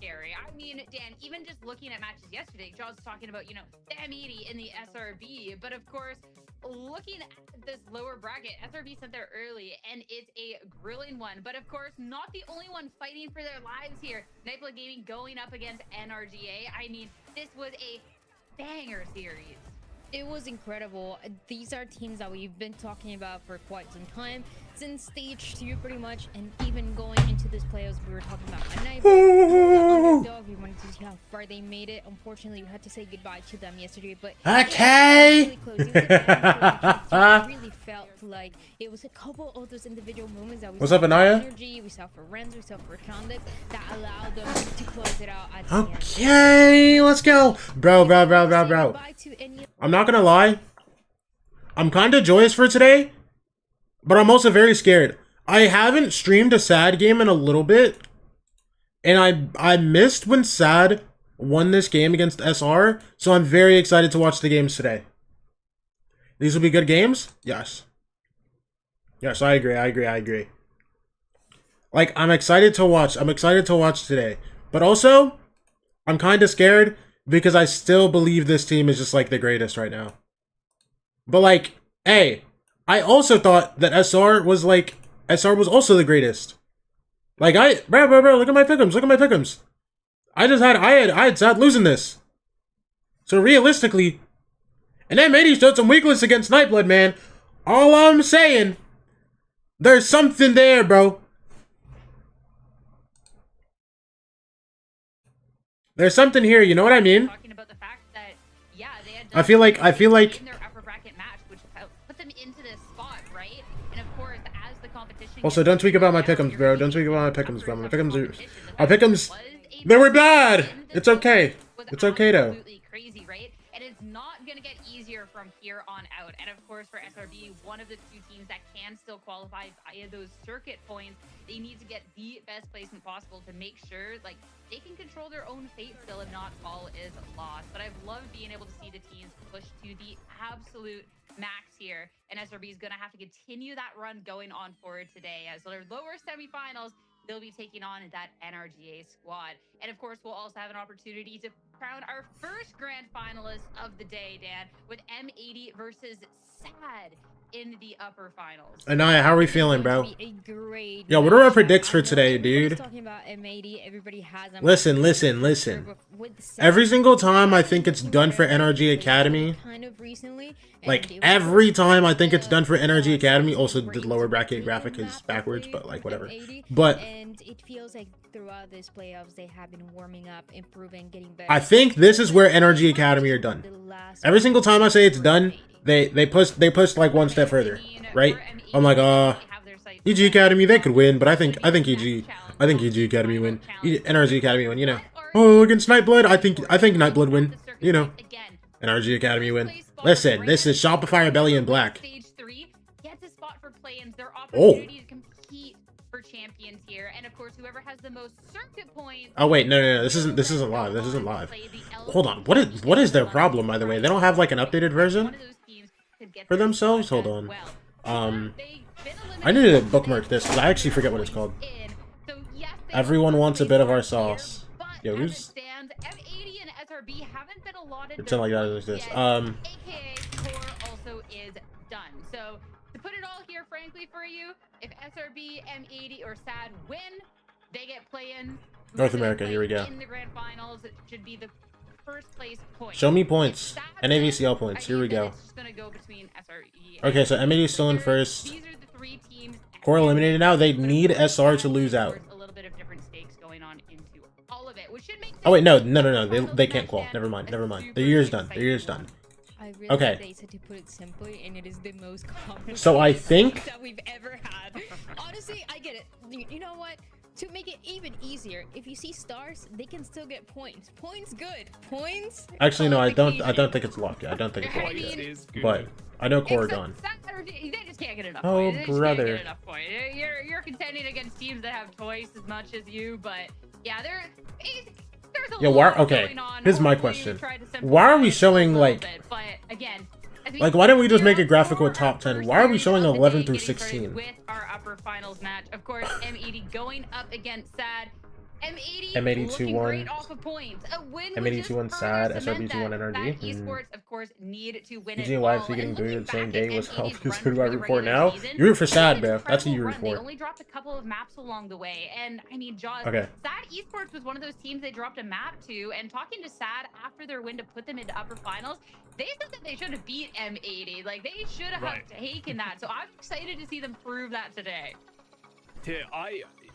scary. I mean, Dan, even just looking at matches yesterday, Josh was talking about, you know, the M80 in the SRB, but of course, looking at this lower bracket, SRB sent there early, and it's a grilling one. But of course, not the only one fighting for their lives here. Nightblood Gaming going up against NRGA. I mean, this was a banger series. It was incredible. These are teams that we've been talking about for quite some time, since stage 2 pretty much, and even going into this playoffs we were talking about a night underdog. We wanted to see how far they made it. Unfortunately, we had to say goodbye to them yesterday, but okay. It really felt like it was a couple of those individual moments that we What's saw up, Anaya? Energy, we saw for Renz, we saw for Conduct, that allowed them to close it out at the Okay, let's go. Bro. end. I'm not gonna lie. I'm kind of joyous for today, but I'm also very scared. I haven't streamed a SAD game in a little bit, and I missed when SAD won this game against SR, so I'm very excited to watch the games today. These will be good games? Yes. Yes, I agree. Like, I'm excited to watch today. But also, I'm kind of scared because I still believe this team is just like the greatest right now. But like, hey, I also thought that SR was also the greatest. Like bro, look at my pick'ems. I had SAD losing this. So realistically, and then Matey showed some weakness against Nightblood, man. All I'm saying, there's something there, bro. There's something here, you know what I mean? Talking about the fact that, yeah, they had I feel like in their upper bracket match, which put them into this spot, right? And of course, as the competition also, don't tweak about my pick'ems, bro. Don't tweak about my pick'ems, bro. My pick'ems, they were bad. It's okay. It's okay though. Absolutely crazy, right? And it's not gonna get easier from here on out. And of course, for SRB, one of the two teams that can still qualify via those circuit points, they need to get the best placement possible to make sure, like, they can control their own fate still, and not all is lost. But I've loved being able to see the teams push to the absolute max here, and SRB is gonna have to continue that run going on forward today. As their lower semifinals, they'll be taking on that NRGA squad. And of course, we'll also have an opportunity to crown our first grand finalist of the day, Dan, with M80 versus SAD in the upper finals. Anaya, how are we feeling, bro? Great. Yo, what are our predicts for today, dude? Talking about M80, everybody has them. Listen. Every single time I think it's done for NRG Academy, kind of recently, like every time I think it's done for NRG Academy, also the lower bracket graphic is backwards, but like whatever. But and it feels like throughout this playoffs they have been warming up, improving, getting better. I think this is where NRG Academy are done. Every single time I say it's done, they push like one step further, right? I'm like, EG Academy, they could win, but I think EG Academy win. NRG Academy win, you know. Oh, against Nightblood, I think Nightblood win, you know. NRG Academy win. Listen, this is Shopify Rebellion Black. Oh. For champions here, and of course, whoever has the most circuit points. Oh wait, no, this isn't live. Hold on, what is their problem, by the way? They don't have like an updated version for themselves. Hold on. I need to bookmark this because I actually forget what it's called. Everyone wants a bit of our sauce. Yo, who's? It's something like that. Like this. AKA Core also is done. So to put it all here, frankly, for you, if SRB, M80, or SAD win, they get play-in. North America, here we go. In the grand finals, it should be the first place point. Show me points. NAVCL points. Here we go. Okay, so M80 is still in first. These are the three teams. Core eliminated now. They need SR to lose out. A little bit of different stakes going on into all of it, which should make. Oh wait, no. They can't qual. Never mind. Their year's done. I really Okay. They said to put it simply, and it is the most common. So I think that we've ever had. Honestly, I get it. You know what? To make it even easier, if you see stars, they can still get points. Points good. Points. Actually, no. I don't think it's locked yet. I don't think it's locked yet. But I know Core gone. They just can't get enough. Oh, points. They just brother. Can't get enough points. You're contending against teams that have twice as much as you, but yeah, there's a Yeah, lot okay, going on. here's my Hopefully we question. tried to Why are we simplify showing, it a little like- bit, but again, Like, why don't we just make a graphical top 10? Why are we showing 11 through 16? With our upper finals match, of course, M80 going up against SAD. M80 M80 looking 2-1. great off of points. A win would M80 just 2-1 further sad, cement SRB 2-1 that NRG. esports, of course, need to win it DJ all. YFC getting And booted looking the same back at day was M80's help. Who run do I through the report regular now? season, You root for it was sad, an bro. That's who you incredible root run. They for. only dropped a couple of maps along the way. And I mean, Jaws, Okay. Sad Esports was one of those teams they dropped a map to. And talking to Sad after their win to put them into upper finals, they said that they should have beat M80. Like, they should have taken that. So I'm excited to see them prove that today.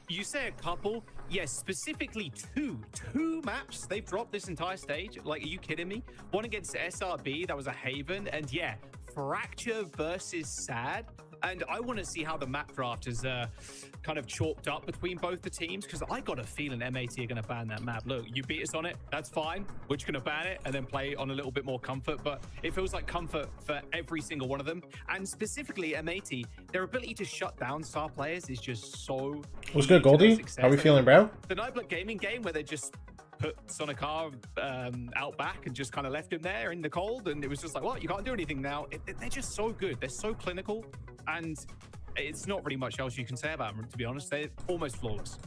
You say a couple, yes, specifically two maps they've dropped this entire stage. Like, are you kidding me? One against SRB, that was a Haven, and yeah, Fracture versus Sad. And I want to see how the map draft is kind of chalked up between both the teams, because I got a feeling M80 are going to ban that map. Look, you beat us on it, that's fine. We're just going to ban it and then play on a little bit more comfort. But it feels like comfort for every single one of them. And specifically M80, their ability to shut down star players is just so... What's good, Goldie? How we feeling, bro? The Nightblood Gaming game where they just put Sonic R out back and just kind of left him there in the cold, and it was just like, what, you can't do anything now. They're just so good. They're so clinical, and it's not really much else you can say about them, to be honest. They're almost flawless.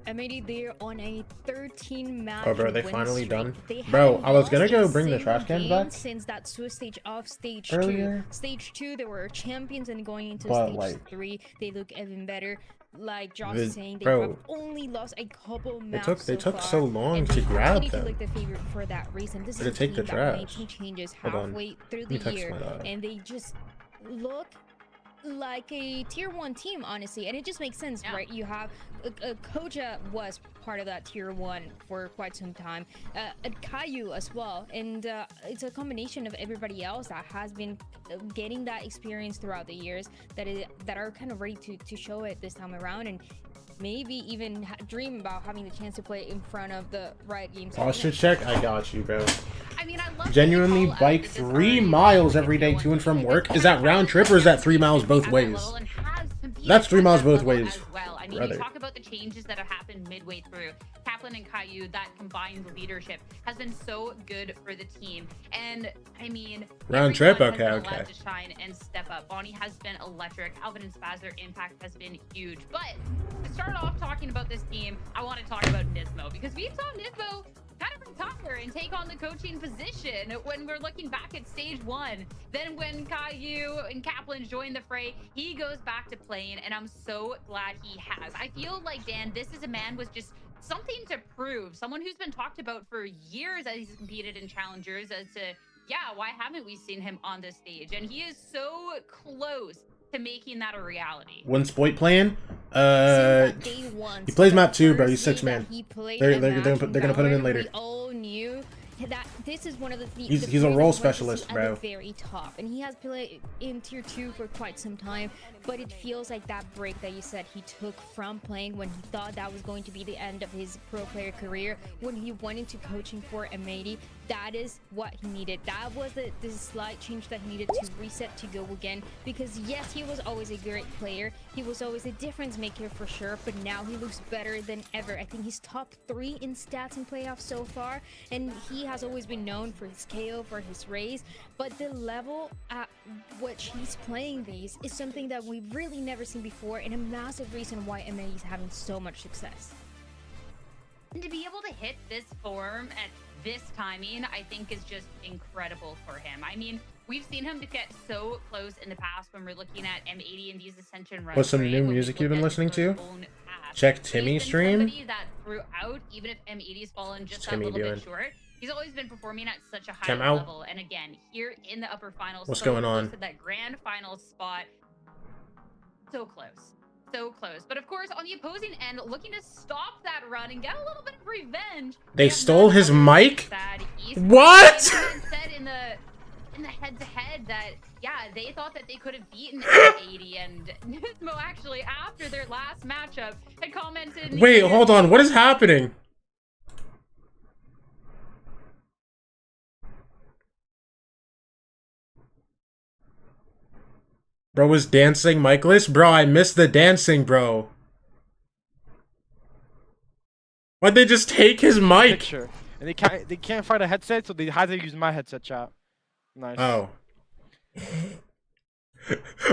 M80, they're on a 13 match. Oh, bro, they win finally streak. done. They Bro, I was haven't gonna lost go a bring the single trash cans game back since that Swiss stage of stage earlier. 2. Stage 2, they were champions, and going into But, stage like, 3, they look even better. Like Josh is saying, they bro, only lost a couple maps. They took far, so long and to they grab continue to them. look the favorite for that reason. This is a take the team that made trash. some changes Hold on. halfway through Let me the text year, my dad. and they just look like a tier 1 team, honestly, and it just makes sense, right? You have Koja was part of that tier 1 for quite some time, Caillou as well, and it's a combination of everybody else that has been getting that experience throughout the years that are kind of ready to show it this time around, and maybe even dream about having the chance to play in front of the Riot Games. Posture check, I got you, bro. I mean, I love Genuinely bike 3 miles every day to and from work. Is that round trip or is that 3 miles both ways? That's 3 miles both ways. I mean, Brother. you talk about the changes that have happened midway through. Kaplan and Caillou, that combined leadership has been so good for the team. And I mean, Round trip? everyone has Okay, been allowed okay. to shine and step up. Bonnie has been electric. Alvin and Spaz, their impact has been huge. But to start off talking about this team, I want to talk about Nismo, because we saw Nismo kind of retire and take on the coaching position when we're looking back at stage 1. Then when Caillou and Kaplan joined the fray, he goes back to playing, and I'm so glad he has. I feel like, Dan, this is a man with just something to prove, someone who's been talked about for years as he's competed in challengers as to, yeah, why haven't we seen him on this stage? And he is so close to making that a reality. When's Spoit playing? Day one, he plays map 2, first bro. He's day 6 that man. he played They're a match gonna put him in Valorant, later. We all knew that this is one of the He's the a role players that we want to specialist, see bro. at the very top, and he has played in tier 2 for quite some time. But it feels like that break that you said he took from playing when he thought that was going to be the end of his pro player career, when he went into coaching for M80, that is what he needed. That was the slight change that he needed to reset to go again. Because yes, he was always a great player. He was always a difference maker for sure. But now he looks better than ever. I think he's top 3 in stats in playoffs so far. And he has always been known for his KO, for his raise. But the level at which he's playing these is something that we've really never seen before. And a massive reason why M80 is having so much success. And to be able to hit this form at this timing, I think is just incredible for him. I mean, we've seen him get so close in the past when we're looking at M80 and these Ascension runs. What's some right? new When we music look you've been at listening his to? own past. Check But Timmy he's been stream. somebody that throughout, even if M80's fallen just What's that Timmy little doing? bit short, he's always been performing at such a high Cam out. level. And again, here in the upper finals, What's so going close on? to that grand final spot. So close. So close. But of course, on the opposing end, looking to stop that run and get a little bit of revenge. They have stole none his other mic? than Sad Esports. What? They even said in the head-to-head that, yeah, they thought that they could have beaten M80, and Nismo actually, after their last matchup, had commented... Wait, hold on. What is happening? Bro was dancing Michaelis? Bro, I missed the dancing, bro. Why'd they just take his mic? Picture. And they can't find a headset, so they had to use my headset, chat. Nice. Oh.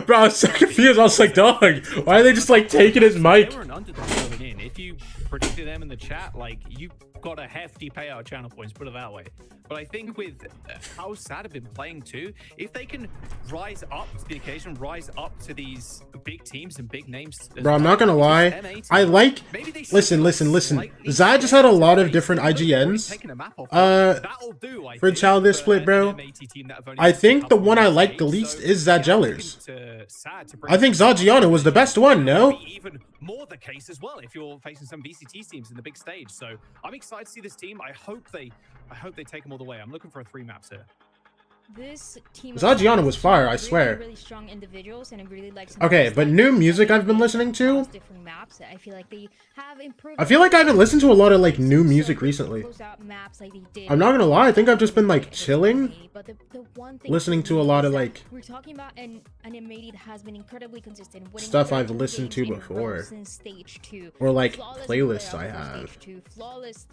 Bro, I was so confused. I was like, dog, why are they just like taking his mic? They were an underdog going in. If you predicted them in the chat, like you got a hefty payout channel points, put it that way. But I think with how SAD have been playing too, if they can rise up to the occasion, rise up to these big teams and big names. Bro, I'm not gonna lie. I like. Listen. Zad just had a lot of different IGNs. For Childish Split, bro. I think the one I like the least is Zadjellers. I think Zagiana was the best one, no? Even more the case as well if you're facing some VCT teams in the big stage. So I'm excited to see this team. I hope they take them all the way. I'm looking for 3 maps here. This team Zagiana was fire, I swear. Really strong individuals, and I really like okay, but new music I've been listening to. Different maps. I feel like they have improved. I feel like I haven't listened to a lot of like new music recently. Maps like they did. I'm not gonna lie, I think I've just been like chilling, but the one thing listening to a lot of like we're talking about an anime that has been incredibly consistent. Stuff I've listened to before, stage 2, or like playlists I have. Flawless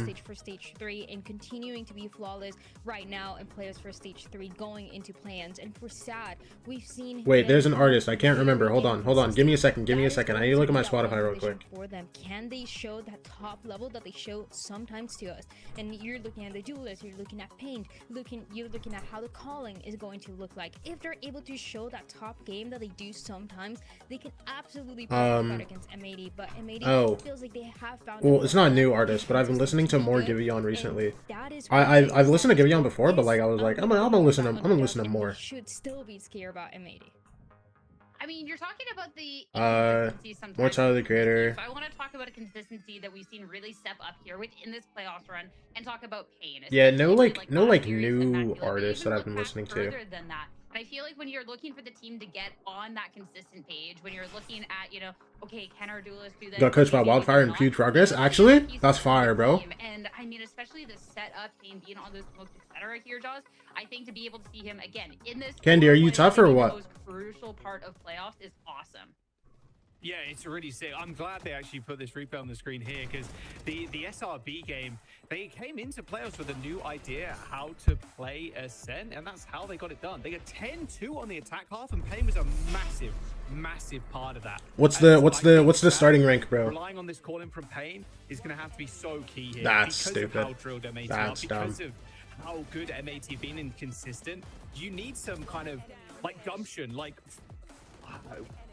stage for stage 3, and continuing to be flawless right now, and players for stage 3 going into plans. And for SAD, we've seen. Wait, there's an artist. I can't remember. Hold on. Give me a second. I need to look at my Spotify real quick. For them, can they show that top level that they show sometimes to us? And you're looking at the duelists, you're looking at Paint, you're looking at how the calling is going to look like. If they're able to show that top game that they do sometimes, they can absolutely perform against M80. But M80 feels like they have found. Well, it's not a new artist, but I've been listening to more Giveon recently. I've listened to Giveon before, but like I was like, I'm gonna listen to more. Should still be scared about M80. I mean, you're talking about the inconsistency sometimes. More Tyler the Creator. So I want to talk about a consistency that we've seen really step up here within this playoffs run, and talk about Pain. Yeah, no new artists that I've been listening to. Further than that. And I feel like when you're looking for the team to get on that consistent page, when you're looking at, you know, okay, can our duelists do that? Got coached by Wildfire and huge progress. Actually, that's fire, bro. And I mean, especially the setup, Pain being on those smokes, etc. here, Jaws. I think to be able to see him again in this. Candy, are you tough or what? The most crucial part of playoffs is awesome. Yeah, it's really sick. I'm glad they actually put this replay on the screen here, because the SRB game, they came into playoffs with a new idea how to play Ascent, and that's how they got it done. They got 10-2 on the attack half, and Pain was a massive part of that. What's the starting rank, bro? Relying on this calling from Pain is going to have to be so key here. That's because stupid. Of how drilled M80 That's are, because of how good M80 been inconsistent. You need some kind of like gumption, like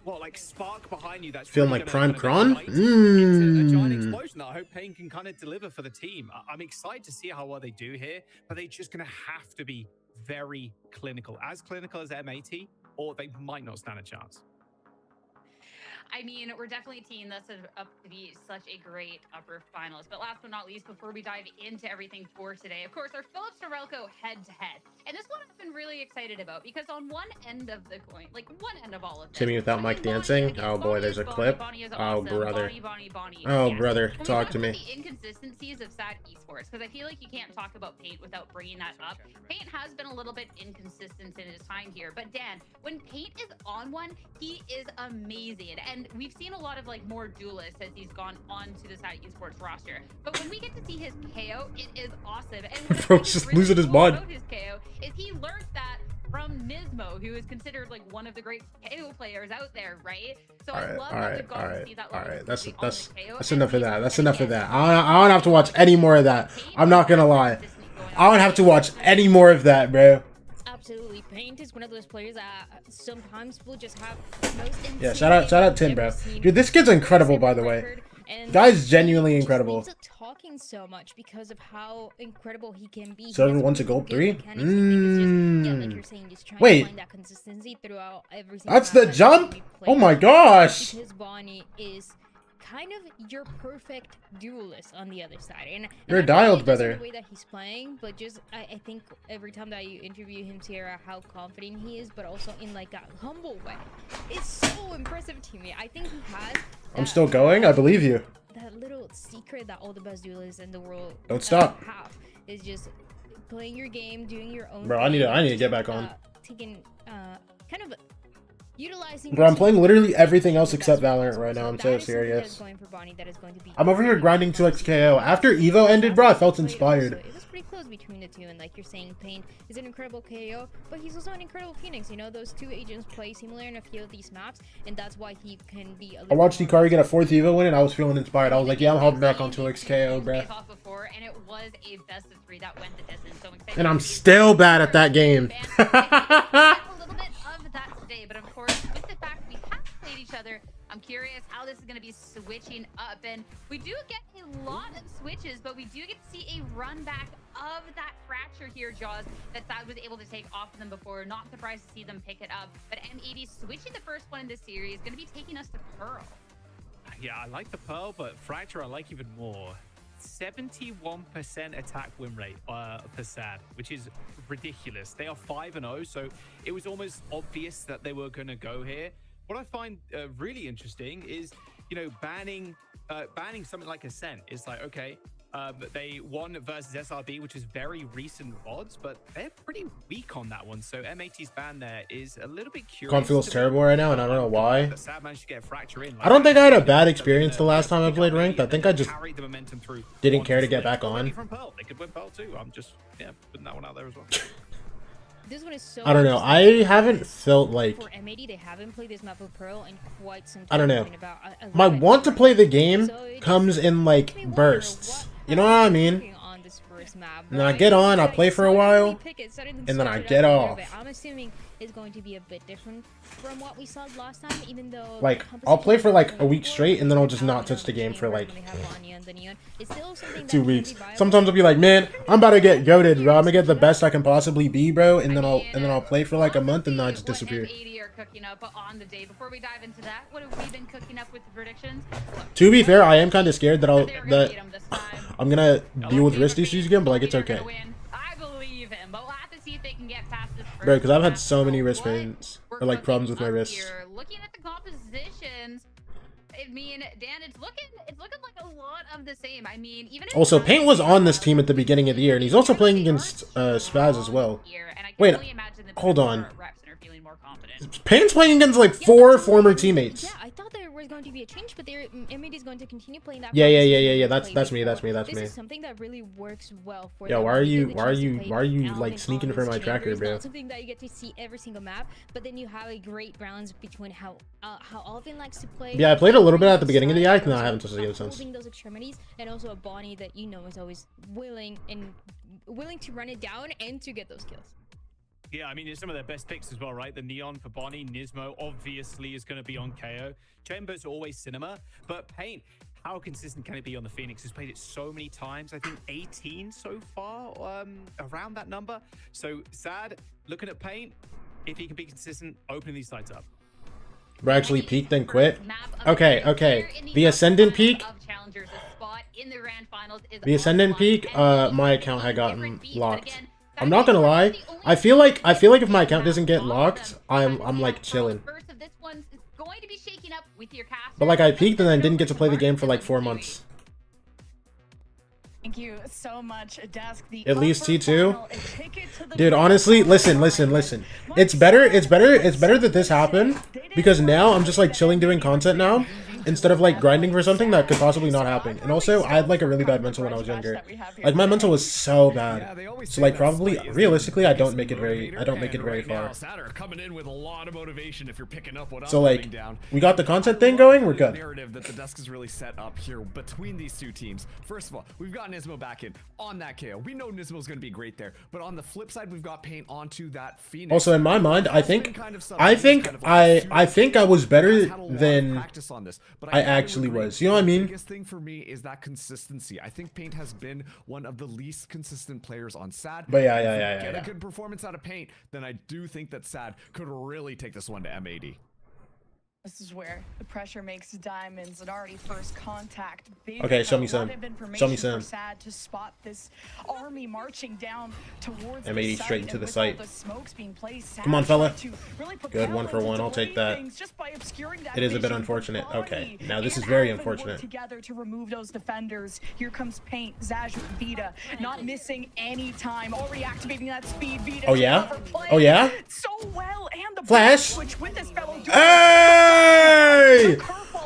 like spark behind you. That's feeling really like Prime Cron. Cron. A giant explosion that I hope Pain can kind of deliver for the team. I'm excited to see how well they do here, but they're just going to have to be very clinical as M80, or they might not stand a chance. I mean, we're definitely a team that's up to be such a great upper finalist. But last but not least, before we dive into everything for today, of course, our Phillips Norelco head-to-head. And this one I've been really excited about, because on one end of the coin, like one end of all of this, Timmy without Mike dancing. Oh boy, there's a clip. Oh brother. Oh brother, talk to me. The inconsistencies of SAD esports, because I feel like you can't talk about Paint without bringing that up. Paint has been a little bit inconsistent in his time here, but Dan, when Paint is on one, he is amazing. And we've seen a lot of like more duelists as he's gone on to the SAD esports roster. But when we get to see his KO, it is awesome. And Bro's just losing his mind. His KO is he learned that from Nismo, who is considered like one of the great KO players out there, right? So I love that we've got to see that. All right, that's enough of that. That's enough of that. I don't have to watch any more of that. I'm not gonna lie. I don't have to watch any more of that, bro. Absolutely, Paint is one of those players that sometimes will just have the most insane. Yeah, shout out Tim, bro. Dude, this kid's incredible, by the way. Guy's genuinely incredible. He's talking so much because of how incredible he can be. So everyone wants a gold 3? Wait, that's the jump? Oh my gosh! Because Bonnie is kind of your perfect duelist on the other side, and you're dialed, brother. The way that he's playing, but just I think every time that you interview him, Sierra, how confident he is, but also in like a humble way. It's so impressive to me. I think he has. I'm still going. I believe you. That little secret that all the best duelists in the world don't stop have is just playing your game, doing your own. Bro, I need to get back on. Taking kind of utilizing. Bro, I'm playing literally everything else except Valorant right now. I'm so serious. I'm over here grinding 2x KO. After Evo ended, bro, I felt inspired. It was pretty close between the two, and like you're saying, Pain is an incredible KO, but he's also an incredible Phoenix. You know, those two agents play similar in a few of these maps, and that's why he can be. I watched Ikari get a 4th Evo win, and I was feeling inspired. I was like, yeah, I'm hopping back on 2x KO, bro. And it was a best of 3 that went the distance. So I'm excited. And I'm still bad at that game. A little bit of that today, but of course, with the fact we have played each other, I'm curious how this is going to be switching up. And we do get a lot of switches, but we do get to see a run back of that fracture here, Jaws, that Sad was able to take off of them before. Not surprised to see them pick it up. But M80 switching the first one in this series, going to be taking us to Pearl. Yeah, I like the Pearl, but Fracture I like even more. 71% attack win rate for Sad, which is ridiculous. They are 5-0, so it was almost obvious that they were going to go here. What I find really interesting is, you know, banning something like Ascent. It's like, okay, they won versus SRB, which is very recent odds, but they're pretty weak on that one. So M80's ban there is a little bit curious. Con feels terrible right now, and I don't know why. Sad managed to get a fracture in. I don't think I had a bad experience the last time I played ranked. I think I just carried the momentum through. didn't care to get back on. From Pearl. They could win Pearl too. I'm just putting that one out there as well. This one is so I don't know. I haven't felt like. For M80, they haven't played this map of Pearl in quite some time. I don't know. My want to play the game comes in like bursts. You know what I mean? And then I get on, I play for a while, and then I get off. I'm assuming it's going to be a bit different from what we saw last time, even though like I'll play for like a week straight, and then I'll just not touch the game for like 2 weeks. Sometimes I'll be like, man, I'm about to get goated, bro. I'm gonna get the best I can possibly be, bro, and then I'll play for like a month, and then I just disappear. Cooking up on the day. Before we dive into that, what have we been cooking up with the predictions? To be fair, I am kind of scared that I'm gonna deal with wrist issues again, but like it's okay. I believe him, but we'll have to see if they can get past this first. Bro, because I've had so many wrist pains or like problems with my wrists. Looking at the compositions, I mean, Dan, it's looking like a lot of the same. I mean, even also Paint was on this team at the beginning of the year, and he's also playing against Spaz as well. Wait, hold on. Paint's playing against like 4 former teammates. Yeah, I thought there was going to be a change, but M80 is going to continue playing that. Yeah. That's me. That's me. This is something that really works well for. Yeah, why are you like sneaking for my tracker, bro? Not something that you get to see every single map, but then you have a great balance between how Alvin likes to play. Yeah, I played a little bit at the beginning of the act, and I haven't touched it since. Holding those extremities, and also a Bonnie that you know is always willing to run it down and to get those kills. Yeah, I mean, it's some of their best picks as well, right? The Neon for Bonnie, Nismo obviously is going to be on KO. Chamber's always Cinema, but Paint, how consistent can it be on the Phoenix? He's played it so many times. I think 18 so far, around that number. So Sad, looking at Paint, if he can be consistent, opening these sides up. We're actually peaked and quit. Okay. The Ascendant peak. The Ascendant peak. My account had gotten locked. I'm not gonna lie. I feel like if my account doesn't get locked, I'm like chilling. But like I peaked and then didn't get to play the game for like 4 months. Thank you so much, Desk. At least T2. Dude, honestly, listen. It's better that this happened because now I'm just like chilling doing content now instead of like grinding for something that could possibly not happen. And also, I had like a really bad mental when I was younger. Like my mental was so bad. So like probably realistically, I don't make it very far. So like we got the content thing going, we're good. Narrative that the Dusk is really set up here between these two teams. First of all, we've got Nismo back in on that KO. We know Nismo's going to be great there, but on the flip side, we've got Paint onto that Phoenix. Also, in my mind, I think I was better than I actually was. You know what I mean? The biggest thing for me is that consistency. I think Paint has been one of the least consistent players on Sad. But yeah. Get a good performance out of Paint, then I do think that Sad could really take this one to M80. This is where the pressure makes diamonds and already first contact. Big Okay, show me a lot some. of information Show me for some. Sad to spot this army marching down towards M80 the straight site, into and the with all site. the smokes being placed, Come on, Sad fella. tried to really Good, 1 for 1. I'll take that. It is a bit unfortunate. Okay, now this is very unfortunate. Together to remove those defenders. Here comes Paint, Zaj, Vita, not missing any time. Already activating that speed. Vita. Oh yeah? Oh yeah? So well, and the Flash. switch with this fellow. Hey!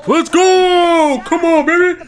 Let's go! Come on, baby!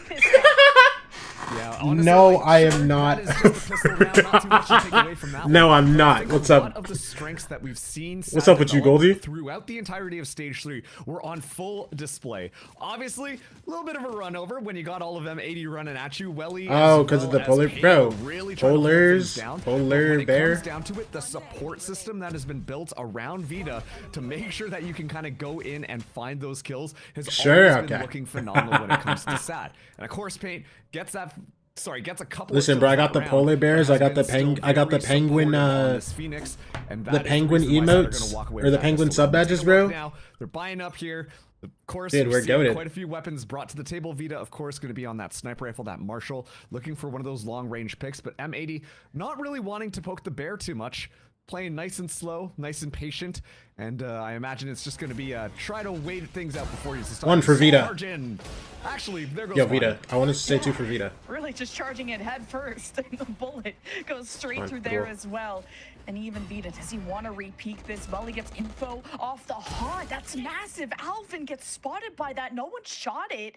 Yeah, honestly, No, like, I am sure, not. that is just a pistol round, not too much to take away from that No, one. I'm But I not. think What's a up? lot of the strengths that we've seen What's up with you, develop Goldie? throughout the entirety of stage 3 were on full display. Obviously, a little bit of a run over when you got all of them 80 running at you. Welly, Oh, as 'cause of well the as polar- Payne bro, were really trying to hold polars, things down. But polar when it bear. comes down to it, the support system that has been built around Vita to make sure that you can kind of go in and find those kills has Sure, always been okay. looking phenomenal when it comes to Sad. And of course, Paint gets that. Sorry, gets a couple. Listen, of bro, I kills got the that polar round, bears, but I got has the been peng- still I got the very penguin, supportive on this Phoenix, and that the is penguin reason why Sad are emotes, gonna walk away or the with that penguin pistol. sub We'll take badges, a bro. look now. They're buying up here. Of course, Dude, we're we've seen goated. quite a few weapons brought to the table. Vita, of course, going to be on that sniper rifle, that Marshall, looking for one of those long-range picks. But M80 not really wanting to poke the bear too much. Playing nice and slow, nice and patient, and I imagine it's just going to be try to wait things out before you start. 1 for Vita. Charge in. Actually, there goes Yo, one. Vita. I wanted to say 2 for Vita. Really just charging it head first, and the bullet goes straight Fine, through there cool. as well. And even Vita, does he want to repeat this? Bully gets info off the HUD. That's massive. Alvin gets spotted by that. No one shot it.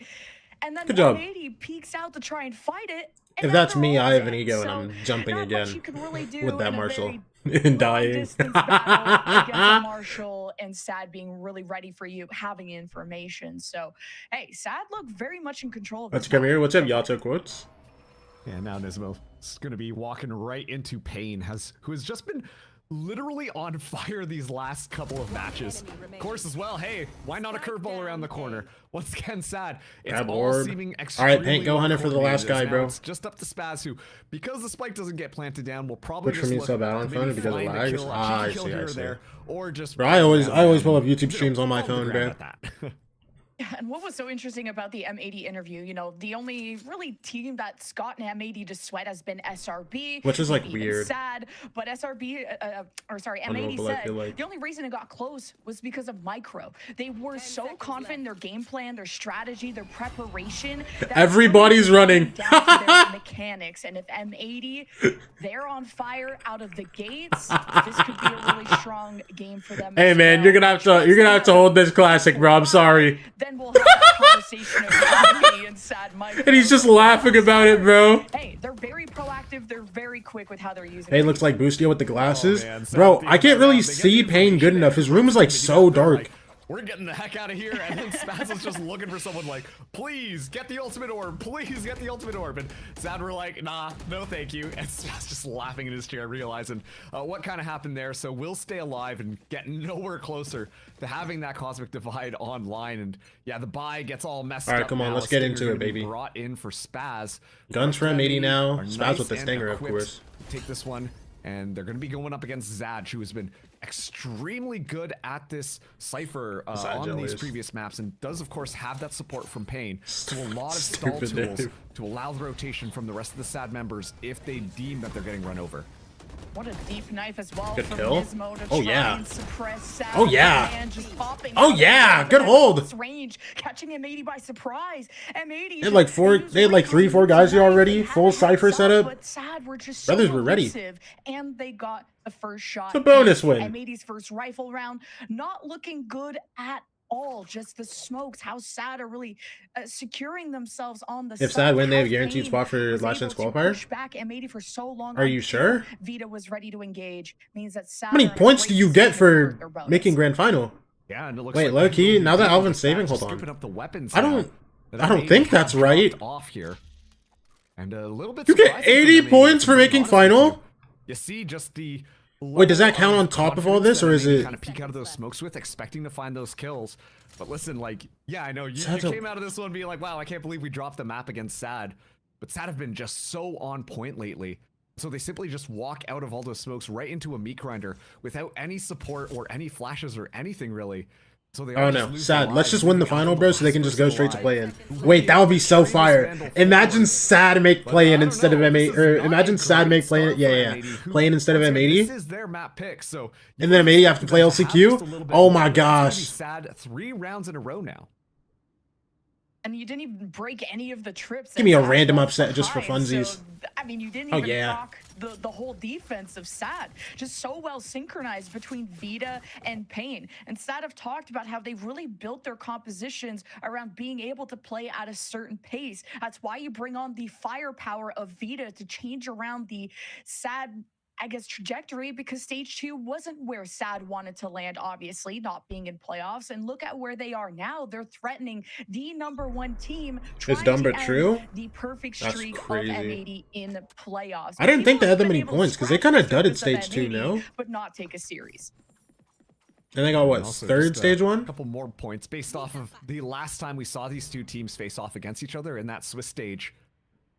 And then Good job. 180 peeks out to try and fight it. If and that's then me, they're all I have an dead. ego and So, I'm jumping not again much you can really do with that in a Marshall very and dying. long-distance battle against a Marshall, and Sad being really ready for you, having information. So, hey, Sad looked very much in control of Let's this come one. here. What's up, Yato Quotes? Yeah, now Nismo is going to be walking right into Pain, who has just been literally on fire these last couple of matches. Of course, as well, hey, why not a curveball around the corner? Once again, Sad. It's Grab all orb. seeming All right, Paint, go hunting for the last guy, now bro. It's just up to Spaz, who, because the spike doesn't get planted down, will probably Which just for me look sub out on to phone maybe because of find a lags? kill, a Ah, I cheeky kill see, I here or see. there, or just Bro, I always grab pull up and, YouTube streams on my you know, phone, grab bro. at that. Yeah, and what was so interesting about the M80 interview, you know, the only really team that's gotten M80 to sweat has been SRB. Which is, like, maybe even weird. Sad, but SRB, M80 Honorable, I said feel like. the only reason it got close was because of Micro. They were so confident in their game plan, their strategy, their preparation. that Everybody's it really running. came down to their mechanics, and if M80, they're on fire out of the gates, this could be a really strong game for them. Hey as man, well. you're gonna have to hold this classic, bro. I'm sorry. Then we'll have that conversation of Anthony and Sad Mike. And he's just laughing about it, bro. Hey, they're very proactive. They're very quick with how they're using. Hey, it. looks like Boostio with the glasses. Oh, man, Bro, Sad I can't team, really they get see the Payne good information enough. His and room is like they're so like, dark. we're getting the heck out of here, and then Spaz is just looking for someone like, please get the ultimate orb, please get the ultimate orb, and Sad were like, nah, no thank you, and Spaz just laughing in his chair, realizing what kind of happened there. So we'll stay alive and get nowhere closer to having that cosmic divide online, and yeah, the buy gets all messed up. All right, come on, now. let's get Stinger's into it, gonna be baby. Brought in for Spaz. Guns for M80 now. Are Spaz with the and Stinger, of equipped course. to take this one, and they're going to be going up against Zaj, who has been extremely good at this Cypher on these always. previous maps, and does, of course, have that support from Payne. So a lot of stall Stupid tools name. to allow the rotation from the rest of the Sad members if they deem that they're getting run over. What a deep knife as well Good from kill. Nismo to Oh, try yeah. and suppress Sad. Oh, yeah. And just popping Oh, out yeah. of Good that hold. close range, catching M80 by surprise. M80. They had like four. They had like 3-4 guys here already. Full Cypher setup. But Sad were just Brothers so were ready. elusive, and they got the first shot. It's a bonus win. M80's first rifle round, not looking good at all. Just the smokes, how Sad are really securing themselves on the If site. Sad win, they have How guaranteed Payne spot for was last able chance to qualifier. push back M80 for so long. Are you until sure? Vita was ready to engage. Means that Sad How many are in a points do great you get position for their bonus. making grand final? Yeah, and it looks Wait, like low they'll key, be now that taking Alvin's the saving, back, hold just on. scooping up the weapons I now don't that think M80 that's have right. dropped off here. And a little bit You get surprising from 80 M80, points for to be making honest with final? you. You see just the Wait, does that level count of on top of all confidence this, or that is M80 it- kind of peek out of those smokes with, expecting to find those kills? But listen, like, yeah, I know you Sad's a- came out of this one being like, wow, I can't believe we dropped the map against Sad. But Sad have been just so on point lately. So they simply just walk out of all those smokes right into a meat grinder without any support or any flashes or anything really. So they Oh are no, just losing sad. lives. Let's just win the final, bro, so they can just go straight to Alive. play-in. Wait, that would be so fire. Imagine sad make play-in instead of M80, or imagine sad make play-in. Yeah, play-in instead of This M80. is their map pick, so And then M80 have to play LCQ. Oh my gosh. Sad 3 rounds in a row now. And you didn't even break any of the trips. Give me a that random left upset just for behind. funsies. So, I mean, you didn't Oh, even yeah. rock the whole defense of Sad. Just so well synchronized between Vita and Pain. And Sad have talked about how they've really built their compositions around being able to play at a certain pace. That's why you bring on the firepower of Vita to change around the Sad, I guess, trajectory, because stage 2 wasn't where Sad wanted to land, obviously, not being in playoffs. And look at where they are now. They're threatening the #1 team. It's dumb but trying to true. end the perfect That's streak crazy. of M80 in the playoffs. I didn't think they had that They've many been able to points because they scratch kind of the dudded surface of stage 2, M80, no? but not take a series. And they got what, Also, third just, stage A 1? couple more points based off of the last time we saw these two teams face off against each other in that Swiss stage.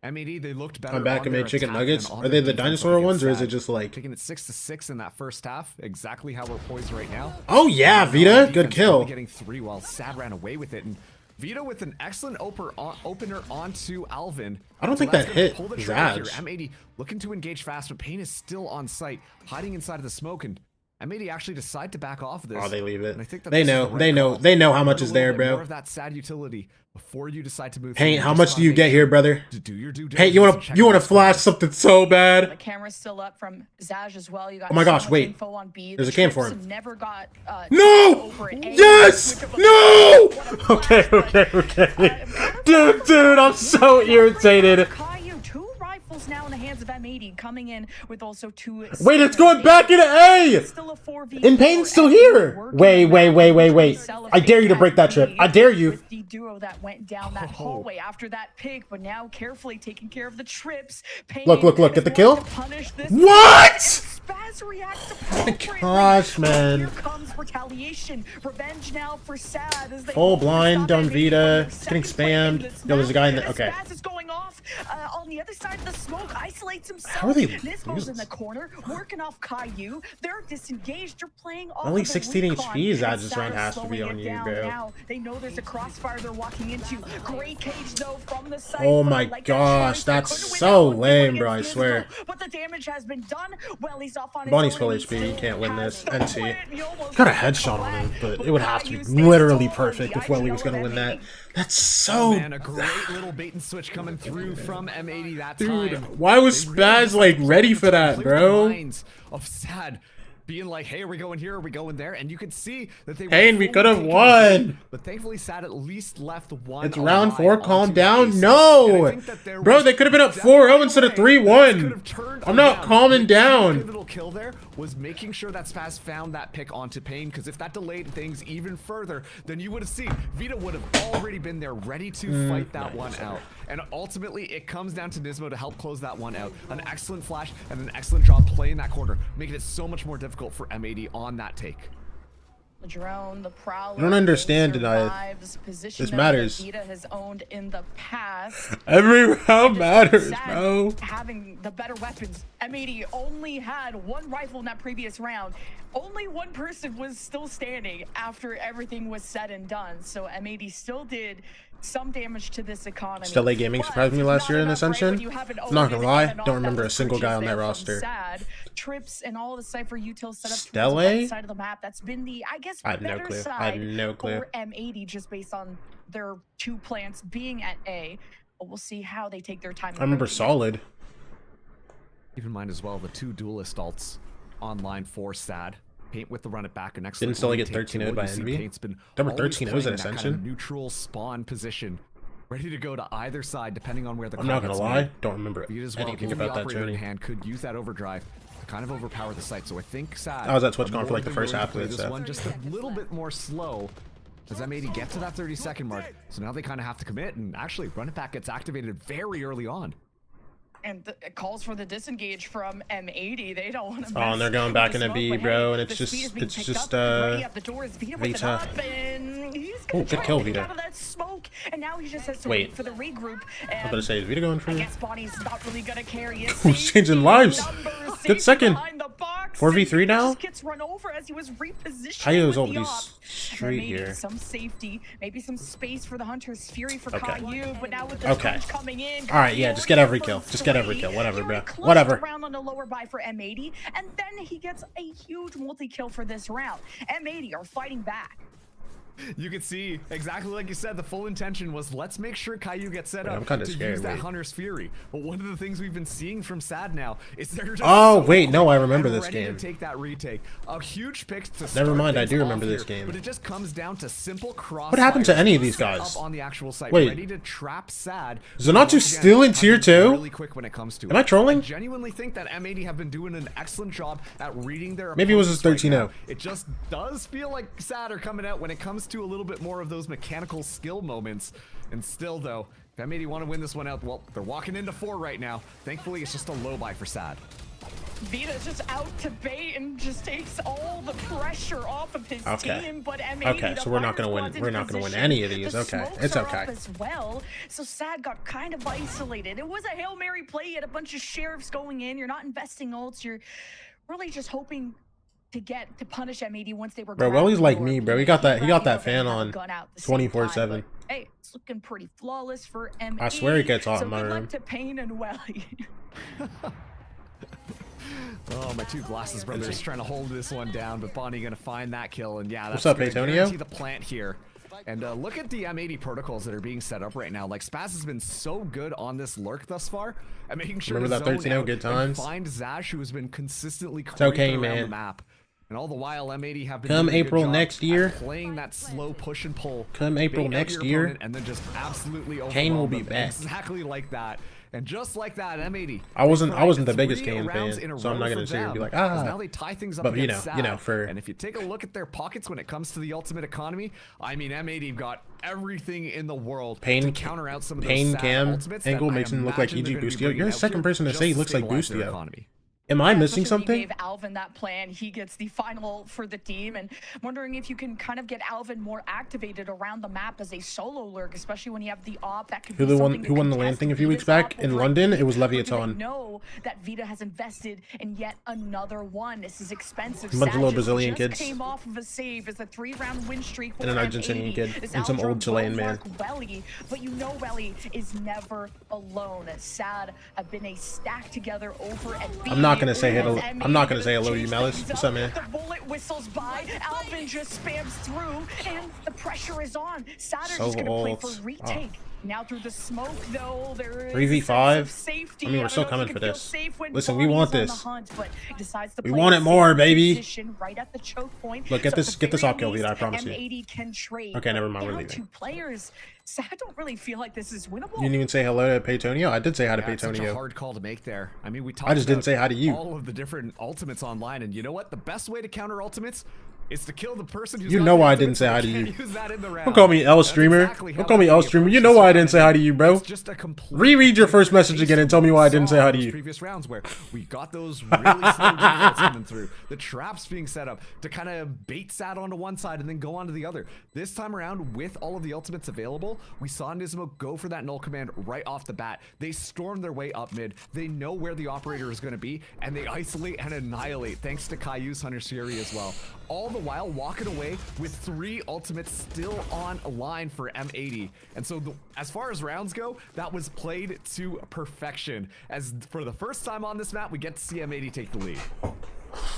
M80, they looked better. I'm back on and their made chicken attack nuggets. and on Are they their the defense dinosaur up ones, or is against it just Sad. like... Taking it 6-6 in that first half, exactly how we're poised right now. Oh yeah, And Vita, defense good only kill. Getting 3 while Sad ran away with it, and Vita with an excellent opener onto Alvin. I don't think That's that gonna hit pull the trigger here. Zaz. M80 looking to engage fast, but Payne is still on site, hiding inside of the smoke, and M80 actually decide to back off of this. Oh, they leave it. And I think that They this is know, the right they know, call. they know how much Learn a is there, little bit bro. More of that Sad utility before you decide to move. Paint, forward. how Just much gotta do you make get sure here, brother? to do your due Hey, you diligence and check wanna out flash the something so The bad? camera's still up from Zaj as well. You got Oh my so gosh, much wait. info on B. There's The a cam for trips him. Never got, No! over at A. Yes! Switch up No! what a Okay, flash, okay, but, okay. Dude, I'm so irritated. Caillou, 2 rifles now in the hands of M80, coming in with also 2. Wait, it's going back into A! Still a 4v4. And Payne's still M80 here. working Wait, on wait, that wait, wait, to wait. sell a I dare you to fake break that trip. M80 I dare you. With the duo that went down that hallway after that pick, but now carefully taking care of the trips. Payne Look, look, look, is get the wanting kill. to punish this. What? Spaz reacts appropriately. Gosh, man. Here comes retaliation. Revenge now for Sad as they Full hold blind, this up dumb at Vita. second Getting play in spammed. this Yo, there's a guy in map. there. Okay. Spaz is going off on the other side of the smoke, isolates himself. How are they Nismo's lose? in the corner, working off Caillou. They're disengaged. They're playing off Only of the 16 recon, HP is that and just Sad round is has to be slowing on it you, down bro. now. They know there's a crossfire they're walking into. Great cage though from the side. Oh but my like that gosh, choice, they that's couldn't win so that one lame, bro, I against swear. Nismo, but the damage has been done. Well, he's off on his Bonnie's own, full and he HP, you still can't win has this. the NT. win. He almost Got a got headshot the on him, flag, but it would have to Caillou be stays literally tall. perfect if The Welly was IGL gonna win that. M80. That's Oh, so... man, a great little bait and switch coming through from M80 that Dude, time. why was They really Spaz, like, ready for that, cleared the bro? minds of Sad, being like, hey, are we going here? Are we going there? And you could see that they were Hey, and we fully could have taking won. the- But thankfully, Sad at least left one. It's round alive 4, calm onto down. base. No! And I think that there Bro, was they could have been up definitely 4-0 a instead of way 3-1. this could have turned I'm not around. calming The down. pivotal kill there was making sure that Spaz found that pick onto Payne, because if that delayed things even further, then you would have seen Vita would have already been there ready to fight that one out. And ultimately, it comes down to Nismo to help close that one out. An excellent flash and an excellent job playing that corner, making it so much more difficult for M80 on that take. The drone, the prowler. I don't understand it, survives, position This that matters. Vita has owned in the past. Every round matters, Sad bro. Having the better weapons. M80 only had 1 rifle in that previous round. Only 1 person was still standing after everything was said and done. So M80 still did some damage to this economy. Stella Gaming But surprised me last not year in enough, right? Ascension. When you have an Not own gonna and lie, an off don't that remember a was single guy purchased on that there from roster. Sad. Trips and all the Cypher util set up towards the Stella? right side of the map. That's been the, I guess, I have no better clue. I side have no clue. for M80 just based on their 2 plants being at A. But we'll see how they take their time. I remember Solid. Keep in mind as well the 2 duelist alts online for Sad. Paint with the run it back, an excellent. Didn't Stella one get take 13 two.0'd by You see Envy? Paint's been There were always 13 0's playing at that kind of Ascension. neutral spawn position, ready to go to either side depending on where the I'm not gonna combat's lie, made. don't remember Vita's well, anything with the about that operator in journey. hand could use that overdrive to kind of overpower the site. So I think Sad. I was at TwitchCon are for, like, the more than first willing half to play of it, this so. one just a little bit more slow. As M80 get to that 30-second mark, so now they kind of have to commit, and actually run it back gets activated very early on. And it calls for the disengage from M80. They don't want to. Oh, and they're going back into B, bro, and it's just Vita. Oh, good kill, Vita. Out of that smoke, and now he just has to Wait. wait for the regroup. I'm gonna say, is Vita going for I me? guess Bonnie's not really gonna carry it. Who's changing lives? Good second. Behind the box. 4v3 now? Just gets run over as he was repositioned. Kaio's with the ulti's op. straight Maybe here. some safety, maybe some space for the Hunter's Fury for Okay. Caillou, but now with the punch coming in. All right, yeah, just get every kill. Just get every kill. Whatever, bro. Whatever. Around on the lower buy for M80, and then he gets a huge multi-kill for this round. M80 are fighting back. You can see exactly like you said, the full intention was let's make sure Caillou gets set up to use that Hunter's Fury. But one of the things we've been seeing from Sad now is they're just no, I remember this game. To take that retake. A huge pick to Never mind, I things do remember off this here, game. But it just comes down to simple cross. What happened to any of these guys? Up on the actual site, Wait. ready to trap Sad. Zanatu still in tier 2? Really quick when it comes to Am I trolling? I genuinely think that M80 have been doing an excellent job at reading their Maybe it was his opponents right 13-0. now. It just does feel like Sad are coming out when it comes to a little bit more of those mechanical skill moments. And still though, if M80 want to win this one out, well, they're walking into 4 right now. Thankfully, it's just a low buy for Sad. Vita's just out to bait and just takes all the pressure off of his team, but M80, Okay, so we're not gonna win. We're not gonna win any of these. Okay, it's okay. As well, so Sad got kind of isolated. It was a Hail Mary play. You had a bunch of sheriffs going in. You're not investing ults. You're really just hoping to punish M80 once they were. Bro, Welly's like me, bro. He got that fan on 24/7. Hey, it's looking pretty flawless for M80. I swear he gets hot so in my good room. luck to Payne and Welly. Oh, my two glasses brothers trying to hold this one down, but Bonnie gonna find that kill, and yeah, that's What's up, gonna Antonio? guarantee the plant here. And look at the M80 protocols that are being set up right now. Like Spaz has been so good on this lurk thus far, and making sure Remember to that zone 13-0 out good and times? find Zash, who has been consistently okay, creeping around man. the map. And all the while, M80 have been Come doing a good April job next at year. playing that slow push and pull. Come April bait out next your year, opponent, and then just absolutely Kane will overwhelm be them. back. Exactly like that. And just like that, M80. I wasn't the Three biggest Kane rounds fan, in a so I'm row not gonna for sit here and be them, like, as now they tie things up but you against know, Sad. for And if you take a look at their pockets when it comes to the ultimate economy, I mean, M80 got everything in the world to counter out some of those Pain Sad Cam ultimates angle that I makes him look like imagine EG they're gonna be Boostio. bringing You're the out second here person to just say he looks like stabilize their Boostio. economy. Am I missing Especially something? You gave Alvin that plan. He gets the final for the team, and wondering if you can kind of get Alvin more activated around the map as a solo lurk, especially when you have the op that could Who be won the LAN thing a few weeks back in London? It was Leviathan. Know that Vita has invested in yet another one. This is expensive. A bunch of little Sajid Brazilian just kids. Came off of a save as a 3-round win streak And an for Argentinian M80. kid. This And some outro old Chilean will man. mark Welly, but you know Welly is never alone. Sad have been a stack together over at B. I'm not gonna say hello. I'm not gonna say hello to you, Malice. What's up, man? The bullet whistles by. Alvin just spams through, and the pressure is on. Sad are just gonna play for retake. Now through the smoke, though, there is 3v5. safety. I mean, we're still don't know if coming you for can feel this. safe when Listen, we Bonnie's want on the this. hunt, but decides to We play want a it more, safe baby. position right at the choke point. Look, get So this- at get the this very off kill, Vita, I least, promise you. M80 can trade. Okay, never mind, we're Down leaving. 2 players. So I don't really feel like this is winnable. You didn't even say hello to Paytonio? I did say hi to Yeah, it's such a Paytonio. hard call to make there. I mean, we talked I just didn't about say hi to you. all of the different ultimates online, and you know what? The best way to counter ultimates is to kill the person who's You got know the why I ultimate, didn't say so hi they to can't you. use that in the round. Don't call me L That's streamer. exactly how Don't call me that L the streamer. approach You is know why I done, didn't say hi to you, bro. It's just a complete Reread your first message again and tell me why I didn't say hi to those you. Previous rounds where we got those really slow defaults coming through, the traps being set up to kind of bait Sad onto one side and then go onto the other. This time around, with all of the ultimates available, we saw Nismo go for that null command right off the bat. They storm their way up mid. They know where the operator is going to be, and they isolate and annihilate thanks to Caillou's Hunter's Fury as well. All the while walking away with 3 ultimates still on line for M80. And so as far as rounds go, that was played to perfection. As for the first time on this map, we get to see M80 take the lead.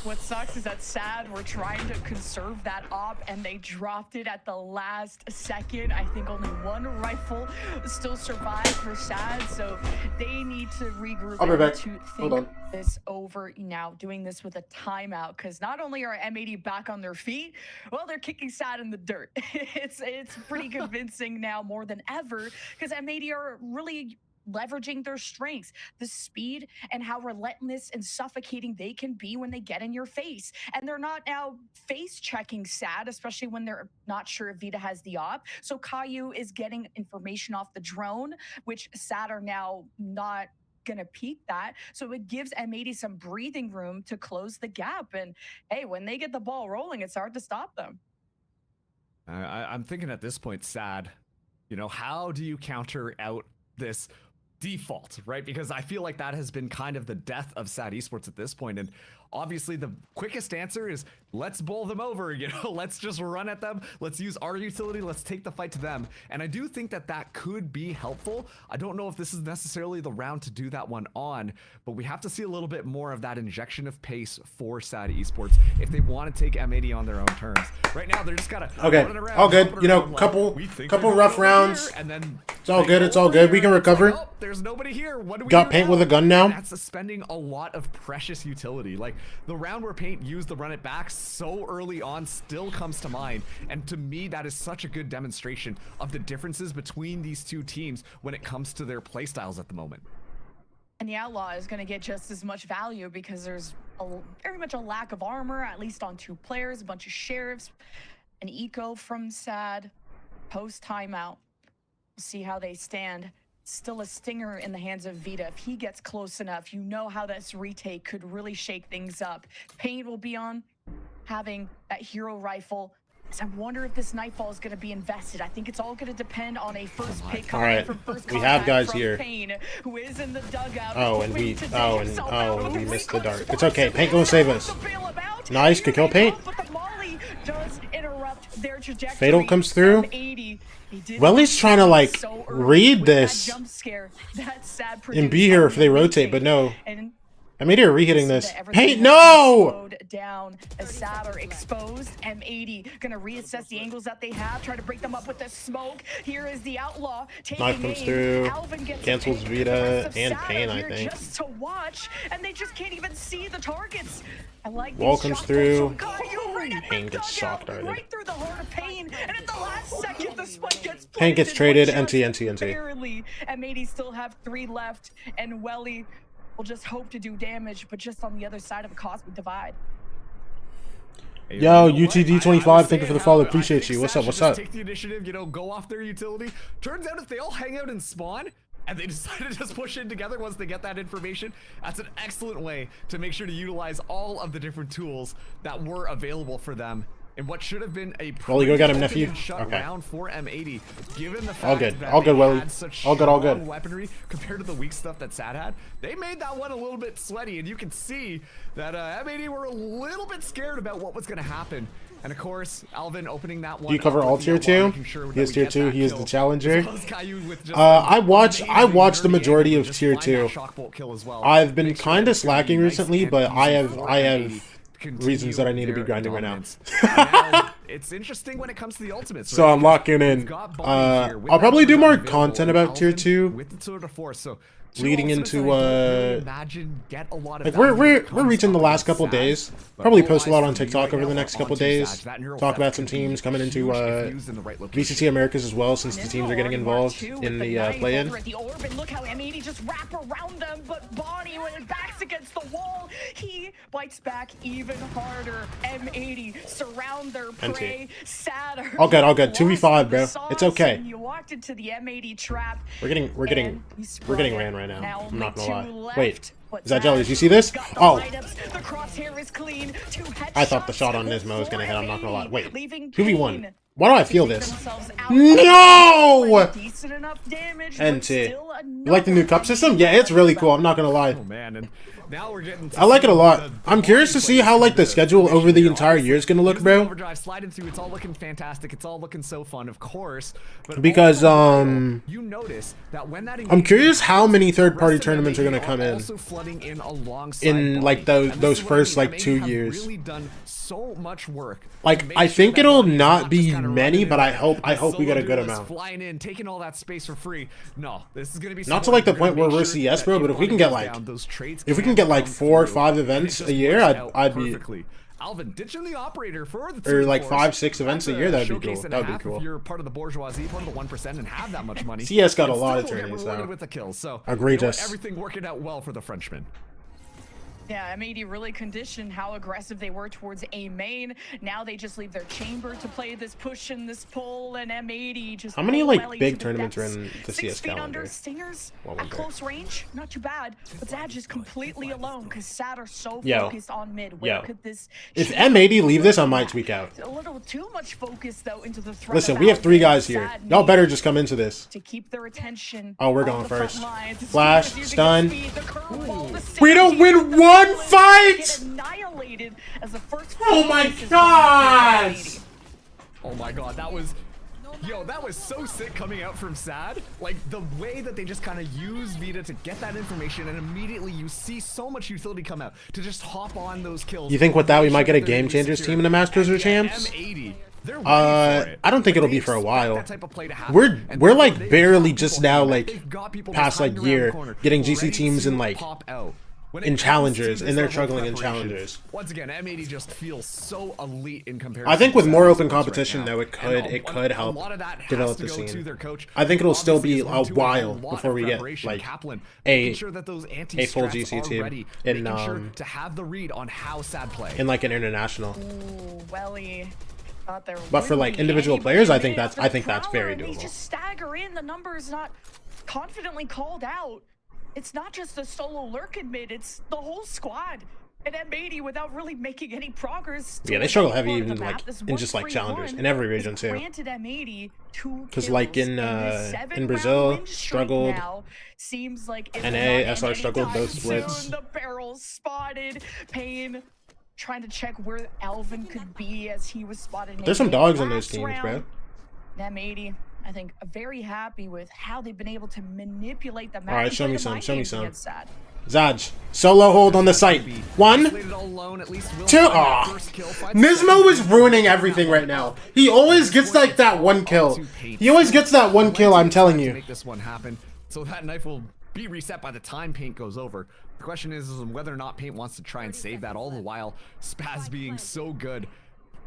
What sucks is that Sad were trying to conserve that op and they dropped it at the last second. I think only 1 rifle still survived for Sad, so they need to regroup I'll be and back. to Hold on. think this over now, doing this with a timeout, because not only are M80 back on their feet, well, they're kicking Sad in the dirt. It's pretty convincing now more than ever, because M80 are really leveraging their strengths, the speed and how relentless and suffocating they can be when they get in your face. And they're not now face checking Sad, especially when they're not sure if Vita has the op. So Caillou is getting information off the drone, which Sad are now not gonna peek that. So it gives M80 some breathing room to close the gap. And hey, when they get the ball rolling, it's hard to stop them. I'm thinking at this point, Sad, you know, how do you counter out this default, right? Because I feel like that has been kind of the death of Sad Esports at this point. And obviously the quickest answer is let's bowl them over, you know, let's just run at them. Let's use our utility. Let's take the fight to them. And I do think that that could be helpful. I don't know if this is necessarily the round to do that one on, but we have to see a little bit more of that injection of pace for SAD Esports if they want to take M80 on their own terms. Right now, they're just kind of Okay, all good. You know, couple rough rounds. And then It's all good. It's all good. We can recover. oh, there's nobody here. What do we Got do Paint now? with a gun now. That's suspending a lot of precious utility. Like the round where Paint used the run it back so early on still comes to mind. And to me, that is such a good demonstration of the differences between these two teams when it comes to their playstyles at the moment. And the Outlaw is going to get just as much value because there's very much a lack of armor, at least on 2 players, a bunch of sheriffs, an eco from SAD, post timeout. We'll see how they stand. Still a stinger in the hands of Vita. If he gets close enough, you know how this retake could really shake things up. Pain will be on having that hero rifle. So I wonder if this Nightfall is going to be invested. I think it's all going to depend on a first pick coming Alright, from first we have contact guys from here. Pain, who is in the dugout. Oh, and hoping we to dig oh and himself oh out and of we the missed the recoil dart. It's spot. okay. Paint gonna save us. To bail him out. Nice, Here good kill, they Paint. go, but the Molly does interrupt their trajectory. Fatal comes through. M80, he did Welly's trying to like so early read with that this jump scare that SAD and be produced here on if they the rotate, but retake. no. And I made her re-hitting this. that everything Paint, has no! been slowed down as SAD are exposed. M80 gonna reassess the angles that they have, try to break them up with the smoke. Here is the Outlaw taking Knife comes aim. through, Alvin gets cancels picked. Vita The rest of and SAD Pain, are I here think. just to watch, and they just can't even see the targets. I like Wall these comes shots through. from Caillou right at the Pain gets dugout, shock darted. right through the heart of Pain, and at the last second, the spike gets Pain gets planted, traded, but just NT. barely. M80 still have 3 left, and Welly will just hope to do damage, but just on the other side of a cosmic divide. Hey, Yo, you know what? UTD25, I was thank you for the saying follow. how Appreciate I think you. What's SAD up? should What's just up? Take the initiative, you know, go off their utility. Turns out if they all hang out and spawn, and they decide to just push in together once they get that information, that's an excellent way to make sure to utilize all of the different tools that were available for them in what should have been a Welly, go get him, pretty nephew. open shut Okay. round for M80, given the fact All good. that All good, they Welly. had such All good, all good. strong weaponry compared to the weak stuff that SAD had. They made that one a little bit sweaty, and you can see that M80 were a little bit scared about what was going to happen. And of course, Alvin opening that one. Do you cover up all with tier the Outlaw, 2? making sure He that is we tier get 2. that He is kill, the challenger. as well as Caillou with just I watched amazing the nerdy majority angle of to just tier find 2. that shock bolt kill as well. I've been Make sure kind that of it's gonna be slacking nice recently, and but I easy have for I M80 have continue reasons that I need to be their grinding right now. dominance. Now, it's interesting when it comes to the ultimates. So right? I'm locking in. We've got Bobby here with I'll that probably do Lord more available, content about tier Alvin 2 with the Tour de Force. So two leading ultimates into, that I don't really imagine get a lot of like value when it we're comes reaching the up last against couple SAD, days. but Probably all post a lot eyes on for me TikTok right over the now next are couple onto days. SAD. That neural Talk theft about some could be teams coming into huge if used in the right location. VCT Americas as well, since the And teams are Nismo getting already involved marked two in with the knife play-in. over at the orb, and look how M80 just wrap around them, but Bonnie, when it backs against the wall, he bites back even harder. M80 surround their prey. Sadder. All good. 2v5, bro. It's okay. You walked into the M80 trap. We're getting and you sprung it. ran right now. I'm not only gonna two lie. left, Wait, but is that Zach Jellies? You see this? got the Oh. lineups. The crosshair is clean. 2 I thought the headshots shot on Nismo was gonna hit. I'm not gonna lie. for Wait, leaving 2v1. Kane Why do I to feel take this? themselves out. No! Decent enough damage, but NT. still You like the new cup system? Yeah, it's really cool. I'm not gonna lie. Oh man, and now we're getting to I like it a see lot. the I'm curious to see how like the schedule over the entire year is gonna look, Because the bro. Overdrive sliding through, it's all looking fantastic. It's all looking so fun, of course. But Because, also, you notice that when that I'm curious how many third-party rest of tournaments are them, gonna they come in also flooding in alongside in, like, Bobby. those- And those this is what I first, mean. like, M80 2 have years. really done so much work to Like, make I sure think that it'll Bobby is not be just kinda many, running but I in hope and we get a solo good duelists amount. flying in, taking all that space for free. No, this is gonna be Not to someone like the who's gonna point where make we're sure CS, that bro, but if we one can get goes like, down, those trades if we can can get like come 4 or through, 5 and it events just a year, works out I'd be, perfectly. Alvin ditching the operator for the or two like force. 5, 6 events a That's year. That'd be showcase cool. and a That'd be half cool. If you're part of the bourgeoisie, part of the 1%, and have that much money. CS got a and lot of still get tourneys, rewarded though. with a kill. So Egregious. everything working out well for the Frenchman. Yeah, M80 really conditioned how aggressive they were towards A main. Now they just leave their chamber to play this push and this pull, and M80 just. How many, pull like, Welly big to the tournaments are depths. in the 6 CS feet calendar? under, Stingers What at was it? close range, not too bad. But Zad just completely alone because Sad are so Yo. focused on mid. Where Yo. could this? If change M80 leave this, I go? might tweak out. A little too much focus though into the threat. Listen, of we have 3 Alvin. guys here. Sad Y'all better needs just come into this. to keep their attention. Oh, we're on going the front first. lines. Flash, Using the stun. speed, the curveball, the We don't safety, win the one ball, fight! get annihilated eliminated as the first. Oh my god! Oh my god, that was... Yo, that was so sick coming out from Sad. Like, the way that they just kind of use Vita to get that information, and immediately you see so much utility come out to just hop on those kills. You think with that we might get a Game Changers team in the Masters or Champs? M80, they're ready for it. I don't think it'll be for a while. We're like barely just now, like, past like year, getting GC teams in like in challengers, and they're struggling in challengers. Once again, M80 just feels so elite in comparison. I think with to more Sad open Sports competition, right now. though, it could And help a lot of that has develop to the go scene. to their coach, I think it'll still obviously be is a going to while lot before of we get preparation. like Kaplan, a making sure that those full GC are team ready, in making sure to have the read on how Sad play. in like an international. Ooh, Welly. Thought there But for, like, would be individual any players, I minute think that's- after I think that's Prowler, very and they doable. just stagger in. The number is not confidently called out. It's not just the solo lurk in mid, it's the whole squad. And M80 without really making any progress. Yeah, they struggle heavy even like in just like challengers in every region too. Granted M80 2 'Cause, like, kills, in, and his 7-round Brazil, win streak struggled. now seems like it will NA, not end SR struggled, anytime both splits. soon. The barrel spotted. Pain trying to check where Alvin could be as he was spotted. There's some dogs on those last teams, bro. round. M80, I think, very happy with how they've been able to manipulate the map. All right, and show play me the some, mind show me games some. against Sad. Zaj, solo hold on the site. One, two. Aw. Nismo is ruining everything right now. He always gets like that one kill. He always gets that one kill, I'm telling To you. make this one happen, so that knife will be reset by the time Paint goes over. The question is whether or not Paint wants to try and save that, all the while Spaz being so good.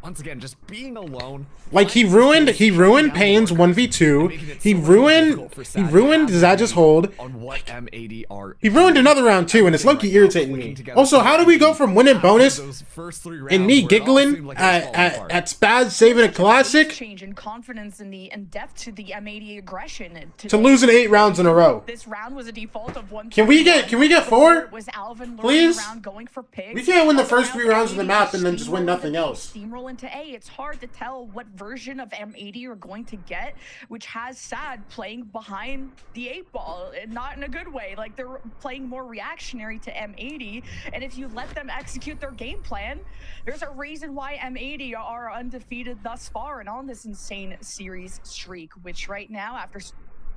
Once again, just being alone. Like he ruined Payne's 1v2. He ruined Zaj's hold. On what M80 are. He ruined another round too, and it's low-key irritating me. Also, how do we go from winning bonus Those first 3 rounds and me where it all giggling seemed like it was falling apart. at Spaz saving a classic Change in confidence in the and depth to the M80 aggression. And to losing 8 rounds in a row? This round was a default of 1. Can we get 4? Was Alvin Please? around going for pigs. We can't win the Other first 3 rounds of the M80 map and then just win steamroll nothing into else. Steamroll into A. It's hard to tell what version of M80 you're going to get, which has Sad playing behind the 8-ball, and not in a good way. Like, they're playing more reactionary to M80, and if you let them execute their game plan, there's a reason why M80 are undefeated thus far and on this insane series streak, which right now, after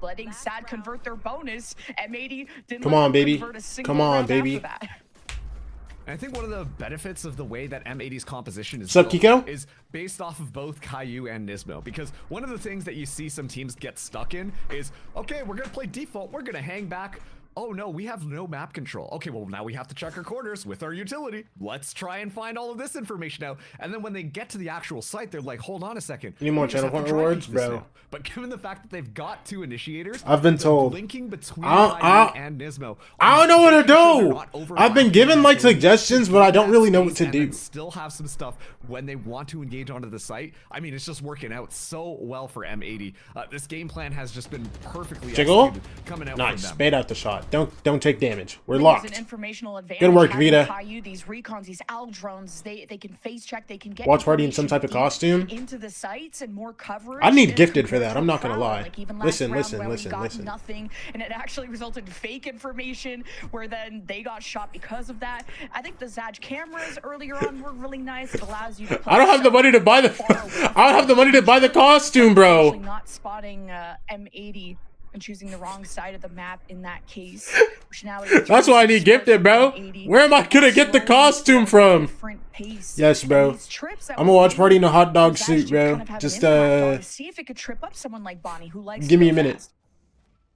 letting Sad convert their bonus, M80 didn't Come let on, them baby. convert a single Come on, round after baby. that. And I think one of the benefits of the way that M80's composition is What's up, built Kiko? is based off of both Caillou and Nismo. Because one of the things that you see some teams get stuck in is, okay, we're gonna play default, we're gonna hang back. Oh no, we have no map control. Okay, well now we have to check our corners with our utility. Let's try and find all of this information out. And then when they get to the actual site, they're like, hold on a second. Need more we just channel have to point dry rewards, peek this bro. now. But given the fact that they've got 2 initiators, I've been the told. linking between I- Caillou and Nismo. I don't know what to making sure they're do. not I've been overlapping given like until suggestions, but I don't really know what to and then do. still have some stuff when they want to engage onto the site. I mean, it's just working out so well for M80. This game plan has just been perfectly Jiggle? executed coming out Nice. from them. Bait out the shot. Don't take damage. We're There's locked. an informational advantage. Good work, having Vita. Caillou, these recons, these Al drones, they can face check, they can get Watch party in some type of information costume. deep into the sites and more coverage. I need and gifted for compared that, to I'm not gonna Prowler. lie. Like even last Listen, round listen, where we listen, got listen. nothing, and it actually resulted in fake information where then they got shot because of that. I think the Zaj cameras earlier on were really nice. It allows you to play I don't have the money to buy the I don't have the money to buy the costume, Actually bro. not spotting M80 and choosing the wrong side of the map in that case. Which now is That's why I need gifted, bro. Where am I gonna get the costume from? Different pace. Yes, bro. And these trips that I'm gonna we're watch party in a seeing, hot dog Zaj suit, just bro. kind of have an Just impact on to see if it could trip up someone like Bonnie who likes give to me go a minute. fast.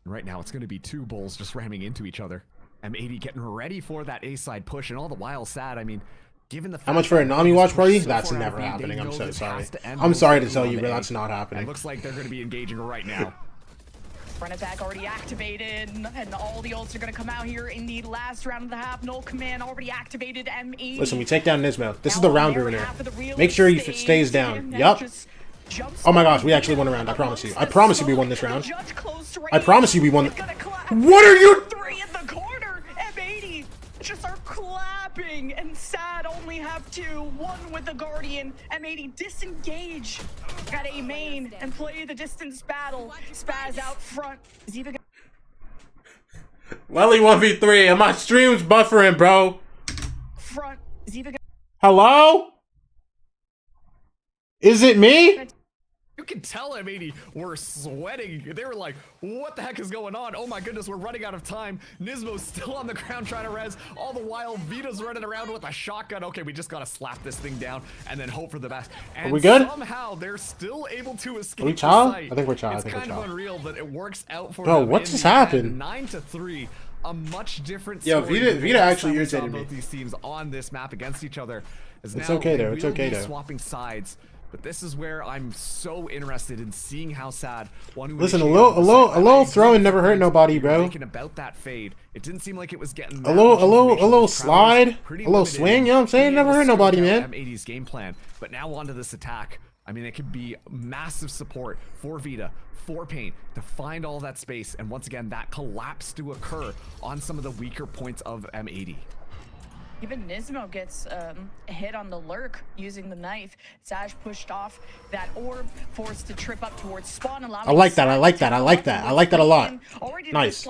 Right now, it's going to be 2 bulls just ramming into each other. M80 getting ready for that A-side push, and all the while Sad. I mean, given the fact How much for a that Nami they watch just party? pushed so That's far out never of B, they happening. I'm know so this sorry. has to end I'm with sorry to a tell move you, on but A. that's not It happening. looks like they're going to be engaging right now. Front attack already activated, and all the ults are going to come out here in the last round of the half. Null command already activated. M80. Listen, we take down Nismo. This is Now the round on their ruiner. half of the real Make sure he estate, stays down. and Yup. just jumps Oh my gosh, we on actually won a round. I Vita promise you. I amongst promise the you we won this smoke. round. The judge close to I promise you we won. It's gonna clap. What are you? 3 in the corner. M80 just are clapping, and Sad only have 2. 1 with the Guardian. M80 disengage. Got a main and play the distance battle. Spaz out front. Is even Welly 1v3 and my stream's buffering, bro. front. Is even Hello? Is it me? You can tell M80 were sweating. They were like, what the heck is going on? Oh my goodness, we're running out of time. Nismo's still on the ground trying to res. All the while, Vita's running around with a shotgun. Okay, we just gotta slap this thing down and then hope for the best. And Are we good? Somehow, they're still able to escape. Are we chow? the site. I think we're chow. It's kind of unreal, but it works out for Bro, them. what in just the end. happened? 9-3. A much different Yo, story Vita than Vita last actually time we saw irritated me. both these teams on this map against each other. As It's now okay they though, it's will okay be though. swapping sides. But this is where I'm so interested in seeing how sad one. Listen, a little throwing never hurt nobody, bro. Thinking about that fade, it didn't seem like it was getting A little slide, a little swing. You know what I'm saying? Never hurt nobody, man. M80's game plan, but now onto this attack. I mean, it could be massive support for Vita, for Pain, to find all that space, and once again, that collapse to occur on some of the weaker points of M80. Even Nismo gets a hit on the lurk using the knife. Saj pushed off that orb, forced to trip up towards spawn. I like that. I like that. I like that. I like that a lot. Nice.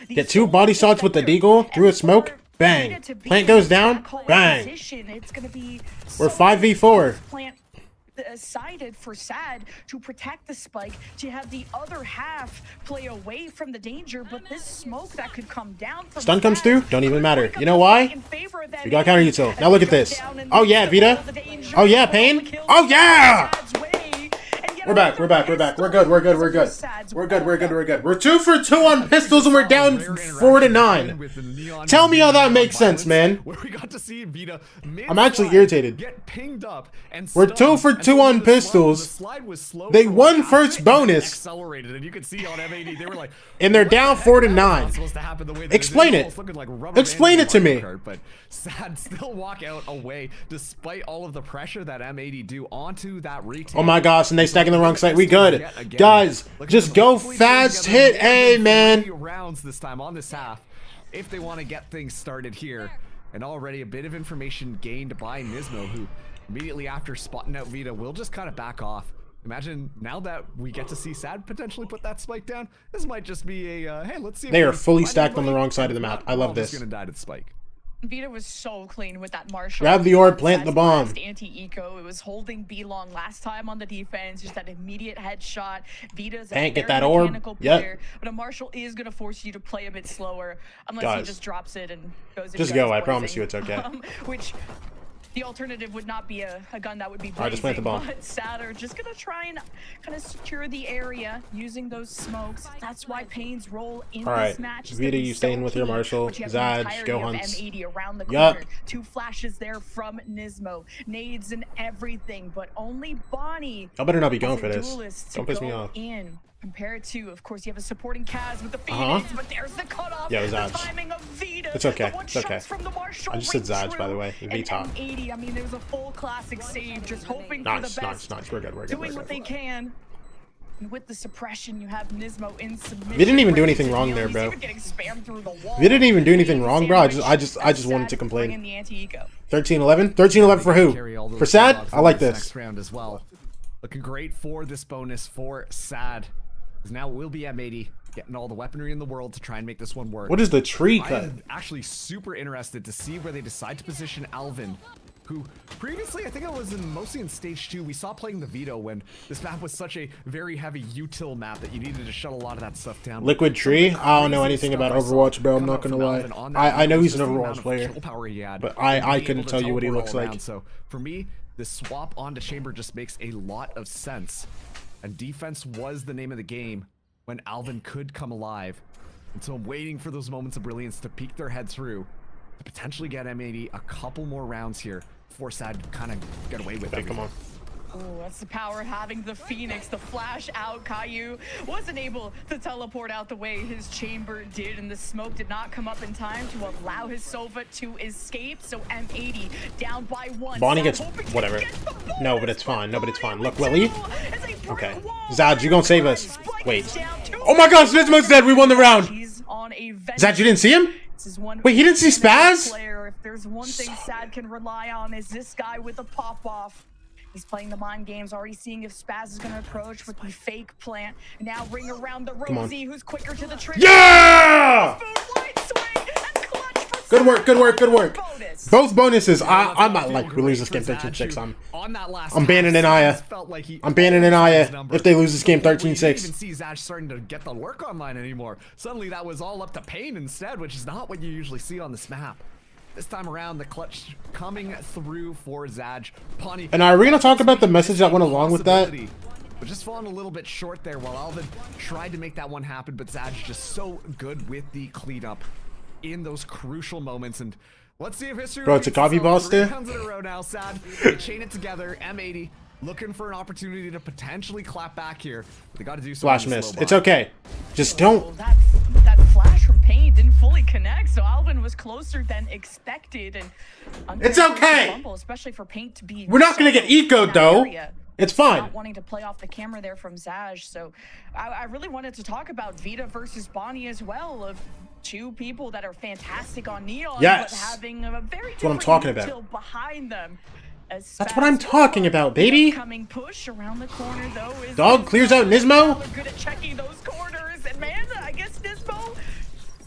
Get 2 body shots with the deagle through a smoke. Bang. Plant goes down. Bang. It's gonna be We're 5v4. Plant sided for Sad to protect the spike, to have the other half play away from the danger, but this smoke that could come down from Stun comes Sad through. Don't even matter. You know why? We got counter util. Now look at this. Oh yeah, Vita. Oh yeah, Pain. Oh yeah. We're back. We're back. We're back. We're good. We're good. We're good. We're good. We're good. We're good. We're 2 for 2 on pistols and we're down 4-9. Tell me how that makes sense, man. Where we got to see Vita I'm actually irritated. get pinged up and We're 2 for 2 on pistols. They won first bonus. Accelerated, and you could see on M80 they were like, And they're down 4-9. supposed to happen the way that Explain is. it. Almost looking like rubber Explain banding it to Mario me. Kart, but Sad still walk out away despite all of the pressure that M80 do onto that retake. Oh my gosh, and they stack in the wrong side. We good. Guys, just go fast, hit A, man. Rounds this time on this half if they want to get things started here. And already a bit of information gained by Nismo, who immediately after spotting out Vita will just kind of back off. Imagine now that we get to see Sad potentially put that spike down, this might just be a hey, let's see. They are fully stacked on the wrong side of the map. I love this. Gonna die to the spike. Vita was so clean with that Marshall. Grab the orb, plant the bomb. Anti-eco. It was holding B long last time on the defense. Just that immediate headshot. Vita's a Ain't get very that orb. mechanical Yep. player, but a Marshall is gonna force you to play a bit slower unless Guys, he just drops it and goes. just into go, guns I promise blazing. you it's okay. Which. The alternative would not be a gun that would be blazing, Alright, just plant the bomb. but Sad are just gonna try and kind of secure the area using those smokes. That's why Payne's role in Alright, this match is Vita, gonna be you staying so with your key, Marshall. but you have the Zaj, entirety go of Hunts. M80 around the Yup. corner. 2 flashes there from Nismo, nades and everything, but only Bonnie. Y'all better not be going as a for this. duelist to Don't piss me go off. In. Compared to, of course, you have a supporting Kaz with the Phoenix, but there's the cutoff. Yeah, it was the Zaj. timing of Vita. It's okay, The one it's okay. shots from the Marshall I just said ring Zaj, by the true, way. and V-top. M80, I mean, there was a full classic save, just hoping for Nice, the best. nice. We're good. We're good. Doing We're what they good. can. And with the suppression, you have Nismo in submission. They didn't even do ready anything to wrong deal. there, He's bro. even getting spammed through the wall. They didn't even do anything wrong, bro. I just Sandwich. wanted to Sad complain. bringing the anti-eco. 13-11? 13-11 for who? For Sad? I like this. Next round as well. Looking great for this bonus for Sad. Because now it will be M80 getting all the weaponry in the world to try and make this one work. What is the tree cut? I'm actually super interested to see where they decide to position Alvin, who previously, I think it was mostly in stage 2, we saw playing the Vito when this map was such a very heavy util map that you needed to shut a lot of that stuff down. Liquid Tree? I don't know anything about Overwatch, bro. I'm not gonna lie. I know he's an Overwatch player, but I couldn't tell you what he looks like. So for me, this swap onto Chamber just makes a lot of sense. And defense was the name of the game when Alvin could come alive. And so I'm waiting for those moments of brilliance to peek their head through to potentially get M80 a couple more rounds here before Sad kind of get away with it. Come on. Oh, that's the power of having the Phoenix, the flash out. Caillou wasn't able to teleport out the way his chamber did, and the smoke did not come up in time to allow his Sova to escape. So M80 down by 1. Bonnie gets whatever. No, but it's fine. No, but it's fine. Look, Willie. Okay. Zaj, you gonna save us. Wait. Oh my gosh, Nismo's dead. We won the round. Zaj, you didn't see him? Wait, he didn't see Spaz? If there's one thing Sad can rely on is this guy with a pop-off. He's playing the mind games, already seeing if Spaz is going to approach with the fake plant. Now ring around the Rosie, who's quicker to the trigger. Yeah! Good work, good work, good work. Both bonuses. Yeah, I'm that's not like we great lose this for game Zad, 13-6. who, on that last I'm banning pass, Anaya. felt like he I'm banning almost had his Anaya number. if they lose this game To the point where you didn't 13-6. even see Zad starting to get the work online anymore. Suddenly that was all up to Pain instead, which is not what you usually see on this map. This time around, the clutch coming through for Zaj. Pawnee. And are we gonna talk about the message that went along with that? But just falling a little bit short there while Alvin tried to make that one happen, but Zaj just so good with the cleanup in those crucial moments. And let's see if history Bro, it's a repeats copy itself. boss 3 there. rounds in a row now, Sad. They chain it together. M80 looking for an opportunity to potentially clap back here. But they got to do something. Flash missed. It's okay. Just don't. That flash from Pain didn't fully connect, so Alvin was closer than expected. And It's okay. fumble, especially for Paint to be. We're not gonna get so ecoed, in that though. area. It's fine. Not wanting to play off the camera there from Zaj, so I really wanted to talk about Vita versus Bonnie as well, of two people that are fantastic on Neon, Yes. but having a very what I'm different talking about. util behind them. As That's what I'm talking about, baby. Coming push around the corner though is Dog clears out Nismo. They're good at checking those corners, and man, I guess Nismo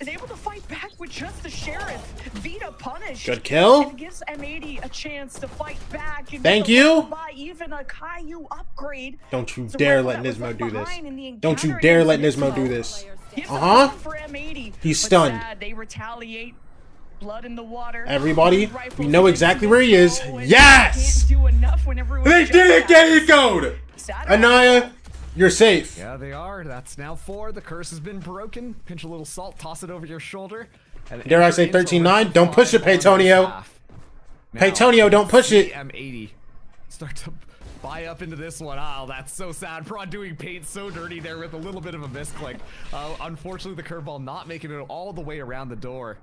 is able to fight back with just the sheriff. Vita punished. Good kill. And gives M80 a chance to fight back. And Thank to you. buy even a Caillou upgrade. Don't you So dare Rebel let that was Nismo left do this. behind in the Don't you encounter dare let against Nismo do this. Gives Uh-huh. a for M80, He's but stunned. sad, they retaliate. Blood in the water. Everybody, Rifles we know into exactly the where he is. snow, and Yes! can't do enough when everyone They just didn't get dies. ecoed. Sad. Anaya, you're safe. Yeah, they are. That's now 4. The curse has been broken. Pinch a little salt, toss it over your shoulder. And Dare I enter say into 13-9? Don't push it, five on Paytonio. this half. Now, Paytonio, don't push it. M80 start to buy up into this one. Oh, that's so sad. Prod doing Paint so dirty there with a little bit of a misclick. Unfortunately, the curveball not making it all the way around the door.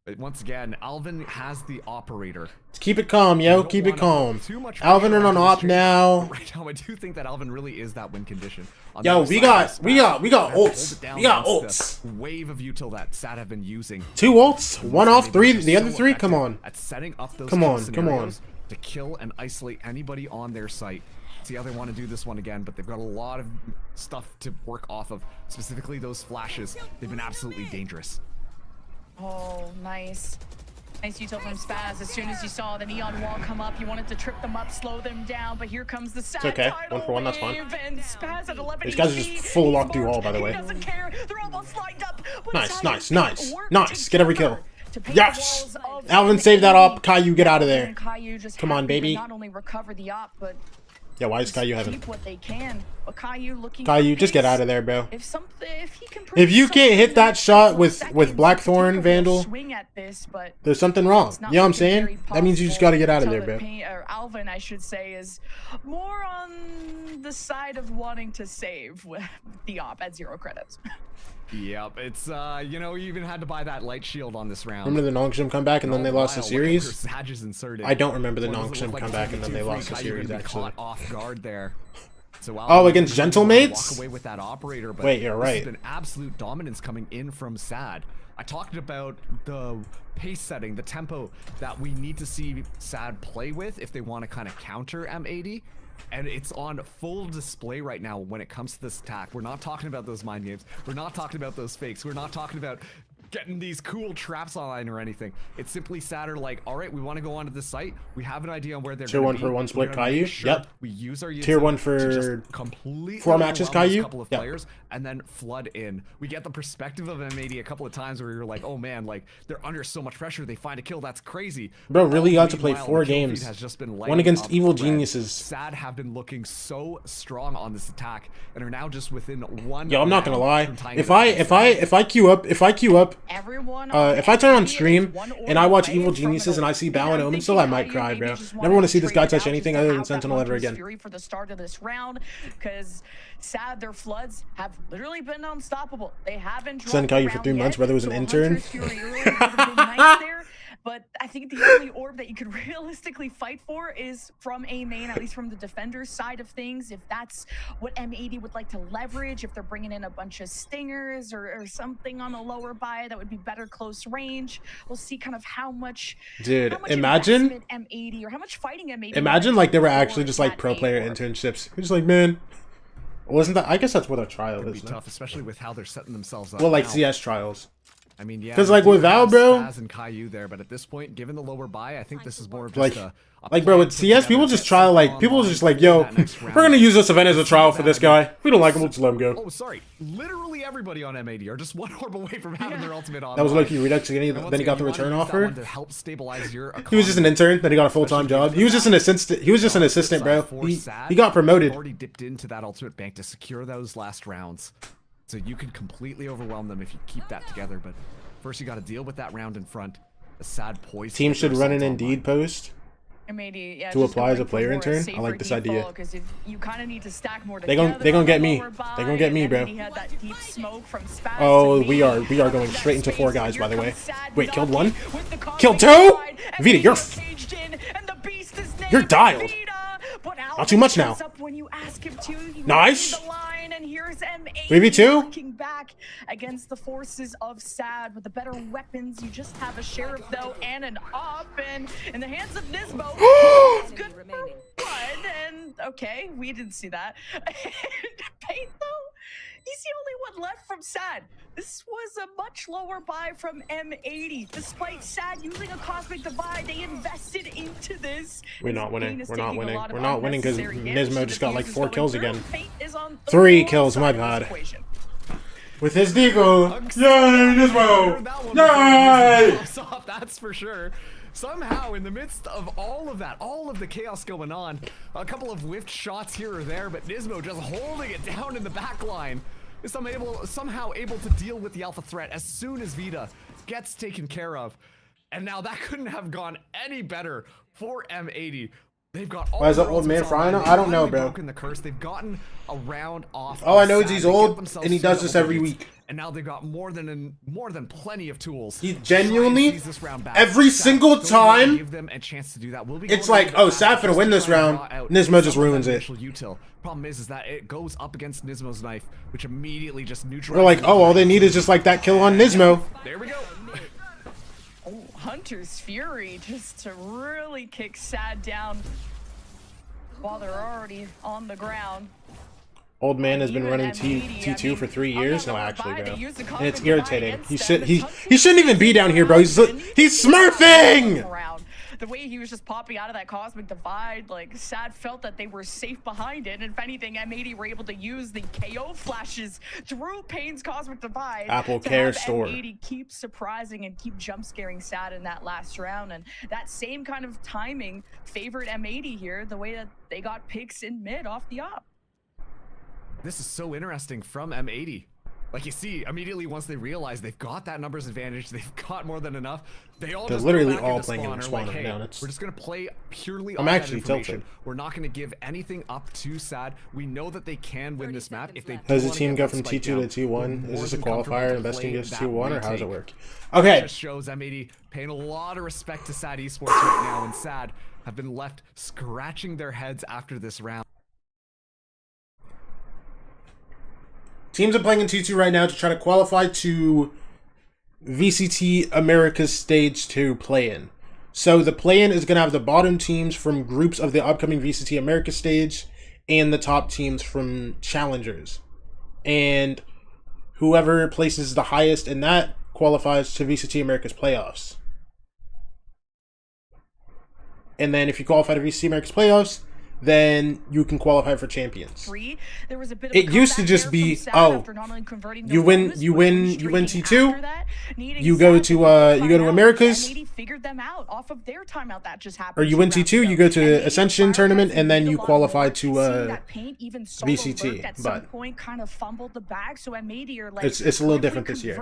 But once again, Alvin has the operator. Keep it calm, yo. Don't Keep it wanna calm. put too much Alvin pressure in on onto this op trade. now. Right now, I do think that Alvin really is that win condition. On the Yo, other we side got of this match, we got hold ults. it down We got against ults. the wave of util that Sad have been using. 2 ults, 1 off, Maybe 3. just The other so 3. Come effective on. at setting up those Come kill on, come on. scenarios to kill and isolate anybody on their site. See how they want to do this one again, but they've got a lot of stuff to work off of. Specifically, those flashes. They've been absolutely dangerous. Oh, nice. Nice util from Spaz. As soon as you saw the neon wall come up, you wanted to trip them up, slow them down, but here comes the sad okay. tidal 1 for 1, that's fine. wave, and Spaz at 11 These guys are HP. just full He's lock through marked. all, by the He way. doesn't care. They're almost lined up. But Nice, Sad nice, and Paint nice, work nice. Get every kill. together to paint the Yes! walls of Alvin, save that M80. op. Caillou, get out of there. And Caillou just Come on, happy to baby. Not only recover the op, but Yeah, why is Caillou having? keep what they can. But Caillou looking. Caillou, for just get pace. out of there, bro. If something, if he can. If you can't hit that shot with seconds, Blackthorn take a Vandal, swing at this, but there's something wrong. it's You not know what I'm looking saying? very That means you just possible. gotta get out of Tell there, the bro. Paint, or Alvin, I should say, is more on the side of wanting to save with the op at 0 credits. Yep, it's you know, you even had to buy that light shield on this round. Remember the Nongshim comeback and then they lost the series? Zaj is inserted. I don't remember the What does it Nongshim look like comeback and then they 2v2 lost the Caillou series, gonna be actually. caught off guard there. So Oh, against Gentlemates? Walk away with that operator, but Wait, you're this right. has been absolute dominance coming in from Sad. I talked about the pace setting, the tempo that we need to see Sad play with if they want to kind of counter M80. And it's on full display right now when it comes to this attack. We're not talking about those mind games. We're not talking about those fakes. We're not talking about getting these cool traps online or anything. It's simply Sadder like, all right, we want to go onto this site. We have an idea on where they're Tier gonna 1 be. for 1 split We're gonna make Caillou? sure Yep. We use our Tier 1 util for to just completely 4 matches overwhelm these Caillou? couple of Yep. players and then flood in. We get the perspective of M80 a couple of times where you're like, oh man, like they're under so much pressure. They find a kill. That's crazy. Bro, really got to play Meanwhile, 4 the kill feed games. has just been One lighting against up Evil red. Geniuses. Sad have been looking so strong on this attack and are now just within one. Yo, I'm not gonna round lie. from tying If it up. I queue up, Everyone if I turn on M80 is stream one and I watch order Evil away from Geniuses an and I see elite. Bao and I'm Omen thinking still, I might Caillou cry, maybe bro. just Never wanted want to see this trade guy it touch out anything just to other than have that Sentinel ever Hunter's again. Fury for the start of this round, because Sad, their floods have literally been unstoppable. They haven't dropped Send Caillou for around 3 months, yet, brother was an so a intern. Hunter's Fury early would have been nice there. But I think the only orb that you could realistically fight for is from A main, at least from the defender's side of things. If that's what M80 would like to leverage, if they're bringing in a bunch of stingers or something on a lower buy that would be better close range, we'll see kind of how much. Dude, how much imagine investment M80 or how much fighting M80. Imagine like they were for actually just like that pro A player orb. internships. You're just like, man, wasn't that? I guess that's what a trial It'd be is. No? tough, especially with how they're setting themselves up. Well, like now. CS trials. I mean, yeah. 'Cause, like, with Val, bro- Spaz and Caillou there, but at this point, given the lower buy, I think this is more of just Like, a like, bro, with CS, people just try, like, people just like, yo, we're gonna use this event as a trial for this guy. If we don't like him, we'll just let him go. Oh, sorry. Literally everybody on M80 are just one orb away from having their ultimate on. That was Loki Redux, then he got the return offer. To help stabilize your He was just an intern, then he got a full-time job. He was just an assistant. He was just an assistant, bro. He got promoted. Already dipped into that ultimate bank to secure those last rounds, so you can completely overwhelm them if you keep that together. But first, you got to deal with that round in front. A sad poise. Team should run an Indeed post M80, yeah, to apply as a player intern. I like this idea. Because if you kind of need to stack more They gonna get me. They gonna get me, bro. Oh, we are going straight into 4 guys, by the way. Wait, killed 1? Killed 2? Vita, you're dialed. Not too much now. Nice. 3v2? Working back against the forces of SAD with the better weapons. You just have a sheriff though and an op, and in the hands of Nismo, it's good for 1. And okay, we didn't see that. Paint though, he's the only one left from SAD. This was a much lower buy from M80. Despite SAD using a Cosmic Divide, they invested into this. We're not winning. We're not winning. We're not winning because Nismo just got like 4 kills again. 3 kills, my bad. With his deagle. Yay, Nismo! Yay! That's for sure. Somehow, in the midst of all of that, all of the chaos going on, a couple of whiffed shots here or there, but Nismo just holding it down in the back line. Is somehow able to deal with the alpha threat as soon as Vita gets taken care of. And now that couldn't have gone any better for M80. They've got all why is that old man frying? I don't know, bro. The curse. They've gotten a round off. All I know is he's old and he does this every week. And now they've got more than plenty of tools. He genuinely, every single time, give them a chance to do that. It's like, oh, Sad finna win this round. Nismo just ruins it. Problem is that it goes up against Nismo's knife, which immediately just neutralizes. We're like, oh, all they need is just like that kill on Nismo. There we go. Oh, Hunter's Fury just to really kick SAD down while they're already on the ground. Old man has been running T2 for 3 years. No, actually, bro. And it's irritating. He shouldn't even be down here, bro. He's smurfing! The way he was just popping out of that Cosmic Divide, like, SAD felt that they were safe behind it. And if anything, M80 were able to use the KO flashes through Pain's Cosmic Divide Apple to Care have Store. M80 keep surprising and keep jump scaring SAD in that last round. And that same kind of timing favored M80 here, the way that they got picks in mid off the op. This is so interesting from M80. Like, you see, immediately once they realize they've got that numbers advantage, they've got more than enough, they all They're just literally go back all into playing in the spawner, spawn like, right hey, now. we're just going to play purely I'm on that actually information. tilted. We're not going to give anything up to SAD. We know that they can win this map. If they Does the team go from T2 to T1? Is this a qualifier and best team gets T1, or how does it work? Okay. Just shows M80 paying a lot of respect to SAD Esports right now, and SAD have been left scratching their heads after this round. Teams are playing in T2 right now to try to qualify to VCT America's Stage 2 play-in. So the play-in is going to have the bottom teams from groups of the upcoming VCT America stage and the top teams from challengers. And whoever places the highest in that qualifies to VCT America's playoffs. And then if you qualify to VCT America's playoffs, then you can qualify for champions. There was a bit of it used to just be, oh, you win T2, you go to Americas, figured them out off of their timeout that just happened. or you win T2, you go to Ascension tournament, and then you qualify to VCT. But kind of fumbled the bag, so it's a little different this year.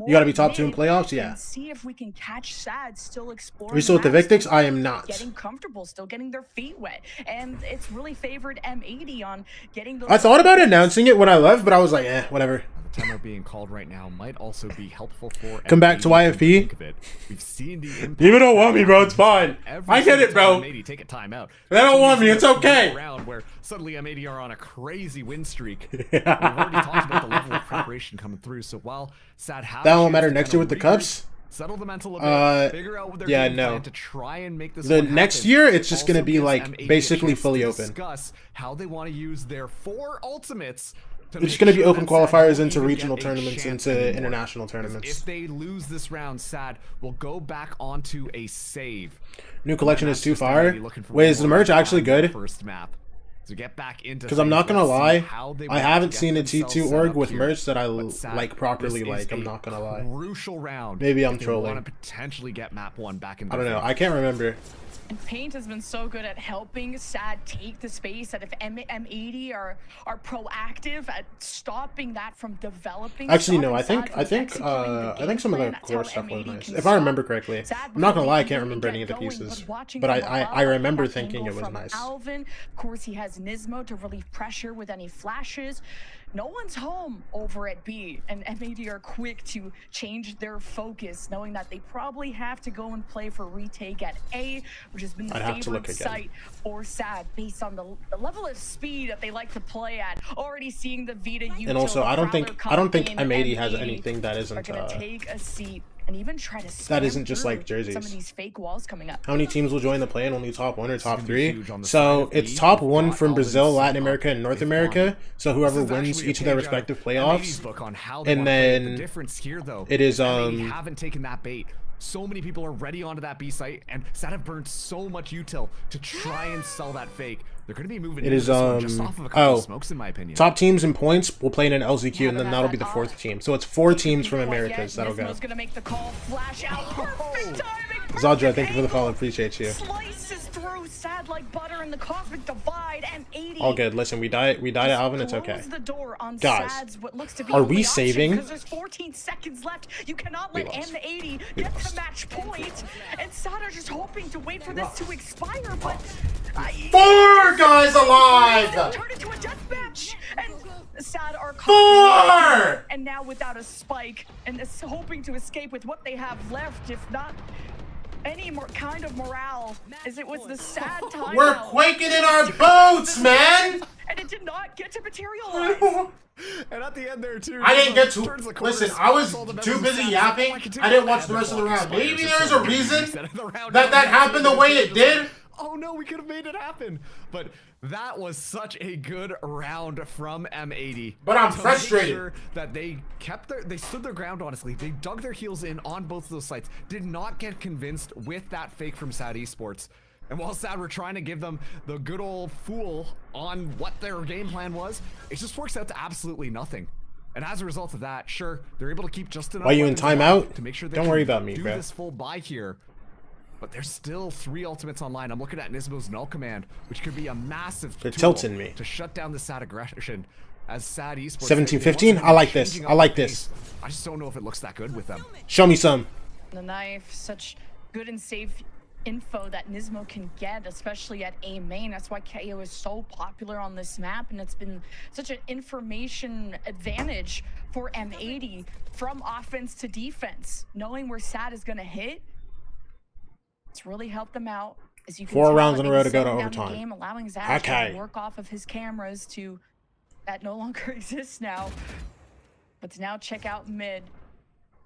You got to be top 2 in playoffs, yeah. See if we can catch SAD still exploring. Are you still with the Victix? I am not. Getting comfortable, still getting their feet wet. And it's really favored M80 on getting those. I thought about announcing it when I left, but I was like, whatever. The timeout being called right now might also be helpful for come back to YFP. We've seen the impact. People don't want me, bro. It's fine. I get it, bro. M80 take a timeout. They don't want me. It's okay. Round where suddenly M80 are on a crazy win streak. We've already talked about the level of preparation coming through. So while SAD have that won't matter next year with the cups. Settle the mental a bit, figure out what they're game plan to try and make this the next year it's just going to be like basically fully open. Discuss how they want to use their 4 ultimates It's just going to be open qualifiers into regional tournaments, into international tournaments. If they lose this round, Sad will go back onto a save. New collection is too far. Wait, is the merch actually good? First map. To get back into, because I'm not gonna lie, I haven't seen a T2 org with merch that I like properly. Like, I'm not gonna lie. Crucial round. Maybe I'm trolling. Want to potentially get map 1 back in. I don't know. I can't remember. And Paint has been so good at helping Sad take the space that if M80 are proactive at stopping that from developing. Actually, no. I think some of the core stuff was nice, if I remember correctly. I'm not gonna lie, I can't remember any of the pieces, but I remember thinking it was nice. Alvin, of course, he has Nismo to relieve pressure with any flashes. No one's home over at B, and M80 are quick to change their focus, knowing that they probably have to go and play for retake at A, which has been the favorite site for Sad based on the level of speed that they like to play at. Already seeing the Vita util, and also I don't think M80 has anything that isn't take a seat and even try to that isn't just like jerseys. Some of these fake walls coming up. How many teams will join the play-in? Only top 1 or top 3? So it's top 1 from Brazil, Latin America, and North America. So whoever wins each of their respective playoffs, and then it is they haven't taken that bait. So many people are already onto that B site, and Sad have burned so much util to try and sell that fake. They're going to be moving. It is just off of a couple of smokes, in my opinion. Top teams in points will play in an LZQ, and then that'll be the 4th team. So it's 4 teams from Americas that'll go. Zadra, thank you for the follow. Appreciate you. Slices through Sad like butter in the cosmic divide, and 80. All good. Listen, we died to Alvin. It's okay. Guys, what looks to be are we saving? Because there's 14 seconds left. You cannot let M80 get to match point, and Sad are just hoping to wait for this to expire. But 4 guys alive. Turn into a death match, and Sad are 4, and now without a spike, and is hoping to escape with what they have left, if not any more kind of morale, as it was the Sad time. We're quaking in our boots, man. And it did not get to materialize. And at the end there too. I didn't get to listen. I was too busy yapping. I didn't watch the rest of the round. Maybe there's a reason that happened the way it did. Oh no, we could have made it happen. But that was such a good round from M80. But I'm frustrated. Sure that they stood their ground, honestly. They dug their heels in on both of those sites. Did not get convinced with that fake from Sad Esports. And while Sad were trying to give them the good old fool on what their game plan was, it just works out to absolutely nothing. And as a result of that, sure, they're able to keep just enough. Why you in timeout? To make sure they don't worry about me, do bro. This full buy here. But there's still 3 ultimates online. I'm looking at Nismo's null command, which could be a massive They're tool tilting me to shut down the Sad aggression. As Sad Esports 17-15. I like this. I like this. I just don't know if it looks that good with them. Show me some. The knife, such good and safe info that Nismo can get, especially at A main. That's why KO is so popular on this map, and it's been such an information advantage for M80 from offense to defense. Knowing where Sad is going to hit, it's really helped them out. As you can 4 tell, rounds in a row to go to the overtime. game, allowing Zach to work off of his cameras to that no longer exists now. But to now check out mid.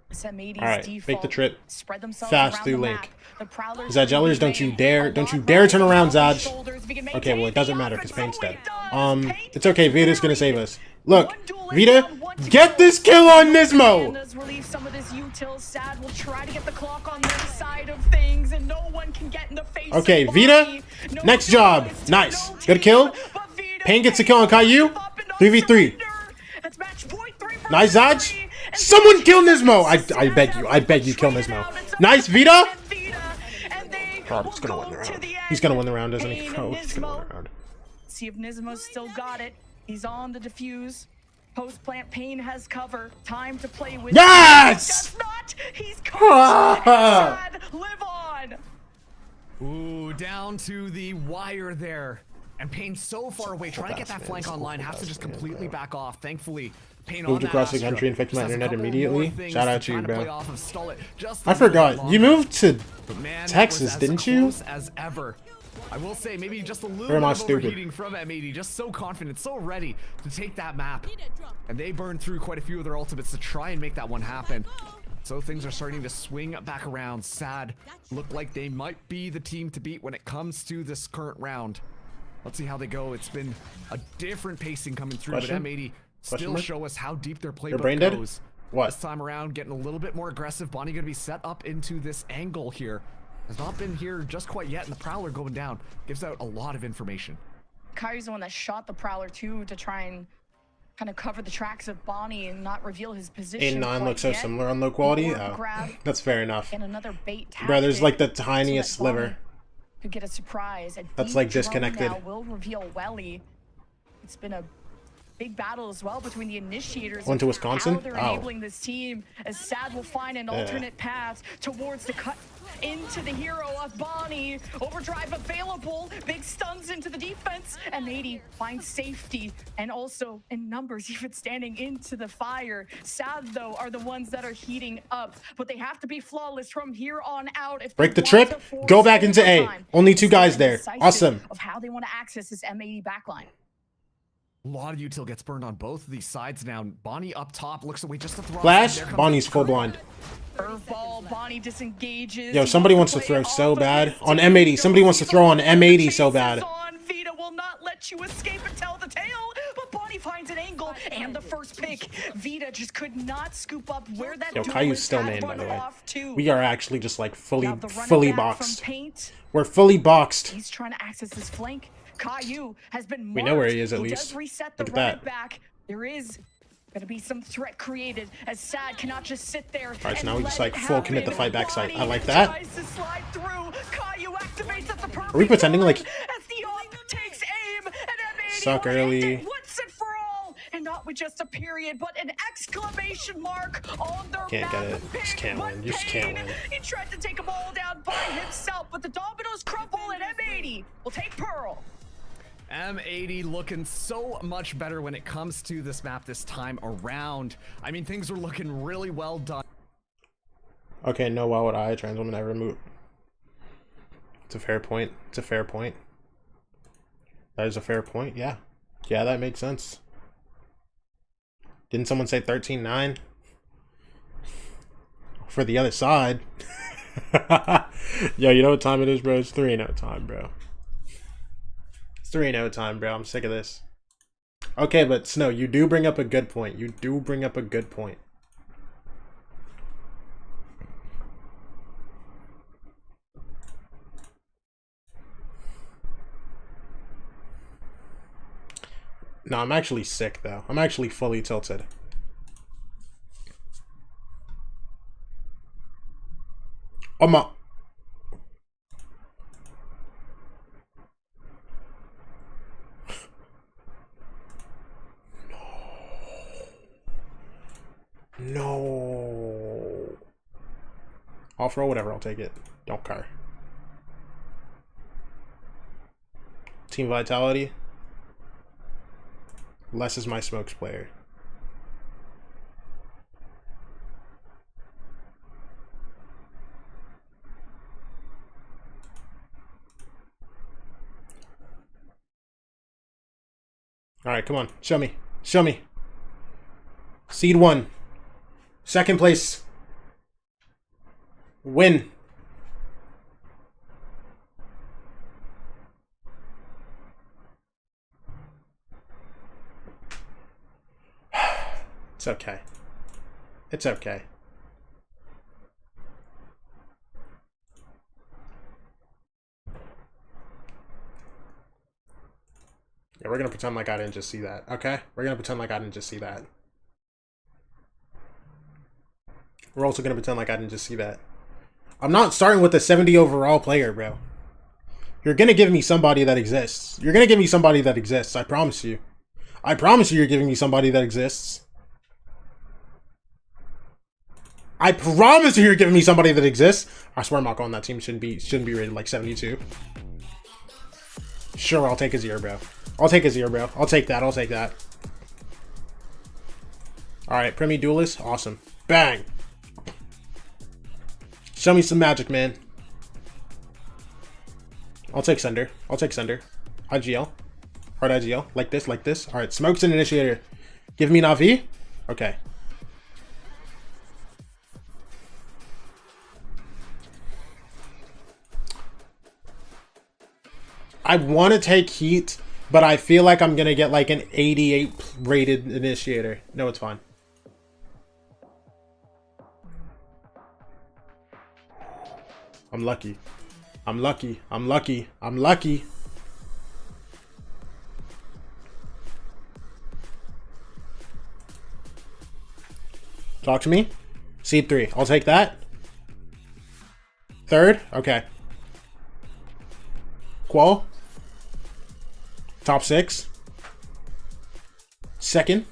M80's all right, default, make the trip spread themselves fast through the link. Prowlers Zadjellers, don't you dare turn around, Zaj. Okay, well it doesn't matter because Paint's dead. It's okay, Vita's gonna save us. Look, Vita, get this kill on Nismo! Okay, Vita, next job. Nice. Good kill. Paint gets a kill on Caillou. 3v3. Nice, Zaj. Someone kill Nismo! I beg you kill Nismo. Nice, Vita! Oh, he's gonna win the round. He's gonna win the round, isn't he? Oh, he's gonna win the round. See if Nismo's still got it. He's on the defuse. Post plant Pain has cover. Time to play with. Yes! He does not. He's caught. Live on. Ooh, down to the wire there. And Pain so far away, trying to get that flank online, has to just completely back off. Thankfully, Pain moved on across the Astra country and fixed my internet immediately. Shout out to you, bro. I forgot. You moved to man, Texas, didn't you? As ever. I will say, maybe just a little bit of overheating from M80, just so confident, so ready to take that map. And they burned through quite a few of their ultimates to try and make that one happen. So things are starting to swing back around. Sad look like they might be the team to beat when it comes to this current round. Let's see how they go. It's been a different pacing coming through, but M80 still mark? show us how deep their They're brain dead? playbook goes. What? This time around, getting a little bit more aggressive. Bonnie gonna be set up into this angle here. Has not been here just quite yet, and the Prowler going down gives out a lot of information. Kyrie's the one that shot the Prowler too to try and kind of cover the tracks of Bonnie and not reveal his position. 8 and 9 quite look so yet. similar on low quality. More Oh, grab that's fair enough. and another bait Bro, there's like the tactic tiniest so that Bonnie sliver. could get a surprise. A That's, deep like, drone disconnected. Now will reveal Welly. It's been a big battle as well between the initiators. Went to of Wisconsin? How they're Oh. enabling this team as Sad will find an alternate path towards the cut into the hero of Bonnie. Overdrive available. Big stuns into the defense. And 80 finds safety and also in numbers even standing into the fire. Sad though are the ones that are heating up, but they have to be flawless from here on out. If they Break the want trip, to force go back into A. overtime. Only 2 It's guys been there. decisive Awesome. Of how they want to access this M80 backline. A lot of util gets burned on both of these sides now. Bonnie up top looks away just to throw. Flash, There comes Bonnie's full Curry. blind. Curveball, Bonnie disengages. Yo, somebody wants to throw so bad. On M80, somebody wants to throw on M80 so bad. Vita will not let you escape and tell the tale, but Bonnie finds an angle and the first pick. Vita just could not scoop up where that Yo, duelist Caillou's still had main, by run the way. off to. We are actually just like fully Now the running fully back from boxed. Paint, We're fully boxed. he's trying to access his flank. Caillou has been marked. We know where he is, at He least. does reset the Look at running that. back. There is going to be some threat created as Sad cannot just sit there. Alright, so now we just, let like, it full commit the happen. fight backside. I Bonnie like that. tries to slide through. Caillou activates at the perfect Are we pretending like- time as the op takes aim and M80 Suck will end early. it once and for all. And not with just a period, but an exclamation mark on their Can't get map. it. Just Pick, can't but win. You just can't Payne, win. He tried to take them all down by himself, but the dominoes crumble and M80 will take Pearl. M80 looking so much better when it comes to this map this time around. I mean, things are looking really well done. Okay, no, why would I? Trans woman ever move? It's a fair point. It's a fair point. That is a fair point. Yeah. Yeah, that makes sense. Didn't someone say 13-9? For the other side. Yo, you know what time it is, bro? It's 3-0 time, bro. It's 3-0 time, bro. I'm sick of this. Okay, but Snow, you do bring up a good point. You do bring up a good point. No, I'm actually sick, though. I'm actually fully tilted. Oh my... No. I'll throw whatever, I'll take it. Don't care. Team Vitality. Less is my smokes player. Alright, come on. Show me. Show me. Seed 1. Second place. Win. It's okay. It's okay. Yeah, we're gonna pretend like I didn't just see that, okay? We're gonna pretend like I didn't just see that. We're also gonna pretend like I didn't just see that. I'm not starting with a 70 overall player, bro. You're gonna give me somebody that exists. You're gonna give me somebody that exists, I promise you. I promise you you're giving me somebody that exists. I promise you you're giving me somebody that exists. I swear Mako on that team shouldn't be rated like 72. Sure, I'll take a 0, bro. I'll take a 0, bro. I'll take that. I'll take that. Alright, Premi Duelist. Awesome. Bang. Show me some magic, man. I'll take Sender. I'll take Sender. IGL. Hard IGL. Like this, like this. Alright, Smokes and Initiator. Give me Na'Vi. Okay. I want to take Heat but I feel like I'm gonna get like an 88 rated initiator. No, it's fine. I'm lucky. I'm lucky. I'm lucky. I'm lucky. Talk to me. Seed 3. I'll take that. Third. Okay. Qual. Top 6. Second.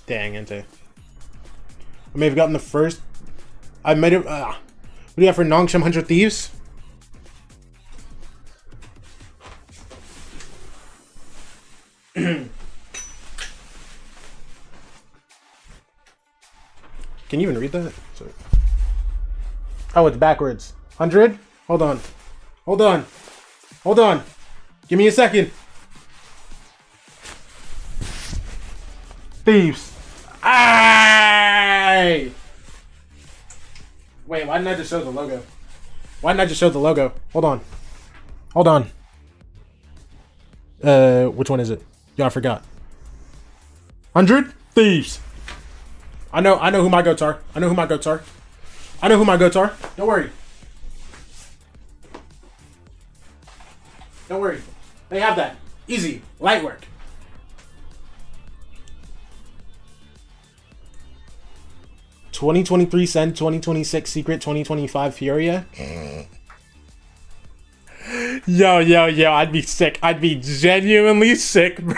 Dang, into. I may have gotten the first. I might have. What do you have for Nongshim 100 Thieves? Can you even read that? Sorry. Oh, it's backwards. 100? Hold on. Hold on. Hold on. Give me a second. Thieves. Aye! Wait, why didn't I just show the logo? Why didn't I just show the logo? Hold on. Hold on. Which one is it? Yeah, I forgot. 100 Thieves. I know who my goats are. I know who my goats are. I know who my goats are. Don't worry. Don't worry. They have that. Easy. Light work. $2023 Send, 2026 Secret, 2025 Furia. Yo, I'd be sick. I'd be genuinely sick, bro.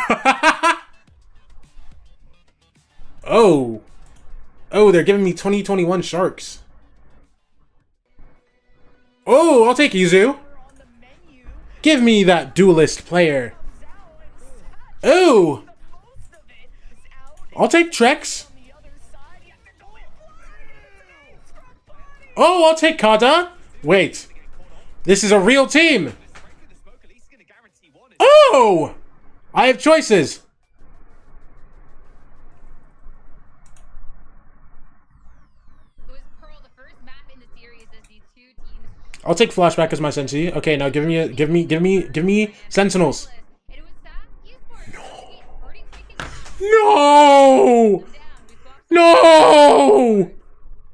Oh. Oh, they're giving me 2021 Sharks. Oh, I'll take Izu. Give me that duelist player. Oh. I'll take Trex. Oh, I'll take Kada. Wait. This is a real team. Oh! I have choices. I'll take Flashback as my Sensi. Okay, now give me Sentinels. No! No!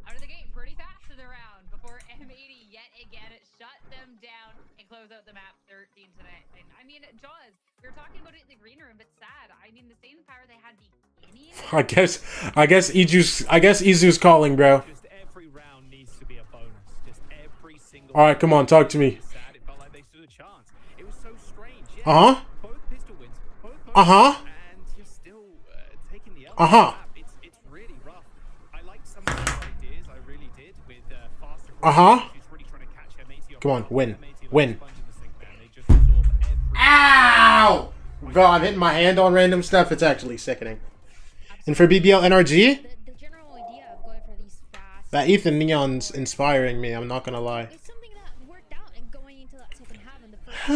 Out of the gate pretty fast in the round before M80 yet again shut them down and close out the map 13 today. And I mean, Jaws, we were talking about it in the green room, but sad. I mean, the same power they had beginning. I guess Izu's calling, bro. Just every round needs to be a bonus. Just every single. All right, come on, talk to me. Sad. It felt like they stood a chance. It was so strange. Yeah, Uh-huh. Both pistol wins. Both Uh-huh. And you're still taking the L. Uh-huh. It's really rough. I like some of the ideas. I really did with faster. Uh-huh. Who's really trying to catch M80 off Come on, guard. win. M80 like Win. a sponge in the sink, man. They just absorb every. Ow! Bro, I'm hitting my hand on random stuff. It's actually sickening. And for BBL NRG, The general idea of going for these fast that Ethan Neon's inspiring me. I'm not gonna lie. is something that worked out and going into that second half in the first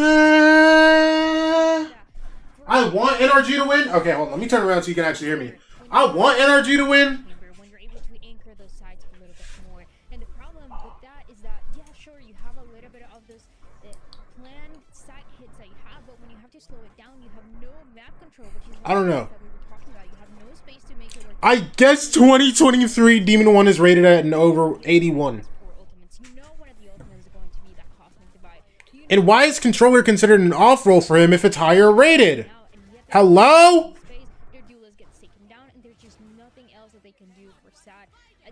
I want NRG to win. Okay, hold on. Let me turn around so you can actually hear me. I want NRG to win. when you're able to anchor those sides a little bit more. And the problem with that is that, yeah, sure, you have a little bit of those planned side hits that you have, but when you have to slow it down, you have no map control, which is I don't know. that we were talking about. You have no space to make it work. I guess 2023 Demon 1 is rated at an over 81. For ultimates, you know one of the ultimates is going to be that cosmic divide. You And why is controller considered an off roll for him if it's higher rated? now, and yet Hello? space, their duelist gets taken down, and there's just nothing else that they can do for Sad.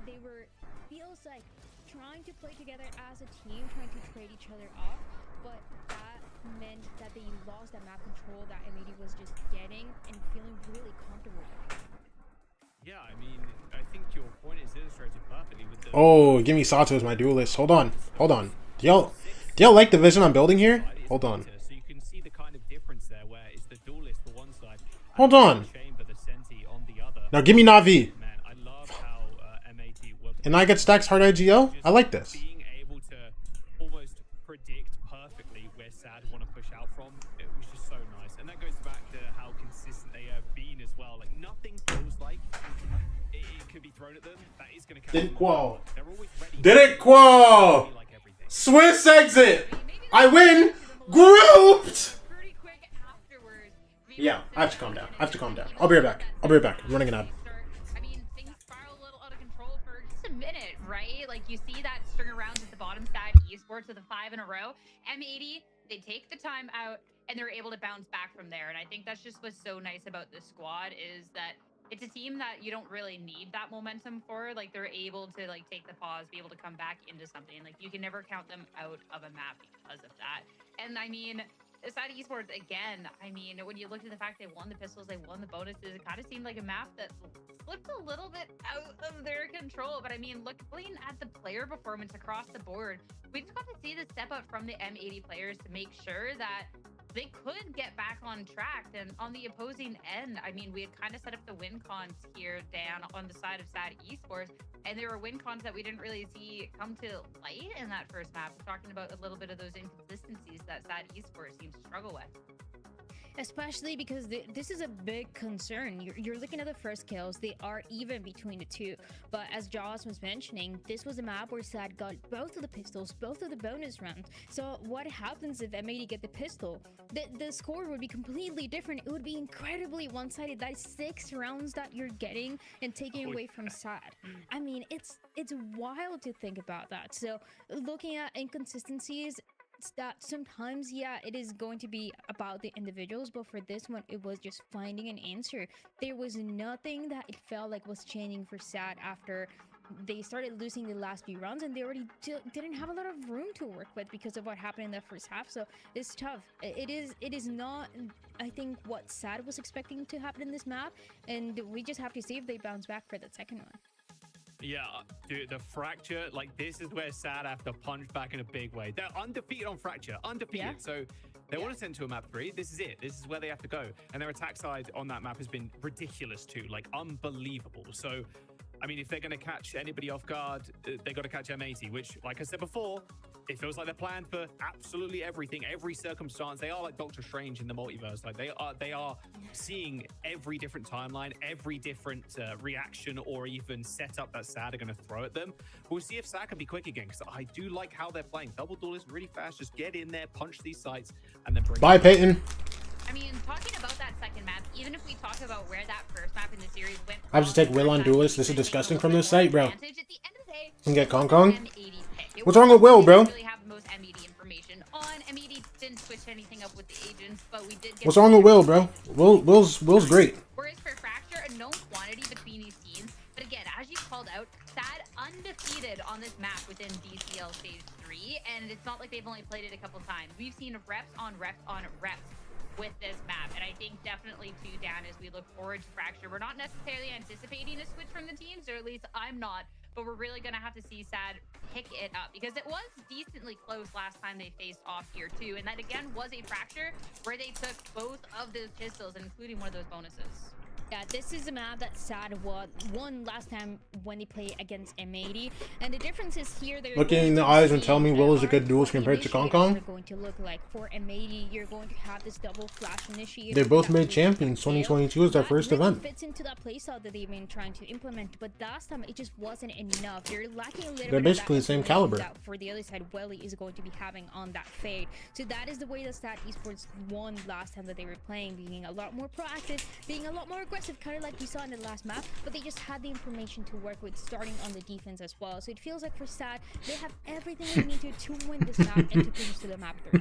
They were feels like trying to play together as a team, trying to trade each other off, but that meant that they lost that map control that M80 was just getting and feeling really comfortable with. Yeah, I mean, I think your point is illustrated perfectly with the. Oh, give me Sato as my duelist. Hold on. Hold on. Do y'all like the vision I'm building here? Hold on. So you can see the kind of difference there, where it's the duelist for one side. and Hold the on. Chamber, the Senti on the other. Now give me Navi. Man, I love how M80 were. And I get stacks hard IGL? I like this. Being able to almost predict perfectly where Sad want to push out from, it was just so nice. And that goes back to how consistent they have been as well. Like nothing feels like it could be thrown at them. That is going to catch Didn't them. qual. They're always ready. Didn't qual. Like everything. Swiss exit. I win. Grouped. Pretty Yeah, I have to calm down. I have to calm down. I'll be right back. I'll be right back. I'm running an ad. I mean, things spiral a little out of control for just a minute, right? Like, you see that string of rounds at the bottom side, esports with a 5 in a row. M80, they take the time out, and they're able to bounce back from there. And I think that's just what's so nice about this squad is that it's a team that you don't really need that momentum for. Like, they're able to, like, take the pause, be able to come back into something. Like, you can never count them out of a map because of that. And, I mean, aside esports, again, I mean, when you look at the fact they won the pistols, they won the bonuses, it kind of seemed like a map that slipped a little bit out of their control. But, I mean, looking at the player performance across the board, we just got to see the step up from the M80 players to make sure that they could get back on track. And on the opposing end, I mean, we had kind of set up the win cons here, Dan, on the side of SAD Esports, and there were win cons that we didn't really see come to light in that first map. We're talking about a little bit of those inconsistencies that SAD Esports seems to struggle with. Especially because this is a big concern. You're looking at the first kills, they are even between the two. But as Jaws was mentioning, this was a map where SAD got both of the pistols, both of the bonus rounds. So what happens if M80 get the pistol? The score would be completely different. It would be incredibly one-sided. That is 6 rounds that you're getting and taking away from SAD. I mean, it's wild to think about that. So looking at inconsistencies, that sometimes, yeah, it is going to be about the individuals, but for this one, it was just finding an answer. There was nothing that it felt like was changing for SAD after they started losing the last few rounds, and they already didn't have a lot of room to work with because of what happened in the first half. So it's tough. It is not, I think, what SAD was expecting to happen in this map, and we just have to see if they bounce back for the second one. Yeah, dude, the Fracture, like, this is where SAD have to punch back in a big way. They're undefeated on Fracture, undefeated. Yeah. So they want to send to a map 3. This is it. This is where they have to go. And their attack side on that map has been ridiculous too, like unbelievable. So, I mean, if they're going to catch anybody off guard, they got to catch M80, which, like I said before, it feels like they're planned for absolutely everything, every circumstance. They are like Doctor Strange in the multiverse. Like they are seeing every different timeline, every different reaction or even setup that SAD are going to throw at them. We'll see if SAD can be quick again, because I do like how they're playing. Double duelist really fast. Just get in there, punch these sites, and then bring. Bye, Peyton. I mean, talking about that second map, even if we talk about where that first map in the series went, I have to take Will on Duelist. This is disgusting from this site, bro. Can get Kong Kong? What's wrong with Will, bro? What's wrong with Will, bro? Will's great. Whereas for Fracture, a known quantity between these teams. But again, as you called out, SAD undefeated on this map within DCL Stage 3, and it's not like they've only played it a couple times. We've seen reps on reps on reps with this map, and I think definitely too, Dan, as we look forward to Fracture, we're not necessarily anticipating a switch from the teams, or at least I'm not, but we're really going to have to see SAD pick it up, because it was decently close last time they faced off here too, and that again was a Fracture where they took both of those pistols, including one of those bonuses. Yeah, this is a map that SAD won last time when they played against M80, and the difference is here. Looking in the eyes and tell me Will is a good duelist compared to Kong Kong. Going to look like for M80, you're going to have this double flash initiator. They both made champions. 2022 was their first event. Fits into that playstyle that they've been trying to implement, but last time it just wasn't enough. They're lacking a little. They're bit basically of the same caliber. That for the other side, Welly is going to be having on that fade. So that is the way that SAD Esports won last time that they were playing, being a lot more proactive, being a lot more aggressive, kind of like we saw in the last map, but they just had the information to work with, starting on the defense as well. So it feels like for SAD, they have everything they need to win this map and to cruise to the map 3.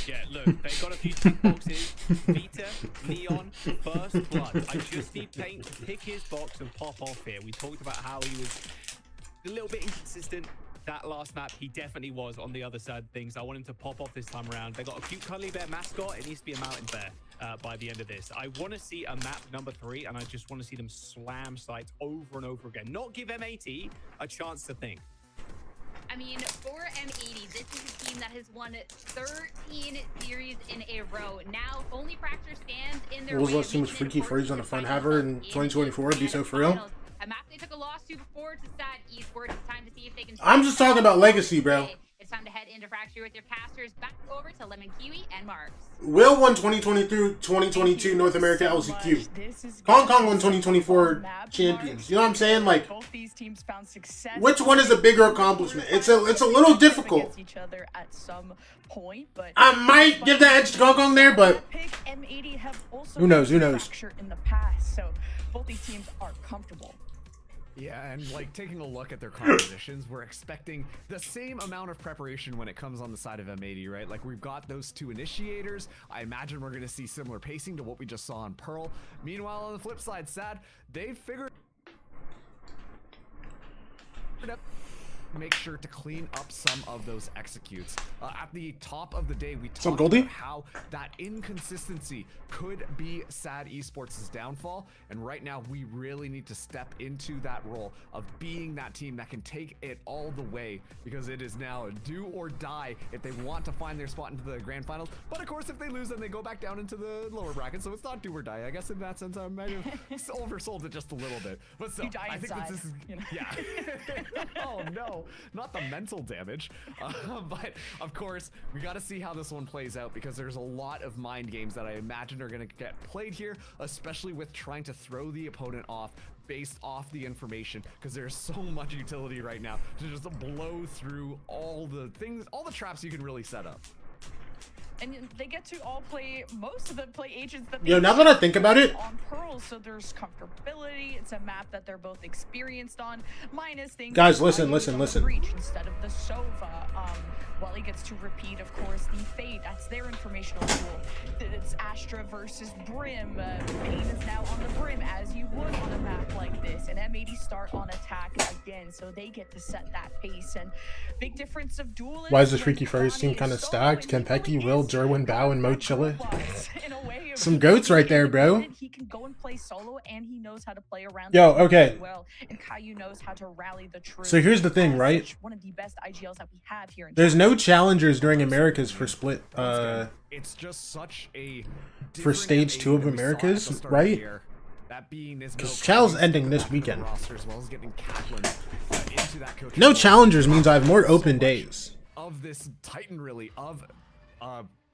Yeah, look, they've got a few tick boxes. Vita, Neon, First Blood. I just need Paint to pick his box and pop off here. We talked about how he was a little bit inconsistent. That last map, he definitely was on the other side of things. I want him to pop off this time around. They got a cute cuddly bear mascot. It needs to be a mountain bear by the end of this. I want to see a map number 3, and I just want to see them slam sites over and over again. Not give M80 a chance to think. I mean, for M80, this is a team that has won 13 series in a row. Now, only Fracture stands in their way. Will's team was freaky Furries on a fun haver in 2024. It'd be so for real. A map they took a loss to before to SAD Esports. It's time to see if they can. I'm just talking about legacy, bro. It's time to head into Fracture with your casters. Back over to Lemon Kiwi and Marks. Will won 2022 North America LCQ. Hong Kong won 2024 champions. You know what I'm saying? Like, both these teams found success. which one is a bigger accomplishment? It's a little difficult. Each other at some point, but I might give the edge to Hong Kong there, but M80 have also who knows? Who been knows? Fracture in the past, so both these teams are comfortable. Yeah, and like taking a look at their compositions, we're expecting the same amount of preparation when it comes on the side of M80, right? Like we've got those two initiators. I imagine we're gonna see similar pacing to what we just saw on Pearl. Meanwhile, on the flip side, Sad, they figured out make sure to clean up some of those executes. At the top of the day, we talked about how that inconsistency could be Sad Esports' downfall, and right now we really need to step into that role of being that team that can take it all the way, because it is now do or die if they want to find their spot into the grand finals. But of course, if they lose, then they go back down into the lower bracket, so it's not do or die. I guess in that sense, I might have oversold it just a little bit, but still, I think this is, you know. Yeah. Oh no. Not the mental damage, but of course we got to see how this one plays out, because there's a lot of mind games that I imagine are going to get played here, especially with trying to throw the opponent off based off the information, because there's so much utility right now to just blow through all the things, all the traps you can really set up. And they get to all play, most of them play agents that now that I think about it, on Pearl, so there's comfortability. It's a map that they're both experienced on, minus things. Guys, listen. Breach instead of the Sova. Wally gets to repeat, of course, the Fate. That's their informational tool. It's Astra versus Brim. Bane is now on the Brim, as you would on a map like this. And M80 start on attack again, so they get to set that pace. And big difference of duelists. Why is this Freaky Furries team kind of stacked? Kenpeki, Will, Jerwin, Bao, and Mo Chilla. Some goats right there, bro. He can go and play solo, and he knows how to play around. Yo, okay. Well, and Caillou knows how to rally the troops. So here's the thing, right? One of the best IGLs that we have here in There's no challengers during Americas for split. It's just such a for stage 2 of Americas, right? Because Chal's ending this weekend. No challengers means I have more open days. Of this Titan, really, of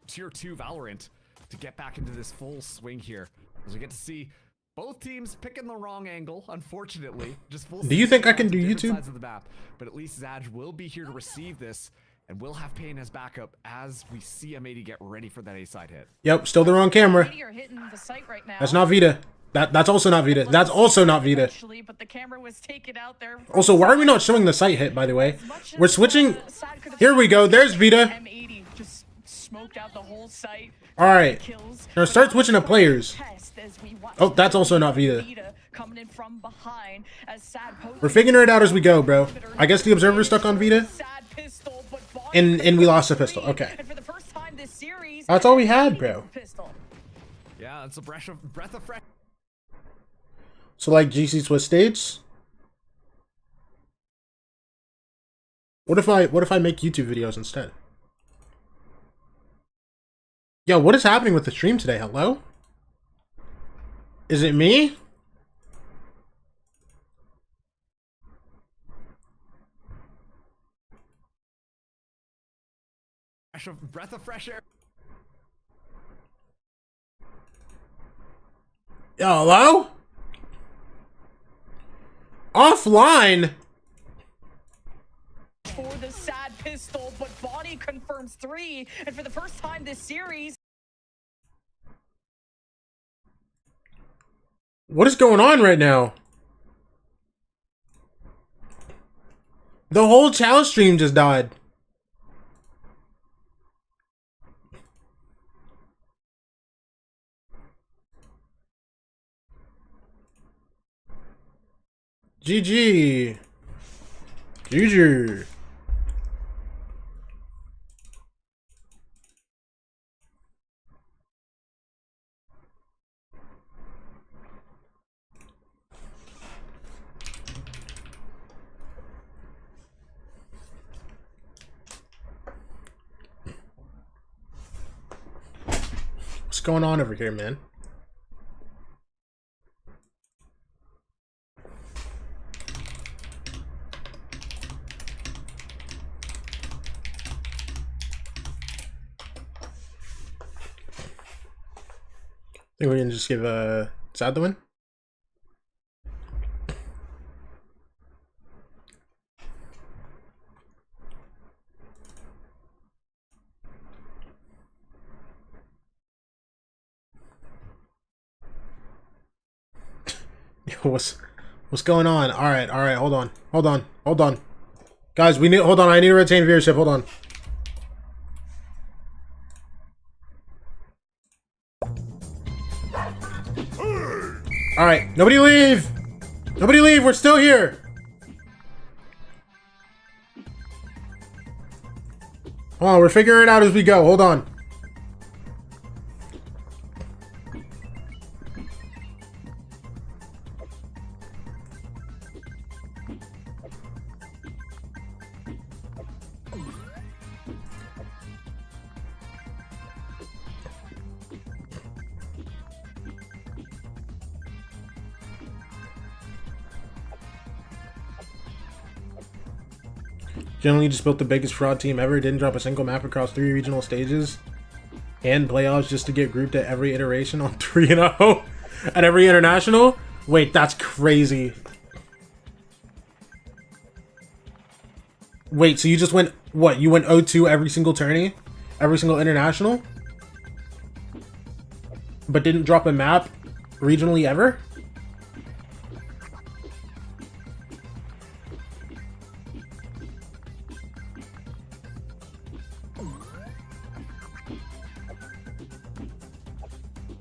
tier 2 Valorant to get back into this full swing here, as we get to see both teams picking the wrong angle, unfortunately. Just full. Do you think I can do YouTube? Sides of the map, but at least Zaj will be here to receive this, and we'll have Pain as backup as we see M80 get ready for that A-side hit. Yep, still the wrong camera. That's not Vita. That's also not Vita. That's also not Vita. But the camera was taken out there. Also, why are we not showing the sight hit, by the way? We're switching. Here we go. There's Vita. M80 just smoked out the whole site. All right. Now start switching to players. Oh, that's also not Vita. We're figuring it out as we go, bro. I guess the observer's stuck on Vita. And we lost the pistol. Okay. That's all we had, bro. Yeah, it's a breath of fresh. So like GC Swiss states. What if I make YouTube videos instead? Yo, what is happening with the stream today? Hello? Is it me? Breath of fresh air. Yo, hello? Offline? For the sad pistol, but Body confirms 3, and for the first time this series. What is going on right now? The whole Chow stream just died. GG. GG. What's going on over here, man? think we can just give Sad the win. What's going on? All right, hold on. Guys, hold on. I need to retain viewership. Hold on. All right, nobody leave. Nobody leave. We're still here. Hold on, we're figuring it out as we go. Hold on. Generally just built the biggest fraud team ever, didn't drop a single map across 3 regional stages and playoffs just to get grouped at every iteration on 3-0 at every international? Wait, that's crazy. Wait, so you just went, what, you went 0-2 every single tourney? Every single international? But didn't drop a map regionally ever?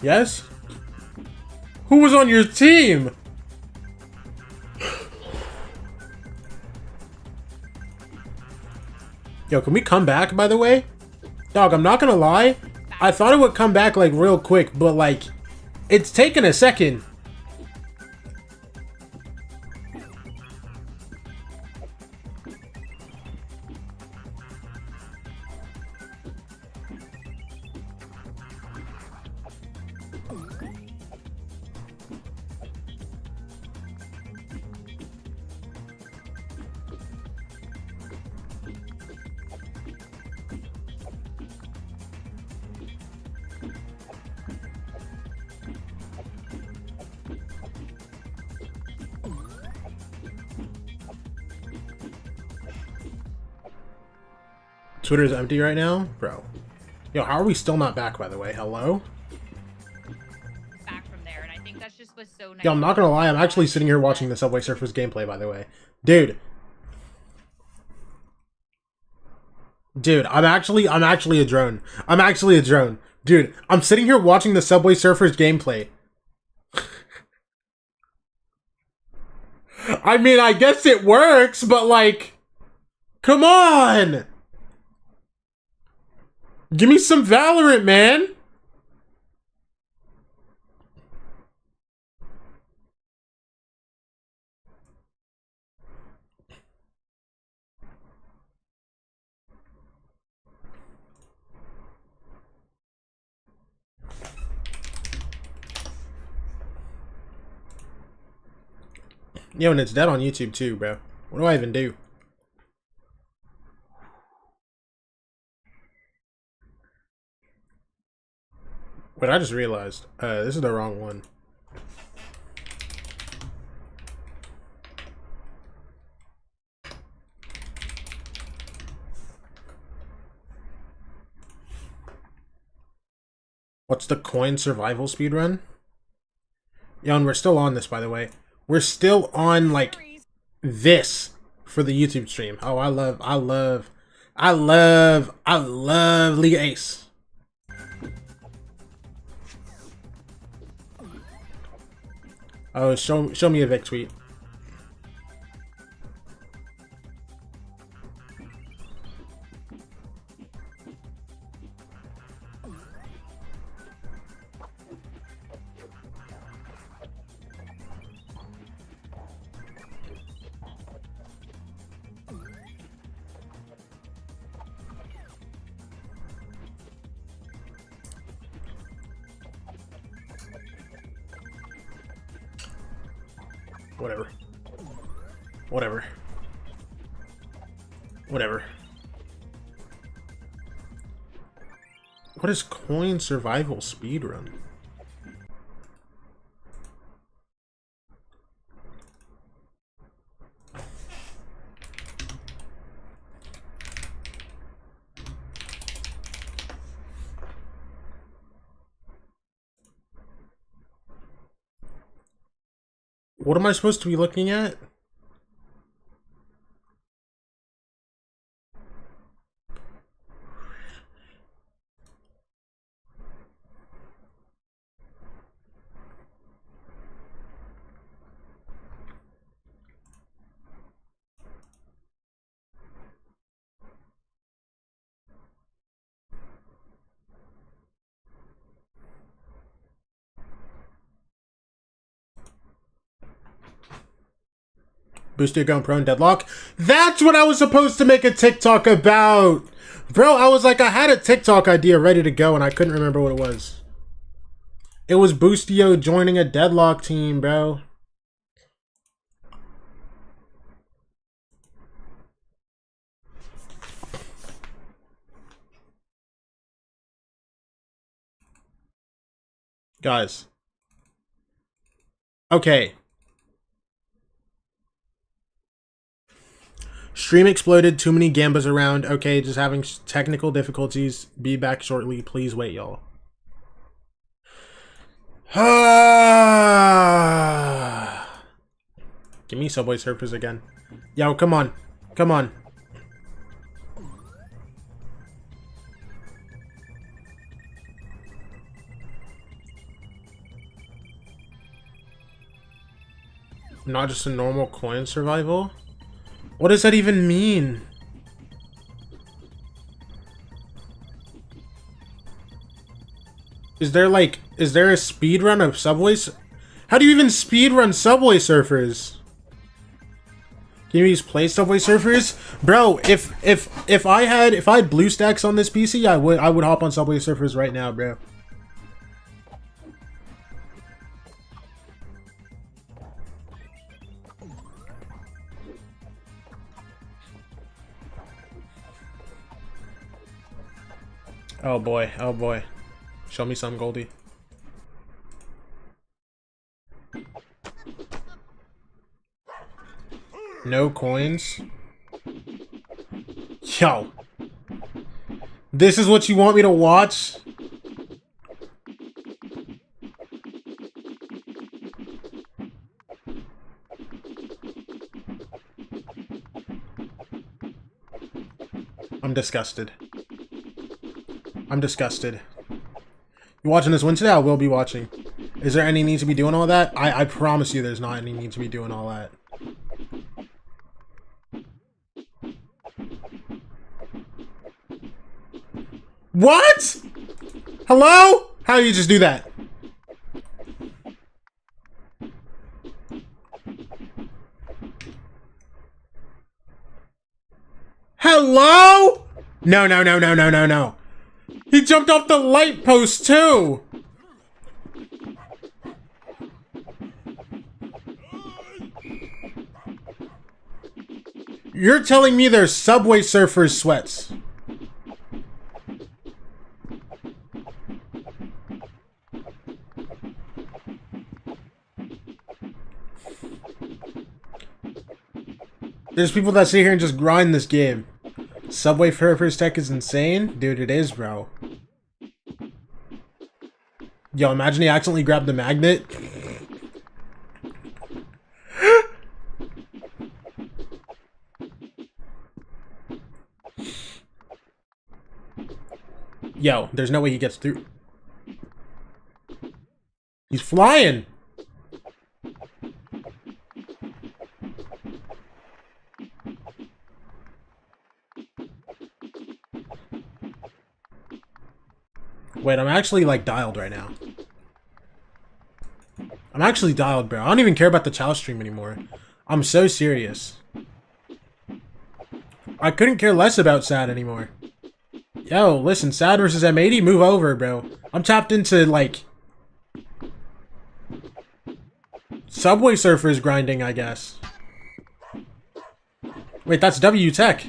Yes? Who was on your team? Yo, can we come back, by the way? Dog, I'm not gonna lie. I thought it would come back, like, real quick, but, like, it's taken a second. Twitter is empty right now? Bro. Yo, how are we still not back, by the way? Hello? Back from there, and I think that's just what's so nice. Yo, I'm not gonna lie, I'm actually sitting here watching the Subway Surfers gameplay, by the way. Dude. Dude, I'm actually a drone. I'm actually a drone. Dude, I'm sitting here watching the Subway Surfers gameplay. I mean, I guess it works, but like... Come on! Give me some Valorant, man! Yo, and it's dead on YouTube too, bro. What do I even do? Wait, I just realized. This is the wrong one. What's the coin survival speedrun? Yo, and we're still on this, by the way. We're still on, like, this for the YouTube stream. Oh, I love League Ace. Oh, show me a Vic tweet. Whatever. Whatever. Whatever. What is coin survival speedrun? What am I supposed to be looking at? Boost your gun prone deadlock. That's what I was supposed to make a TikTok about. Bro, I was like, I had a TikTok idea ready to go and I couldn't remember what it was. It was Boostio joining a deadlock team, bro. Guys. Okay. Stream exploded, too many gambas around. Okay, just having technical difficulties. Be back shortly. Please wait, y'all. Give me Subway Surfers again. Yo, come on. Come on. Not just a normal coin survival? What does that even mean? Is there a speed run of Subways? How do you even speed run Subway Surfers? Can you just play Subway Surfers? Bro, if I had blue stacks on this PC, I would hop on Subway Surfers right now, bro. Oh boy, oh boy. Show me some, Goldie. No coins? Yo. This is what you want me to watch? I'm disgusted. I'm disgusted. You watching this Wednesday? I will be watching. Is there any need to be doing all that? I promise you there's not any need to be doing all that. What? Hello? How do you just do that? Hello? No, no, no, no, no, no, no. He jumped off the light post too. You're telling me there's Subway Surfers sweats? There's people that sit here and just grind this game. Subway Surfers tech is insane? Dude, it is, bro. Yo, imagine he accidentally grabbed the magnet. Yo, there's no way he gets through. He's flying. Wait, I'm actually like dialed right now. I'm actually dialed, bro. I don't even care about the Chow stream anymore. I'm so serious. I couldn't care less about Sad anymore. Yo, listen, Sad versus M80, move over, bro. I'm tapped into, like, Subway Surfers grinding, I guess. Wait, that's W Tech.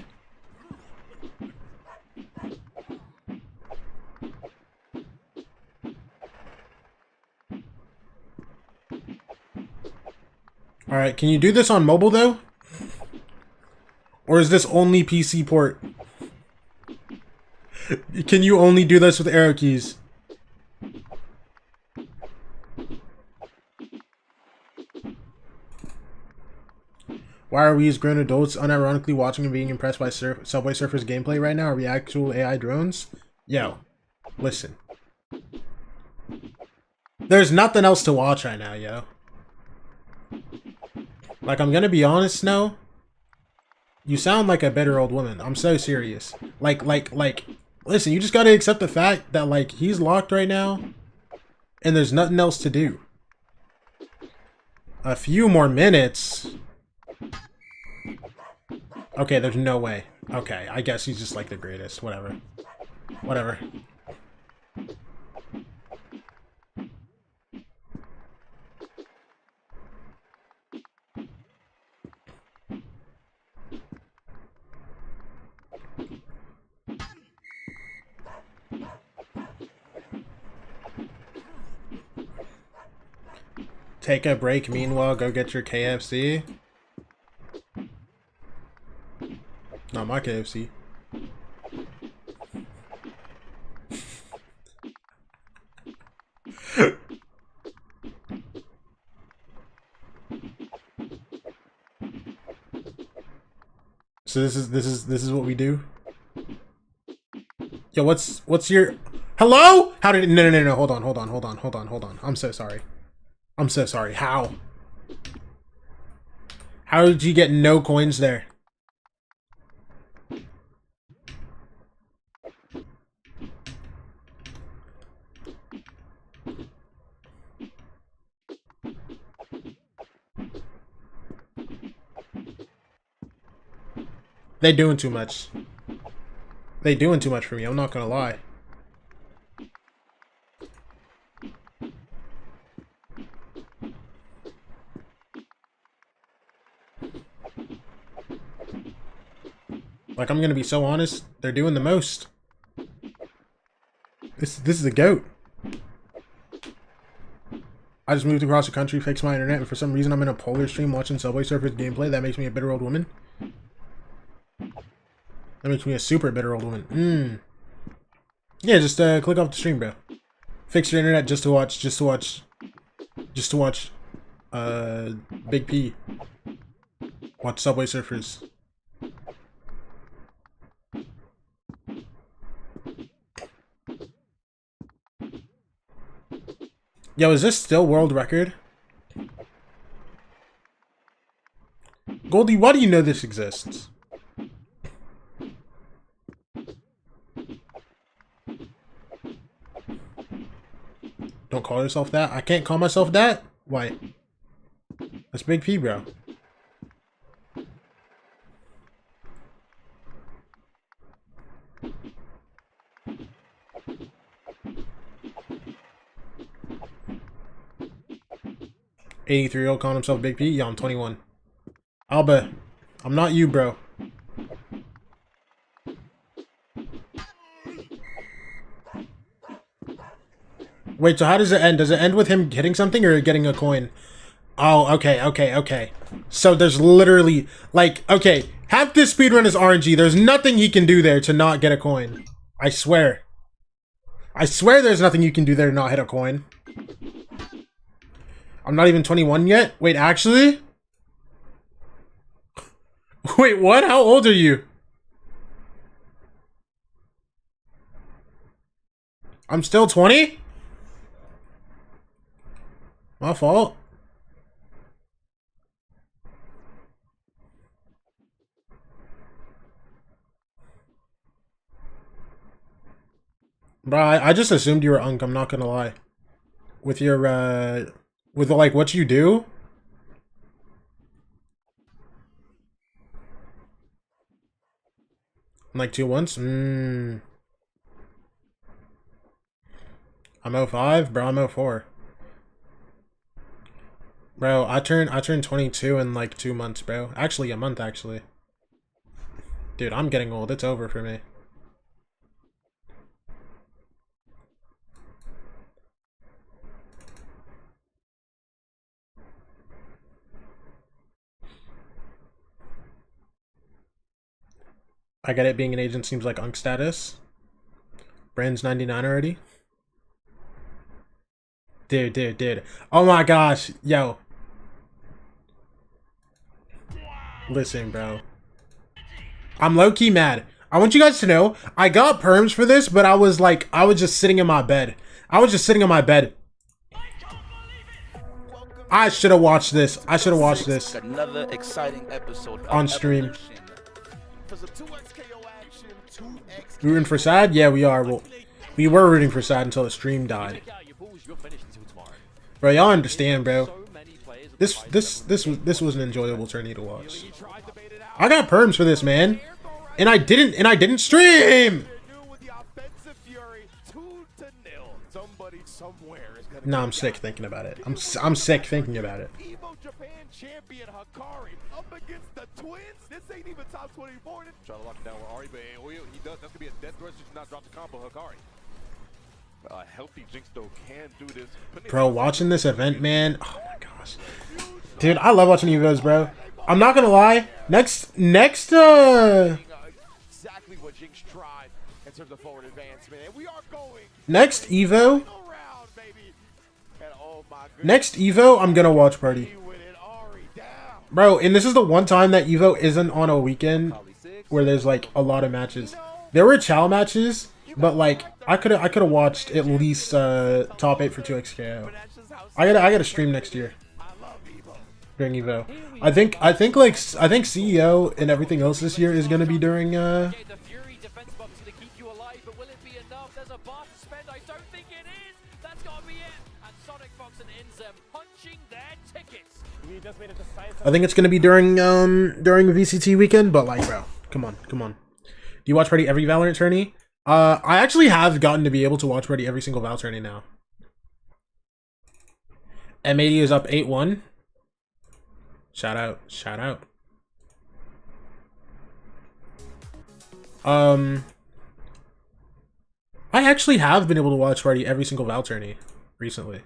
Alright, can you do this on mobile, though? Or is this only PC port? Can you only do this with arrow keys? Why are we as grown adults unironically watching and being impressed by Subway Surfers gameplay right now? Are we actual AI drones? Yo, listen. There's nothing else to watch right now, yo. Like, I'm gonna be honest, Snow. You sound like a bitter old woman. I'm so serious. Like, listen, you just gotta accept the fact that, like, he's locked right now, and there's nothing else to do. A few more minutes. Okay, there's no way. Okay, I guess he's just, like, the greatest. Whatever. Whatever. Take a break, meanwhile, go get your KFC. Not my KFC. So this is what we do? Yo, what's your... Hello? How did... No. Hold on. I'm so sorry. I'm so sorry. How? How did you get no coins there? They doing too much. They doing too much for me, I'm not gonna lie. Like, I'm gonna be so honest, they're doing the most. This is a goat. I just moved across the country, fixed my internet, and for some reason I'm in a polar stream watching Subway Surfers gameplay. That makes me a bitter old woman. That makes me a super bitter old woman. Yeah, just click off the stream, bro. Fix your internet just to watch Big P watch Subway Surfers. Yo, is this still world record? Goldie, why do you know this exists? Don't call yourself that? I can't call myself that? Why? That's Big P, bro. $83-year-old calling himself Big P? Yeah, I'm 21. Alba, I'm not you, bro. Wait, so how does it end? Does it end with him getting something or getting a coin? Oh, okay. So there's literally, like, okay, half this speedrun is RNG. There's nothing he can do there to not get a coin. I swear. I swear there's nothing you can do there to not hit a coin. I'm not even 21 yet? Wait, actually? Wait, what? How old are you? I'm still 20? My fault. Bro, I just assumed you were Unk, I'm not gonna lie. With your, with, like, what you do? Like 2 once? I'm 05? Bro, I'm 04. Bro, I turned 22 in like 2 months, bro. Actually, a month, actually. Dude, I'm getting old. It's over for me. I get it, being an agent seems like Unk status. Brand's 99 already. Dude. Oh my gosh, yo. Listen, bro. I'm low-key mad. I want you guys to know, I got perms for this, but I was just sitting in my bed. I was just sitting in my bed. I should have watched this. I should have watched this. Another exciting episode on stream. Rooting for Sad? Yeah, we are. Well, we were rooting for Sad until the stream died. Bro, y'all understand, bro. This was an enjoyable tourney to watch. I got perms for this, man. And I didn't stream. No, I'm sick thinking about it. I'm sick thinking about it. Japan champion Hikari up against the twins. This ain't even top 24. Try to lock it down with Ari, but he does. That's gonna be a death threat. Should not drop the combo, Hikari. A healthy Jinx though can do this. Bro, watching this event, man. Oh my gosh, dude, I love watching Evos, bro. I'm not gonna lie. Next. Exactly what Jinx tried in terms of forward advancement, and we are going. Next Evo. Next Evo, I'm gonna watch party. Bro, and this is the one time that Evo isn't on a weekend where there's like a lot of matches. There were Chow matches, but like I could have watched at least top 8 for 2xKO. I gotta stream next year during Evo. I think CEO and everything else this year is gonna be during I think it's gonna be during VCT weekend, but like, bro, come on. Do you watch party every Valorant tourney? I actually have gotten to be able to watch party every single Val tourney now. M80 is up 8-1. Shout out. I actually have been able to watch party every single Val tourney recently.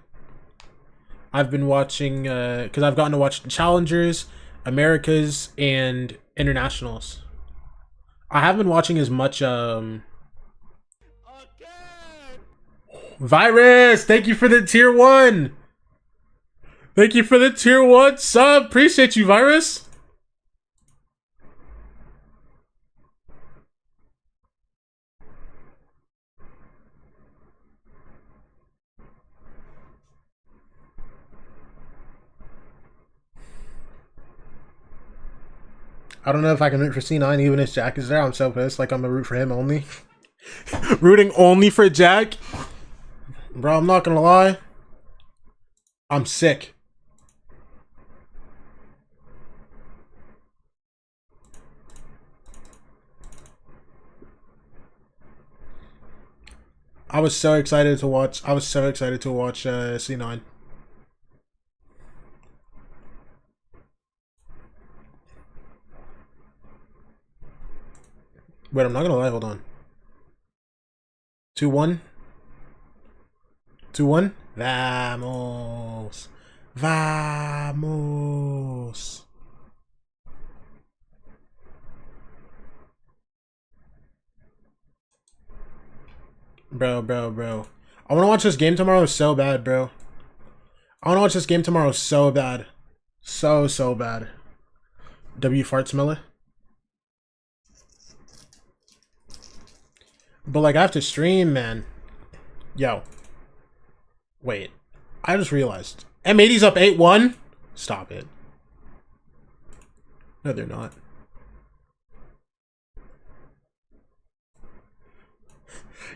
I've been watching, because I've gotten to watch Challengers, Americas, and Internationals. I have been watching as much, Virus! Thank you for the tier 1! Thank you for the tier 1 sub! Appreciate you, Virus! I don't know if I can root for C9 even if Jack is there. I'm so pissed. Like, I'm gonna root for him only. Rooting only for Jack? Bro, I'm not gonna lie. I'm sick. I was so excited to watch C9. Wait, I'm not gonna lie, hold on. 2-1. 2-1. Vamos. Vamos. Bro. I wanna watch this game tomorrow so bad, bro. I wanna watch this game tomorrow so bad. So bad. W fart smeller. But like I have to stream, man. Yo. Wait. I just realized. M80's up 8-1? Stop it. No, they're not.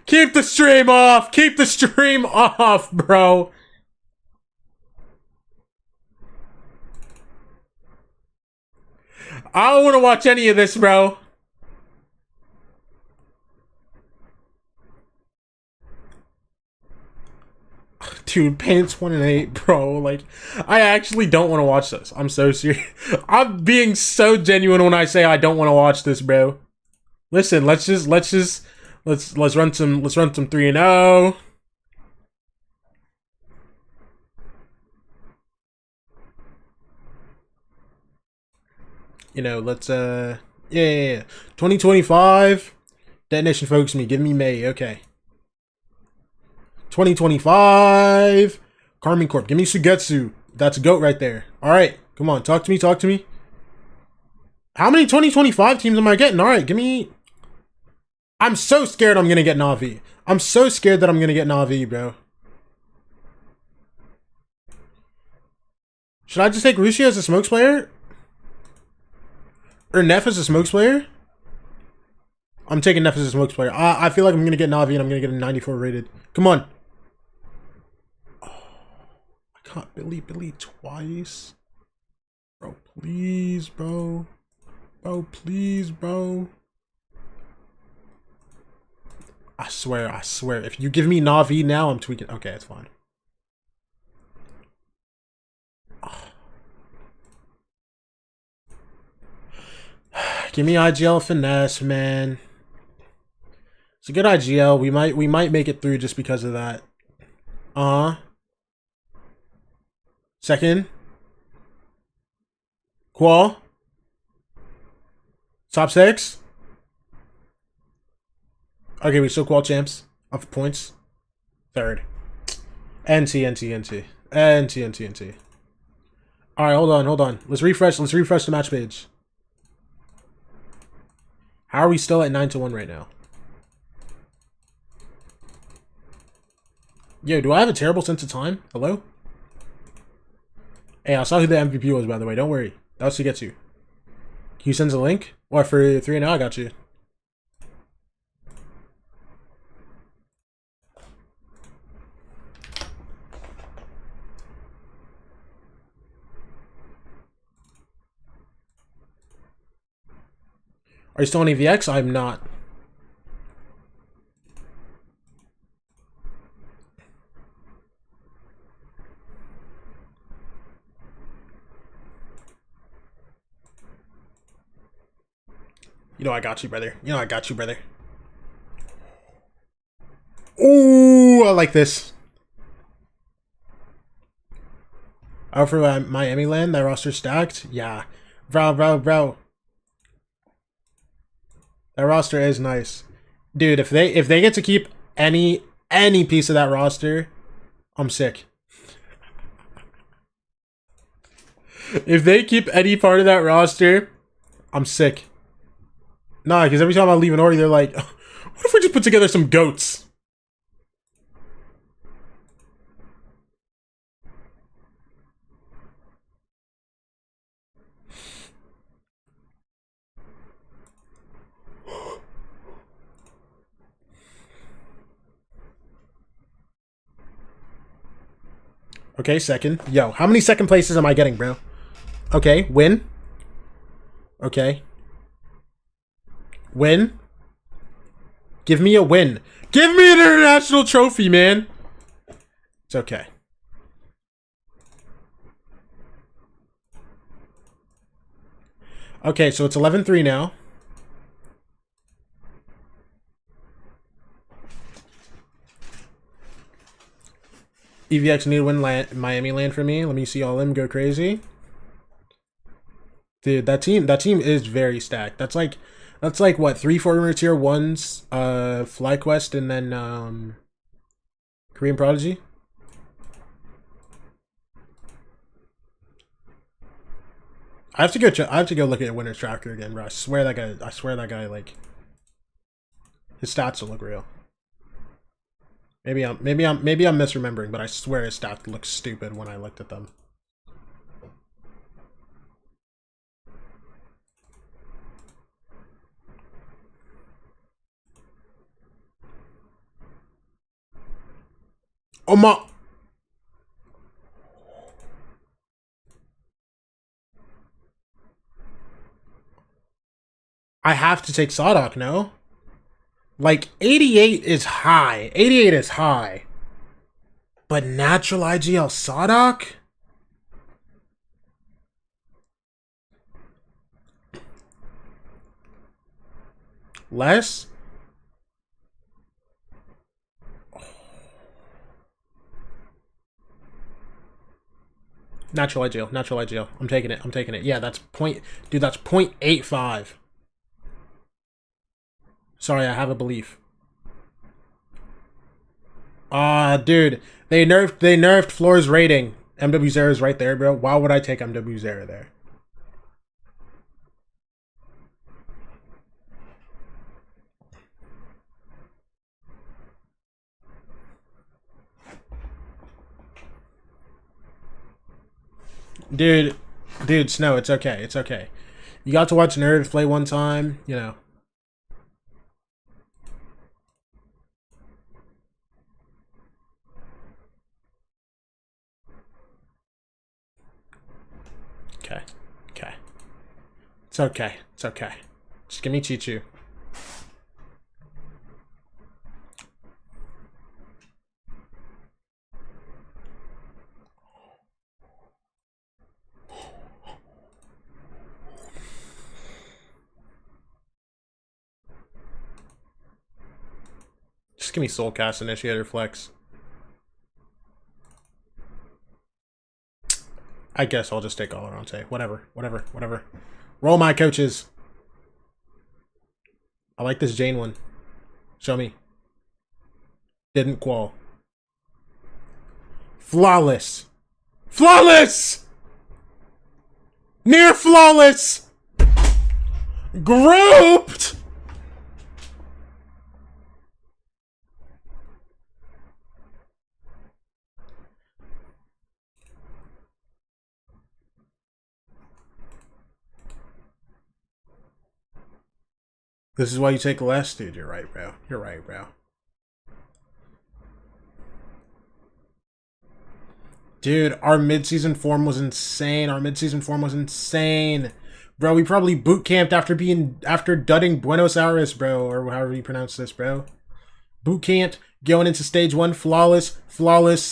Keep the stream off! Keep the stream off, bro! I don't want to watch any of this, bro. Dude, Paint's 1-8, bro. Like, I actually don't want to watch this. I'm so serious. I'm being so genuine when I say I don't want to watch this, bro. Listen, let's run some 3-0. You know, let's yeah. 2025. Detonation focus me. Give me May. Okay. 2025. Carmine Corp. Give me Sugetsu. That's a goat right there. All right. Come on. Talk to me. How many 2025 teams am I getting? All right, give me... I'm so scared I'm going to get Na'Vi. I'm so scared that I'm going to get Na'Vi, bro. Should I just take Rushi as a smokes player? Or Neff as a smokes player? I'm taking Neff as a smokes player. I feel like I'm going to get Na'Vi and I'm going to get a 94 rated. Come on. Oh, I caught Billy twice. Bro, please, bro. Bro, please, bro. I swear. If you give me Na'Vi now, I'm tweaking. Okay, it's fine. Give me IGL finesse, man. It's a good IGL. We might make it through just because of that. Second. Qual. Top 6. Okay, we still qual champs of points. Third. NT. Alright, hold on. Let's refresh the match page. How are we still at 9-1 right now? Yo, do I have a terrible sense of time? Hello? Hey, I saw who the MVP was, by the way. Don't worry. That was to get you. Can you send a link? What, for 3 now? I got you. Are you still on EVX? I'm not. You know I got you, brother. Ooh, I like this. Out for Miami land, that roster stacked? Yeah. Bro. That roster is nice. Dude, if they get to keep any piece of that roster, I'm sick. If they keep any part of that roster, I'm sick. Nah, because every time I leave an order, they're like, what if we just put together some goats? Okay, second. Yo, how many second places am I getting, bro? Okay, win. Okay. Win. Give me a win. Give me an international trophy, man. It's okay. Okay, so it's 11-3 now. EVX need to win Miami land for me. Let me see all of them go crazy. Dude, that team is very stacked. That's like what, 3 former tier 1s, FlyQuest, and then Korean Prodigy. I have to go look at Winner's Tracker again, bro. I swear that guy like his stats don't look real. Maybe I'm misremembering, but I swear his stats look stupid when I looked at them. Oh my! I have to take Sadok, no? Like, 88 is high. 88 is high. But natural IGL Sadok? Less? Natural IGL. I'm taking it. Yeah, that's that's 0.85. Sorry, I have a belief. Dude, they nerfed Floor's rating. MW0 is right there, bro. Why would I take MW0 there? Dude, Snow, it's okay. It's okay. You got to watch Nerds play one time, you know. Okay. Okay. It's okay. It's okay. Just give me Chichu. Just give me Soulcast Initiator Flex. I guess I'll just take VALORANT. Whatever. Roll my coaches. I like this Jane one. Show me. Didn't qual. Flawless. Flawless! Near flawless! Grouped! This is why you take less, dude. You're right, bro. You're right, bro. Dude, our mid-season form was insane. Bro, we probably boot camped after dudding Buenos Aires, bro, or however you pronounce this, bro. Boot camped, going into stage 1, flawless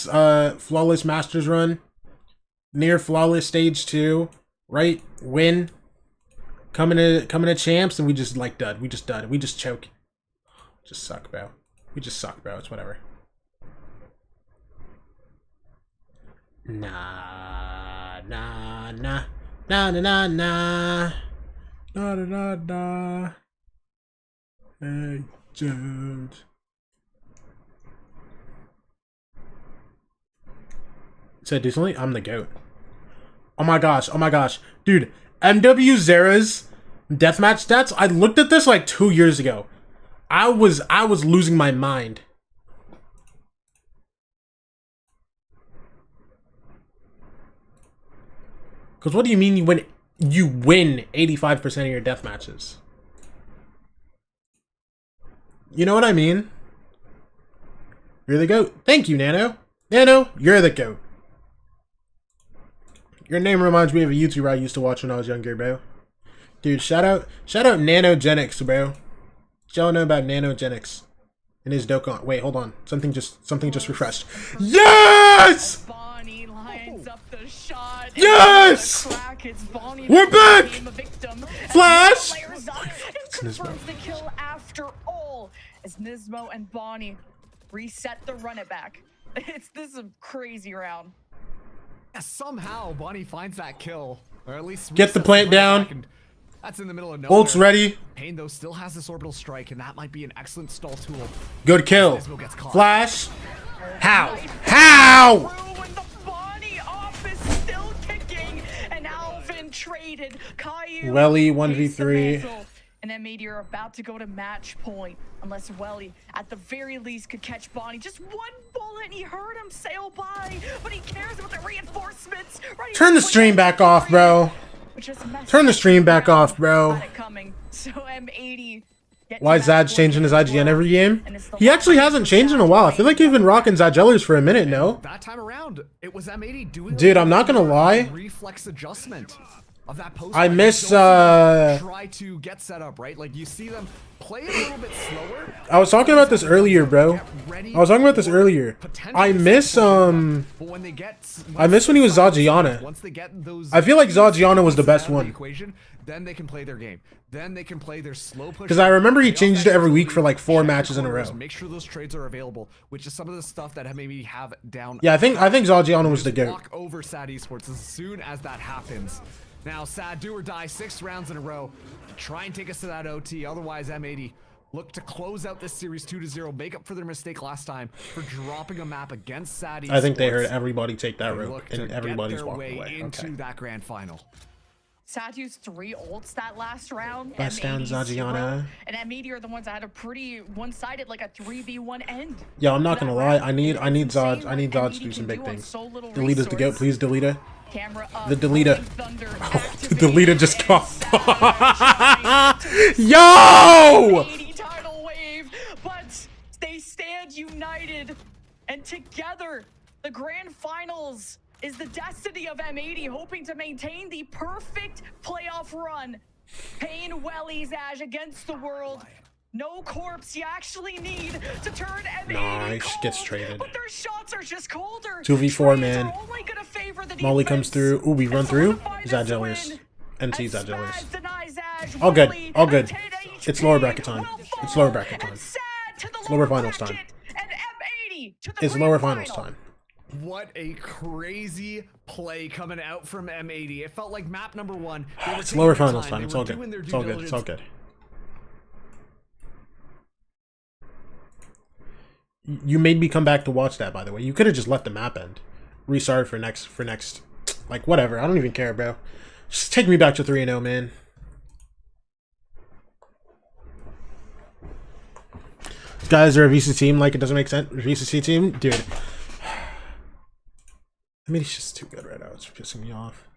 Masters run. Near flawless stage 2, right? Win. Coming to champs, and we just like dud. We just choke. Just suck, bro. It's whatever. Nah. Hey, dude. Said decently, I'm the GOAT. Oh my gosh. Dude, MW Zera's deathmatch stats, I looked at this like 2 years ago. I was losing my mind. Because what do you mean you win 85% of your death matches? You know what I mean? You're the GOAT. Thank you, Nano. Nano, you're the GOAT. Your name reminds me of a YouTuber I used to watch when I was younger, bro. Dude, shout out Nanogenics, bro. Y'all know about Nanogenics and his Dokkan. Wait, hold on. Something just refreshed. Yes! Bonnie lines up the shot. Yes! We're back! Flash! Confirms the kill after all, as Nismo and Bonnie reset the run it back. This is a crazy round. Yeah, somehow Bonnie finds that kill, or at least get the plant down. That's in the middle of nowhere. Ult's ready. Pain though still has this orbital strike, and that might be an excellent stall tool. Good kill. Flash. How? How? When the Bonnie off is still kicking, and Alvin traded. Caillou. Welly 1v3. And then Meteor are about to go to match point, unless Welly, at the very least, could catch Bonnie. Just one bullet, and he heard him sail by, but he cares about the reinforcements. Right? Turn the stream back off, bro. Turn the stream back off, bro. So M80. Why is Zad's changing his IGN every game? He actually hasn't changed in a while. I feel like you've been rocking Zadjellers for a minute, no? That time around, it was M80 doing. Dude, I'm not gonna lie. Reflex adjustment. Of that post I miss try to get set up, right? Like you see them play a little bit slower. I was talking about this earlier, bro. I miss when he was Zajiana. I feel like Zajiana was the best one. Then they can play their game. Then they can play their slow push. Because I remember he changed it every week for like 4 matches in a row. Make sure those trades are available, which is some of the stuff that maybe have down. Yeah, I think Zajiana was the GOAT. Walk over Sad Esports as soon as that happens. Now, Sad, do or die, 6 rounds in a row to try and take us to that OT. Otherwise, M80 look to close out this series 2-0, make up for their mistake last time for dropping a map against Sad Esports. I think they heard everybody take that route, and everybody's walking away. Into that grand final. Sad used 3 ults that last round. Bust down Zajiana. And M80 are the ones that had a pretty one-sided, like a 3v1 end. Yeah, I'm not gonna lie. I need Zod to do some big things. Delita's the GOAT. Please, Delita. Camera up. The Delita. Thunder The Delita just caught. activated. Yo! 80 tidal wave, but they stand united, and together, the grand finals is the destiny of M80, hoping to maintain the perfect playoff run. Pain wellies Ash against the world. No corpse you actually need to turn M80 Nice, cold, gets traded. but their shots are just colder. 2v4, Trades man. are only gonna favor the Molly defense. comes through. Ooh, we run And through. solidify He's this Agilius. win. NC's As Agilius. Spaz denies Ash All good. Welly All good. a 10 It's lower HP bracket time. will It's lower fall, bracket time. and Sad to the It's lower finals time. bracket, and M80 to the It's grand lower finals final. time. What a crazy play coming out from M80. It felt like map number 1. They were It's taking lower their finals time. time. They It's were all good. doing their It's due all good. It's all diligence. good. You made me come back to watch that, by the way. You could have just let the map end. Restart for next. Like, whatever. I don't even care, bro. Just take me back to 3-0, man. Guys are a VC team. Like, it doesn't make sense. VCC team? Dude. I mean, it's just too good right now. It's pissing me off.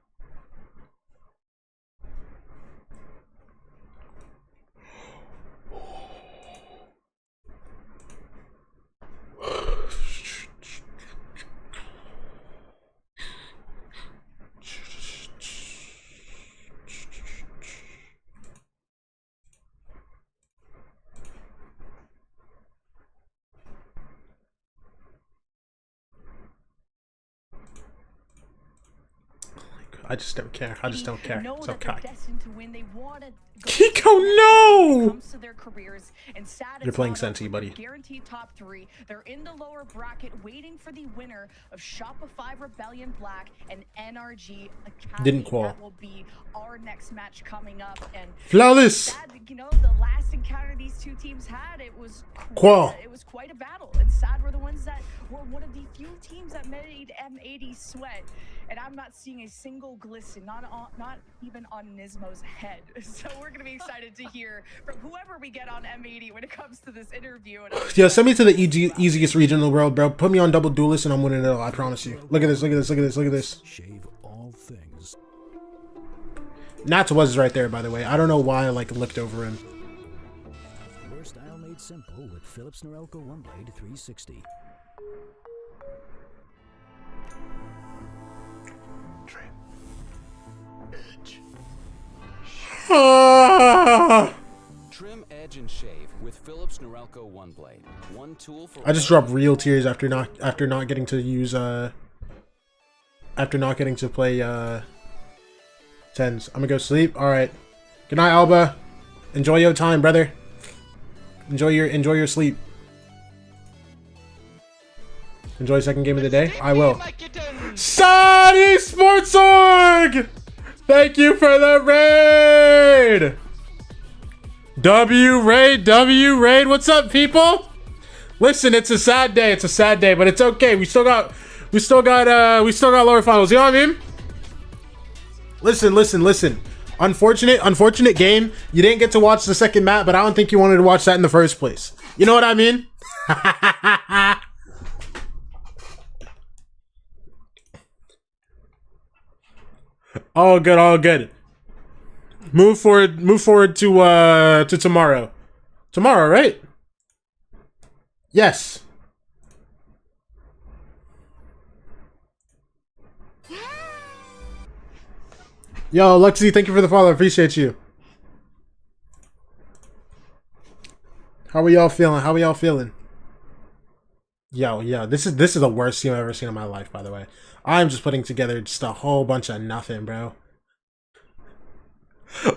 I just don't care. I just don't care. Know It's that they're okay. destined to win. They want to go Kiko, when it no! comes to their careers. And sad You're it's playing not over. Sensi, buddy. Guaranteed top 3. They're in the lower bracket waiting for the winner of Shopify Rebellion Black and NRG Academy. Didn't qual. That will be our next match coming up. And Flawless! sad, you know, the last encounter these two teams had, it was Qual. it was quite a battle. And sad were the ones that were one of the few teams that made M80 sweat. And I'm not seeing a single glisten, not even on Nismo's head. So we're gonna be excited to hear from whoever we get on M80 when it comes to this interview. And Yeah, send me to the easiest region in the world, bro. Put me on double duelist and I'm winning it all. I promise you. Look at this, look at this, look at this, look at this. Shave all things. Nats was right there, by the way. I don't know why I, like, looked over him. Your style made simple with Philips Norelco One Blade 360. Trim, edge, and shave with Philips Norelco One Blade. One tool for. I just dropped real tears after not getting to use after not getting to play tens. I'm gonna go sleep. All right. Good night, Alba. Enjoy your time, brother. Enjoy your sleep. Enjoy second game of the day. I will. Saudi Sports Org! Thank you for the raid! W raid. What's up, people? Listen, it's a sad day. It's a sad day, but it's okay. We still got lower finals. You know what I mean? Listen. Unfortunate game. You didn't get to watch the second map, but I don't think you wanted to watch that in the first place. You know what I mean? All good. Move forward to tomorrow. Tomorrow, right? Yes. Yo, Lexi, thank you for the follow. Appreciate you. How are y'all feeling? Yo, this is the worst team I've ever seen in my life, by the way. I'm just putting together just a whole bunch of nothing, bro.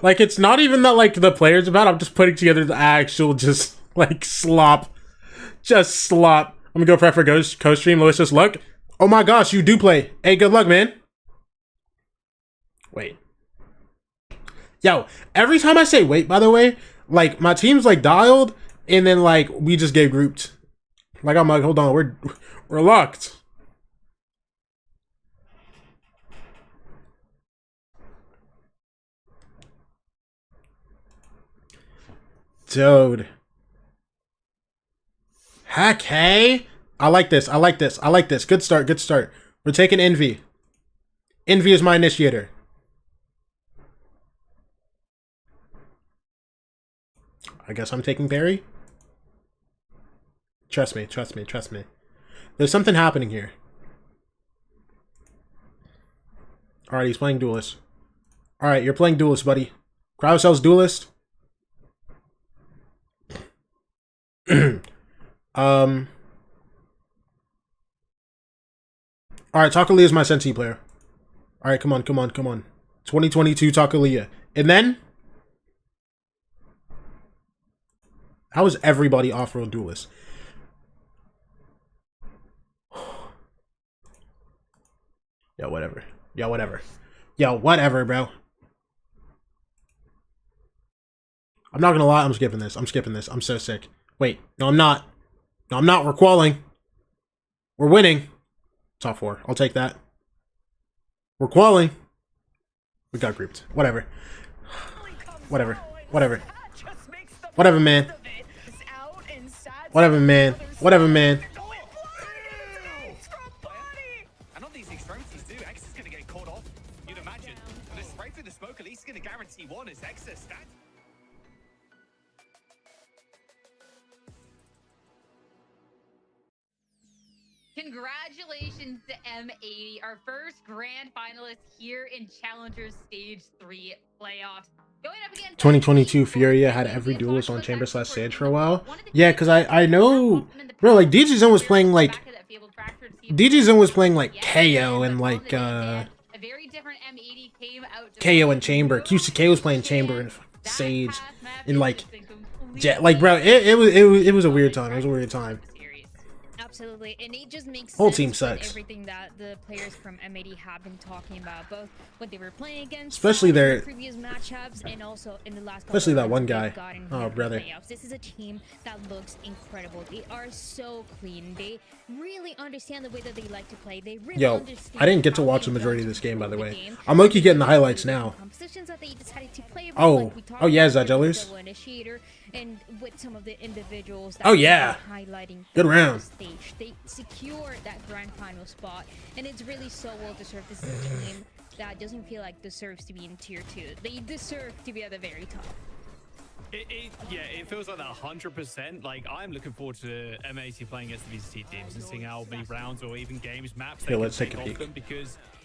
Like, it's not even that, like, the players are bad. I'm just putting together the actual just, like, slop. Just slop. I'm gonna go for co-stream. Malicious luck. Oh my gosh, you do play. Hey, good luck, man. Wait. Yo, every time I say wait, by the way, like, my team's, like, dialed, and then, like, we just get grouped. Like, I'm like, hold on, we're locked. Dude. Heck, hey. I like this. Good start. We're taking Envy. Envy is my initiator. I guess I'm taking Barry. Trust me, trust me, trust me. There's something happening here. Alright, he's playing Duelist. Alright, you're playing Duelist, buddy. Cryocel's Duelist. Alright, Takulia is my Sensei player. Alright, come on, come on, come on. 2022 Takulia. And then... how is everybody off-road Duelist? Yo, whatever. Yo, whatever. Yo, whatever, bro. I'm not gonna lie, I'm skipping this. I'm skipping this. I'm so sick. Wait, no, I'm not. No, I'm not. We're qualing. We're winning. Top 4. I'll take that. We're qualing. We got grouped. Whatever. Whatever. Whatever. Whatever, man. Whatever, man. Whatever, man. I know these extremities do. X is going to get caught off. You'd imagine. But this spray through the smoke, at least going to guarantee one is X's stat. Congratulations to M80, our first grand finalist here in Challengers Stage 3 playoffs. Going up against 2022 Furia had every Duelist on Chamber / Sage for a while. Yeah, because I know, bro, like DG Zone was playing like KO and like a very different M80 came out KO and Chamber. QCK was playing Chamber and Sage and like bro, it was a weird time. It was a weird time. Absolutely, and it just makes whole sense team with sucks. Everything that the players from M80 have been talking about, both what they were playing against, especially their previous matchups, and also in the last. Especially that one guy. Oh, brother. This is a team that looks incredible. They are so clean. They really understand the way that they like to play. They really understand. I didn't get to watch the majority of this game, by the way. I'm lucky getting the highlights now. That they decided to play with, oh yeah, Zagellers. And with some of the individuals that highlighting good round. Stage, they secure that grand final spot, and it's really so well deserved. This is a team that doesn't feel like deserves to be in tier 2. They deserve to be at the very top. It feels like that 100%. Like, I'm looking forward to M80 playing against the VCT teams and seeing how many rounds or even games, maps they let's take a peek.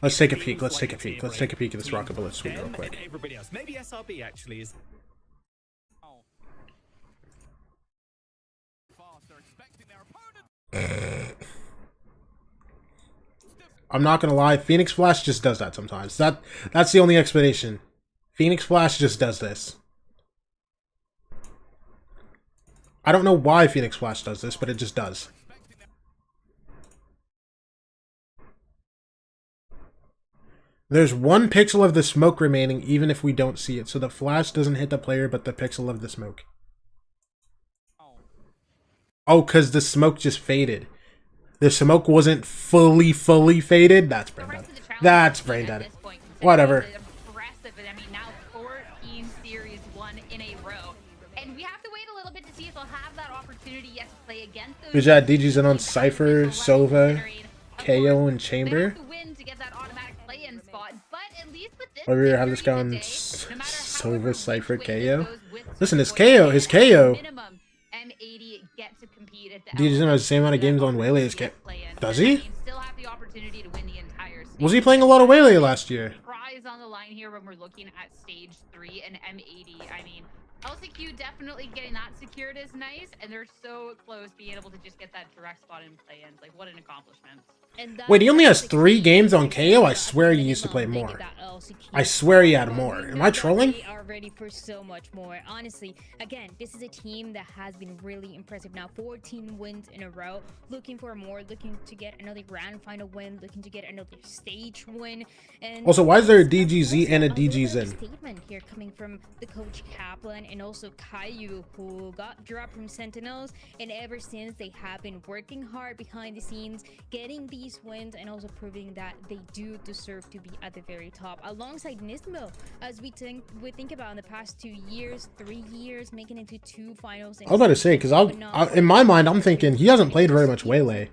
Let's take a peek. Let's take a peek. Let's take a peek at this Rocket Bullet suite real quick. Everybody else, maybe SRB actually is. I'm not gonna lie, Phoenix Flash just does that sometimes. That's the only explanation. Phoenix Flash just does this. I don't know why Phoenix Flash does this, but it just does. There's 1 pixel of the smoke remaining even if we don't see it, so the flash doesn't hit the player but the pixel of the smoke. Oh, because the smoke just faded. The smoke wasn't fully faded? That's brain dead. That's brain dead. Whatever. Impressive, but I mean, now 14 Series 1 in a row. And we have to wait a little bit to see if they'll have that opportunity yet to play against those. Who's that? DG's in on Cypher, Sova, KO, and Chamber. Over here, have this guy on Sova, Cypher, KO. Listen, his KO. DG's in the same amount of games on Waylay as KO. Does he? Was he playing a lot of Waylay last year? Prize on the line here when we're looking at stage 3 and M80. I mean, LCQ definitely getting that secured is nice, and they're so close being able to just get that direct spot in play-ins. Like, what an accomplishment. Wait, he only has 3 games on KO? I swear he used to play more. I swear he had more. Am I trolling? They are ready for so much more. Honestly, again, this is a team that has been really impressive now. 14 wins in a row. Looking for more. Looking to get another grand final win. Looking to get another stage win. And also, why is there a DGZ and a DG's in? Statement here coming from the coach Kaplan and also Caillou, who got dropped from Sentinels, and ever since they have been working hard behind the scenes, getting these wins and also proving that they do deserve to be at the very top, alongside Nismo, as we think about in the past 2 years, 3 years, making it to 2 finals. I was about to say, because in my mind, I'm thinking he hasn't played very much Waylay,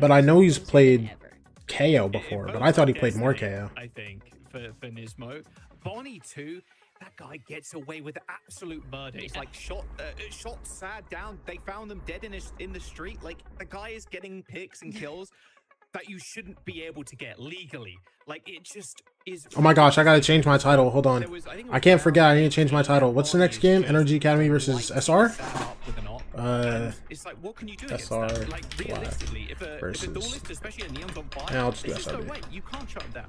but I know he's played KO before, but I thought he played more Destiny, KO. I think for Nismo. Bonnie too. That guy gets away with absolute murder. He's like shot Sad down. They found them dead in the street. Like the guy is getting picks and kills that you shouldn't be able to get legally. Like it just is. Oh my gosh, I gotta change my title. Hold on. I can't forget. I need to change my title. What's the next game? Energy Academy versus SR? It's like, what can you do SR against that? Like realistically, if a versus. duelist, especially a Neon's on fire, Yeah, I'll just do there's just no SRB. way. You can't shut him down.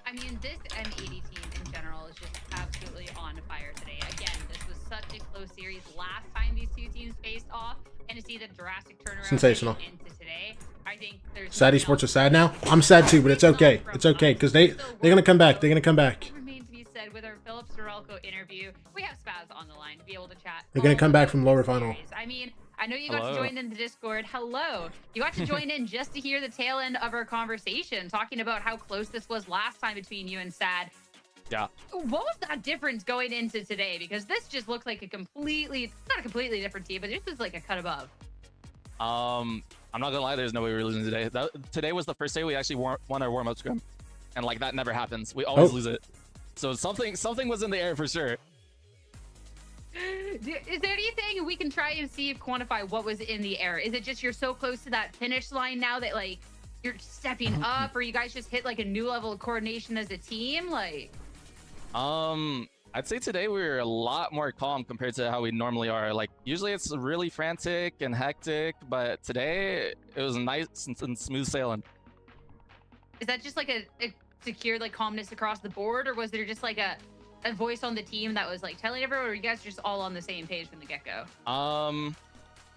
I mean, this M80 team in general is just absolutely on fire today. Again, this was such a close series last time these two teams faced off, and to see the drastic turnaround Sensational. into today, I think there's Sad esports are sad now. I'm sad too, but it's okay. It's okay because they're gonna come back. They're gonna come back. remains to be said with our Phillips Norelco interview. We have Spaz on the line to be able to chat. They're gonna all come back about from lower this final. series. I mean, I know you got to Hello. join in the Discord. Hello. You got to join in just to hear the tail end of our conversation, talking about how close this was last time between you and Sad. Yeah. What was that difference going into today? Because this just looks like a completely, not a completely different team, but this is like a cut above. I'm not gonna lie, there's no way we're losing today. Today was the first day we actually won our warm-up scrim, and like that never happens. We always lose it. So something was in the air for sure. Is there anything we can try and see if quantify what was in the air? Is it just you're so close to that finish line now that like you're stepping up, or you guys just hit like a new level of coordination as a team? Like, I'd say today we were a lot more calm compared to how we normally are. Like usually it's really frantic and hectic, but today it was nice and smooth sailing. is that just like a secured like calmness across the board, or was there just like a voice on the team that was like telling everyone, or were you guys just all on the same page from the get-go?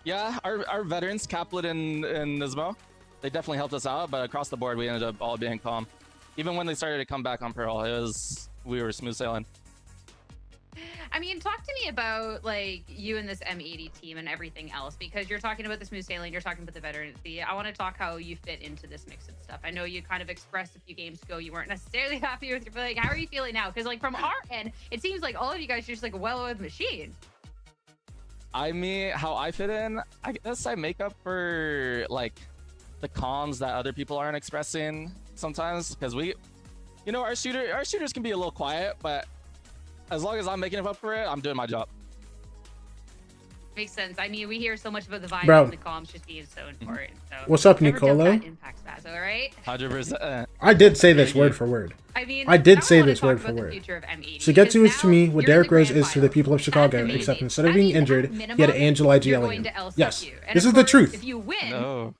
Yeah, our veterans, Caplet and Nismo, they definitely helped us out, but across the board we ended up all being calm. Even when they started to come back on Pearl, we were smooth sailing. I mean, talk to me about like you and this M80 team and everything else, because you're talking about the smooth sailing, you're talking about the veterancy. I want to talk how you fit into this mix of stuff. I know you kind of expressed a few games ago you weren't necessarily happy with your play. Like, how are you feeling now? Because like from our end, it seems like all of you guys are just like a well-oiled machine. I mean, how I fit in, I guess I make up for like the comms that other people aren't expressing sometimes, because our shooters can be a little quiet, but as long as I'm making up for it, I'm doing my job. Makes sense. I mean, we hear so much about the vibe Bro. and the comms just being so important. So What's up, never doubt Nicolo? that impacts Spaz, all right? 100%. I did say this word for word. I mean, I did now say wanna this talk word for about the word. future of M80, So get to because it to me now what you're in Derek the Rose grand is to the people of finals. Chicago, That's except amazing. instead of I being mean, at injured, minimum, he had Angel IG you're yelling going at to him. LCQ. Yes, And this of is the course, truth. If you win, No.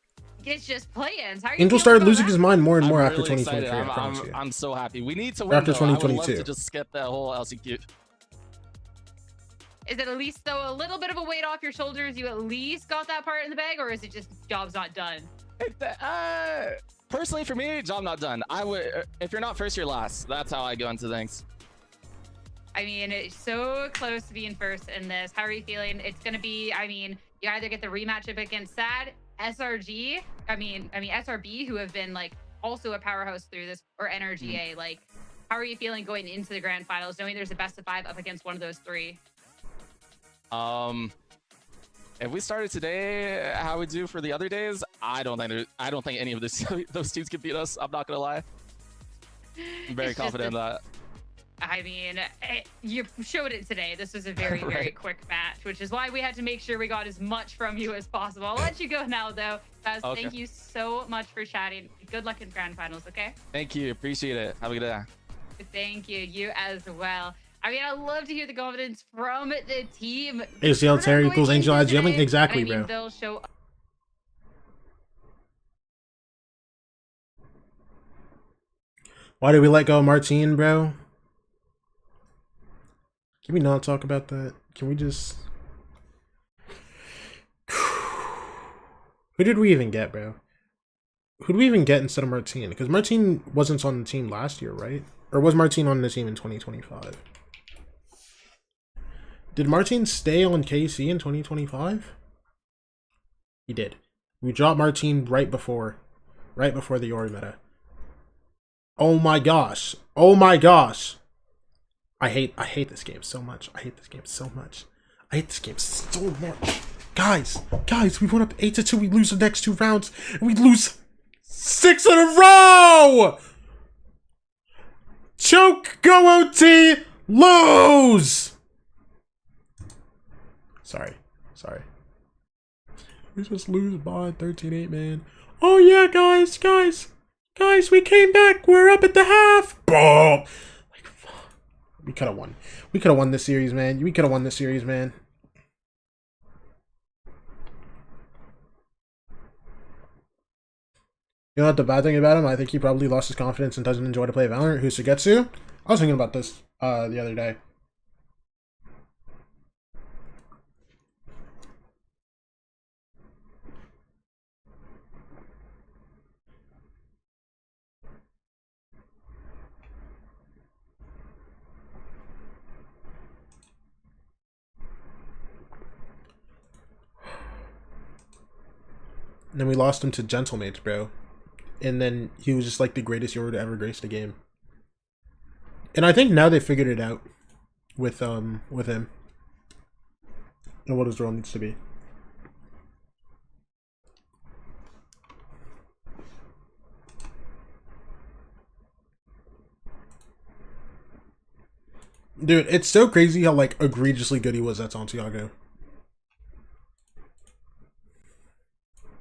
it's just play-ins. How are you Angel feeling started about losing that? his mind more and I'm more really after excited. 2023, I promise you. I'm so happy. We need to Or win, after though. I would love 2022. to just skip that whole LCQ. Is it at least though a little bit of a weight off your shoulders? You at least got that part in the bag, or is it just job's not done? Personally, for me, job not done. I would, if you're not first, you're last. That's how I go into things. I mean, it's so close to being first in this. How are you feeling? It's gonna be. I mean, you either get the rematch up against Sad, SRG. I mean SRB, who have been like also a powerhouse through this, or NRGA. Like, how are you feeling going into the grand finals, knowing there's a best of 5 up against one of those 3? If we started today, how we do for the other days, I don't think any of those teams can beat us. I'm not gonna lie. I'm very It's just confident in that. I mean, you showed it today. This was a very, very Right. quick match, which is why we had to make sure we got as much from you as possible. I'll let you go now, though. Guys, Okay. thank you so much for chatting. Good luck in grand finals, okay? Thank you. Appreciate it. Have a good day. Thank you. You as well. I mean, I love to hear the confidence from the team. ACL tear Going equals Angel into IG yelling? today, Exactly, and I mean, bro. they'll show. Why did we let go of Martine, bro? Can we not talk about that? Can we just... Who did we even get, bro? Who did we even get instead of Martine? Because Martine wasn't on the team last year, right? Or was Martine on the team in 2025? Did Martine stay on KC in 2025? He did. We dropped Martine right before the Ori meta. Oh my gosh. Oh my gosh. I hate this game so much. I hate this game so much. I hate this game so much. Guys, we went up 8-2. We lose the next 2 rounds, and we lose 6 in a row! Choke, go OT, lose! Sorry. We just lose by 13-8, man. Oh yeah, guys, we came back. We're up at the half. Boom! Like, we could have won. We could have won this series, man. We could have won this series, man. You know what the bad thing about him? I think he probably lost his confidence and doesn't enjoy to play Valorant. Who's Sugetsu? I was thinking about this the other day. And then we lost him to Gentlemates, bro. And then he was just like the greatest hero to ever grace the game. And I think now they figured it out with him and what his role needs to be. Dude, it's so crazy how like egregiously good he was at Santiago.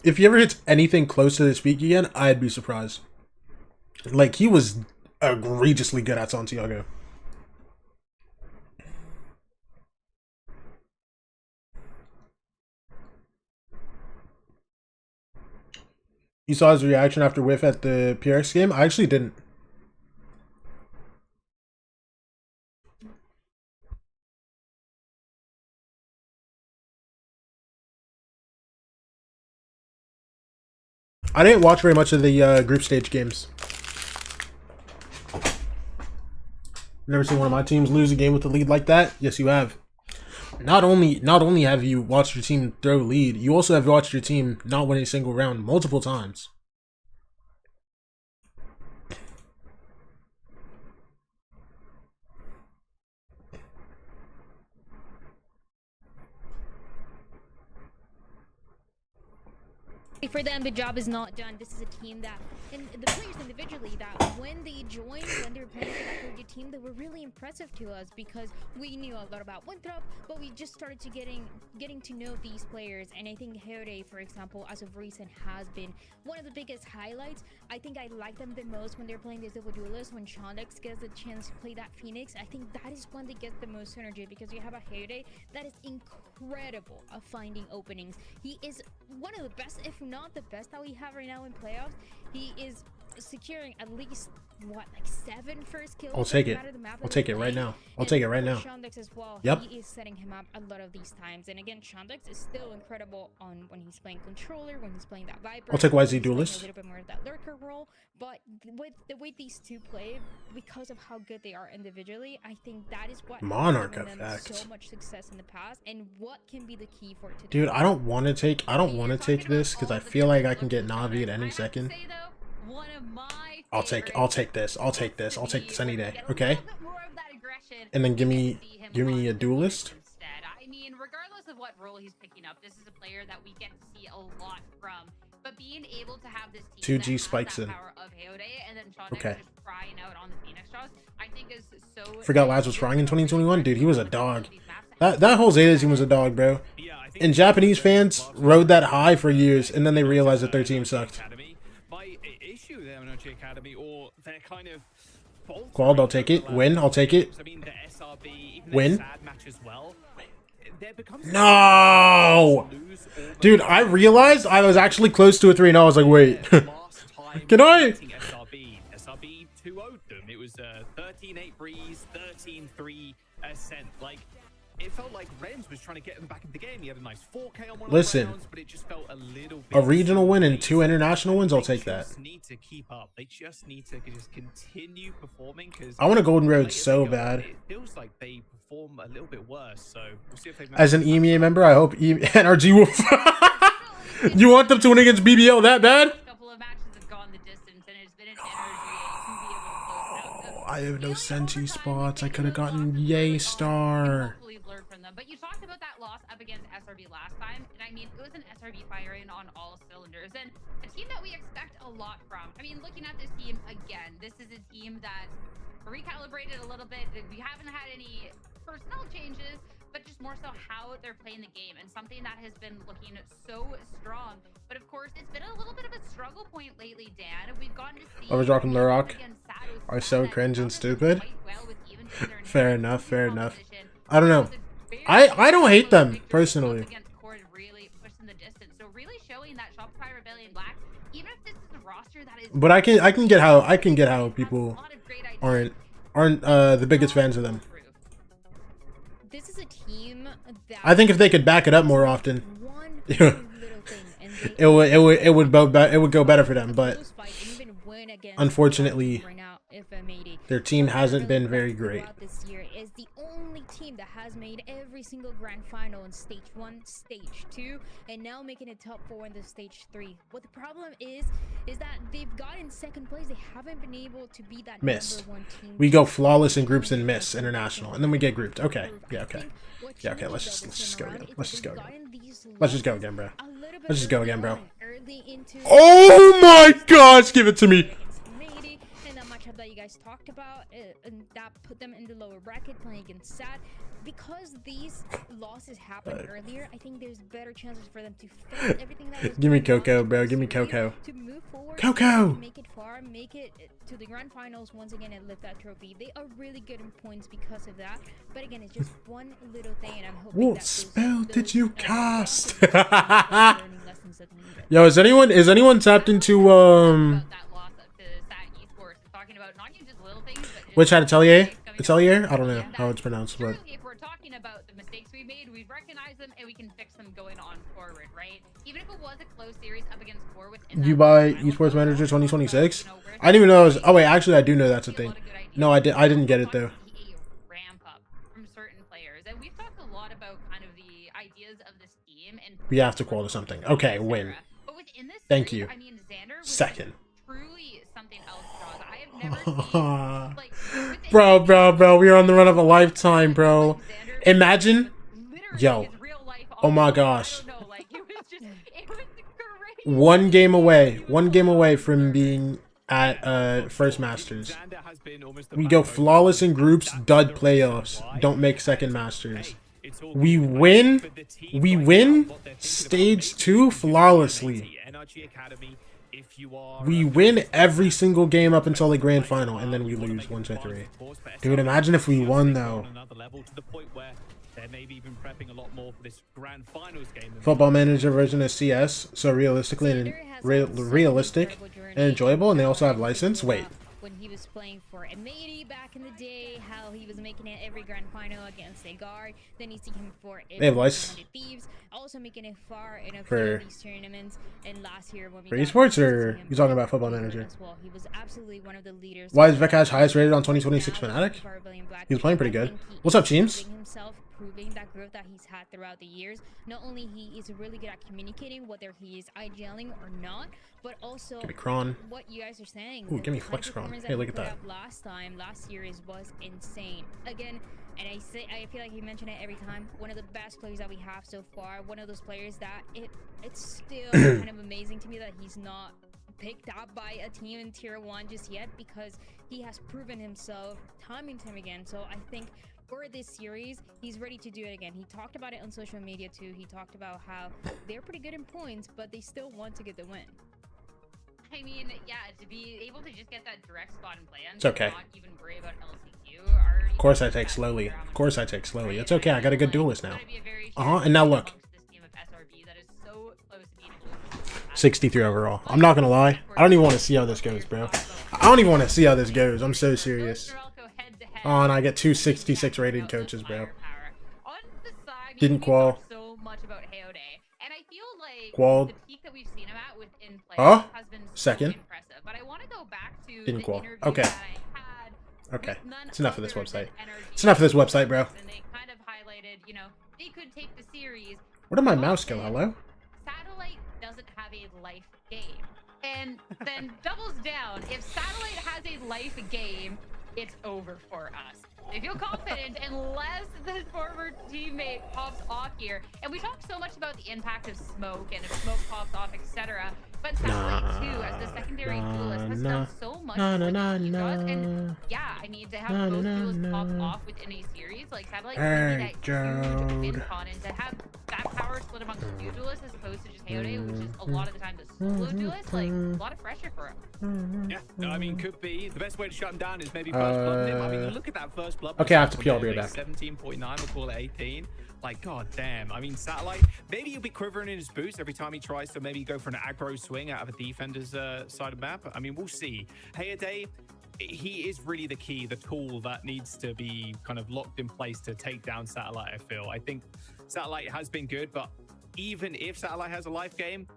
If he ever hits anything close to this peak again, I'd be surprised. Like, he was egregiously good at Santiago. You saw his reaction after whiff at the PRX game? I actually didn't. I didn't watch very much of the group stage games. Never seen one of my teams lose a game with a lead like that. Yes, you have. Not only have you watched your team throw lead, you also have watched your team not win a single round multiple times. For them, the job is not done. This is a team that, and the players individually, that when they joined, when they were playing for that Korea team, they were really impressive to us because we knew a lot about Winthrop, but we just started to getting to know these players. And I think Hode, for example, as of recent, has been one of the biggest highlights. I think I like them the most when they're playing this double duelist. When Shondex gets the chance to play that Phoenix, I think that is when they get the most synergy because you have a Hode that is incredible at finding openings. He is one of the best, if not the best, that we have right now in playoffs. He is securing at least what, like 7 first kills. I'll take it. I'll take it right now. I'll take it right now. Shondex as well. Yep. He is setting him up a lot of these times. And again, Shondex is still incredible on when he's playing controller, when he's playing that Viper. I'll take YZ A Duelist. little bit more of that lurker role. But with the way these two play, because of how good they are individually, I think that is what Monarch has given them effect. so much success in the past, and what can be the key for today. Dude, I don't want to take this because I feel like I can get Navi at any second. I'll take this any day. Okay. And then give me a duelist. I mean, regardless of what role he's picking up, this is a player that we get to see a lot from. But being able to have this team 2G spikes in. power of Hode and then Shondex Okay. just crying out on the Phoenix shots, I think is so. Forgot Laz was frying in 2021. Dude, he was a dog. That whole Zeta team was a dog, bro. And Japanese fans rode that high for years, and then they realized that their team sucked. My issue there in OG Academy, or they're kind of Quald, I'll take it. Win, I'll take it. I mean, the SRB, even Win. sad match as well. No! Dude, I realized I was actually close to a 3 and I was like, wait. Can I? SRB 2-0'd them. It was 13-8 Breeze, 13-3 Ascent. Like, it felt like Renz was trying to get them back into the game. He had a nice 4K on one Listen, of the rounds, but it just felt a little bit. A regional win and 2 international wins, I'll take that. They just need to keep up. They just need to just continue performing. Because I want a Golden Road so bad. It feels like they perform a little bit worse. So we'll see if they. As an EMEA member, I hope NRG will. You want them to win against BBL that bad? I have no Senshi spots. I could have gotten Yay Star. them. But you talked about that loss up against SRB last time, and I mean, it was an SRB firing on all cylinders, and a team that we expect a lot from. I mean, looking at this team again, this is a team that recalibrated a little bit. We haven't had any personnel changes, but just more so how they're playing the game, and something that has been looking so strong. But of course, it's been a little bit of a struggle point lately, Dan. We've gotten to see Overclock and Lurok are so cringe and stupid. Fair enough, fair enough. I don't know. I don't hate them personally. But I can get how people aren't the biggest fans of them. This is a team that I think if they could back it up more often, it would go better for them. But unfortunately, their team hasn't been very great. This year is the only team that has made every single grand final in stage 1, stage 2, and now making it top 4 in the stage 3. What the problem is that they've gotten second place. They haven't been able to be that Miss. number 1 team. We go flawless in groups and miss international, and then we get grouped. Okay, yeah, okay, yeah, okay. Let's just go again. Let's just go again. Let's just go again, bro. Let's just go again, bro. Oh my gosh, give it to me. That you guys talked about, and that put them in the lower bracket playing against SAT. Because these losses happened earlier, I think there's better chances for them to fix everything that was Give me Coco, bro. Give me Coco. To move forward, Coco! Make it far, make it to the grand finals once again and lift that trophy. They are really good in points because of that. But again, it's just one little thing, and I'm hoping what spell did you cast? that Yo, is anyone tapped into which had Atelier? Atelier? I don't know how it's pronounced, but if we're talking about the mistakes we made, we've recognized them and we can fix them going on forward, right? Even if it was a close series up against 4 within you buy Esports Manager 2026? I didn't even know it was. Oh wait, actually I do know that's a thing. No, I didn't get it though. Ramp up from certain players, and we've talked a lot about kind of the ideas of this team and we have to call to something. Okay, win. But within this Thank series, you. I mean, Xander was Second. Truly something else, Jaws. I have never seen like Bro, we are on the run of a lifetime, bro. Imagine, yo, oh my gosh, one game away from being at First Masters. We go flawless in groups, dud playoffs, don't make second Masters. We win stage 2 flawlessly. We win every single game up until the grand final, and then we lose 1-3. Dude, imagine if we won though. Football Manager version of CS, so realistic and enjoyable, and they also have license. Wait. When he was playing for Amity back in the day, how he was making it every grand final against a guard. Then you see him for they have license. Thieves, also making it far in a few of these tournaments. And last year when we for esports, or you talking about Football Manager? As well. He was absolutely one of the leaders. Why is Vekash highest rated on 2026 Fnatic? He was playing pretty good. What's up, teams? Proving that growth that he's had throughout the years. Not only he is really good at communicating, whether he is IGLing or not, but also what you guys are saying. Ooh, give me Flex Cron. Hey, look at that. Last year was insane. Again, and I feel like he mentioned it every time. One of the best players that we have so far. One of those players that it's still kind of amazing to me that he's not picked up by a team in tier 1 just yet, because he has proven himself time and time again. So I think for this series, he's ready to do it again. He talked about it on social media too. He talked about how they're pretty good in points, but they still want to get the win. I mean, yeah, to be able to just get that direct spot and plan. It's okay. Not even worry about LCQ. Of course I take slowly. Of course I take slowly. It's okay. I got a good duelist now. And now look. 63 overall. I'm not gonna lie. I don't even want to see how this goes, bro. I don't even want to see how this goes. I'm so serious. Oh, and I get 2 66 rated coaches, bro. Didn't qual. Qualled. Huh? Second. Didn't qual. Okay. Okay. It's enough of this website. It's enough of this website, bro. Where did my mouse go? Hello? Satellite doesn't have a life game. And then doubles down. If Satellite has a life game, it's over for us. They feel confident unless the former teammate pops off here. And we talk so much about the impact of smoke and if smoke pops off, etc. But Satellite 2, as the secondary duelist, has done so much for these heroes. And yeah, I mean, to have both duelists pop off within a series, like Satellite could be that huge win con, and to have that power split amongst two duelists as opposed to just Heode, which is a lot of the time the solo duelist, like, a lot of pressure for him. Yeah, no, I mean, could be. The best way to shut him down is maybe first blood him. I mean, look at that first blood. Okay, I have to peel beer back. 17.9, we'll call it 18. Like, god damn. I mean, Satellite, maybe he'll be quivering in his boots every time he tries to maybe go for an aggro swing out of a defender's side of map. I mean, we'll see. Heode, he is really the key, the tool that needs to be kind of locked in place to take down Satellite, I feel. I think Satellite has been good, but even if Satellite has a life game,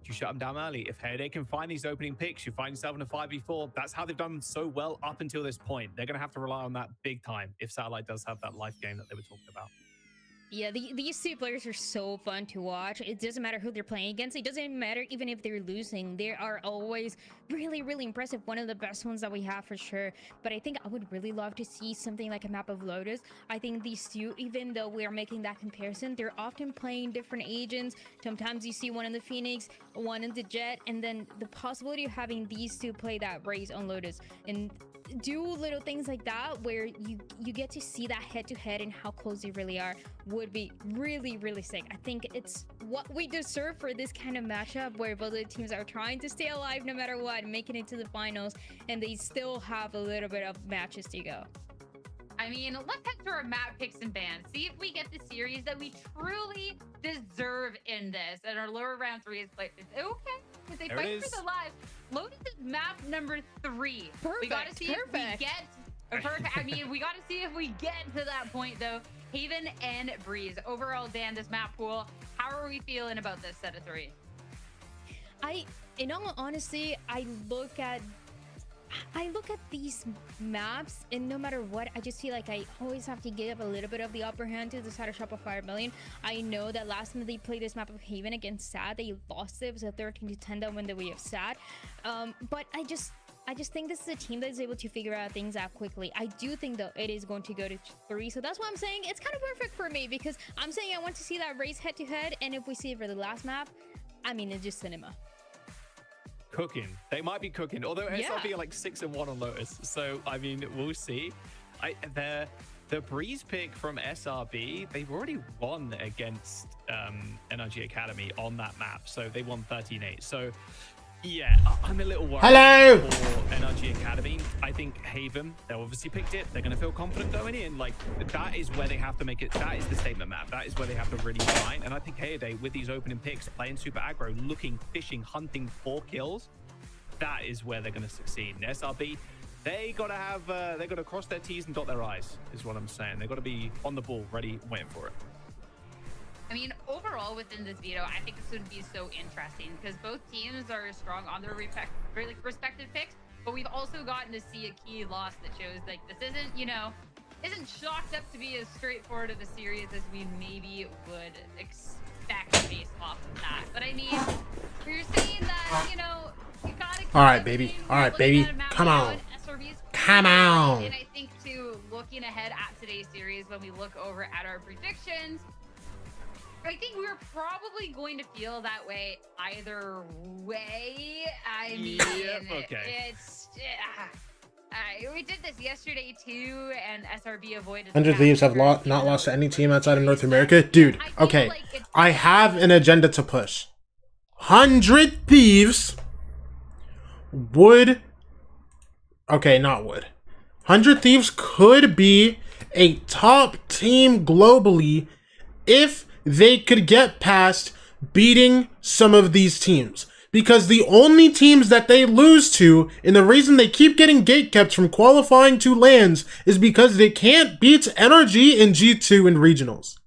you shut him down early. If Heode can find these opening picks, you find yourself in a 5v4. That's how they've done so well up until this point. They're going to have to rely on that big time if Satellite does have that life game that they were talking about. Yeah, these two players are so fun to watch. It doesn't matter who they're playing against. It doesn't matter even if they're losing. They are always really, really impressive. One of the best ones that we have for sure. But I think I would really love to see something like a map of Lotus. I think these two, even though we are making that comparison, they're often playing different agents. Sometimes you see one in the Phoenix, one in the Jet, and then the possibility of having these two play that race on Lotus and do little things like that where you get to see that head-to-head and how close they really are would be really, really sick. I think it's what we deserve for this kind of matchup where both the teams are trying to stay alive no matter what, making it to the finals, and they still have a little bit of matches to go. I mean, let's head to our map picks and bans. See if we get the series that we truly deserve in this. And our lower round 3 is played. Okay, because they fight for the lives. Lotus is map number 3. Perfect. We got to see if we get perfect. I mean, we got to see if we get to that point though. Haven and Breeze. Overall, Dan, this map pool, how are we feeling about this set of 3? In all honesty, I look at these maps, and no matter what, I just feel like I always have to give a little bit of the upper hand to the side of Shopify Million. I know that last time they played this map of Haven against SAD, they lost it. It was a 13-10 that went the way of SAD. But I just think this is a team that is able to figure out things out quickly. I do think though it is going to go to 3, so that's why I'm saying it's kind of perfect for me, because I'm saying I want to see that race head-to-head, and if we see it for the last map, I mean, it's just cinema. Cooking. They might be cooking, although SRB are like 6-1 on Lotus. So, I mean, we'll see. The Breeze pick from SRB, they've already won against NRG Academy on that map. So they won 13-8. So, yeah, I'm a little worried for NRG Academy. I think Haven, they obviously picked it. They're going to feel confident going in. Like, that is where they have to make it. That is the statement map. That is where they have to really shine. And I think Heode, with these opening picks, playing super aggro, looking, fishing, hunting 4 kills, that is where they're going to succeed. And SRB, they got to cross their T's and dot their I's, is what I'm saying. They got to be on the ball, ready, waiting for it. I mean, overall within this veto, I think this would be so interesting because both teams are strong on their respective picks, but we've also gotten to see a key loss that shows like this isn't chalked up to be as straightforward of a series as we maybe would expect based off of that. But I mean, we're saying that, you gotta. All right, baby. All right, baby. Come on. Come on. And I think too, looking ahead at today's series, when we look over at our predictions, I think we're probably going to feel that way either way. I mean, it's we did this yesterday too, and SRB avoided. 100 Thieves have not lost to any team outside of North America, dude. Okay, I have an agenda to push. 100 Thieves would. Okay, not would. 100 Thieves could be a top team globally if they could get past beating some of these teams. Because the only teams that they lose to, and the reason they keep getting gatekept from qualifying to LANs, is because they can't beat NRG in G2 in regionals.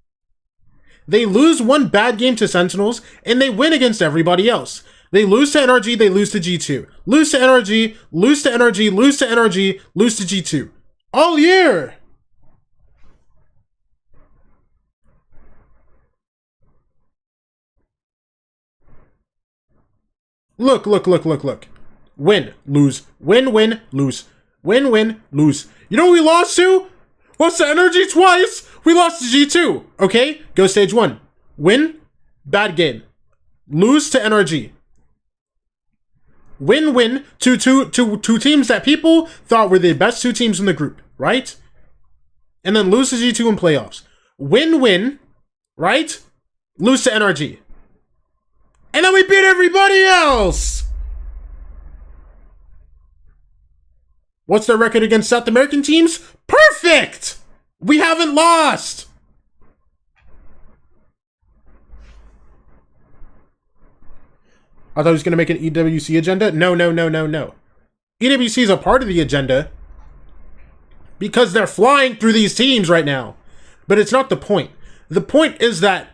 They lose one bad game to Sentinels, and they win against everybody else. They lose to NRG, they lose to G2. Lose to NRG, lose to NRG, lose to NRG, lose to G2. All year! Look. Win, lose. Win, win, lose. Win, win, lose. You know who we lost to? Lost to Energy twice. We lost to G2. Okay, go stage 1. Win, bad game. Lose to NRG. Win-win to two teams that people thought were the best 2 teams in the group, right? And then lose to G2 in playoffs. Win-win, right? Lose to NRG. And then we beat everybody else! What's their record against South American teams? Perfect! We haven't lost! I thought he was going to make an EWC agenda. No. EWC is a part of the agenda because they're flying through these teams right now. But it's not the point. The point is that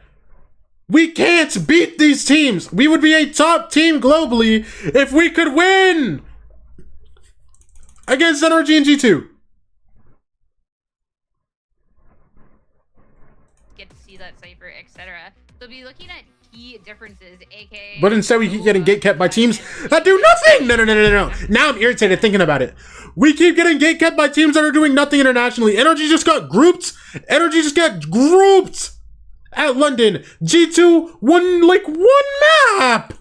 we can't beat these teams. We would be a top team globally if we could win against NRG and G2. Get to see that Cypher, etc. So be looking at key differences, aka. But instead we keep getting gate kept by teams that do nothing. No. Now I'm irritated thinking about it. We keep getting gate kept by teams that are doing nothing internationally. Energy just got grouped. Energy just got grouped at London. G2 won like 1 map.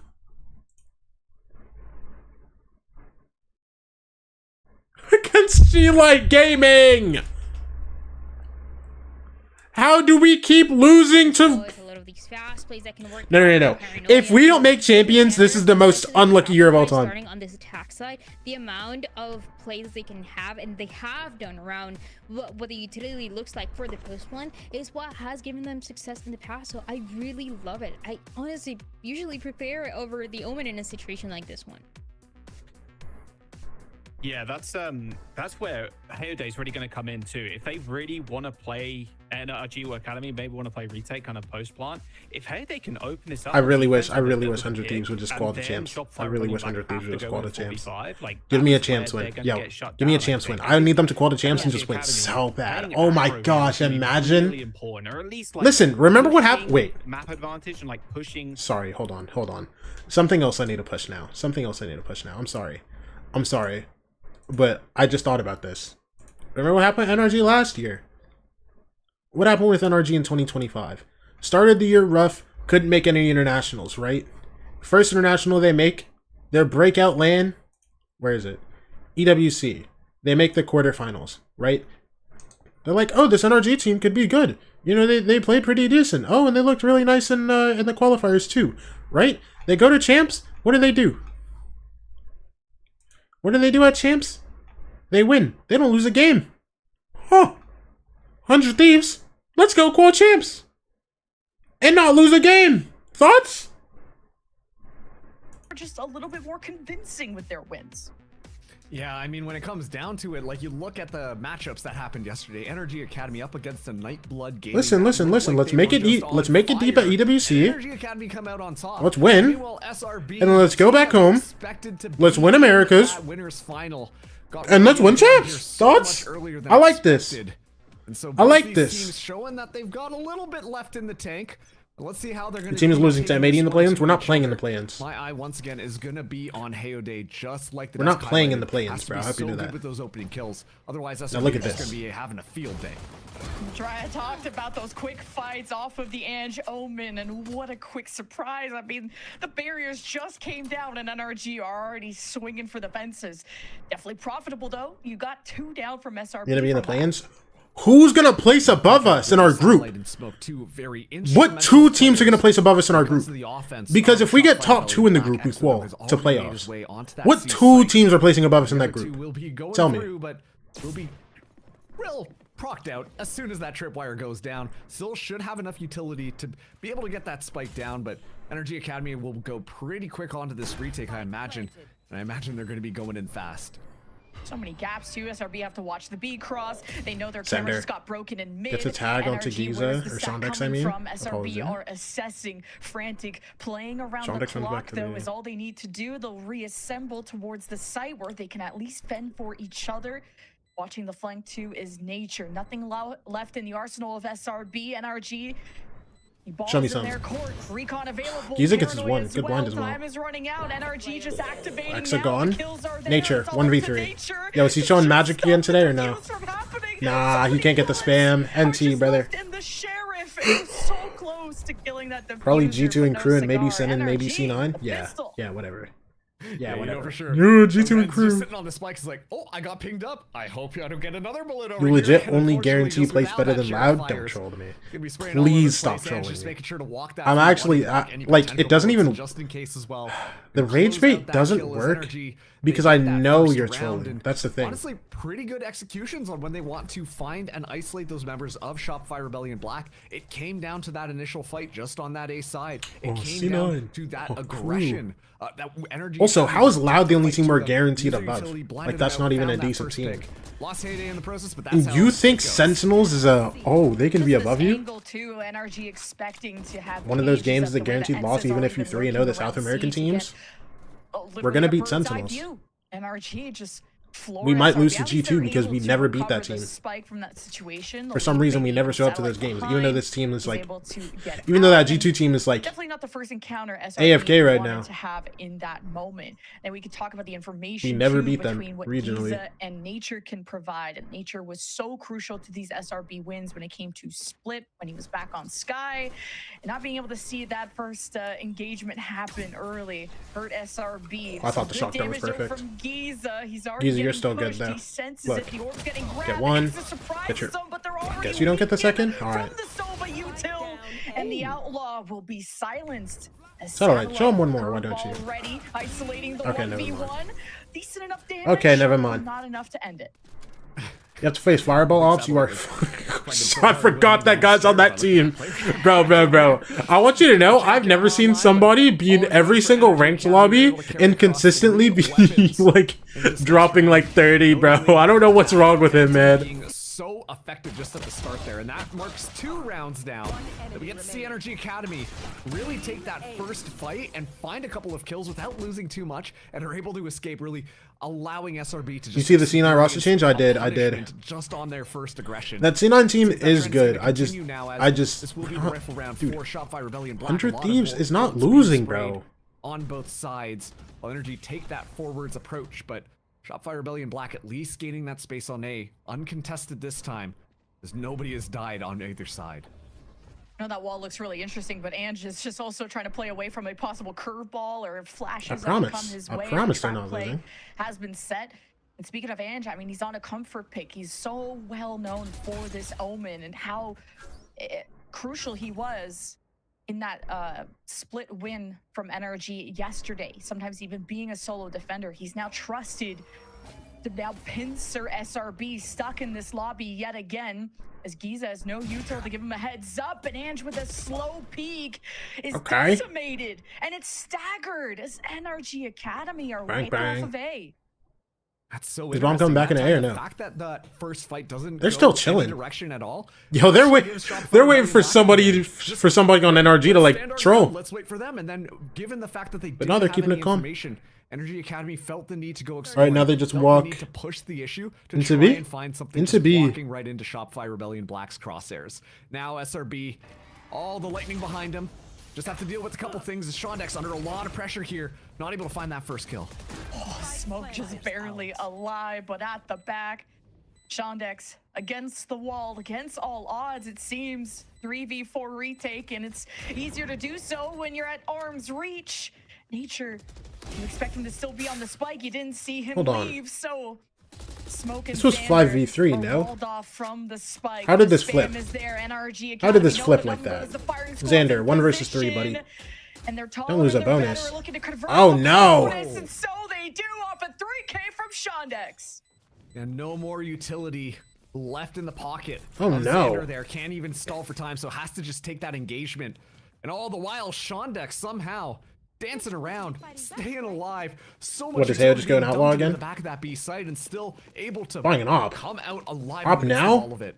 Against G-Light Gaming. How do we keep losing to... No. If we don't make champions, this is the most unlucky year of all time. Starting on this attack side, the amount of plays they can have, and they have done around what the utility looks like for the post one, is what has given them success in the past. So I really love it. I honestly usually prepare over the Omen in a situation like this one. Yeah, that's where Hayo is really going to come in too. If they really want to play NRG Academy, maybe want to play retake kind of post plant. If Hayo can open this up, I really wish 100 Thieves would just call the champs. I really wish 100 Thieves would just call the champs. Give me a champs win. Yo, give me a champs win. I need them to call the champs and just win so bad. Oh my gosh, imagine. Listen, remember what happened? Wait. Map advantage and like pushing. Sorry, hold on. Something else I need to push now. I'm sorry. But I just thought about this. Remember what happened to NRG last year? What happened with NRG in 2025? Started the year rough, couldn't make any internationals, right? First international they make, their breakout LAN, where is it? EWC. They make the quarterfinals, right? They're like, oh, this NRG team could be good. You know, they played pretty decent. Oh, and they looked really nice in the qualifiers too, right? They go to champs, what do? What do they do at champs? They win. They don't lose a game. Huh. 100 Thieves. Let's go call champs. And not lose a game. Thoughts? Just a little bit more convincing with their wins. Yeah, I mean, when it comes down to it, like you look at the matchups that happened yesterday, Energy Academy up against the Nightblood Gaming. Listen. Let's make it deep at EWC. Energy Academy come out on top. Let's win. And then let's go back home. Let's win Americas. And let's win champs. Thoughts? I like this. I like this. Showing that they've got a little bit left in the tank. Let's see how they're going to. The team is losing to M80 in the play-ins. We're not playing in the play-ins. My eye once again is going to be on Hayo, just like the. We're not playing in the play-ins, bro. I hope you know that. With those opening kills, otherwise that's now look at this. Going to be having a field day. Dry talked about those quick fights off of the Ange Omen, and what a quick surprise. I mean, the barriers just came down, and NRG are already swinging for the fences. Definitely profitable though. You got 2 down from SRB. You're gonna be in the play-ins. Who's gonna place above us in our group? What 2 teams are gonna place above us in our group? Because if we get top 2 in the group, we qual to playoffs. What 2 teams are placing above us in that group? Tell me. But we'll be real procced out as soon as that tripwire goes down. Still should have enough utility to be able to get that spike down, but Energy Academy will go pretty quick onto this retake, I imagine. And I imagine they're going to be going in fast. So many gaps too. SRB have to watch the B cross. They know their cameras just got broken in mid. Gets a tag onto Giza or Sondex, I mean. From SRB are assessing, frantic, playing around the clock though is all they need to do. They'll reassemble towards the site where they can at least fend for each other. Watching the flank too is nature. Nothing left in the arsenal of SRB. NRG Show me some. Giza gets his one. Good blind as well. Time is running out. NRG just activating Exa now. gone. The kills are there. Nature. It's all up to 1v3. Nature. Yo, is he showing magic again today or no? Nah, he can't get the spam. NT, brother. And the sheriff is so close to killing that diffuser, Probably G2 and but no crew and maybe cigar. send in maybe NRG, C9. Yeah. pistol. Yeah, whatever. Yeah, you whatever. know for sure. Yeah, G2 and Ren's crew. just sitting on the spike is like, oh, I got pinged up. I hope I don't get another bullet over You here. legit And only unfortunately, guarantee just place without better that, than Sheriff loud. Don't fires. troll to me. Gonna be spraying all over the Please stop place and trolling just me. making sure to walk that I'm through, actually, wanting to block any like, it potential doesn't bullets even, just in case as well. the And rage close bait out that doesn't kill as work Energy, because they I get that know first you're round, trolling. and That's the thing. Honestly, pretty good executions on when they want to find and isolate those members of Shopify Rebellion Black. It came down to that initial fight just on that A side. It came down to that aggression. That energy. Also, how is Loud the only team we're guaranteed User above? utility blinded Like, that's out, not even a found that decent first team. pick. Lost heyday in the process, but that's And how you it think goes. Sentinels is a... Oh, they can be Just above this you? angle too, NRG expecting to have One of those pages games of that the way guaranteed the loss Ensis even are if you even 3-0 the looking South around American C to get, teams. literally We're gonna a beat bird's eye Sentinels. view. NRG just floored We might SRB. lose to At least G2 they're because able we to never beat that recover the team. spike from that situation. For some reason, we never show up to those games, even though this team is like... Even though that G2 team is like... Definitely not the first encounter AFK right wanted now. to have in that moment. And we could talk about the information We never too, beat them between what regionally. Giza and Nature can provide. And Nature was so crucial to these SRB wins when it came to Split, when he was back on Sky. And not being able to see that first engagement happen early hurt SRB. I thought the Some good shotgun was damage there perfect. From Giza. He's already Giza, you're getting still good pushed. though. He senses Look, it. The orb's getting grabbed. get one. Exa surprises Get your... them, but they're already Guess you don't get the second? weakened Alright. from the Sova util, and the Outlaw will be silenced. It's alright. Show him one more, why don't you? Already isolating the Okay, never 1v1. mind. Decent enough damage. Okay, never mind. Not enough to end it. You have to face Fireball ops. You are... I forgot that guy's on that team. Bro. I want you to know, I've never seen somebody be in every single ranked lobby and consistently be, like, dropping, like, 30, bro. I don't know what's wrong with him, man. So effective just at the start there, and that marks 2 rounds down that we get to see Energy Academy really take that first fight and find a couple of kills without losing too much, and are able to escape, really allowing SRB to just... You see the C9 roster change? I did. Just on their first aggression. That C9 team is good. This will be the rifle round for dude, Shopify Rebellion Black. 100 Thieves is not losing, bro. On both sides, while Energy take that forwards approach, but Shopify Rebellion Black at least gaining that space on A, uncontested this time, as nobody has died on either side. I know that wall looks really interesting, but Ange is just also trying to play away from a possible curveball or flashes that come his way. I promise they're Track not play losing. has been set. And speaking of Ange, I mean, he's on a comfort pick. He's so well known for this Omen and how crucial he was in that split win from NRG yesterday. Sometimes even being a solo defender, he's now trusted to now pincer SRB stuck in this lobby yet again, as Giza has no util to give him a heads up, and Ange with a slow peek is decimated, and it's staggered as NRG Academy are right off of A. That's so Is Bomb coming back in the air or no? The fact that the first fight doesn't They're go still in chilling. any direction at all. Yo, they're waiting for somebody on NRG to like troll. Let's wait for them, and then given the fact that they But now they're keeping it calm. Energy Academy felt the need to go All right, now they just walk to push the issue to into try B, and find something into B, walking right into Shopify Rebellion Black's crosshairs. Now SRB, all the lightning behind him, just have to deal with a couple things. As Shondex under a lot of pressure here, not able to find that first kill. Oh, Smoke just barely alive, but at the back, Shondex against the wall, against all odds, it seems. 3v4 retake, and it's easier to do so when you're at arm's reach. Nature, you expect him to still be on the spike. You didn't see him leave, so Smoke and this was 5v3, no? From the spike. How did this flip? How did this flip like that? Xander, 1 versus 3, buddy. And they're don't lose a bonus. Oh no! And so they do off a 3K from Shondex. And no more utility left in the pocket. Oh no! Xander there can't even stall for time, so has to just take that engagement. And all the while, Shondex somehow dancing around, staying alive. So much. What, is Hale just going outlaw again? The back of that B site and still able to buying an op. Come out alive. Op now? All of it.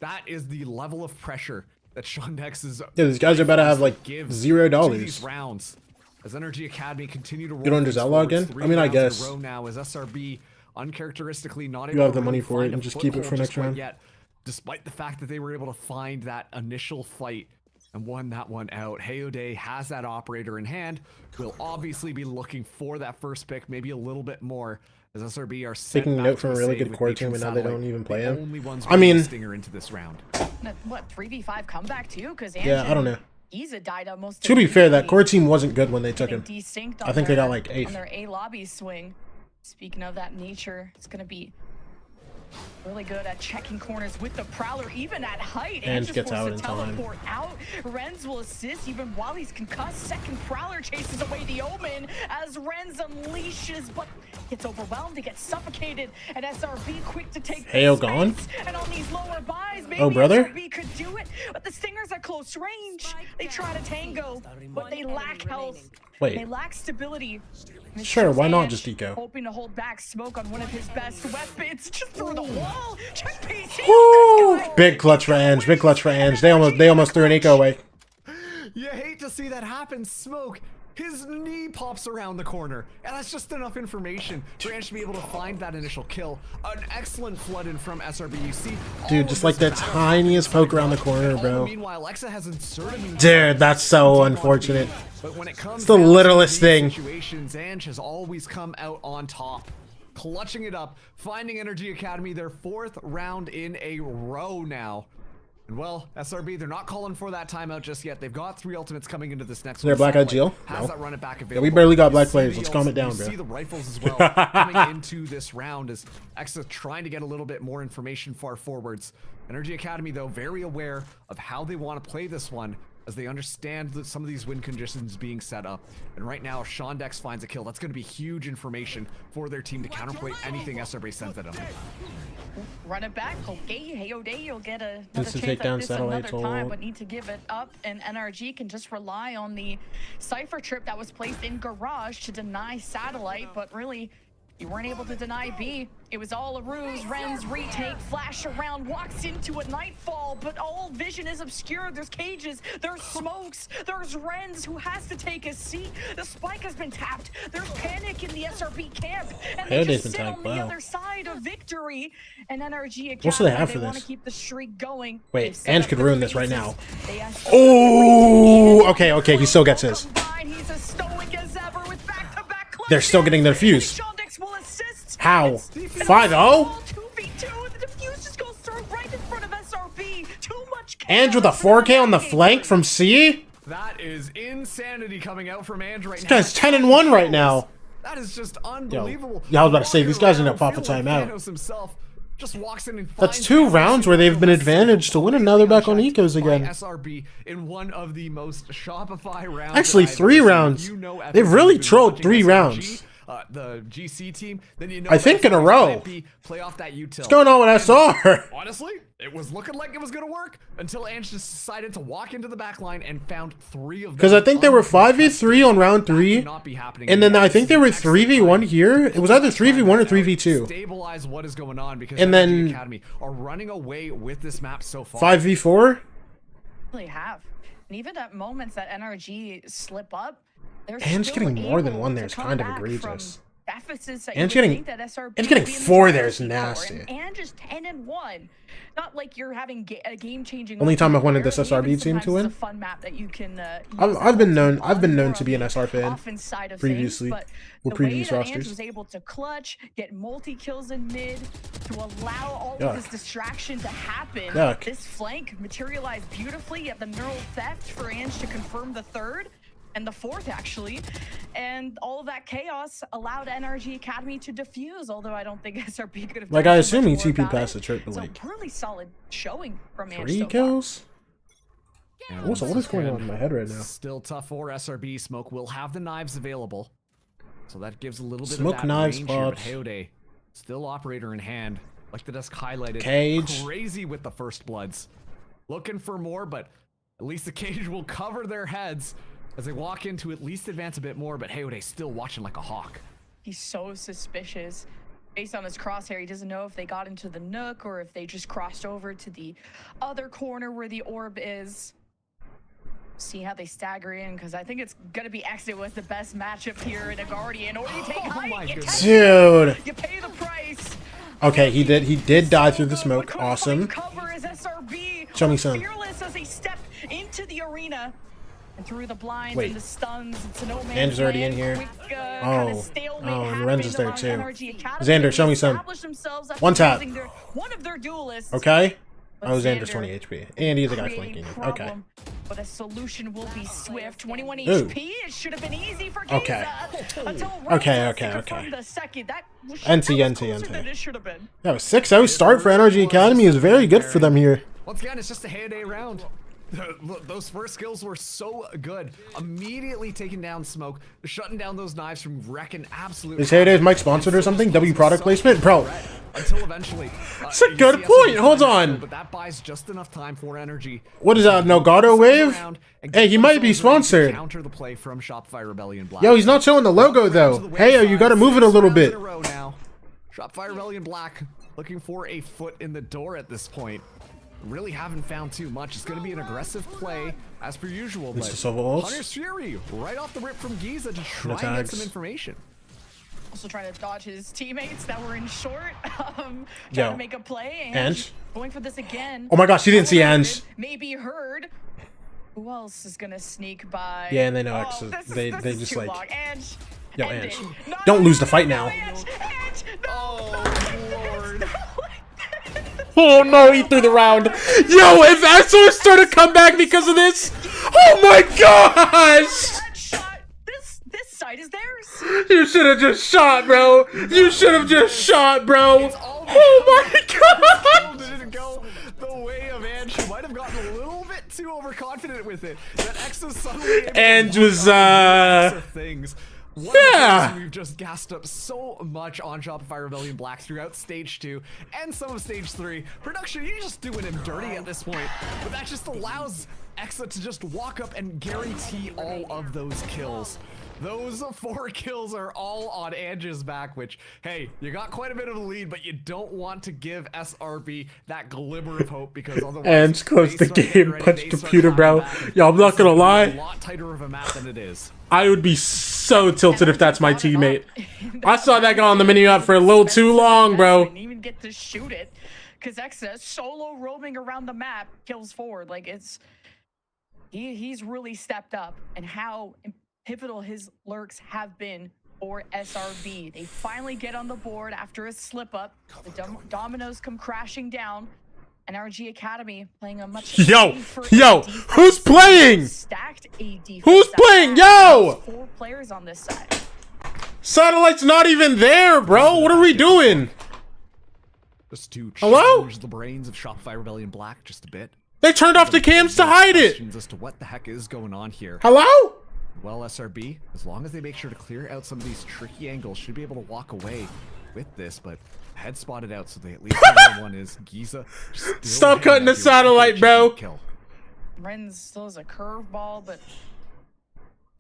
That is the level of pressure that Shondex is. Yeah, these guys are about to have like $0. These rounds, as Energy Academy continue to roll. You don't just outlaw again? I mean, I guess. Now as SRB uncharacteristically not you able have the to money really for it find and a just keep it for foothold next just quite round. yet, despite the fact that they were able to find that initial fight and won that one out. Hayode has that operator in hand. Will obviously be looking for that first pick, maybe a little bit more. As SRB are taking note from a really good core team, and now they don't even play him. I mean, Stinger into this round. What, 3v5 comeback too? Because yeah, I don't know. He's a died up most. To be fair, that core team wasn't good when they took him. I think they got like 8th. On their A lobby swing. Speaking of that nature, it's gonna be really good at checking corners with the Prowler, even at height. And gets out in time. Out. Renz will assist even while he's concussed. Second Prowler chases away the Omen as Renz unleashes, but gets overwhelmed, he gets suffocated, and SRB quick to take Heyo gone? And on these lower buys, maybe brother? SRB could do it, but the Stingers at close range. They try to tango, but they lack health. Wait. They lack stability. Sure, why not just eco? Hoping to hold back smoke on one of his best weapons, just through the wall. Check PC. Woo! Big clutch for Ange. Big clutch for Ange. They almost threw an eco away. You hate to see that happen. Smoke. His knee pops around the corner, and that's just enough information for Ange to be able to find that initial kill. An excellent flood in from SRB. You see, dude, just like the tiniest poke around the corner, bro. Meanwhile, Lexa has inserted. Dude, that's so unfortunate. But when it comes it's the littlest thing. Situations, Ange has always come out on top, clutching it up, finding Energy Academy their 4th round in a row now. And well, SRB, they're not calling for that timeout just yet. They've got 3 ultimates coming into this next one. Is there Black Eyed Jill? Has No. that run it back available. Yeah, we barely got black players. Let's calm it down, bro. You see the rifles as well coming into this round as Exa trying to get a little bit more information far forwards. Energy Academy, though, very aware of how they want to play this one, as they understand that some of these win conditions being set up. And right now, if Shondex finds a kill, that's going to be huge information for their team to counterplay anything SRB sends at them. Run it back. Okay, Hayode, you'll get another This to chance take down at this Satellite another time, Toll. but need to give it up. And NRG can just rely on the Cypher trip that was placed in Garage to deny Satellite, but really, you weren't able to deny B. It was all a ruse. Renz retake, flash around, walks into a Nightfall, but all vision is obscured. There's cages, there's smokes, there's Renz who has to take a seat. The spike has been tapped. There's panic in the SRB camp, and they just sit on the other side of victory. And NRG Academy, What should they have for want this? to keep the streak going. Wait, Ange could ruin this right now. Oh, okay, he still gets his. He's as stoic as ever with back-to-back They're still getting their fuse. How? 5-0? Ange with a 4K on the flank from C? That is insanity coming out from Ange right now. This guy's 10-1 right now. That is just unbelievable. Yeah, I was about to say, these guys end up popping timeout. Himself just walks in and That's 2 rounds where they've been advantaged to win, and now they're back on ecos again. SRB in one of the most Shopify rounds. Actually, 3 rounds. They've really trolled 3 rounds. The GC team, then you know I think in a row. Play off that util. What's going on with SR? Honestly, it was looking like it was gonna work until Ange just decided to walk into the back line and found 3 of them. Because I think they were 5v3 on round 3, and then I think they were 3v1 here. It was either 3v1 or 3v2. Stabilize what is going on because and then Academy are running away with this map so far. 5v4. Really have, and even at moments that NRG slip up. Ange getting more than 1 there is kind of egregious. Ange getting 4 there is nasty. And just 10-1. Not like you're having a game-changing. Only time I've wanted this SRB team to win. A fun map that you can. I've been known to be an SR fan previously. With previous rosters. Ange was able to clutch, get multi-kills in mid, to allow all of this distraction to happen. This flank materialized beautifully. You have the neural theft for Ange to confirm the 3rd. And the 4th, actually. And all of that chaos allowed NRG Academy to defuse, although I don't think SRB could have like, I assume he TP past the trip, but like... So really solid showing from Ange 3 so kills? Yeah, what is going on in my head right now? Still tough for SRB. Smoke will have the knives available. So that gives a little bit Smoke of that knives range here, but pops. Hayode, still operator in hand. Like the desk highlighted. Cage. Crazy with the first bloods. Looking for more, but at least the cage will cover their heads as they walk in to at least advance a bit more, but Hayode still watching like a hawk. He's so suspicious. Based on his crosshair, he doesn't know if they got into the nook or if they just crossed over to the other corner where the orb is. See how they stagger in, because I think it's gonna be Exit was the best matchup here in a Guardian, or you take height, dude. You pay the price. Okay, he did die through the smoke. Awesome. Cover as SRB Show me some. Fearless as they step into the arena. arena. And through the blinds Wait. and the stuns, it's an old Andrew's already in here. Oh, Lorenzo's there too. Xander, show me some. One tap. One of their duelists. Okay. But Oh, Xander's 20 HP. And he's a guy creating flanking. Okay. problem, But a solution will be swift. 21 Ooh. HP. It should have been easy for Giza. Okay. Until Okay. The second. That was NT. closer than it should have been. Yeah, a 6-0 start for NRG Academy is very good for them here. Once again, it's just a hand-A round. Those first kills were so good. Immediately taking down smoke, shutting down those knives from wrecking absolute. Is Heydays Mike sponsored or something? W product placement? Bro. Until eventually. That's a good point. Hold on. But that buys just enough time for energy. What is that? Nogado Wave? Hey, he might be sponsored. Counter the play from Shopify Rebellion Black. Yo, he's not showing the logo though. Hey, you gotta move it a little bit. Shopify Rebellion Black looking for a foot in the door at this point. Really haven't found too much. It's going to be an aggressive play as per usual. But Hunter's Fury right off the rip from Giza to try and get some information. Also trying to dodge his teammates that were in short. Trying to make a play and going for this again. Oh my gosh, he didn't see Ange. Maybe heard. Who else is gonna sneak by? Yeah, and they know X. They just like. Ange. Yo, Ange. Don't lose the fight now. Ange. Oh Lord. Oh no, he threw the round. Yo, if SR started to come back because of this, oh my gosh! This side is theirs. You should have just shot, bro. You should have just shot, bro. Oh my god! Didn't go the way of Ange. She might have gotten a little bit too overconfident with it. That X was suddenly Ange was things. We've just gassed up so much on Shopify Rebellion Black throughout stage 2 and some of stage 3. Production, you're just doing him dirty at this point, but that just allows Exa to just walk up and guarantee all of those kills. Those 4 kills are all on Ange's back, which, hey, you got quite a bit of a lead, but you don't want to give SRB that glimmer of hope because otherwise Ange closed the game, punched computer, bro. Yo, I'm not gonna lie. A lot tighter of a map than it is. I would be so tilted if that's my teammate. I saw that guy on the mini map for a little too long, bro. Didn't even get to shoot it because Exa solo roaming around the map kills forward. Like he's really stepped up, and how pivotal his lurks have been for SRB. They finally get on the board after a slip up. The dominoes come crashing down. NRG Academy playing a much who's playing? Stacked AD. Who's playing? Yo! 4 players on this side. Satellite's not even there, bro. What are we doing? Just to Hello? The brains of Shopify Rebellion Black just a bit. They turned off the cams to hide it. As to what the heck is going on here. Hello? Well, SRB, as long as they make sure to clear out some of these tricky angles, should be able to walk away with this, but head spotted out, so they at least know one is Giza. Stop cutting the satellite, bro. Renz still has a curveball, but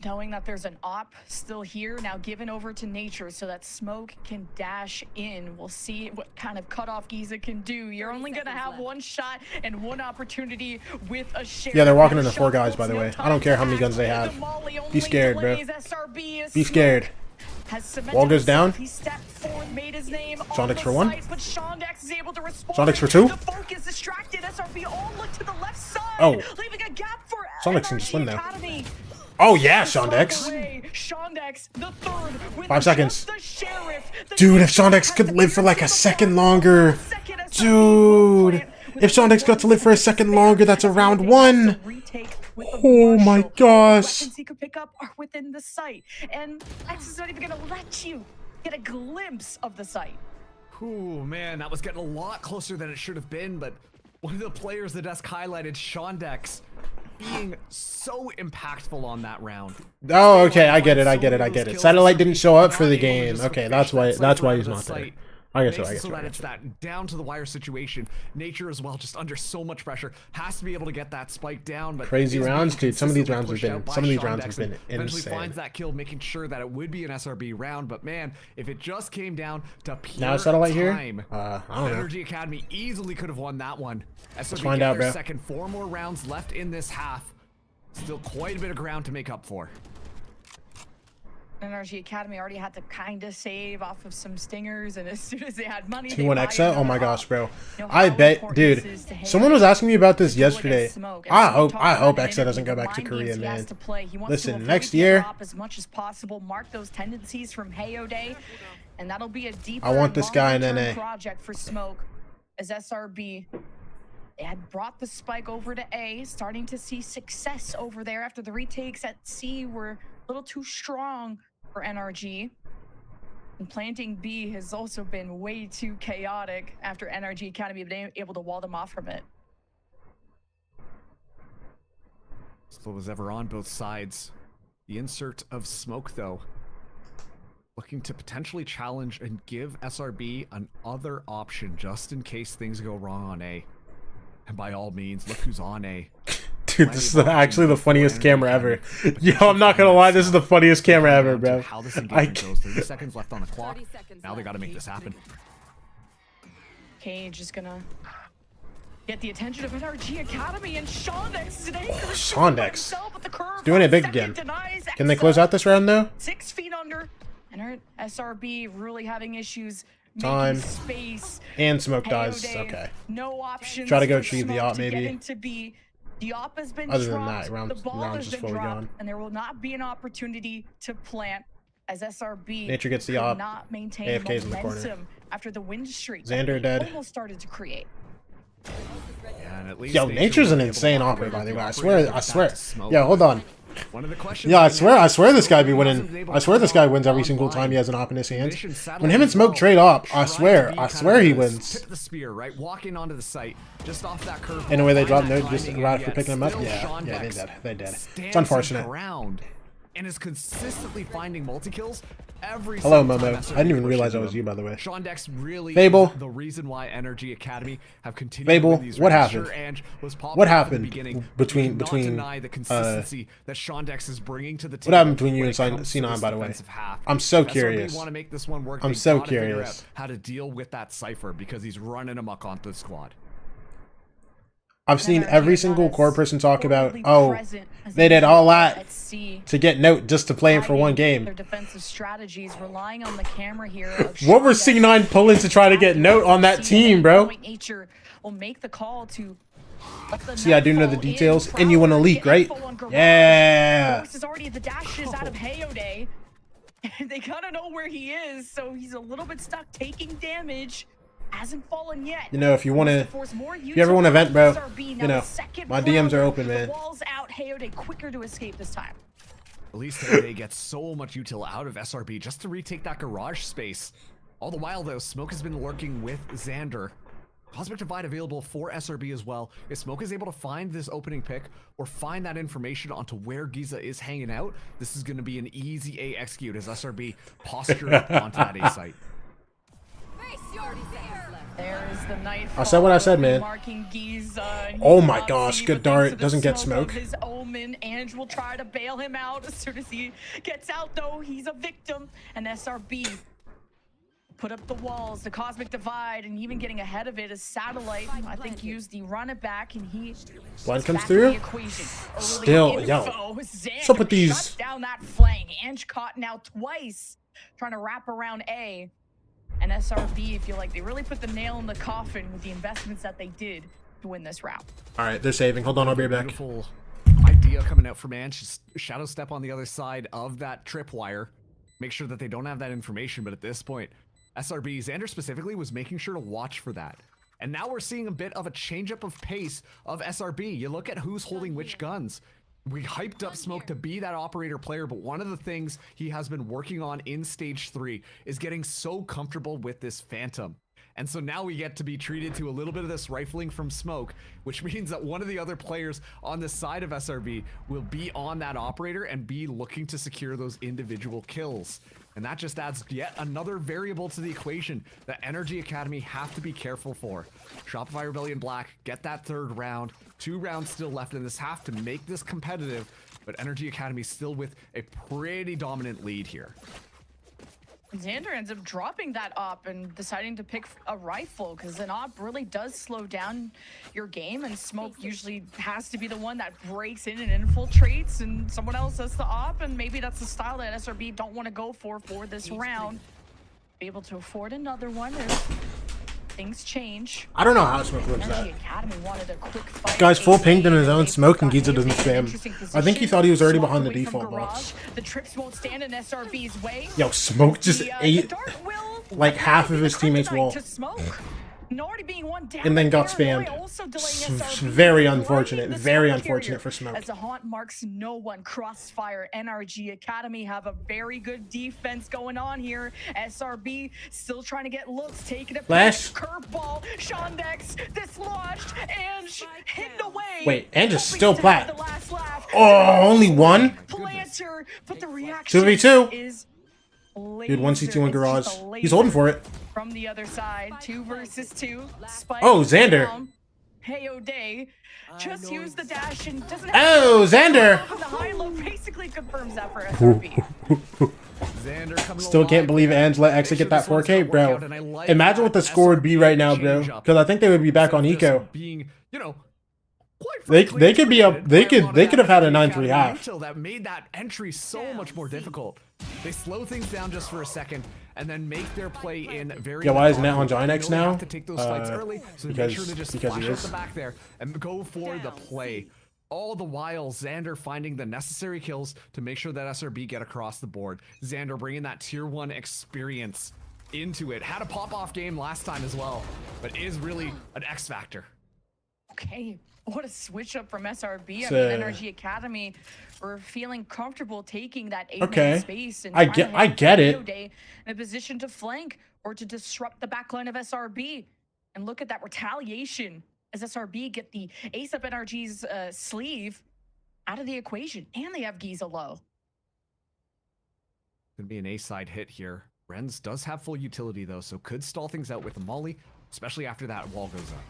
knowing that there's an op still here, now given over to nature so that smoke can dash in. We'll see what kind of cutoff Giza can do. You're only gonna have 1 shot and 1 opportunity with a share. Yeah, they're walking into 4 guys, by the way. I don't care how many guns they have. Be scared, bro. Be scared. Wall goes down. Shondex for 1. Shondex for 2. Oh. Shondex can just win now. Oh yeah, Shondex. 5 seconds. Dude, if Shondex could live for like a second longer. Dude. If Shondex got to live for a second longer, that's a round 1. Oh my gosh. Weapons he could pick up are within the site, and X is not even gonna let you get a glimpse of the site. Ooh, man, that was getting a lot closer than it should have been, but one of the players the desk highlighted, Shondex, being so impactful on that round. Oh, okay, I get it. Satellite didn't show up for the game. Okay, that's why he's not there. I guess so. That it's that down to the wire situation. Nature as well, just under so much pressure, has to be able to get that spike down. But crazy rounds, dude. Some of these rounds have been eventually insane. finds that kill, making sure that it would be an SRB round. But man, if it just came down to pure now Satellite time, here. I don't know. Energy Academy easily could have won that one. Let's find out, bro. Second, 4 more rounds left in this half. Still quite a bit of ground to make up for. Energy Academy already had to kind of save off of some stingers, and as soon as they had money, 2-1 they Exa? Oh my another gosh, op. bro. You know I how bet, important dude. this is to Someone Haley was asking me about this to go against yesterday. Smoke. I And Smoke hope talked about Exa in doesn't go the back to mind Korea, games he has man. to play. He wants Listen, to avoid next the year, drop as much as possible, mark those tendencies from Hayode, and that'll be a deeper, I want this guy in longer-term NA. project for Smoke as SRB. They had brought the spike over to A, starting to see success over there after the retakes at C were a little too strong for NRG. And planting B has also been way too chaotic after NRG Academy being able to wall them off from it. Still was ever on both sides. The insert of Smoke, though, looking to potentially challenge and give SRB another option just in case things go wrong on A. And by all means, look who's on A. Dude, this is actually the funniest camera ever. Yo, I'm not gonna lie, this is the funniest camera ever, bro. How this engagement goes. 30 seconds left on the clock. Now they got to make this happen. Cage is gonna get the attention of NRG Academy, and Shondex today. Shondex. Doing it big again. Can they close out this round, though? 6 feet under. And her SRB really having issues Time. making space. And Smoke dies. Hayode, Okay. No options. Try to go for cheat the Smoke op, to get maybe. into B. The op has been Other than dropped, that, round- the ball round's has just been fully dropped, gone. and there will not be an opportunity to plant as SRB Nature gets the could op. not maintain AFK's in the corner. momentum after the win streak Xander that they dead. almost started to create. Yeah, and at least Yo, they Nature's should an be able to insane operate operator, by the the way. I operator swear. back to Smoke. Yeah, hold on. One of the questions Yeah, right I swear this guy be now, winning. wasn't able I to swear this pull guy off wins every on single time line. he has an op in his hands. Mission satellite When him and as well, Smoke trade op, I trying swear, to be I kind swear of he this wins. Tip of the spear, right? Walking onto the site, just off that curve. And the way they drop find no that just timing, right and for yet picking him up. still Yeah, Sean they Dex dead. They dead. It's stands unfortunate. his ground and is consistently finding multi-kills every Hello, single time Momo. SRB I didn't even pushes realize that into was him. you, by the way. Sean Dex really Fable. is the reason why Energy Academy have continued Fable, with these what rounds. happened? Sure, Ange was popular What from the happened beginning. between- We cannot between, deny the consistency that Sean Dex is bringing to the team. What happened between you when and it comes to C9, this by the way? defensive half. I'm so If SRB curious. want to make this one work, I'm they so gotta figure curious. out how to deal with that Cypher because he's running amok onto the squad. I've seen NRG every is single not core as person talk about, forwardly oh, present as they did all that at sea. to get Note just to play him for one Hiding game. Their defensive strategies, relying on the camera here. Of What were Shondex. C9 pulling to try to get Note on that team, bro? Nature will make the call to let the See, I do know the nightfall in. details, and you want to Prowler leak, get right? info on Garage. Yeah. Force is already the dashes out of Hayode. And they kind of know where he is, so he's a little bit stuck taking damage. Hasn't fallen yet. You know, if you want to, Force more if you ever want to vent, bro, SRB. you Now know, the second my DMs are Prowler, open, the man. Walls out. Hayode quicker to escape this time. At least they get so much util out of SRB just to retake that garage space. All the while, though, Smoke has been lurking with Xander. Cosmic Divide available for SRB as well. If Smoke is able to find this opening pick or find that information onto where Giza is hanging out, this is going to be an easy A execute as SRB posture up onto that A site. There is the knife. I said what I said, man. Marking Giza, and he Oh will my not gosh, see, good but dart. thanks to the Doesn't get smoke of smoke. His omen. Ange will try to bail him out as soon as he gets out, though. He's a victim. And SRB put up the walls, the Cosmic Divide, and even getting ahead of it as Satellite, I think, used the run it back, and he Blind comes back through. the equation. Early Still, info. yo. Xander What's up with these? shuts down that flank. Ange caught now twice, trying to wrap around A. And SRB feel like they really put the nail in the coffin with the investments that they did to win this round. All right, they're saving. Hold on, I'll be right back. Beautiful idea coming out from Ange. Just shadow step on the other side of that tripwire. Make sure that they don't have that information, but at this point, SRB, Xander specifically, was making sure to watch for that. And now we're seeing a bit of a change up of pace of SRB. You look at who's holding which guns. We hyped up Smoke to be that operator player, but one of the things he has been working on in stage 3 is getting so comfortable with this Phantom. And so now we get to be treated to a little bit of this rifling from Smoke, which means that one of the other players on the side of SRB will be on that operator and be looking to secure those individual kills. And that just adds yet another variable to the equation that Energy Academy have to be careful for. Shopify Rebellion Black, get that third round. 2 rounds still left in this half to make this competitive, but Energy Academy still with a pretty dominant lead here. Xander ends up dropping that op and deciding to pick a rifle because an op really does slow down your game, and Smoke usually has to be the one that breaks in and infiltrates, and someone else does the op, and maybe that's the style that SRB don't want to go for this round. Be able to afford another one if things change. I don't know how Smoke lives that. Academy wanted a quick fight. Guy's full pinged in his own smoke and Giza doesn't spam. I think he thought he was already behind the default box. The trips won't stand in SRB's way. Yo, Smoke just ate like half of his teammates' wall. And then got spammed. Very unfortunate. Very unfortunate for Smoke. As the haunt marks no one. Crossfire, NRG Academy have a very good defense going on here. SRB still trying to get looks, taking a Flash. Curveball, Shondex dislodged, and hidden away. Wait, and just still plat. Oh, only one? Planter, but the reaction 2v2. is Dude, 1c2 in garage. He's holding for it. From the other side, 2 versus 2. Spike Oh, Xander. down. Hey, O'Day. Just use the dash and doesn't Oh, Xander. The high-low basically confirms that for SRB. Xander coming Still can't believe Angela actually get that 4K, bro. Imagine what the score would be right now, bro. Because I think they would be back on eco. Being, you know, They could be up. They could have had a 9-3 half. That made that entry so much more difficult. They slow things down just for a second and then make their play in very. Yeah, why isn't that on Ginex now? Have to take those fights early, so make sure to just because flash he out is. the back there and go for the play. All the while, Xander finding the necessary kills to make sure that SRB get across the board. Xander bringing that tier 1 experience into it. Had a pop-off game last time as well, but is really an X factor. Okay, what a switch up from SRB. So- NRG Academy were feeling comfortable taking that 8-man Okay. space and I trying to get- I have get it. O'Day in a position to flank or to disrupt the backline of SRB. And look at that retaliation as SRB get the ace up NRG's sleeve out of the equation, and they have Giza low. Gonna be an A-side hit here. Renz does have full utility though, so could stall things out with a molly, especially after that wall goes up.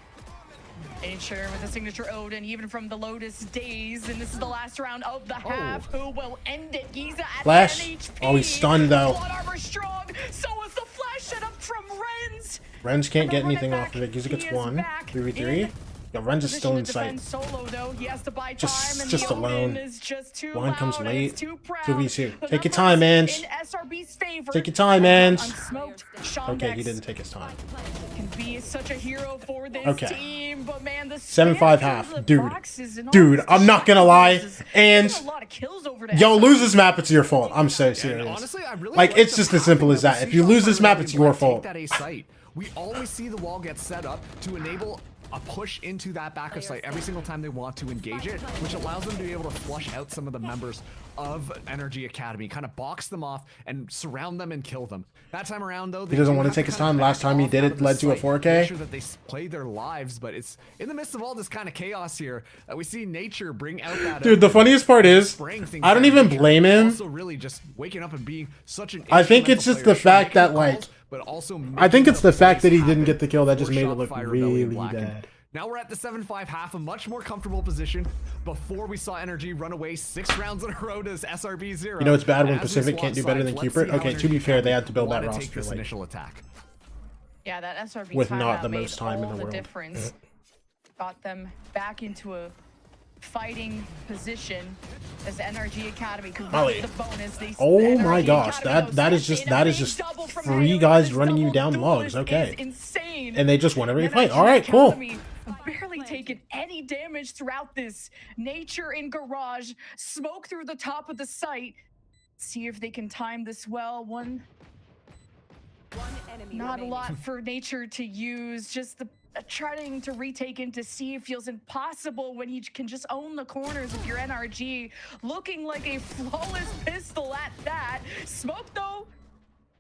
Nature with a signature Odin, even from the Lotus days, and this is the last round of the half. Who will end it? Giza at Flash. 10 HP. Oh, he's stunned though. Blood armor strong. So is the flash set up from Renz. Renz can't get anything off of it. Giza gets 1. 3v3. Yeah, Renz is still in sight. Solo, though. He has to buy time, Just and the alone. Odin is just too Line comes loud, and late. it's too proud. 2v2. The Take your numbers time, Ange. in SRB's favor. Take your time, Ange. Unsmoked, Okay, he Shondex didn't take his time. can be such a hero for this Okay. team, but man, the 7-5 spam half. through the Dude. boxes and all Dude, this I'm not gonna lie. distractions And is a lot of kills over to yo, SRB. lose this map, it's your fault. I'm so serious. Honestly, I really Like, it's the just as simple as pattern that. we If you see lose Shondex this map, really it's your like, fault. Take that A site. We always see the wall get set up to enable a push into that backup site every single time they want to engage it, which allows them to be able to flush out some of the members of NRG Academy, kind of box them off and surround them and kill them. That time around, though, He doesn't want to take his time. Last time he did it led to a 4K. Make sure that they play their lives, but it's in the midst of all this kind of chaos here. We see Nature bring out that. Dude, the funniest part is, spraying things I don't down. even Nature blame him. Also, really just waking up and being such an. I think it's instrumental just player, the fact making that, like, calls, but also I think making it's the fact that he plays didn't get the kill that happen just for made it look Shopify Rebellion really Blackened. bad. Now we're at the 7-5 half, a much more comfortable position. Before we saw Energy run away 6 rounds in a row to SRB 0. You know it's bad when As we Pacific swap can't do better than sides, let's Cupid? see how Okay, to be Energy fair, they had to build that wanna roster, take this like- initial attack. Yeah, that SRB With timeout not the made most time in all the world. difference. Got them back into a fighting position as NRG Academy could Molly. get the bonus. They Oh NRG my gosh, Academy that is goes just in a that is big just double from 3 Halo. guys This running you double down logs. duelist Okay. is insane. And they just won every NRG fight. All right, cool. Academy barely taken any damage throughout this. Nature in garage, smoke through the top of the site. See if they can time this well. Not a lot for Nature to use. Just the trying to retake into C feels impossible when you can just own the corners of your NRG. Looking like a flawless pistol at that. Smoke though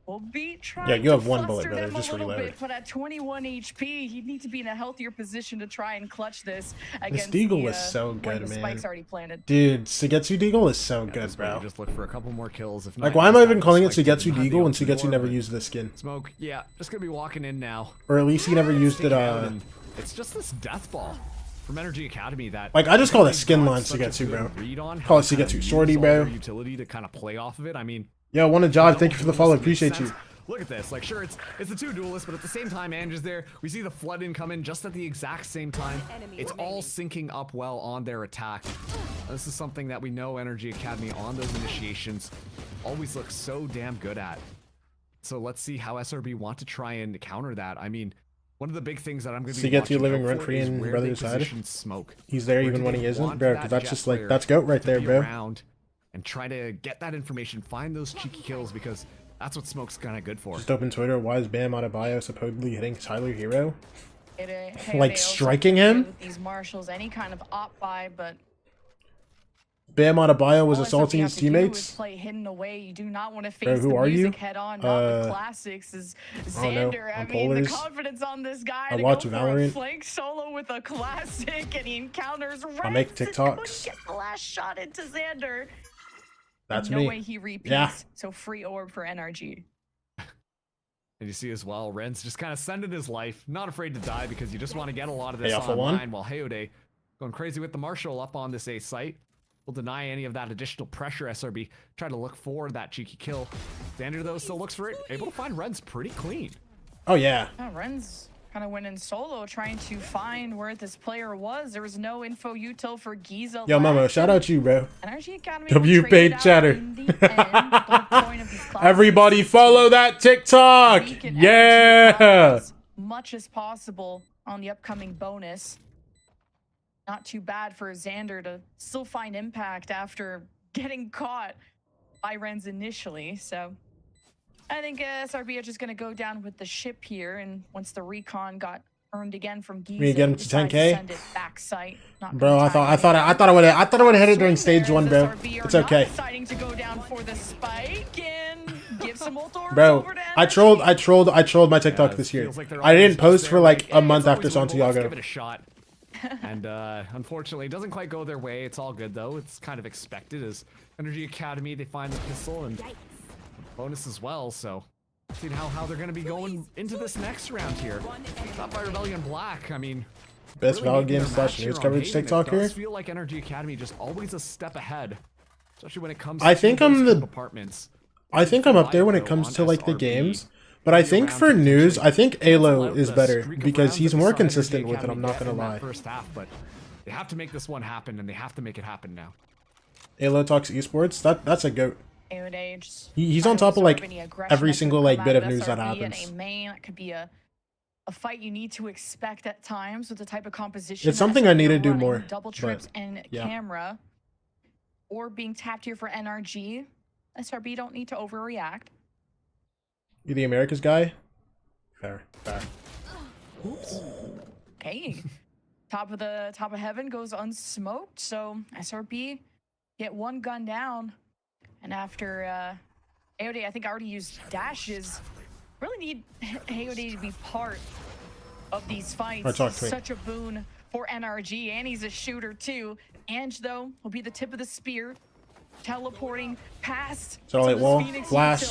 will be trying. Yeah, you have to one bullet, fluster brother. them a Just little reload. bit, but at 21 HP, he'd need to be in a healthier position to try and clutch this This against Deagle the, was so when good, the man. spike's already planted. Dude, Sugetsu Deagle is so good, This way, bro. Just look for a couple more kills. If Like, not, why am I just even have calling it the spike Sugetsu behind the Deagle when open Sugetsu door, never but used this skin? Smoke, yeah, just gonna be walking in now. Or at least he never used it, Take out, and it's just this death ball from Energy Academy that Like, I just call that they've skin got line such a Sugetsu, bro. good read on Call how it to kind of Sugetsu use Shorty, all bro. their utility to kind of play off of it. I mean, Yo, one a job. Thank you for the follow. Appreciate you. look at this. Like, sure, it's the two duelists, but at the same time, Ange is there. We see the flood in come in just at the exact same time. It's all syncing up well on their attack. This is something that we know Energy Academy on those initiations always look so damn good at. So let's see how SRB want to try and counter that. I mean, one of the big things that I'm going to be watching living out rent for free is in where Brother's they side. position Smoke. He's there Where even do when they he isn't, want bro, that because that's Jett just like, player that's GOAT right to there, be bro. around and try to get that information, find those cheeky kills, because that's what Smoke's kind of good for. Just open Twitter. Why is Bam out of bio supposedly hitting Tyler Hero? Hey, Like they also striking play him? with these marshals, any kind of op buy, but Bam out of bio was all assaulting SRB his have to do is teammates. play hidden away. You do not want to Bro, face who the are music you? head on. Not with classics is I don't know. Xander. I I'm mean, the Polars. confidence on this guy I to watch go for a VALORANT. flank solo with a classic, and he encounters I make Reds and TikToks. couldn't get the last shot into Xander. That's no me. way he repeats. Yeah. So free orb for NRG. And you see as well, Ren's just kind of sending his life, not afraid to die because you just want to get a lot of Hey, this Alpha One. online, while Hayode going crazy with the Marshal up on this A site. Will deny any of that additional pressure. SRB try to look for that cheeky kill. Xander, though, still looks for it. Able to find Ren's pretty clean. Oh, yeah. Yeah, Ren's kind of went in solo trying to find where this player was. There was no info util for Giza. Yo, Momo, left, shout out you, bro. NRG Academy W will trade paid it out chatter. in the end. The point of these classes Everybody is follow to that TikTok. weaken NRG Yeah. as much as possible on the upcoming bonus. Not too bad for Xander to still find impact after getting caught by Renz initially. So I think SRB are just going to go down with the ship here. And once the recon got earned again from Giza, We get him to decide 10K? send it back site. Not Bro, I gonna thought I would have hit it during stage one, bro. SRB are It's not okay. deciding to go down for the spike and give some ult orbs Bro, over to I trolled my TikTok this year. Feels like they're I didn't always post there, for like hey, a it's month after always winnable, let's give Santiago. it a shot. And unfortunately, it doesn't quite go their way. It's all good though. It's kind of expected. As Energy Academy, they find the pistol and bonus as well. So, see how they're going to be going into this next round here. Top by Rebellion Black. I mean, Best really Val making Games their slash match news here on coverage Haven. TikTok It here. does feel like Energy Academy just always a step ahead, especially when it comes. I to think those I'm group the- apartments. I think I'm up there when it comes to like the games. But I think for news, I think Alo is better because he's more consistent with it, I'm not gonna lie. First half, but they have to make this one happen, and they have to make it happen now. Alo talks esports. That's a goat. AOD just He's on trying top to of like absorb any aggression every that could single come like out bit of news that SRB and happens. A main, that could be a fight you need to expect at times with the type of composition. It's that something I SRB need to are do running, more, Double but, trips and yeah. camera, or being tapped here for NRG. SRB don't need to overreact. You the Americas guy? Fair. Okay, top of heaven goes unsmoked. So SRB get one gun down, and after AOD, I think I already used dashes. Really need AOD to be part of these fights. Alright, talk to me. Such a boon for NRG, and he's a shooter too. Ange though will be the tip of the spear, teleporting past. So light wall, flash.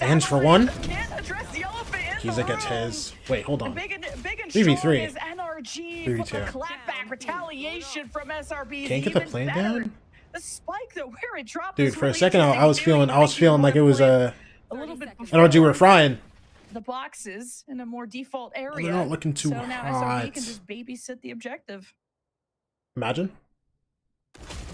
Ange for one. Can't address the elephant in He's the like gets room. his. Wait, hold on. Big and 3v3. strong is NRG, but the 3v2. clapback retaliation from SRB is Can't get the even plane better. down? The spike though, where it dropped. Dude, was for a really second I was interesting, feeling like it was a little bit NRG were frying. the boxes in a more default area. They're not looking too so now hot. SRB can just babysit the objective. Imagine.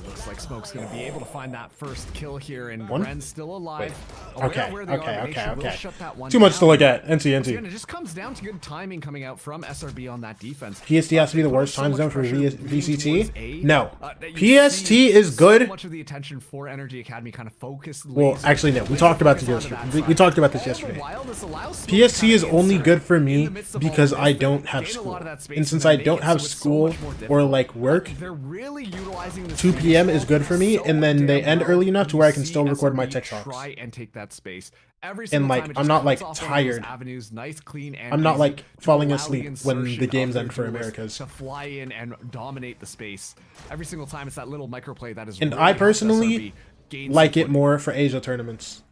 Looks like Smoke's going to be able to find that first kill here, and One? Ren's still alive. Wait. Okay, Aware where they are, okay, they okay, will okay. shut that one Too much to down. look at. NC, Once NC. again, it just comes down to good timing coming out from SRB on that defense. PST has to be the They put worst so time much zone for pressure leaning towards VCT? A, No. that you PST see is so good. much of the attention for Energy Academy kind of focused. Well, laser- actually, no. We laser talked about focus this onto yesterday. that We side. talked about this All the yesterday. while, this allows Smoke PST to is kinda only insert good for in me the midst of all because this I to don't have gain a lot school. of that space And since then I make don't it have so it's so school much more or difficult. like work, They're really utilizing this 2 p.m. is good for me, so and then they damn end well. early enough to where I can You still see record my SRB TikToks. Try and take that space. Every And, single like, time it I'm just not, cuts like, off one of those tired. avenues, nice, clean, and I'm not, easy like, to falling allow asleep the when the insertion games of end their for duelists Americas. to fly in and dominate the space. Every single time, it's that little microplay that is. And really I helped personally SRB gain like some it more for Asia tournaments.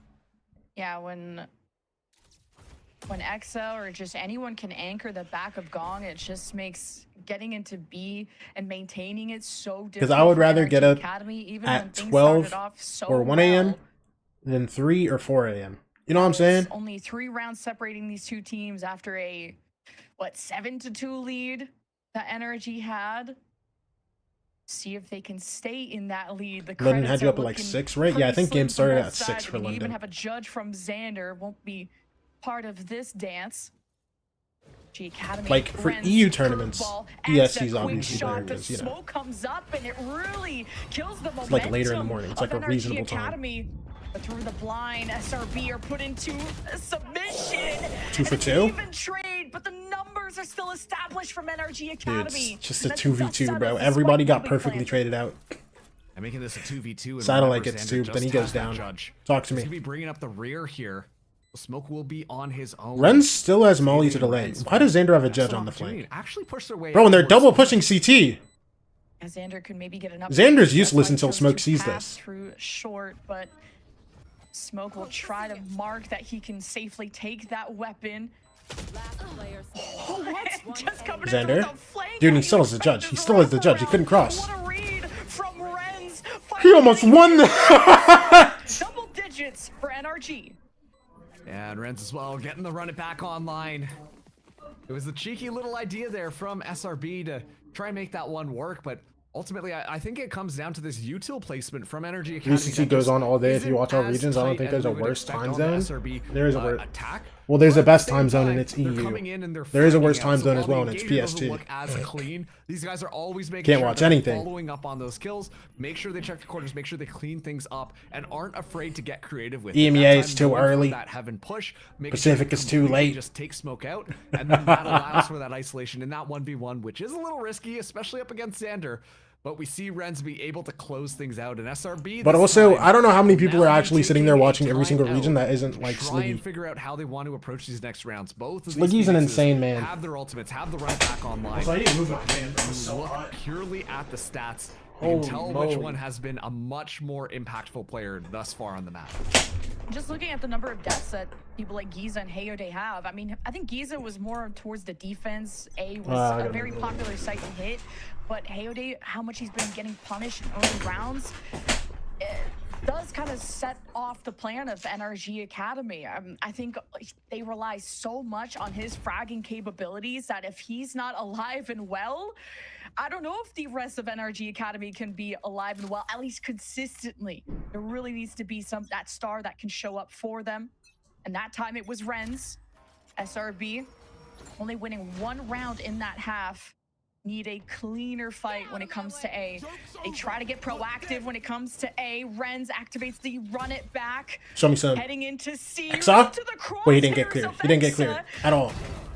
Yeah, when XL or just anyone can anchor the back of Gong, it just makes getting into B and maintaining it so difficult. Because I would for rather Energy get up Academy, even when at things 12 started off so or 1 a.m. well. than 3 or 4 a.m. You know what I'm saying? Only 3 rounds separating these two teams after a, what, 7-2 lead that NRG had. See if they can stay in that lead. The London credits had you are up at like looking 6, right? Yeah, I pretty think slim game from started both at 6 sides, for and we even London. have a judge from Xander. Won't be part of this dance. G Academy. Like, for Ren's EU tournaments, curveball, ESC's quick obviously shot, better the because, you know, smoke comes up and it really kills the momentum. it's like later in the morning. It's like of a NRG reasonable time. Academy. But through the blind, SRB are put into a submission. 2 for And it's 2? an even trade, but the numbers are still established from NRG Dude, Academy. it's just a That's 2v2, bro. despite Everybody got moving perfectly plans. traded out. I'm making this a 2v2. and Satellite remember, gets Xander 2, but then he just goes has that down. judge. Talk to He's me. gonna be bringing up the rear here. Smoke will be on his own. Ren still has Molly to delay. Why does Xander have a judge on the flank? Bro, and they're double pushing CT. As Xander could maybe get an upgrade. Xander's useless That's why he until chose Smoke to sees pass this. Through short, but Smoke will try to mark that he can safely take that weapon. Oh, what? Just coming in Xander? with a flank. Dude, he still has the judge. He still has the judge. He couldn't cross. What a read from Ren's. He almost won that. Double digits for NRG. And Renz as well, getting the run it back online. It was a cheeky little idea there from SRB to try and make that one work, but ultimately, I think it comes down to this util placement from Energy Academy. UCC goes on all day. If you watch all regions, I don't think there's a worse time zone. There is a worse. Attack. Well, there's a best time zone, and it's They're EU. coming in and they're There is a finding worse out. time So zone as while well, the and it's engagement doesn't PST. look as clean, these guys are always making Can't sure watch that they're anything. following up on those kills, make sure they check the corners, make sure they clean things up, and aren't afraid to get creative with it. EMEA That is time too going for early. That heaven push, making Pacific sure is they too completely late. Just take smoke out, and then that allows for that isolation in that 1v1, which is a little risky, especially up against Xander. But we see Renz be able to close things out, and SRB. But this also, time, I don't know how many people now are actually sitting there taking a watching every single timeout, region that isn't like try and Sliggy. figure out how they want to approach these next rounds. Both of these Sliggy's an Phoenixes insane man. have their ultimates, have the run back online. Also, I need to move my hand, bro. It's so Look hot. purely at the stats. You Holy can tell moly. which one has been a much more impactful player thus far on the map. Just looking at the number of deaths that people like Giza and Hayode have, I mean, I think Giza was more towards the defense. A was a very popular site to hit, but Hayode, how much he's been getting punished in early rounds, it does kind of set off the plan of NRG Academy. I think they rely so much on his fragging capabilities that if he's not alive and well, I don't know if the rest of NRG Academy can be alive and well, at least consistently. There really needs to be that star that can show up for them. And that time it was Renz. SRB only winning 1 round in that half. Need a cleaner fight when it comes to A. They try to get proactive when it comes to A. Renz activates the run it back. Show me some. Heading into C. Exa? To the Wait, he didn't get crosshairs cleared. of He didn't get Exa. cleared at all.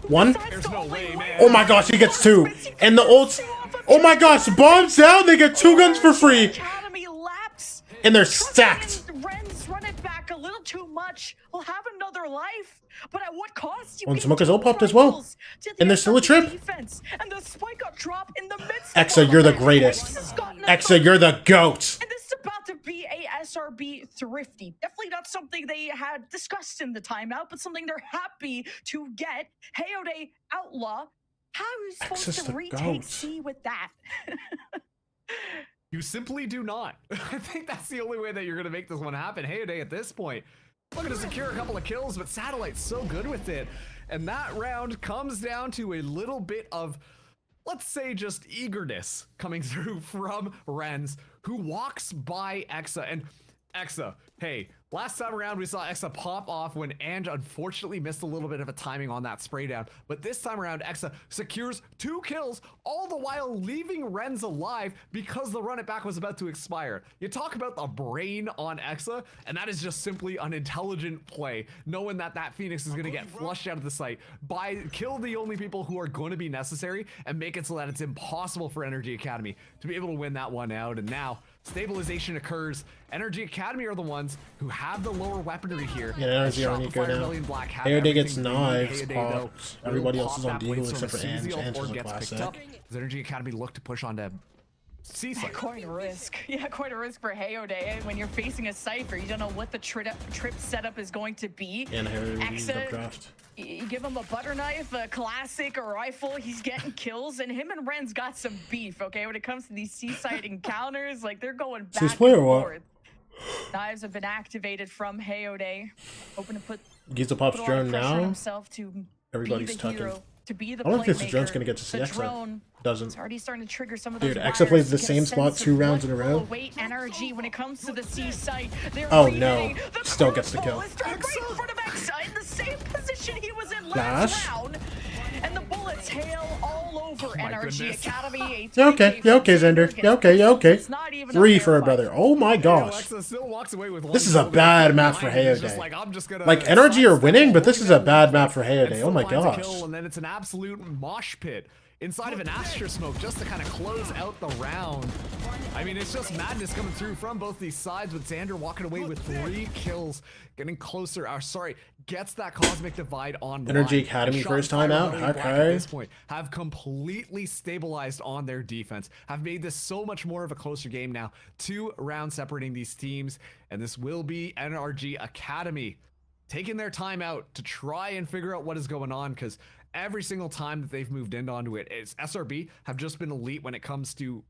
1? There's no way, man. Oh my gosh, he gets 2. And the ults. Oh my gosh, bombs down. They get 2 guns for free. Academy laps. And they're stacked. Renz run it back a little too much. Will have another life. But at what cost? You Oh, and gave Smoke is two ult popped as well. rifles to the And there's still a SRB trip. defense, and the spike got dropped in the midst. Exa, of you're the all of it. greatest. This has gotten a Exa, you're the GOAT. And this is about to be a SRB thrifty. Definitely not something they had discussed in the timeout, but something they're happy to get. Hayode Outlaw. How are you supposed Exa's to the retake GOAT. C with that? You simply do not. I think that's the only way that you're going to make this one happen. Hayode at this point, looking to secure a couple of kills, but Satellite's so good with it. And that round comes down to a little bit of, let's say, just eagerness coming through from Renz, who walks by Exa. And Exa, hey, last time around we saw Exa pop off when Ange unfortunately missed a little bit of a timing on that spray down. But this time around, Exa secures 2 kills, all the while leaving Renz alive because the run it back was about to expire. You talk about the brain on Exa, and that is just simply an intelligent play, knowing that that Phoenix is going to get flushed out of the site by kill the only people who are going to be necessary and make it so that it's impossible for Energy Academy to be able to win that one out. And now stabilization occurs. Energy Academy are the ones who have the lower weaponry here. Yeah, Energy are on Eco now. Hayode gets knives, pops. Everybody else is on Deagle except for Ange. Ange is on Classic. Does Energy Academy look to push on to C-side? Quite a risk. Yeah, quite a risk for Hayode. When you're facing a Cypher, you don't know what the trip setup is going to be. And Hayode Exa, upcraft. you give him a butter knife, a classic, a rifle, he's getting kills, and him and Ren's got some beef, okay? When it comes to these seaside encounters, like, they're going back play and or what? forth. Knives have been activated from Hayode, hoping to put Giza pops put a lot of drone pressure on now. himself to Everybody's be the tucking. hero, to be the I don't think this playmaker. drone's gonna get to see The Exa. drone Doesn't. It's already starting to trigger some of Dude, those Exa plays wires the to get same a spot sense 2 of rounds in a what row. will await NRG when it comes to the C site. They're Oh no. reading. The Still gets the crossbow kill. is right in front of Exa in the same position he was in Dash. last round. And the bullets hail all over NRG goodness. Academy. Yeah, okay. Yeah, okay, Xander. Yeah, okay. Yeah, okay. 3 for a brother. Oh my gosh. Alexa still walks away with This is a bad map for Hayode. Like, energy Energy are winning, but this is a bad map for Hayode. Oh my gosh. And then it's an absolute mosh pit inside of an Astra smoke just to kind of close out the round. I mean, it's just madness coming through from both these sides, with Xander walking away with 3 kills, getting closer. Gets that Cosmic Divide on Energy line. Academy And first Shopify time out. Rebellion Black Okay. At this point have completely stabilized on their defense, have made this so much more of a closer game now. 2 rounds separating these teams, and this will be NRG Academy taking their time out to try and figure out what is going on, because every single time that they've moved in onto it, SRB have just been elite when it comes to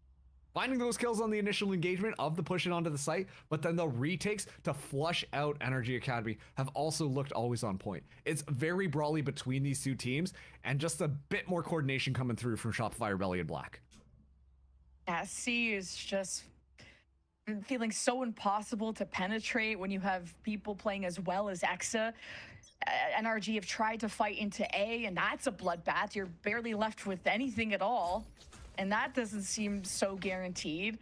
finding those kills on the initial engagement of the push it onto the site, but then the retakes to flush out Energy Academy have also looked always on point. It's very brawly between these 2 teams, and just a bit more coordination coming through from Shopify Rebellion Black. Yeah, C is just feeling so impossible to penetrate when you have people playing as well as Exa. NRG have tried to fight into A, and that's a bloodbath. You're barely left with anything at all, and that doesn't seem so guaranteed.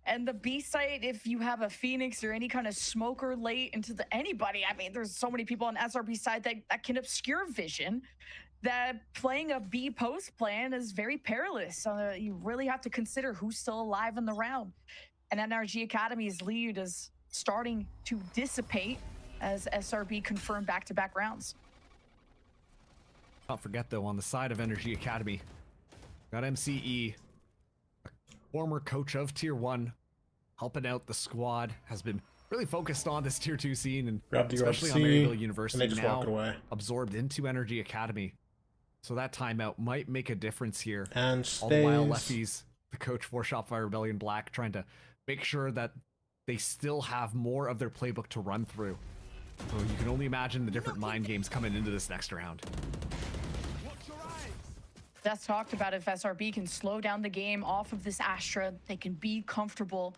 And the B site, if you have a Phoenix or any kind of smoker late into the anybody, I mean, there's so many people on SRB side that can obscure vision, that playing a B post plan is very perilous. You really have to consider who's still alive in the round. And NRG Academy's lead is starting to dissipate as SRB confirmed back-to-back rounds. Don't forget, though, on the side of Energy Academy, got MCE, a former coach of Tier 1, helping out the squad, has been really focused on this Tier 2 scene, and Grab the especially on UFC, Maryville and University they just now, walk away. absorbed into Energy Academy. So that timeout might make a difference here. And All the while, stays. Leffy's the coach for Shopify Rebellion Black, trying to make sure that they still have more of their playbook to run through. So you can only imagine the different mind games coming into this next round. That's talked about. If SRB can slow down the game off of this Astra, they can be comfortable.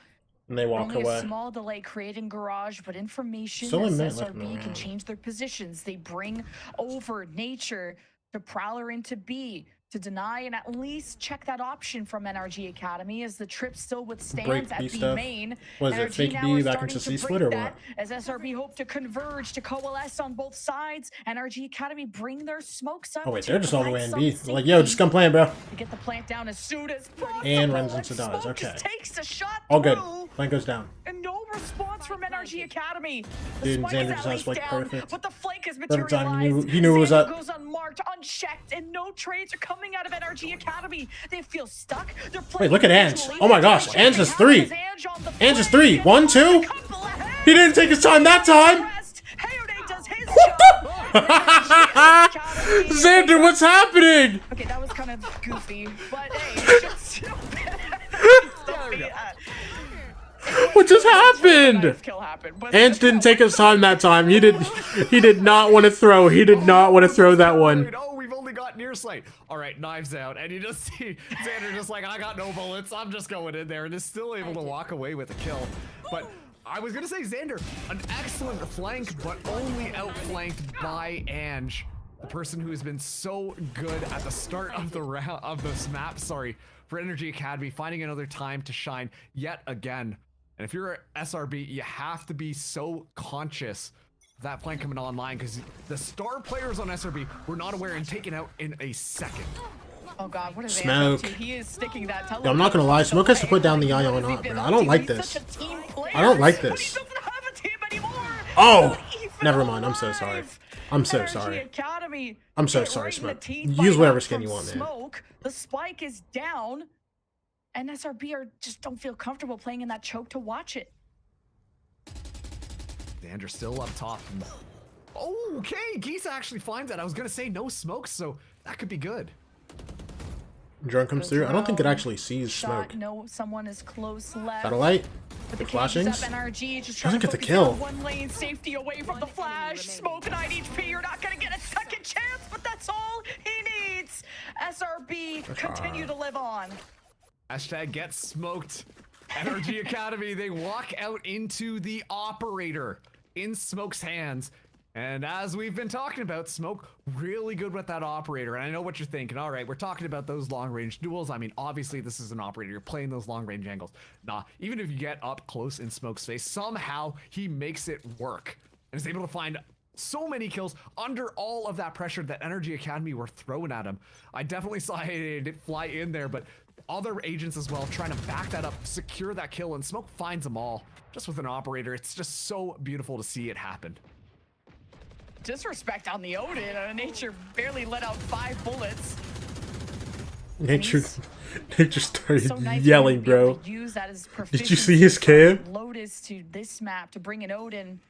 And they walk Only away. a small delay creating garage, but information Still a as minute left in the SRB can round. change their positions. They bring over Nature to Prowler into B to deny and at least check that option from NRG Academy, as the trip still withstands Break at B B stuff. main. What is it, NRG fake now B are back starting into to C break split or that what? as SRB hope to converge to coalesce on both sides. NRG Academy bring their smokes up. Oh wait, to they're just all the way provide in B. some They're like, yo, just come playing, bro. to get the plant down as soon as possible. And runs into dies. Smoke just Okay. takes a shot All good. through, Plant goes down. and no response from NRG Academy. The Dude, spike Xander is just at has least spike down, perfect. but the flank has Perfect time. materialized. He knew it was Xander up. goes unmarked, unchecked, and no trades are coming out of NRG Academy. They feel stuck. They're Wait, look at Ange. individually. Oh my gosh, Ange has 3. Ange on the Ange has flank, 3. and 1, 2. a couple ahead. He didn't take his time that time. Hayode does his What job. the? Xander, what's happening? Okay, that was kind of goofy, but hey, it should still be, What just happened? kill happened, but Ange didn't take his time that time. He did not want to throw. He did not want to throw that one. Oh, we've only got near sight. All right, knives out, and you just see Xander just like, I got no bullets. I'm just going in there, and is still able to walk away with a kill. But I was gonna say Xander, an excellent flank, but only outflanked by Ange, the person who has been so good at the start of the round of this map. Sorry, for Energy Academy, finding another time to shine yet again. And if you're a SRB, you have to be so conscious of that plan coming online, because the star players on SRB were not aware and taken out in a second. Oh god, what is Smoke. Ange up to? He is sticking that Yo, I'm not gonna lie. Smoke has to put down the eye on up, bro. I don't like this. I don't like this. Oh, never mind. I'm so sorry. I'm so sorry. Academy, I'm so get sorry, right in the Smoke. team Use fight whatever up skin from you want, man. Smoke. The spike is down, and SRB just don't feel comfortable playing in that choke to watch it. Xander still up top. Oh, okay, Giza actually finds that. I was gonna say no smokes, so that could be good. Drone comes through. I don't think it actually sees Shot, smoke. no, someone is close left. Satellite. But the flashings. cages up, NRG just Doesn't trying to get the focus kill. on one lane safety away from the flash. Smoke 9 HP. You're not gonna get a second chance, but that's all he needs. SRB continue to live on. Hashtag get smoked. Energy Academy, they walk out into the operator in Smoke's hands. And as we've been talking about, Smoke really good with that operator. And I know what you're thinking. All right, we're talking about those long-range duels. I mean, obviously this is an operator. You're playing those long-range angles. Nah, even if you get up close in Smoke's face, somehow he makes it work and is able to find so many kills under all of that pressure that Energy Academy were throwing at him. I definitely saw it fly in there, but other agents as well trying to back that up, secure that kill, and Smoke finds them all just with an operator. It's just so beautiful to see it happen. Disrespect on the Odin. Nature barely let out 5 bullets. Nature started So nice yelling, to be able bro. to use that as Did you see his cam? Lotus to this map to bring an Odin.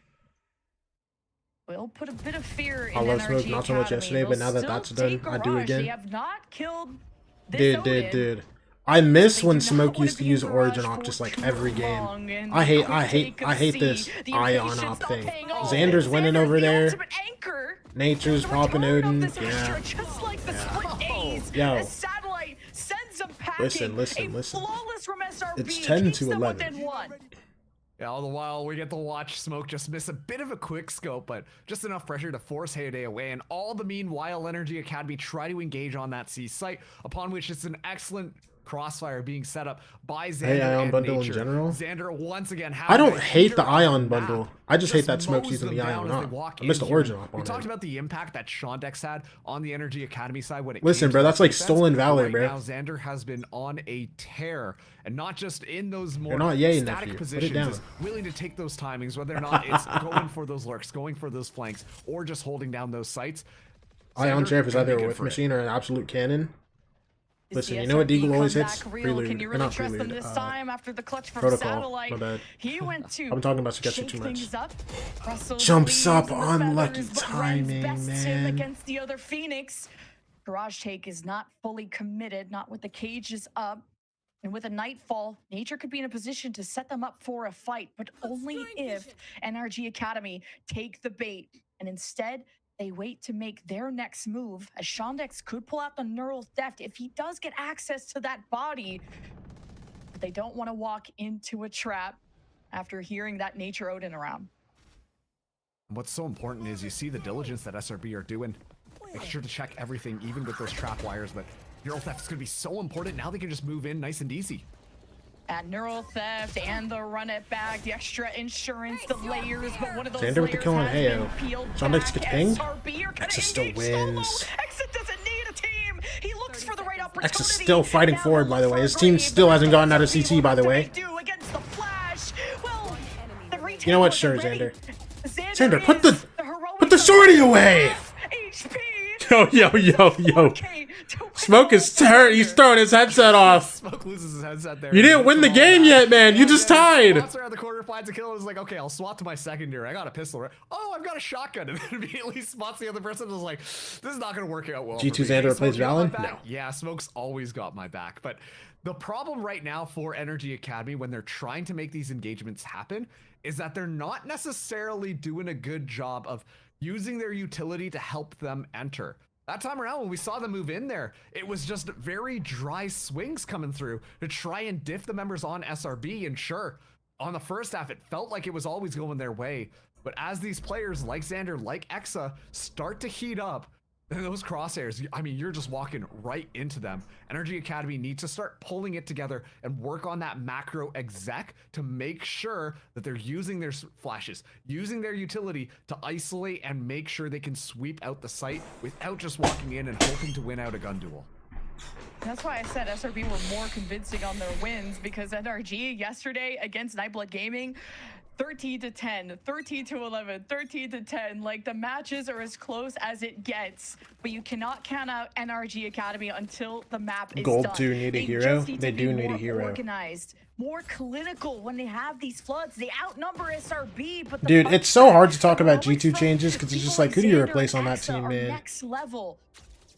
Will put a bit of fear in I love NRG Smoke, not so much Academy. yesterday, but They'll now that still that's done, take I do Garage. again. They have not killed this Odin. Dude. I miss They when do not Smoke wanna used to be in use Garage Origin for op just like too every game. long, and I quick take of hate C. this The Ion impatience op not thing. paying off. Xander's winning Xander's over the there. ultimate anchor. Nature's The popping return of Odin. this Yeah. extra, just like the split A's. Yo. The satellite sends them packing. Listen. A flawless from SRB. It's 10 keeps to them 11. within 1. Yeah, all the while we get to watch Smoke just miss a bit of a quick scope, but just enough pressure to force Heyday away. And all the meanwhile, Energy Academy try to engage on that C site, upon which it's an excellent crossfire being set up by Xander Hey, Ion and bundle Nature. in general? Xander once again. I don't hate the leader Ion of the bundle. map. I just hate that Smoke's mows using them the down Ion as they op. walk I missed the in here. Origin op We on talked it. about the impact that Shondex had on the Energy Academy side when it Listen, came bro, to that's that like defense. stolen valor, Right bro. now, Xander has been on a tear, and not just in those more You're not yay, static nephew. Put it positions, down. is willing to take those timings, whether or not it's going for those lurks, going for those flanks, or just holding down those sites. Ion Xander Sheriff is gonna be either a good whiff for it. machine or an absolute cannon. Listen, The you know what SRB Deagle always come hits? back real. Prelude. Can you Or really not trust them prelude. this time after the clutch from Protocol. Satellite? My bad. He went to I'm talking about Suggestion shake too much. things up. Russell Jumps up, believes in the unlucky feathers, but timing, runs best him man. against the other Phoenix. Garage Take is not fully committed, not with the cages up. And with a nightfall, Nature could be in a position to set them up for a fight, but only if NRG Academy take the bait. And instead, they wait to make their next move, as Shondex could pull out the neural theft if he does get access to that body. But they don't want to walk into a trap after hearing that Nature Odin around. What's so important is you see the diligence that SRB are doing. Make sure to check everything, even with those trap wires, but neural theft is going to be so important. Now they can just move in nice and easy. At neural theft and the run it back, the extra insurance, the layers, but one of those Xander with the layers kill on has been Heyo. peeled Shondex back. gets pinged. SRB are gonna Exa still engage solo. wins. Exa doesn't need a team. He looks for the right opportunity. X is still fighting Now forward, they'll by the look way. for His a team grave, still but hasn't gotten out of SRB CT, will by the have to way. make do against the Flash. Well, the retake You know what? wasn't Sure, ready. Xander. Xander, Put is the heroic shorty away! HP. Yo. Smoke is he's throwing his headset off. Smoke loses his headset there. You didn't win the game yet, man. You just tied. Spots around the corner, finds a kill, and is like, okay, I'll swap to my secondary. I got a pistol, right? Oh, I've got a shotgun. And then immediately spots the other person and is like, this is not going to work out well. G2 for me. Xander Hey, replace Smoke, got my Valen? back? No. Yeah, Smoke's always got my back. But the problem right now for Energy Academy when they're trying to make these engagements happen is that they're not necessarily doing a good job of using their utility to help them enter. That time around when we saw them move in there, it was just very dry swings coming through to try and diff the members on SRB. And sure, on the first half, it felt like it was always going their way. But as these players like Xander, like Exa, start to heat up, then those crosshairs, I mean, you're just walking right into them. Energy Academy needs to start pulling it together and work on that macro exec to make sure that they're using their flashes, using their utility to isolate and make sure they can sweep out the site without just walking in and hoping to win out a gun duel. That's why I said SRB were more convincing on their wins, because NRG yesterday against Nightblood Gaming, 13-10, 13-11, 13-10. Like, the matches are as close as it gets, but you cannot count out NRG Academy until the map is Gold done. 2 need a They hero? just need They to do be need a more hero. organized, more clinical when they have these floods. They outnumber SRB, but the Dude, punch it's so hard to back, talk the about heroics G2 from changes because it's people just like, who do you Xander replace on and that Exa team, are man? next level.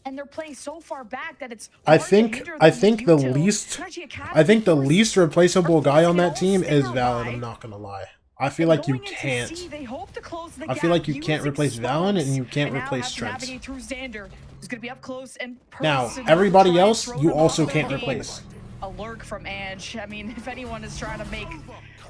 and they're playing so far back that it's I hard to think hinder I them think the util. least Energy Academy I think the force- least replaceable are guy on forcing it that all team is Stinger Valen. by. I'm not gonna lie. I feel And like you going into can't. C, they hope to close the I feel gap like you can't using replace Valen and smokes, you can't and now replace have to Trent. navigate through Xander, who's going to be up close and Now, personally everybody try and else, throw you them also off the can't game. replace. A lurk from Ange. I mean, if anyone is trying to make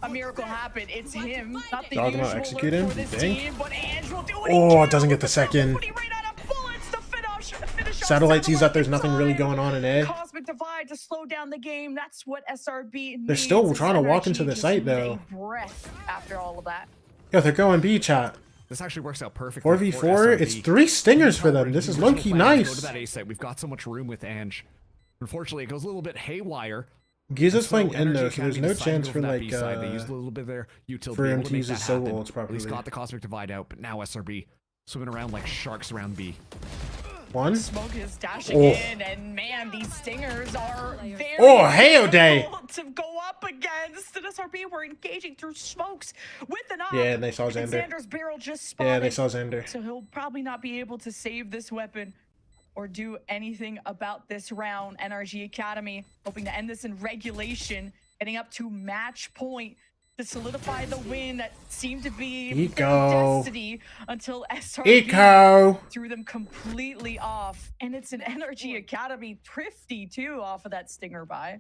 a miracle happen, it's him. Not the Dogma usual execute lurk him, for this you think? team, but Ange will do what Oh, he it doesn't get the second. But he ran out of bullets to finish off Satellite sees that there's in nothing really time. going on in A. Cosmic Divide to slow down the game. That's what SRB needs. They're still His trying to walk energy into the just site, needs though. a breath after all of that. Yeah, they're going B, chat. This actually works out perfectly. 4v4, for it's SRB. 3 stingers for them. This is low-key Go nice. to that A site. We've got so much room with Ange. Unfortunately, it goes a little bit haywire. Giza's playing Energy end though, so there's Academy no decided to chance go for that like B side. They used a little bit there util to be able to make that solo happen. ults At properly. least got the Cosmic Divide out, but now SRB swimming around like sharks around B. One. Smoke is dashing Oh. in, and man, these stingers are very Oh, hey, O'Day. difficult to go up against. And SRB were engaging through smokes with an op. Yeah, and they saw And Xander. Xander's barrel just spotted. Yeah, they saw Xander. So he'll probably not be able to save this weapon or do anything about this round. NRG Academy hoping to end this in regulation, getting up to match point to solidify the win that seemed to be their Eco. destiny until SRB Eco. threw them completely off. And it's an NRG Academy thrifty too off of that stinger buy.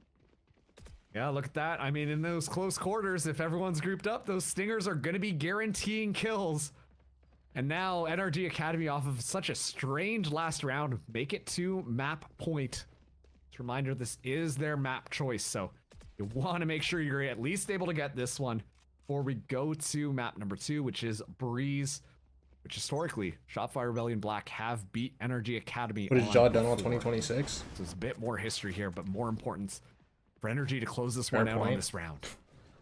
Yeah, look at that. I mean, in those close quarters, if everyone's grouped up, those stingers are going to be guaranteeing kills. And now NRG Academy, off of such a strange last round, make it to map point. Just a reminder, this is their map choice, so you want to make sure you're at least able to get this one before we go to map number 2, which is Breeze, which historically, Shopify Rebellion Black have beat NRG Academy. What is on Jaw done all before. 2026? So there's a bit more history here, but more importance for NRG to close this Fair one out on point. this round.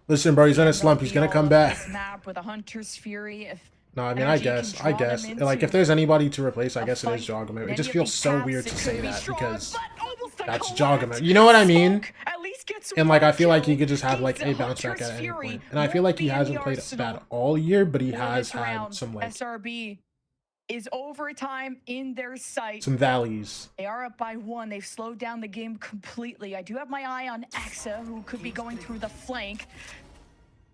Listen, bro, he's in a slump. He's gonna come back. This map with a Hunter's Fury. If No, I mean, I NRG guess. can I draw guess. them Like, into if there's anybody to replace, I a guess it is fight, Jogamo. and It just any of feels these so paths, weird it to could say be that strong, because but almost a that's collect. Jogamo. You know what I mean? Smoke at least gets And like, I feel like one he could just have kill. like a Giza bounce back Hunter's at any Fury point. And I feel won't like he be in hasn't the played arsenal bad all year, but he for has this had round. some like SRB is overtime in their sight. some valleys. They are up by 1. They've slowed down the game completely. I do have my eye on Exa, who could be going through the flank.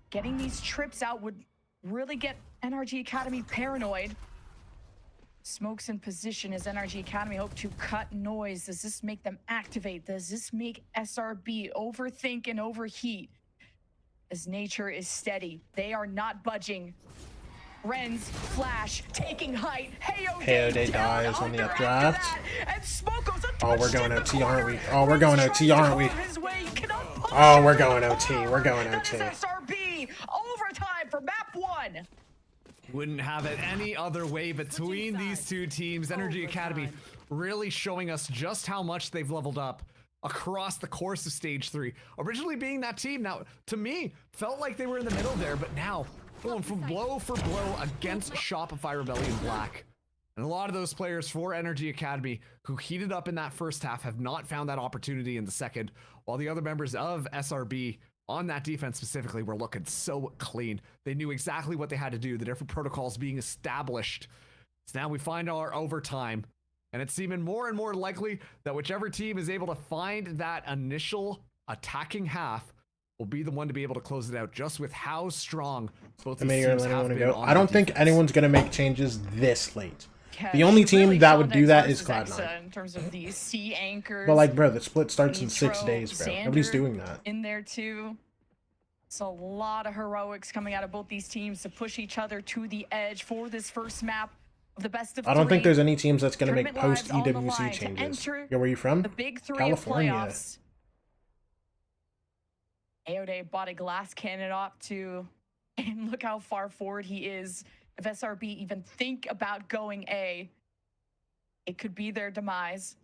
Getting these trips out would really get NRG Academy paranoid. Smokes in position as NRG Academy hope to cut noise. Does this make them activate? Does this make SRB overthink and overheat? As nature is steady, they are not budging. Ren's flash taking height. Hey-O-Day dies on the updraft. And Smoke goes Oh, we're untouched going in the OT, aren't we? corner. Oh, we're going Ren's OT, tries to aren't we? carve his way, cannot punish Oh, him we're with going the OT. power. We're going That is OT. SRB overtime for map 1. Wouldn't have it any other way between these two teams. Energy Academy really showing us just how much they've leveled up across the course of stage 3. Originally being that team, now to me felt like they were in the middle there, but now going from blow for blow against Shopify Rebellion Black. And a lot of those players for Energy Academy who heated up in that first half have not found that opportunity in the second, while the other members of SRB on that defense specifically were looking so clean. They knew exactly what they had to do, the different protocols being established. So now we find our overtime, and it's seeming more and more likely that whichever team is able to find that initial attacking half will be the one to be able to close it out, just with how strong both I these mean, teams anyone have want to been go? on I don't their think defense. anyone's gonna make changes this late. Cash The only team really that would Sean do that X is versus Cloud9. Exa in terms of these C anchors. But like, bro, the split starts in 6 Nitro, days, bro. Xander Nobody's doing that. in there too. It's a lot of heroics coming out of both these teams to push each other to the edge for this first map of the best of I don't think three. there's any teams that's gonna make Tournament post lives on the EWC line to changes. enter Yo, where you from? The big 3 California. of playoffs. Aode bought a glass cannon op too, and look how far forward he is. If SRB even think about going A, it could be their demise.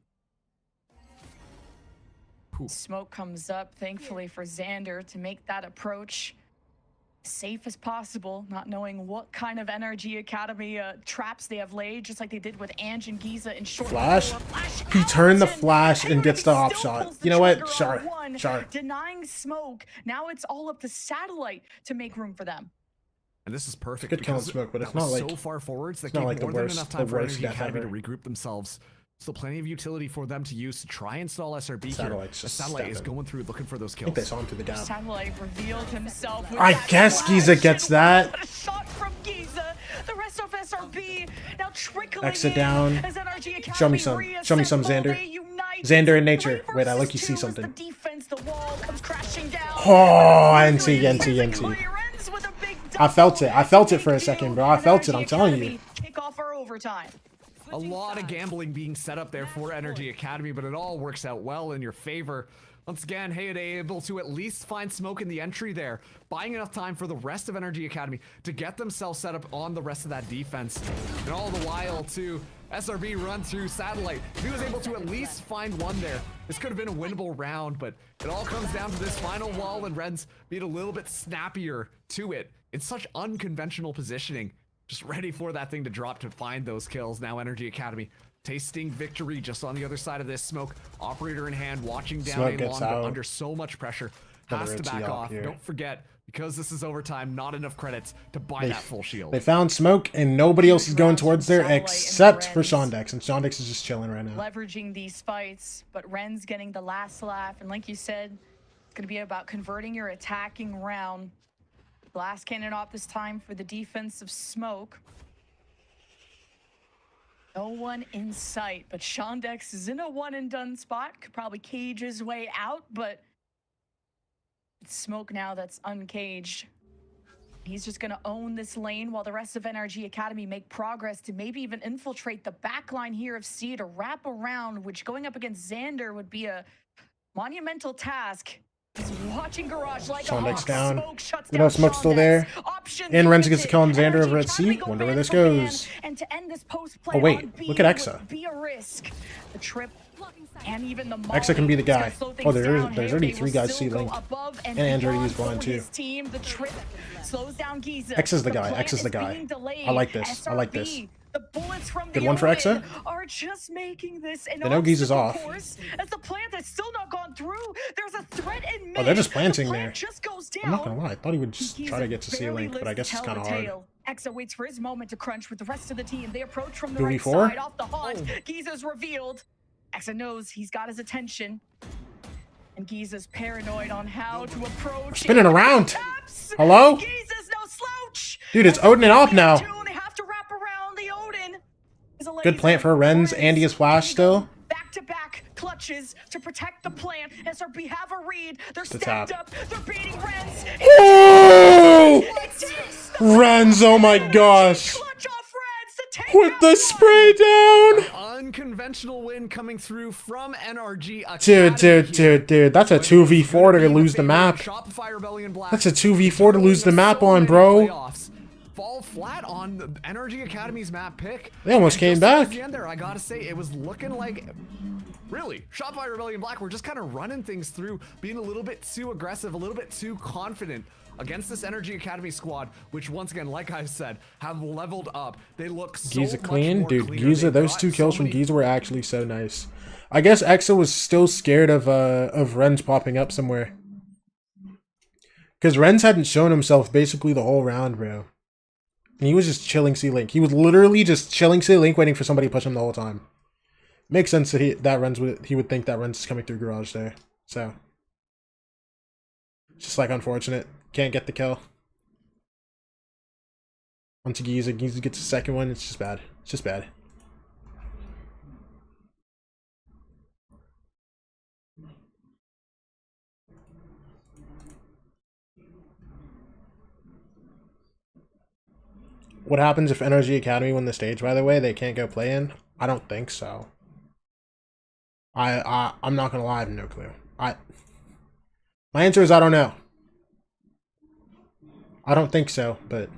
Smoke comes up, thankfully for Xander to make that approach safe as possible, not knowing what kind of NRG Academy traps they have laid, just like they did with Ange and Giza in short. Flash. Flash He turned the out, flash and gets the op still shot. pulls the You know what? trigger Sure. on one, Sure. denying Smoke. Now it's all up to Satellite to make room for them. And this is perfect. Good killing because Smoke, but that it's was not like so far forwards. They it's not gave like the more than worst- enough the time for worst Energy death Academy to ever. regroup themselves. Still plenty of utility for them to use to try and stall SRB here. Satellite's The just Satellite is stepping. going through looking for those I think they kills. saw him through the gap. Satellite revealed himself with I that guess flash, Giza gets and that. what a shot from Giza. The rest of SRB now trickling Exit in down. as NRG Academy Show me some reassemble. Xander. They unite. Xander in nature. 3 Wait, I like versus you see 2 as something. The defense, the wall comes crashing down. Oh, And NT, NT, NT. Ends with a big I felt it. I felt it double. for a second, bro. I felt it. I'm telling you. Kick off our overtime. A lot of gambling being set up there for Energy Academy, but it all works out well in your favor. Once again, Hayade able to at least find smoke in the entry there, buying enough time for the rest of Energy Academy to get themselves set up on the rest of that defense. And all the while, too, SRB run through Satellite. If he was able to at least find one there, this could have been a winnable round, but it all comes down to this final wall and Reds being a little bit snappier to it in such unconventional positioning. Just ready for that thing to drop to find those kills. Now Energy Academy tasting victory just on the other side of this. Smoke, operator in hand, watching down Smoke a gets long, but out. under so much pressure. Another Has to back OT off. here. Don't forget, because this is overtime, not enough credits to buy that full shield. They found smoke, and nobody else is going towards there except for Shondex, and Shondex is just chilling right now. Leveraging these fights, but Ren's getting the last laugh. And like you said, it's going to be about converting your attacking round. Blast cannon off this time for the defensive Smoke. No one in sight, but Shondex is in a one and done spot. Could probably cage his way out, but it's Smoke now that's uncaged. He's just going to own this lane while the rest of NRG Academy make progress to maybe even infiltrate the backline here of C to wrap around, which going up against Xander would be a monumental task. He's watching Garage like a Shondex hawk. down. Smoke shuts You know, down Smoke's still Shondex. there. Options And Renz gets to limited. kill on Xander NRG over at C. Academy go Wonder where man this for man, goes. And to end this post play Oh, wait. on B Look at Exa. would be a risk. The trip and even the Exa can be the guy. Oh, there's already 3 guys C-Link. And Andrew used one, too. Team, the trip slows down Giza. X's the guy. plan X's the is guy. being delayed. I like this. I like this. SRB, the bullets from Good the one for Owen Exa. are just making this an They know Giza's obstacle off. course, as the plant has still not gone through. There's a threat in mid. Oh, they're just The planting plant there. just goes down. I'm not gonna lie. I thought he would just Giza try to get to barely C-Link, but I lives guess to it's tell kind of the hard. tale. Exa waits for his moment to crunch with the rest of the team. They approach from the 2v4? right side off the haunt. Giza's revealed. Exa knows he's got his attention. And Giza's paranoid on how to approach. Spinning around. Taps. Hello? Giza's no slouch. Dude, it's Odin and off now. They have to wrap around the Odin. Is a Good plant for Renz. Andy is flash still. Back-to-back clutches to protect the plant. SRB have a read. They're The stacked tap. up. They're beating Renz. Oh! Renz, oh my gosh. With the spray down. Unconventional win coming through from NRG Academy. Dude. That's a 2v4 to lose the map. Shopify Rebellion Black. That's a 2v4 to lose the map on, bro. Fall flat on the NRG Academy's map pick. They almost came just towards back. The end there, I gotta say, it was looking like, really, Shopify Rebellion Black were just kind of running things through, being a little bit too aggressive, a little bit too confident against this Energy Academy squad, which once again, like I said, have leveled up. They look so Giza much clean, more dude. cleaner. Giza, They've those got 2 kills so from many- Giza were actually so nice. I guess Exa was still scared of Renz popping up somewhere, because Renz hadn't shown himself basically the whole round, bro. And he was just chilling C-Link. He was literally just chilling C-Link, waiting for somebody to push him the whole time. Makes sense that he would think that Renz is coming through garage there. So, it's just like unfortunate. Can't get the kill. Onto Giza. Giza gets the second one. It's just bad. It's just bad. What happens if NRG Academy win the stage, by the way? They can't go play in? I don't think so. I'm not gonna lie, I have no clue. My answer is I don't know. I don't think so, but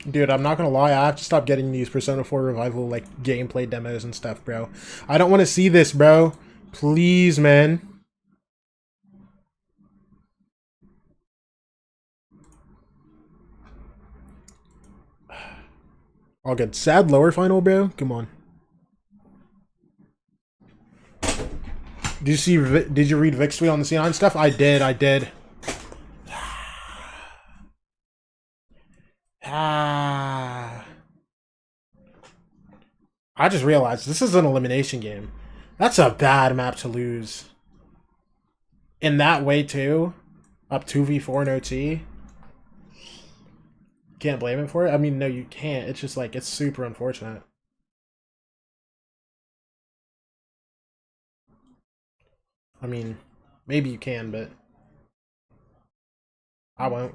Dude, I'm not gonna lie, I have to stop getting these Persona 4 Revival, like, gameplay demos and stuff, bro. I don't want to see this, bro. Please, man. All good. Sad lower final, bro? Come on. Did you read Vic's tweet on the C9 stuff? I did. I just realized this is an elimination game. That's a bad map to lose. In that way, too. Up 2v4 in OT. Can't blame him for it. I mean, no, you can't. It's just like, it's super unfortunate. I mean, maybe you can, but I won't.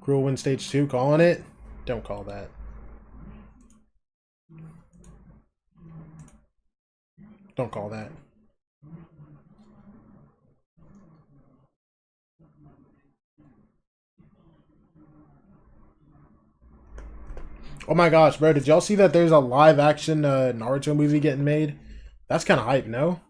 Cruel win stage 2, calling it? Don't call that. Don't call that. Oh my gosh, bro, did y'all see that there's a live action Naruto movie getting made? That's kind of hype, no?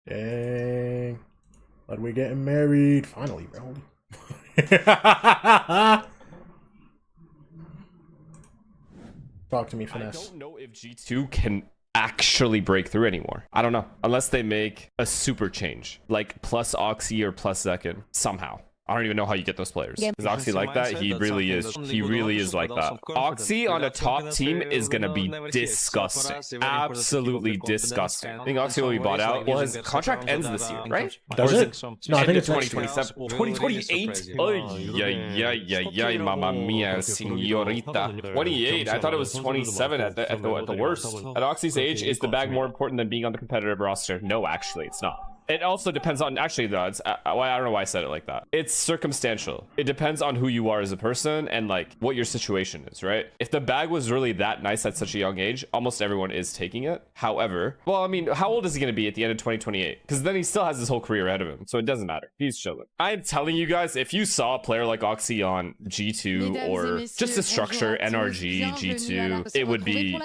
Dang. But we getting married. Finally, bro. Talk to me, Finesse. I don't know if G2 can actually break through anymore. I don't know. Unless they make a super change. Like plus Oxy or plus Zekin. Somehow. I don't even know how you get those players. Is Oxy like that? He really is. He really is like that. Oxy on a top team is going to be disgusting. Absolutely disgusting. I think Oxy will be bought out. Well, his contract ends this year, right? Does it? No, I think it's 2027. 2028? Oh, yeah, mamma mia, señorita. 28. I thought it was 27 at the worst. At Oxy's age, is the bag more important than being on the competitive roster? No, actually, it's not. It also depends on, actually, though, I don't know why I said it like that. It's circumstantial. It depends on who you are as a person and, like, what your situation is, right? If the bag was really that nice at such a young age, almost everyone is taking it. However, well, I mean, how old is he going to be at the end of 2028? Because then he still has his whole career ahead of him, so it doesn't matter. He's chilling. I'm telling you guys, if you saw a player like Oxy on G2 or just the structure, NRG, G2, it would be,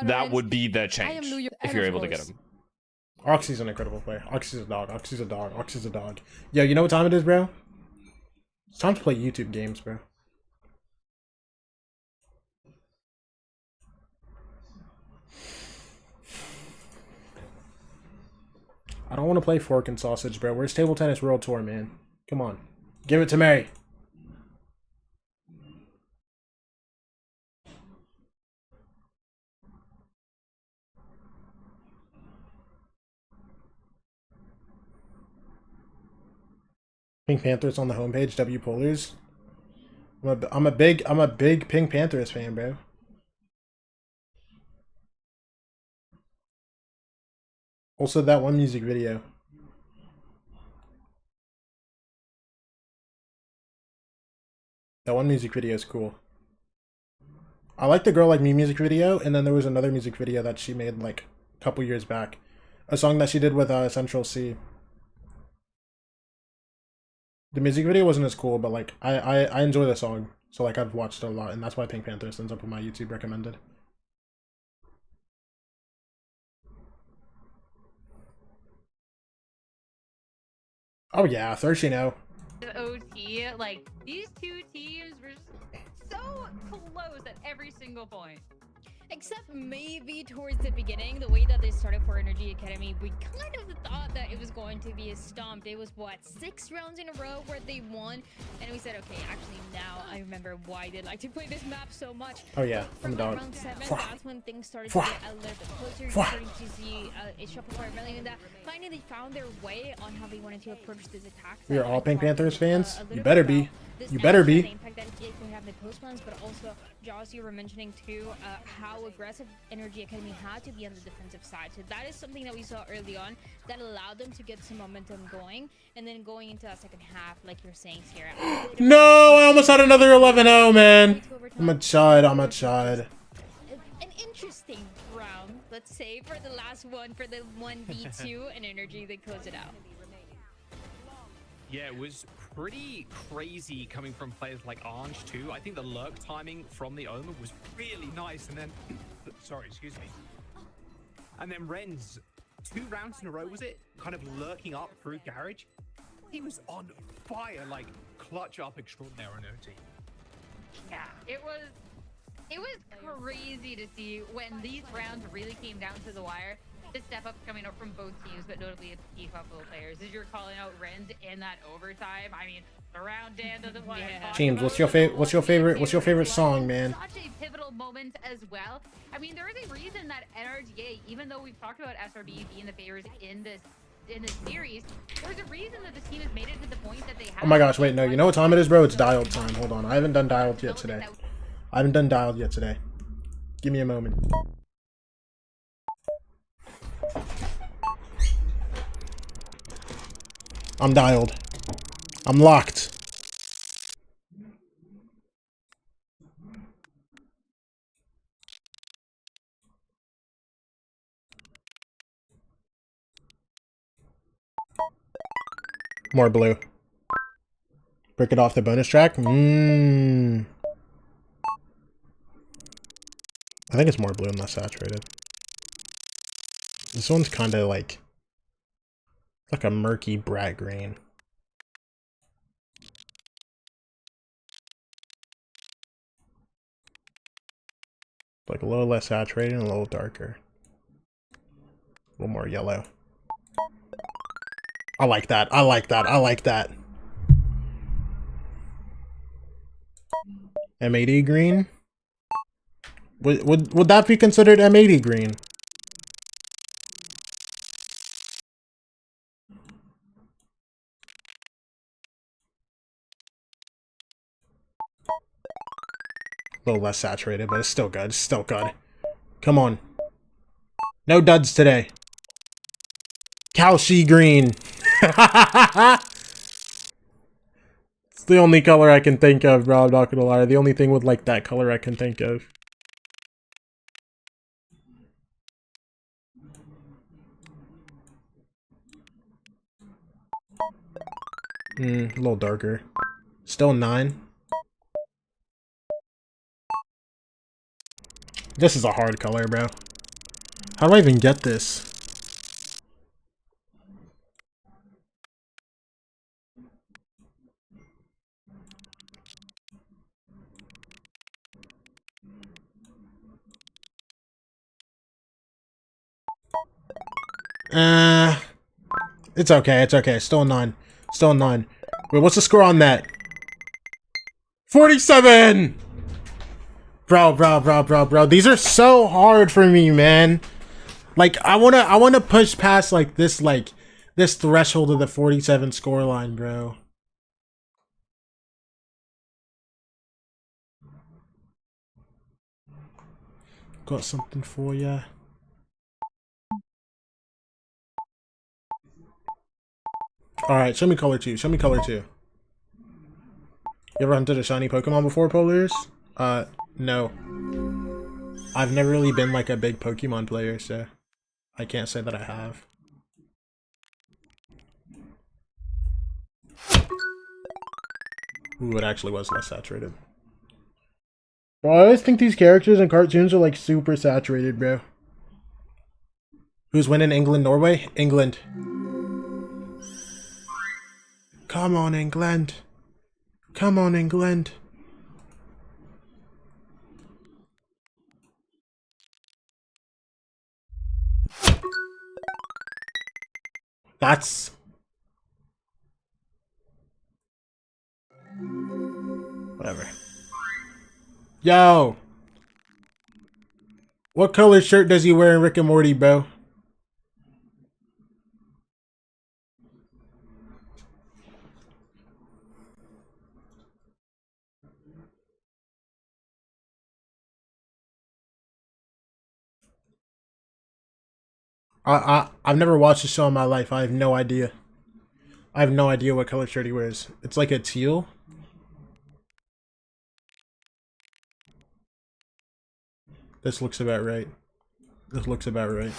that would be the change if you're able to get him. Oxy's an incredible player. Oxy's a dog. Oxy's a dog. Oxy's a dog. Yo, you know what time it is, bro? It's time to play YouTube games, bro. I don't want to play Fork and Sausage, bro. Where's Table Tennis World Tour, man? Come on. Give it to Mary. Pink Panthers on the homepage, W Polars. I'm a big Pink Panthers fan, bro. Also, that one music video. That one music video is cool. I like the Girl Like Me music video, and then there was another music video that she made like a couple years back. A song that she did with Central C. The music video wasn't as cool, but like I enjoy the song, so like I've watched it a lot, and that's why Pink Panthers ends up on my YouTube recommended. Oh yeah, 13-0. OT, like these two teams were so close at every single point. Except maybe towards the beginning, the way that they started for Energy Academy, we kind of thought that it was going to be a stomp. It was, what, 6 rounds in a row where they won? And we said, okay, actually now I remember why they like to play this map so much. Oh yeah, from I'm dog. Round 7, that's when things started to get a little bit closer. You're starting to see a Shopify Rebellion that finally they found their way on how they wanted to approach this attack. We are all Pink Panthers fans? You better be. You better be. The impact that it can have in the post runs, but also, Jaws, you were mentioning too, how aggressive Energy Academy had to be on the defensive side. So that is something that we saw early on that allowed them to get some momentum going, and then going into that second half, like you're saying, Sierra. No, I almost had another 11-0, man. I'm a chud. I'm a chud. An interesting interesting round, let's say, for the last one, for the 1v2 and Energy, they close it out. Yeah, it was pretty crazy coming from players like Ange too. I think the lurk timing from the Omen was really nice, and then sorry, excuse me. And then Ren's 2 rounds in a row, was it? Kind of lurking up through Garage. He was on fire, like clutch up extraordinaire on OT. Yeah, it was crazy to see when these rounds really came down to the wire. The step ups coming up from both teams, but notably at the key couple of players. As you're calling out Renz in that overtime, I mean, the round Dan doesn't want to talk James, about what's your favorite song, man? Such a pivotal moment as well. I mean, there is a reason that NRGA, even though we've talked about SRB being the favorites in this series, there's a reason that this team has made it to the point that they have. Oh my gosh, wait, no, you know what time it is, bro? It's dialed time. Hold on, I haven't done dialed yet today. Give me a moment. I'm dialed. I'm locked. More blue. Break it off the bonus track? I think it's more blue and less saturated. This one's kind of like a murky brat green. Like a little less saturated and a little darker. A little more yellow. I like that. I like that. I like that. M80 green? Would that be considered M80 green? A little less saturated, but it's still good. It's still good. Come on. No duds today. Calci green. It's the only color I can think of, bro. I'm not gonna lie. The only thing with like that color I can think of. A little darker. Still 9. This is a hard color, bro. How do I even get this? It's okay, it's okay. Still a 9. Still a 9. Wait, what's the score on that? 47! Bro. These are so hard for me, man. Like, I wanna push past, like, this threshold of the 47 scoreline, bro. Got something for ya. Alright, show me color 2. Show me color 2. You ever hunted a shiny Pokemon before, Polars? No. I've never really been like a big Pokemon player, so I can't say that I have. Ooh, it actually was less saturated. Bro, I always think these characters in cartoons are like super saturated, bro. Who's winning, England, Norway? England. Come on, England. Come on, England. That's... whatever. Yo! What color shirt does he wear in Rick and Morty, bro? I've never watched the show in my life. I have no idea. I have no idea what color shirt he wears. It's like a teal. This looks about right. This looks about right.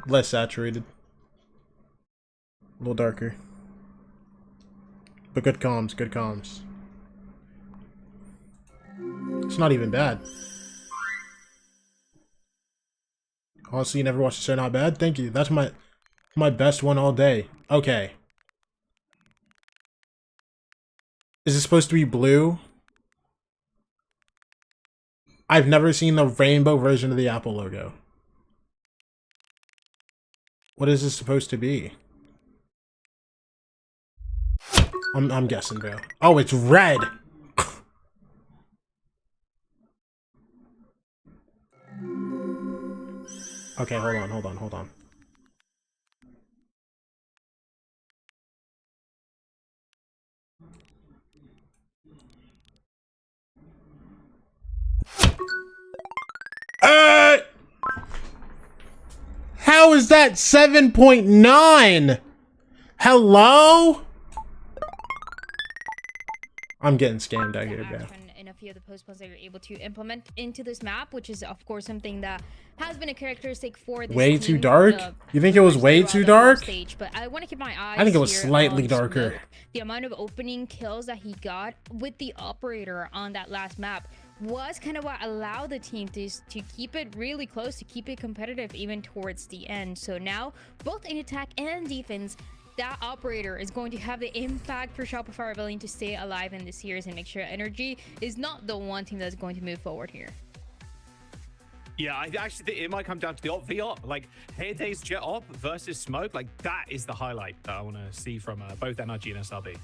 Less saturated. A little darker. But good comms, good comms. It's not even bad. Honestly, you never watched the show, not bad? Thank you. That's my best one all day. Okay. Is it supposed to be blue? I've never seen the rainbow version of the Apple logo. What is this supposed to be? I'm guessing, bro. Oh, it's red! Okay, hold on. How is that 7.9? Hello? I'm getting scammed out here, bro. And a few of the postpones that you're able to implement into this map, which is of course something that has been a characteristic for this Way team, too dark? You think it was way too dark? Stage, but I want to keep my eyes. I think it was here slightly on darker. Smoke. The amount of opening kills that he got with the operator on that last map was kind of what allowed the team to keep it really close, to keep it competitive even towards the end. So now, both in attack and defense, that operator is going to have the impact for Shopify Rebellion to stay alive in this series and make sure Energy is not the one team that's going to move forward here. Yeah, I actually think it might come down to the op v op. Like, Hayeday's Jet op versus Smoke, like, that is the highlight that I want to see from both NRG and SRB.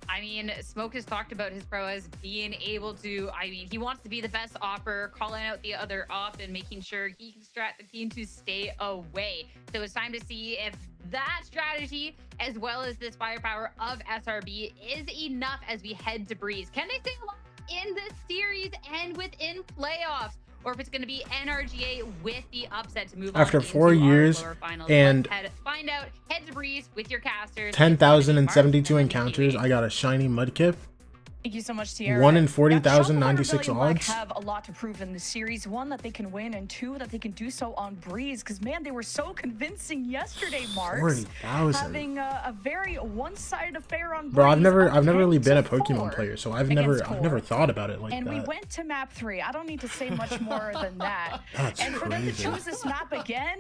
I mean, Smoke has talked about his prowess being able to, I mean, he wants to be the best opper, calling out the other op and making sure he can strat the team to stay away. So it's time to see if that strategy, as well as this firepower of SRB, is enough as we head to Breeze. Can they stay alive in this series and within playoffs? Or if it's going to be NRGA with the upset to move After on 4 years and find out, head to Breeze with your casters. 10,072 encounters, I got a shiny Mudkip. Thank you so much, Tierra. 1 in 40,096 odds. Have a lot to prove in this series. One, that they can win, and two, that they can do so on Breeze. Because man, they were so convincing yesterday, Mark. 40,000. Having a very one-sided affair on Breeze. Bro, I've never really been a Pokemon player, so I've never thought about it like that. And we went to map 3. I don't need to say much more than that. That's and for them to crazy. choose this map again,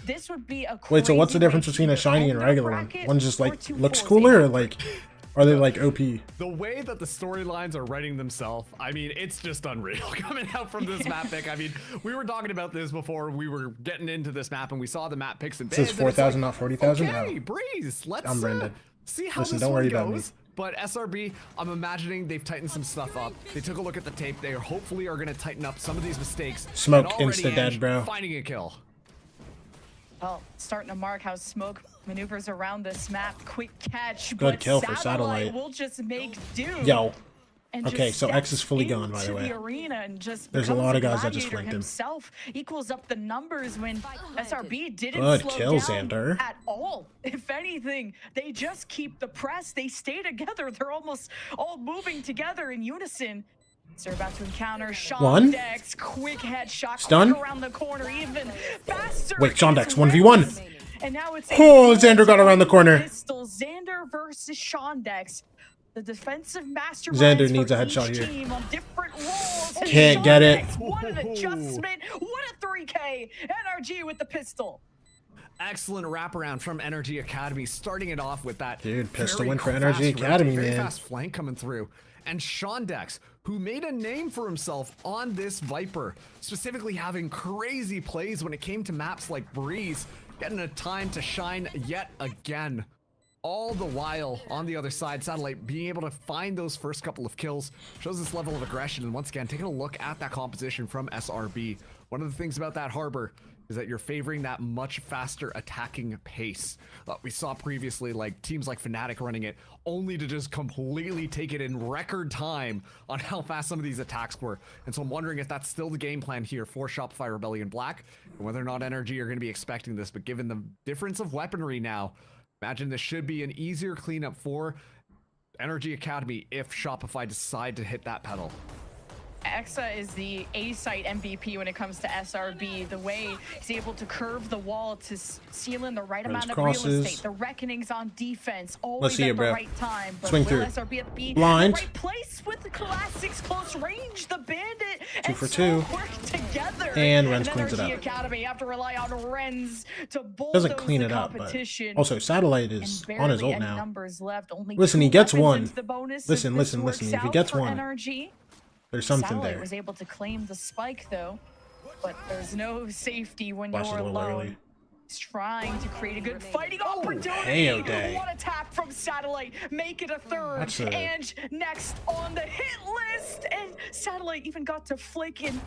this would be a Wait, so what's the crazy difference way between to a shiny and a end regular their one? bracket One just or like two looks force cooler, eight. or like are they like OP? The way that the storylines are writing themselves, I mean, it's just unreal coming out from this map pick. I mean, we were talking about this before we were getting into this map, and we saw the map picks and It says 4,000, not 40,000. Okay, Oh. Breeze, let's I'm Brendan. see how Listen, this don't one worry goes. about me. But SRB, I'm imagining they've tightened some stuff up. They took a look at the tape. They hopefully are going to tighten up some of these mistakes. Smoke and already insta dead, edge bro. Finding a kill. Well, starting to mark how Smoke maneuvers around this map. Quick catch. Good but kill for Satellite. will just make do. Yo. And Okay, just so X steps is fully gone, by the into way. arena and just There's a becomes lot of guys that just gladiator flanked him. himself. Equals up the numbers when SRB didn't Good slow kill, down Xander. at all. If anything, they just keep the press. They stay together. They're almost all moving together in unison. So they're about to encounter Sean One. Dex. Quick headshot. Stun. Quick around the corner, even faster. Wait, Sean It's Dex, 1v1. and now it's Oh, Xander got around the corner. Pistol. Xander versus Sean Dex. The defensive masterminds Xander needs for a each headshot here. team on different roles. Can't Sean get it. Dex, what an adjustment. What a 3K. NRG with the pistol. Excellent wraparound from Energy Academy, starting it off with that. Dude, pistol very win for fast Energy rotate, Academy, very man. fast flank coming through. And Sean Dex, who made a name for himself on this Viper, specifically having crazy plays when it came to maps like Breeze, getting a time to shine yet again. All the while, on the other side, Satellite being able to find those first couple of kills shows this level of aggression. And once again, taking a look at that composition from SRB. One of the things about that Harbor is that you're favoring that much faster attacking pace. We saw previously, like teams like Fnatic running it, only to just completely take it in record time on how fast some of these attacks were. And so I'm wondering if that's still the game plan here for Shopify Rebellion Black, and whether or not Energy are going to be expecting this. But given the difference of weaponry now, imagine this should be an easier cleanup for Energy Academy if Shopify decide to hit that pedal. Exa is the A-site MVP when it comes to SRB. The way he's able to curve the wall to seal in the right amount of real estate. The Reckoning's on defense, always at the right time. But Swing will through. SRB be Blind. in the right place with the classics close range? The Bandit 2 for and 2. work together. And Renz cleans it Energy up. Academy have to rely on Renz to Doesn't clean it up, but also Satellite is on his ult now. Numbers left. Only Listen, he 2 gets weapons one. into the bonus. Listen, If this listen, works listen. If he out gets for one, NRG, there's something Satellite there. was able to claim the spike though, but there's no safety when Flash is you're a little alone. early. He's trying to create a good fighting opportunity. Hey, O'Day. One attack from Satellite, make it a third. That's a- And next on the hit list, and Satellite even got to flick in.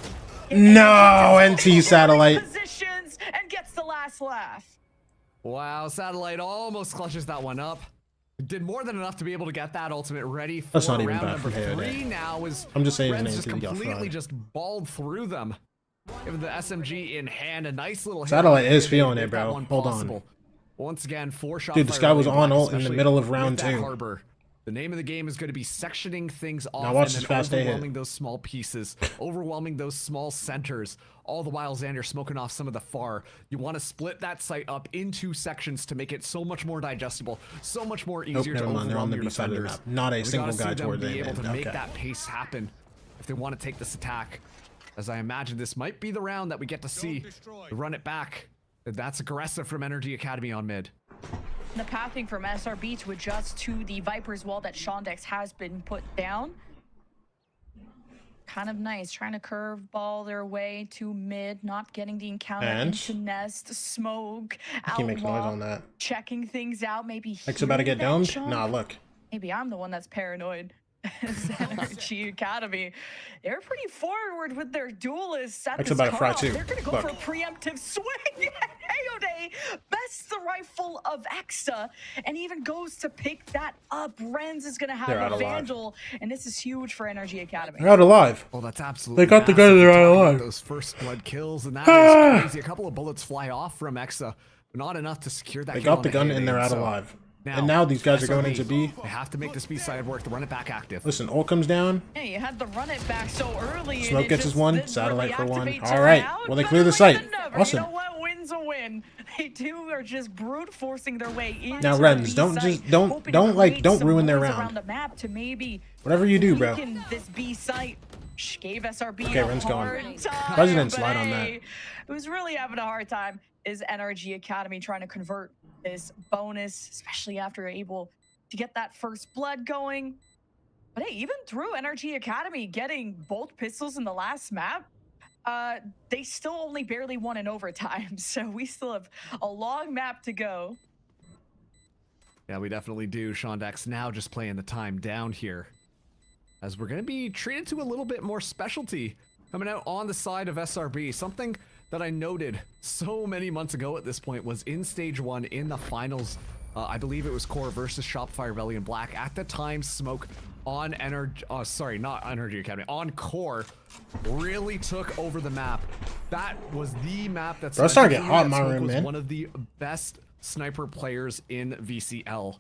No, NT Satellite. Positions and gets the last laugh. Wow, Satellite almost clutches that one up. Did more than enough to be able to get that ultimate ready for That's not even round bad number for Hey, 3 O'Day. now is I'm just saying his Renz name just till he got completely fried. just balled through them. Given the SMG in hand, a nice little hit Satellite on is Hey, feeling made it, that bro. one Hold on. possible. Once again, 4 shot Dude, this fire guy was really on black, ult in the especially middle of with round that 2. harbor. The name of the game is going to be sectioning things off watch and this then fast A hit. overwhelming those small pieces, overwhelming those small centers. All the while Xander smoking off some of the far. You want to split that site up into sections to make it so much more digestible, so much more easier to never mind, they're on overwhelm the your B side of the defenders. map. Not a We single gotta see guy them toward be the able to end. make Okay. that pace happen if they want to take this attack. As I imagine this might be the round that we get to see. Run it back. That's aggressive from Energy Academy on mid. The pathing from SRB to adjust to the Viper's wall that Shondex has been put down. Kind of nice, trying to curve ball their way to mid, not getting the encounter And? into Nest, Smoke, He makes noise Outlaw, on that. checking things out, maybe X about to get hearing that domed? shot. Nah, look. Maybe I'm the one that's paranoid. Energy Academy, they're pretty forward with their duelists at X this about to fry cutoff. too. They're gonna go Look. for a preemptive swing. Aode bests the rifle of Exa and even goes to pick that up. Renz is gonna They're have out a alive. Vandal, and this is huge for Energy Academy. They're out alive. Well, that's absolutely They got the massive. gun and they're We're out talking about alive. Those first blood kills, and that Ah! is crazy. A couple of bullets fly off from Exa, but not enough to secure that They kill got the on gun Hay and they're Day. out So alive. And now these guys are going into B. They have to make this B side work to run it back active. Listen, ult comes down. Yeah, you had to run it back so early. and Smoke it gets his just one. didn't Satellite for really one. activate All to right. out. Well, they Better clear the late site. than never. Awesome. You know what? Win's a win. They too are just brute forcing their way into Now, the Renz, B don't site, just don't hoping to don't like create don't some ruin their noise round. around the map to maybe Whatever you do, bro. weaken this B site. Gave SRB Okay, a Ren's hard going. time, President but slide on that. hey, who's really having a hard time is Energy Academy trying to convert this bonus, especially after able to get that first blood going. But hey, even through Energy Academy getting both pistols in the last map, they still only barely won in overtime. So we still have a long map to go. Yeah, we definitely do. Shondex now just playing the time down here, as we're going to be treated to a little bit more specialty coming out on the side of SRB. Something that I noted so many months ago at this point was in stage 1 in the finals. I believe it was Core versus Shopify Rebellion Black. At the time, Smoke on Energy, sorry, not Energy Academy, on Core really took over the map. That was the map that's Bro, it's starting to get hot in my Smoke room, was man. one of the best sniper players in VCL.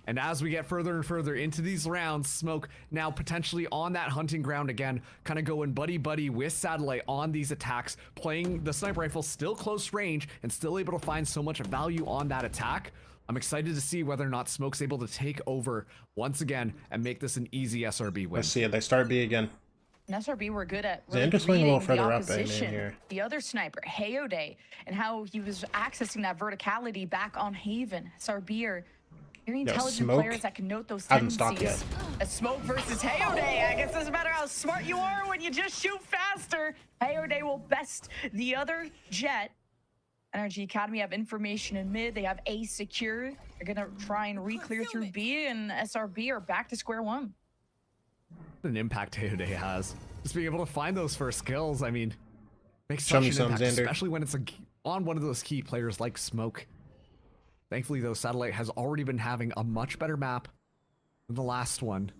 And as we get further and further into these rounds, Smoke now potentially on that hunting ground again, kind of going buddy-buddy with Satellite on these attacks, playing the sniper rifle still close range and still able to find so much value on that attack. I'm excited to see whether or not Smoke's able to take over once again and make this an easy SRB win. Let's see it. They start B again. And SRB were good at Xander's really playing a little reading the further up, man, opposition. here. The other sniper, Hayode, and how he was accessing that verticality back on Haven. SRB are very intelligent Smoke players that can note those hasn't tendencies. stopped A Smoke versus Hayode. I guess it doesn't matter how smart you are when you just shoot faster. Hayode will best the other jet. Energy Academy have information in mid. They have A secure. They're gonna try and re-clear through B, and SRB are back to square one. What an impact Hayode has. Just being able to find those first kills, I mean, makes Show such me an some, impact, Xander. especially when it's on one of those key players like Smoke. Thankfully, though, Satellite has already been having a much better map than the last one.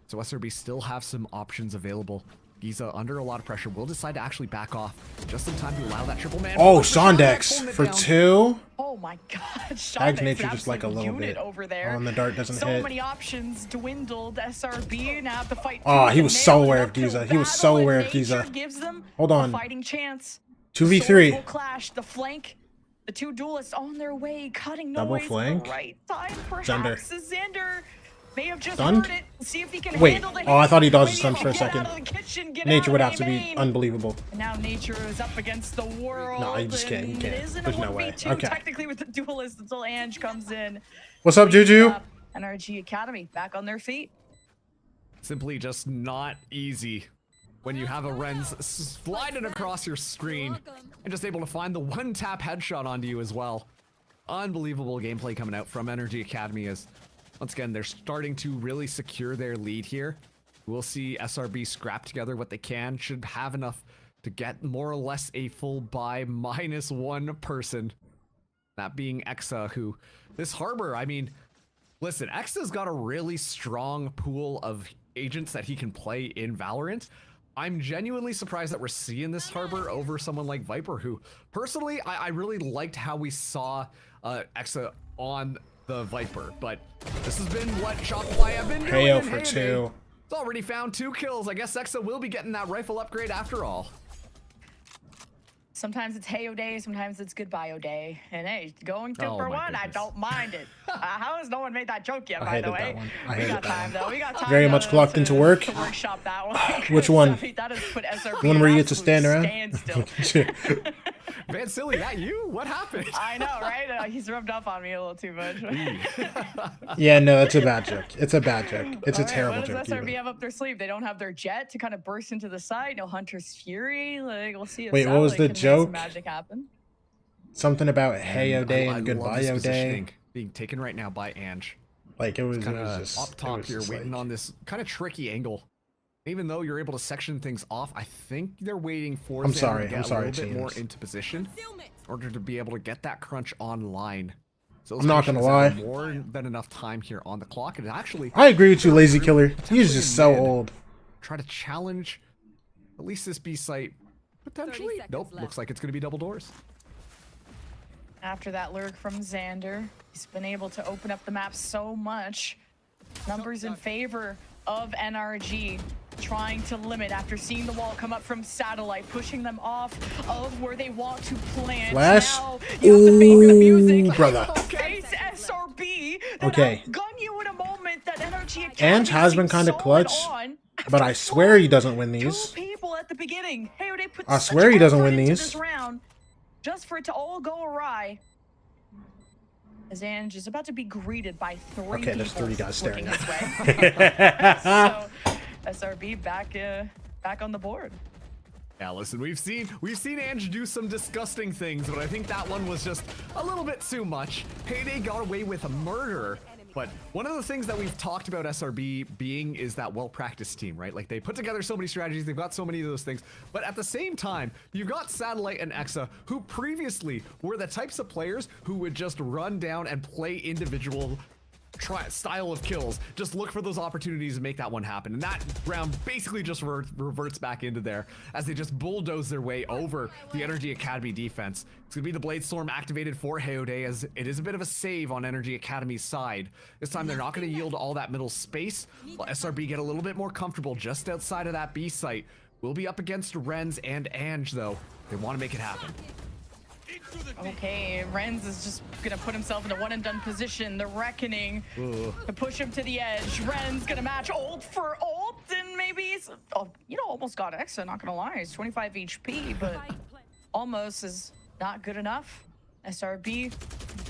So SRB still have some options available. Giza under a lot of pressure will decide to actually back off just in time to allow that triple man. Oh, Shondex for 2. Oh my God, Tags Shondex, nature an just like a absolute little unit bit. over there. Oh, and the dart doesn't so hit. Many options dwindled. SRB now have to fight. Oh, he tooth was and so nail aware in of uphill Giza. He was so battle, and aware of nature Giza. gives them Hold a on. fighting chance. 2v3. Swords will clash. The flank. The two duelists on their way, cutting Double noise flank. at the right time. Xander. Perhaps Xander may have just Stunned? heard it. See if he can Wait. handle the Oh, I thought he dodged Maybe stuns for a get second. out of the kitchen, get Nature out would of have to be main. unbelievable. And now Nature is up against the world. No, you just can't. You and can't. It isn't There's a no way. 1v2 Okay. technically with the duelist until Ange comes in. What's up, Juju? NRG Academy back on their feet. Simply just not easy when you have a Renz sliding across your screen and just able to find the one-tap headshot onto you as well. Unbelievable gameplay coming out from Energy Academy as, once again, they're starting to really secure their lead here. We'll see SRB scrap together what they can. Should have enough to get more or less a full buy minus 1 person. That being Exa, who, this Harbor, I mean, listen, Exa's got a really strong pool of agents that he can play in Valorant. I'm genuinely surprised that we're seeing this Harbor over someone like Viper, who, personally, I really liked how we saw Exa on the Viper, but this has been what Shopify have been doing. Heyo in for Heyday. 2. It's already found 2 kills. I guess Exa will be getting that rifle upgrade after all. Sometimes it's Heyo Day, sometimes it's Goodbye-O Day. And hey, going 2 Oh for my 1, I goodness. don't mind it. How has no one made that joke yet, I by the hated way? that one. I We hated got that time, one. though. We got time Very much clocked into work. to workshop that one. Which one? That has put SRB The one where you get to in stand around? standstill. Man, silly, that you? What happened? I know, right? He's rubbed up on me a little too much. Yeah, no, it's a bad joke. It's a bad joke. It's a All right, terrible what joke. does SRB even. have up their sleeve? They don't have their jet to kind of burst into the side. No Hunter's Fury. Like, we'll see if Wait, what was Sally the can make joke? some magic happen. Something about Heyo Day I and love Goodbye this O Day. positioning being taken right now by Ange. Like it was kind of just up it top was here, just waiting like- on this kind of tricky angle. Even though you're able to section things off, I think they're waiting for I'm Xander sorry, to get I'm sorry, a little bit more teams. into position in order to be able to get that crunch online. So I'm not gonna Illustrations have lie. more than enough time here on the clock, and actually, I agree with you, Lazy Killer. He's just so mid. old. Try to challenge at least this B site potentially. Nope, looks like it's going to be double doors. After that lurk from Xander, he's been able to open up the map so much. Numbers in favor of NRG, trying to limit after seeing the wall come up from Satellite, pushing them off of where they want to plant. Flash? Now you have to make the music. Ooh, brother. Face SRB. Okay. Gun you in a moment that NRG Ange has been seems kind of solid clutch, on. but I swear he doesn't win Two these. people at the beginning. Hey, they put I such swear he doesn't effort win into these. this round just for it to all go awry. As Ange is about to be greeted by 3 Okay, there's people 3 guys staring looking at his way. So SRB back on the board. Yeah, listen, we've seen Ange do some disgusting things, but I think that one was just a little bit too much. Heyday got away with a murder. But one of the things that we've talked about SRB being is that well-practiced team, right? Like, they put together so many strategies, they've got so many of those things. But at the same time, you've got Satellite and Exa, who previously were the types of players who would just run down and play individual style of kills, just look for those opportunities to make that one happen. And that round basically just reverts back into there as they just bulldoze their way over the Energy Academy defense. It's gonna be the Blade Storm activated for Heode, as it is a bit of a save on Energy Academy's side. This time they're not gonna yield all that middle space, while SRB get a little bit more comfortable just outside of that B site. We'll be up against Renz and Ange though. They want to make it happen. Okay, Renz is just gonna put himself in a one-and-done position. The Reckoning to push him to the edge. Renz gonna match ult for ult, and maybe he's, almost got Exa, not gonna lie. He's 25 HP, but almost is not good enough. SRB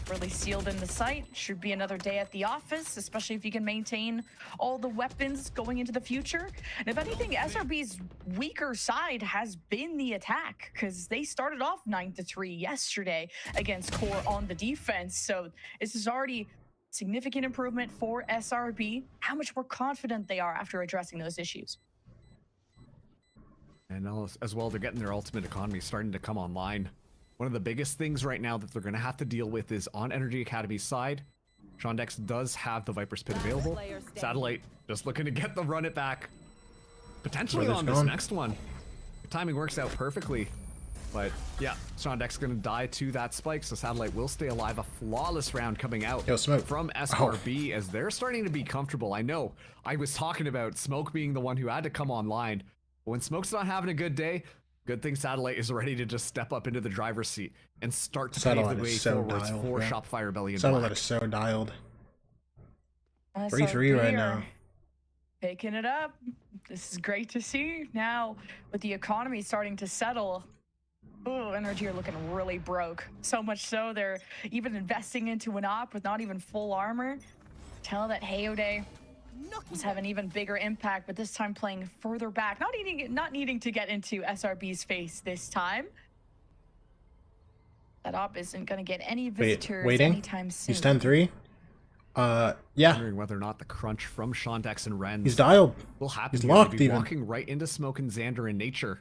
really sealed in the sight. Should be another day at the office, especially if you can maintain all the weapons going into the future. And if anything, SRB's weaker side has been the attack, because they started off 9-3 yesterday against Core on the defense. So this is already significant improvement for SRB. How much more confident they are after addressing those issues. And as well, they're getting their ultimate economy starting to come online. One of the biggest things right now that they're going to have to deal with is on Energy Academy's side. Shondex does have the Viper's Pit available. Satellite just looking to get the run it back. potentially on this next one. The timing works out perfectly. But yeah, Shondek's gonna die to that spike, so Satellite will stay alive. A flawless round coming out from SRB as they're starting to be comfortable. I know I was talking about Smoke being the one who had to come online. But when Smoke's not having a good day, good thing Satellite is ready to just step up into the driver's seat and start to pave the way forwards for Shopify Rebellion. Satellite is so dialed. 3-3 right now. Picking it up. This is great to see. Now, with the economy starting to settle, Energy are looking really broke. So much so, they're even investing into an op with not even full armor. Tell that Hayode is having an even bigger impact, but this time playing further back. Not needing to get into SRB's face this time. That op isn't going to get any visitors anytime soon. He's 10-3. Yeah. Wondering whether or not the crunch from Shondex and Ren He's dialed. will happen. He's He's locked even. Walking right into Smoke and Xander in nature.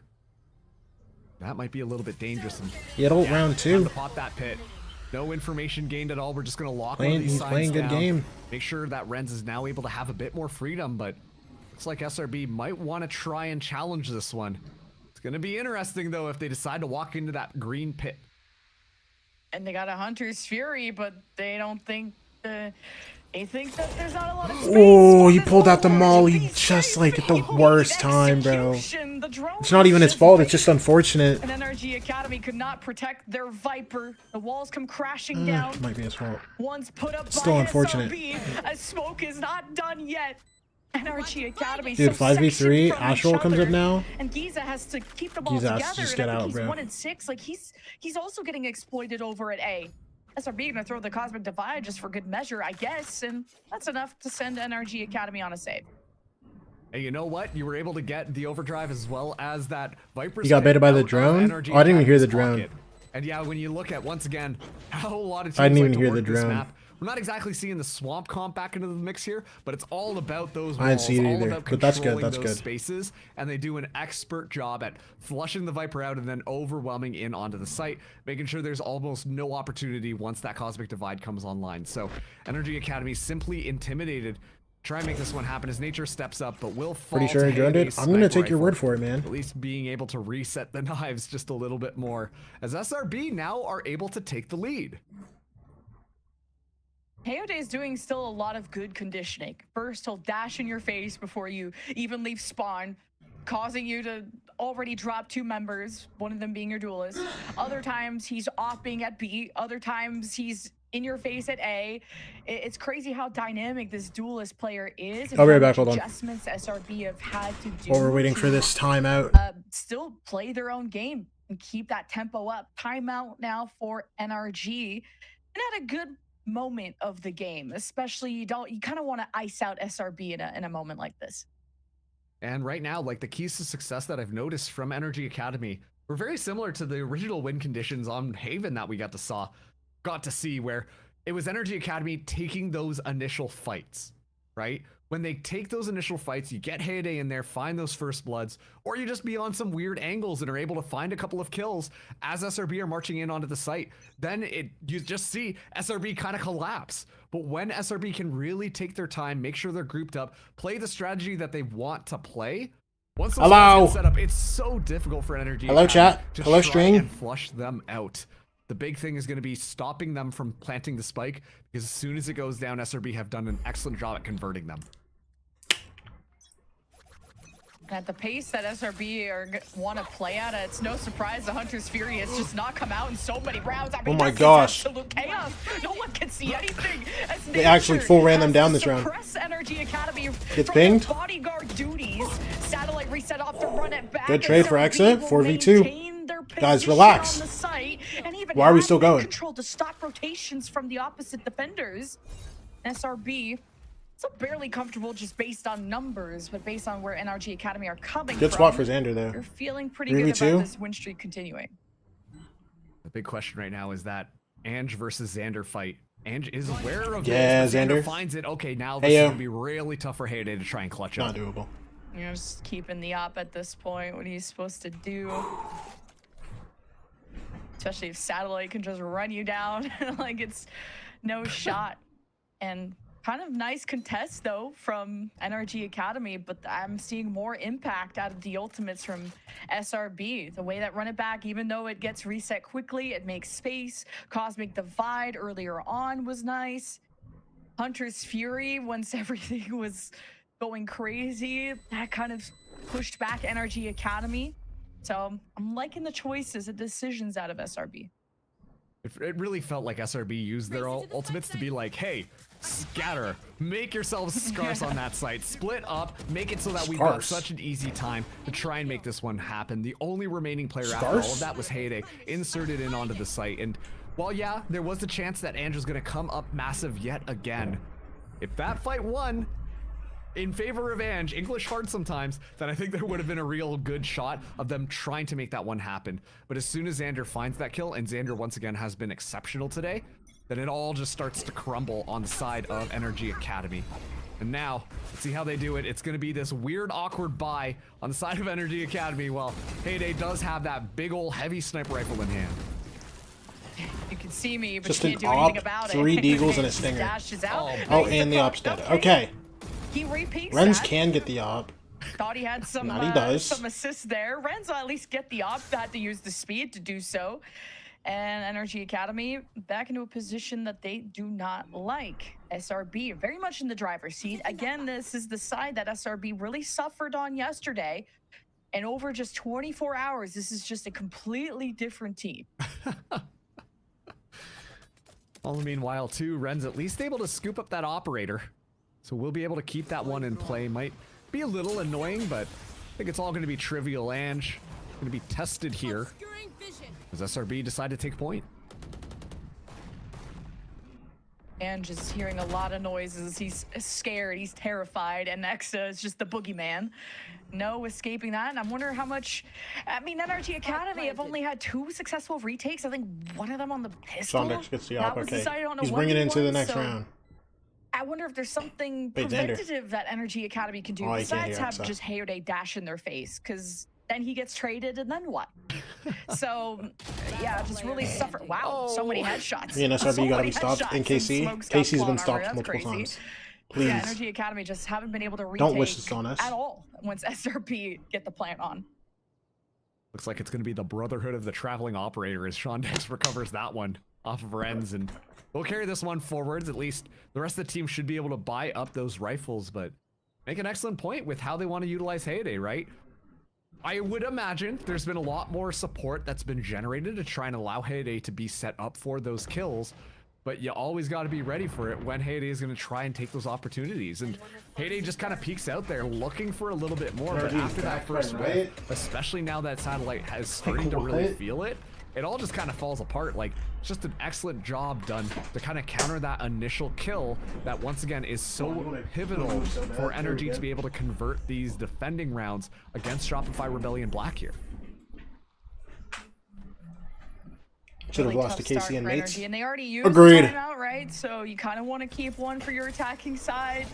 That might be a little bit dangerous. He had ult round 2. Time to pop that pit. No information gained at all. We're just going to lock all these He's signs playing good down. game. Make sure that Renz is now able to have a bit more freedom, but looks like SRB might want to try and challenge this one. It's going to be interesting, though, if they decide to walk into that green pit. And they got a Hunter's Fury, but they don't think they think that there's not a lot of space. Oh, he pulled out the molly just like at the worst time, bro. It's not even his fault. It's just unfortunate. And Energy Academy could not protect their Viper. The walls come crashing down. Might be his fault. Once put up Still by unfortunate. SRB, as Smoke is not done yet. Energy Academy. Dude, so 5v3. sectioned from Astral each comes other, up now. and Giza has to keep the ball Giza together. has to just and get I think out, he's bro. 1 and 6. Like he's also getting exploited over at A. SRB gonna throw the Cosmic Divide just for good measure, I guess, and that's enough to send NRG Academy on a save. Hey, you know what? You were able to get the overdrive as well as that Viper. He got baited by the drone? Oh, I didn't even hear the drone. And yeah, when you look at, once again, how a lot of teams I didn't like even to hear work the this drone. map. We're not exactly seeing the swamp comp back into the mix here, but it's all about those walls. I didn't see it all either, about but that's good, controlling that's those good. spaces, and they do an expert job at flushing the Viper out and then overwhelming in onto the site, making sure there's almost no opportunity once that Cosmic Divide comes online. So Energy Academy simply intimidated. Try and make this one happen as Nature steps up, but will fall. Pretty sure he droned it. I'm gonna take your word for it, man. At least being able to reset the knives just a little bit more, as SRB now are able to take the lead. Hayode is doing still a lot of good conditioning. First, he'll dash in your face before you even leave spawn, causing you to already drop 2 members, one of them being your duelist. Other times, he's opping at B. Other times, he's in your face at A. It's crazy how dynamic this duelist player is. I'll be right back, hold on. Adjustments SRB have had to do. While we're waiting for this timeout. Still play their own game and keep that tempo up. Timeout now for NRG. And at a good moment of the game, especially you kind of want to ice out SRB in a moment like this. And right now, like the keys to success that I've noticed from Energy Academy were very similar to the original win conditions on Haven that we got to see, where it was Energy Academy taking those initial fights, right? When they take those initial fights, you get Hayday in there, find those first bloods, or you just be on some weird angles and are able to find a couple of kills as SRB are marching in onto the site. Then you just see SRB kind of collapse. But when SRB can really take their time, make sure they're grouped up, play the strategy that they want to play, once those guys get set up, it's so difficult for Energy Hello, Academy chat. to Hello, try string. and flush them out. The big thing is going to be stopping them from planting the spike, because as soon as it goes down, SRB have done an excellent job at converting them. At the pace that SRB want to play at, it's no surprise the Hunter's Fury has just not come out in so many rounds. I mean, Oh my that's gosh. absolute chaos. No one can see anything. As They actually full ran them down this round. Energy Academy Gets from pinged. their bodyguard duties. Satellite reset off to run it back. Good trade for SRB Exa. will 4v2. maintain their Guys, position relax. on the site, and even Why are we have still that going? Control to stop rotations from the opposite defenders. SRB still barely comfortable just based on numbers, but based on where NRG Academy are coming Good from, spot for Xander there. you're feeling pretty good 3v2. about this win streak continuing. The big question right now is that Ange versus Xander fight. Ange is aware of Yeah, this, but Xander. finds it. Okay, now this Hey, is yo. going to be really tough for Hayday to try and clutch Not up. doable. You're just keeping the op at this point. What are you supposed to do? Especially if Satellite can just run you down like it's no shot. And Kind of nice contest though from NRG Academy, but I'm seeing more impact out of the ultimates from SRB. The way that run it back, even though it gets reset quickly, it makes space. Cosmic Divide earlier on was nice. Hunter's Fury, once everything was going crazy, that kind of pushed back NRG Academy. So I'm liking the choices and decisions out of SRB. It really felt like SRB used their ultimates to be like, hey, scatter, make yourselves scarce on that site, split up, make it so that we've got such an easy time to try and make this one happen. The only remaining player after all of that was Heyday, inserted in onto the site. And while yeah, there was a chance that Andrew's gonna come up massive yet again, if that fight won in favor of Ange, English hard sometimes, then I think there would have been a real good shot of them trying to make that one happen. But as soon as Xander finds that kill, and Xander once again has been exceptional today, then it all just starts to crumble on the side of NRG Academy. And now, let's see how they do it. It's going to be this weird, awkward buy on the side of NRG Academy, while Heyday does have that big old heavy sniper rifle in hand. You can see me, but Just you an can't do anything op, about it. 3 deagles and a stinger. Dashes out. Oh, and the op's dead. Okay. He repeats Renz that. can get the op. Thought he had some, Not he does. some assists there. Renz will at least get the op, had to use the speed to do so. And NRG Academy back into a position that they do not like. SRB very much in the driver's seat. Again, this is the side that SRB really suffered on yesterday. And over just 24 hours, this is just a completely different team. All the meanwhile, too, Ren's at least able to scoop up that operator. So we'll be able to keep that one in play. Might be a little annoying, but I think it's all going to be trivial. Ange going to be tested here as SRB decide to take point. Ange is hearing a lot of noises. He's scared. He's terrified. And Nexa is just the boogeyman. No escaping that. And I'm wondering how much... I mean, NRG Academy have only had 2 successful retakes. I think one of them on the pistol. Sondex gets the op. Okay. Decided on a He's bringing it into the 1v1, next so round. I wonder if there's something Wait, Xander. preventative that NRG Academy can do besides have just Heyday dash in their face, because then he gets traded and then what? So yeah, just really suffer. Wow, so many headshots. Me and SRB gotta be stopped in KC. KC's been stopped multiple times. Please. Yeah, NRG Academy just haven't been able to retake Don't wish this on us. at all once SRB get the plant on. Looks like it's going to be the Brotherhood of the Traveling Operator as Sondex recovers that one off of Renz, and we'll carry this one forwards. At least the rest of the team should be able to buy up those rifles, but make an excellent point with how they want to utilize Heyday, right? I would imagine there's been a lot more support that's been generated to try and allow Heyday to be set up for those kills, but you always got to be ready for it when Heyday is going to try and take those opportunities. And Heyday just kind of peeks out there looking for a little bit more, but after that first whiff, especially now that Satellite has starting to really feel it, it all just kind of falls apart. Like, it's just an excellent job done to kind of counter that initial kill that once again is so pivotal for NRG to be able to convert these defending rounds against Shopify Rebellion Black here. Should have Really lost to tough KC start and for mates. NRG, and they already used Agreed. the timeout, right? So you kind of want to keep one for your attacking side.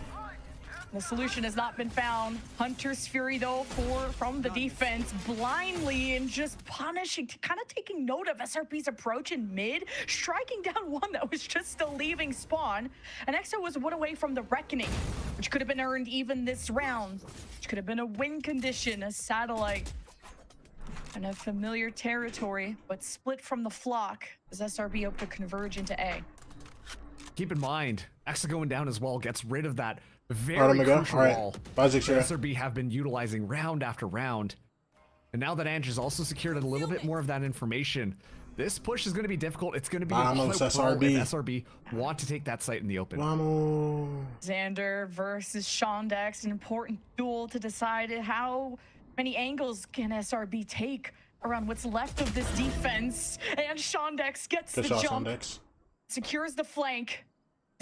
The solution has not been found. Hunter's Fury, though, from the defense, blindly and just punishing, kind of taking note of SRB's approach in mid, striking down one that was just still leaving spawn. And Exo was one away from the Reckoning, which could have been earned even this round, which could have been a win condition, a Satellite. And a familiar territory, but split from the flock as SRB hope to converge into A. Keep in mind, Exa going down as well gets rid of that very Alright, crucial wall that SRB have been utilizing round after round. And now that Ange has also secured a little bit more of that information, this push is going to be difficult. It's going to be a Vamos, if SRB. SRB want to take that site in the open. Vamos. Xander versus Sondex, an important duel to decide how many angles can SRB take around what's left of this defense. And Sondex gets the jump, secures the flank.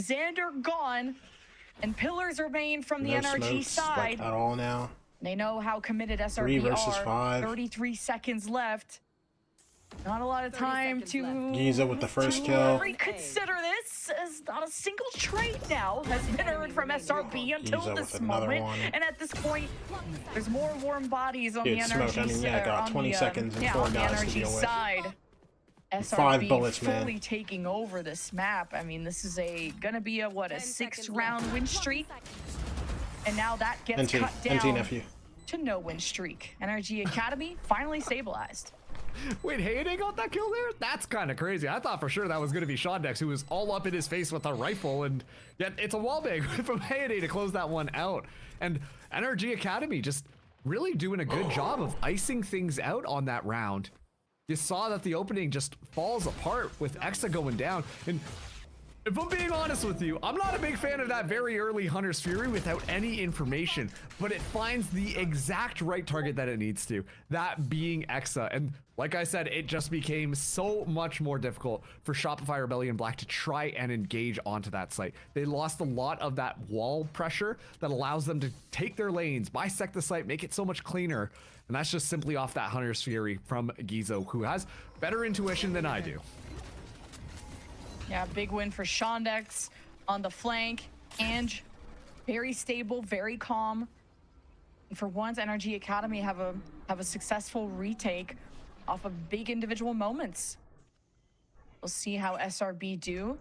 Xander gone, and pillars remain from the NRG side. Like at all now. They know how committed SRB 3 versus are. 5. 33 seconds left. Not a lot of time to Giza with the first kill. reconsider this, as not a single trade now has been earned from SRB until Giza this with another moment. one. And at this point, there's more warm bodies on Dude, the smoked. NRG I mean, yeah, got 20 seconds and 4 on the guys to NRG deal with. side. SRB bullets, fully man. taking over this map. I mean, this is gonna be a 6-round win streak, and now that gets cut down nephew. to no win streak. Energy Academy finally stabilized. Wait, Hayday got that kill there? That's kind of crazy. I thought for sure that was going to be Shondex, who was all up in his face with a rifle, and yet it's a wallbang from Hayday to close that one out. And Energy Academy just really doing a good job of icing things out on that round. You saw that the opening just falls apart with Exa going down. And if I'm being honest with you, I'm not a big fan of that very early Hunter's Fury without any information, but it finds the exact right target that it needs to, that being Exa. And like I said, it just became so much more difficult for Shopify Rebellion Black to try and engage onto that site. They lost a lot of that wall pressure that allows them to take their lanes, bisect the site, make it so much cleaner. And that's just simply off that Hunter's Fury from Gizo, who has better intuition than I do. Yeah, big win for Shondex on the flank. Ange, very stable, very calm. And for once, Energy Academy have a successful retake off of big individual moments. We'll see how SRB do.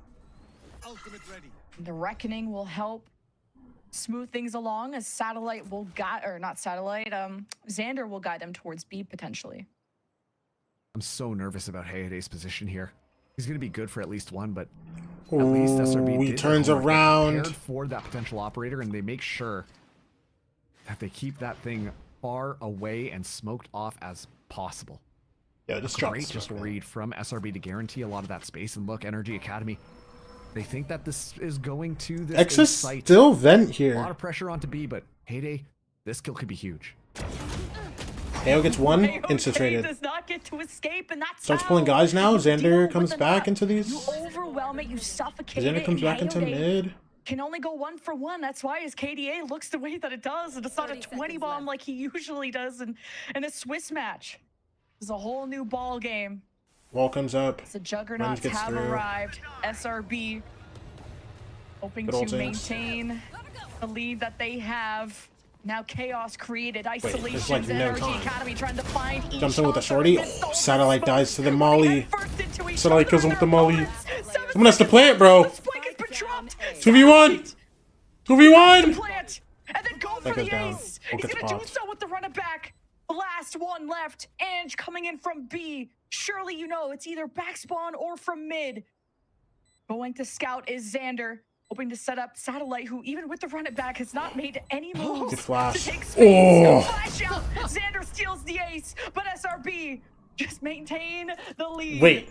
Ultimate ready. The Reckoning will help smooth things along as Satellite will Xander will guide them towards B potentially. I'm so nervous about Hayday's position here. He's going to be good for at least one, but at least SRB he turns prepared around for that potential operator, and they make sure that they keep that thing far away and smoked off as possible. Yeah, just great read from SRB to guarantee a lot of that space. And look, Energy Academy, they think that this is going to this X's site. still vent here. A lot of pressure onto B, but Hayday, this kill could be huge. Hale gets one, Hayday insta-traded. does not get to escape, and that's Starts how pulling guys now. you Xander deal comes with back the into these. You overwhelm it, you suffocate Xander it, comes and back into Hayday mid. can only go 1 for 1. That's why his KDA looks the way that it does, and it's not a 20 bomb like he usually does in a Swiss match. It's a whole new ball game. Wall comes up. The Juggernauts gets have through. arrived. SRB hoping Good old to Jinx. maintain the lead that they have. Now chaos created, there's isolations, like no Energy time. Academy trying to find each Jumps in with a other. shorty. It's Oh, so Satellite close. dies to the They're molly. headfirst into each Satellite other kills him and with the their molly. opponents. Someone has to plant, bro. The spike has been dropped. 2v1. 2v1. Plant, and then go That for goes the down. ace. Will He's gets gonna do popped. so with the run it back. The last one left. Ange coming in from B. Surely you know it's either back spawn or from mid. Going to scout is Xander. Hoping to set up Satellite, who even with the run it back has not made any moves Good flash. to take space. Oh. Flash out. Xander steals the ace, but SRB just maintain the lead. Wait,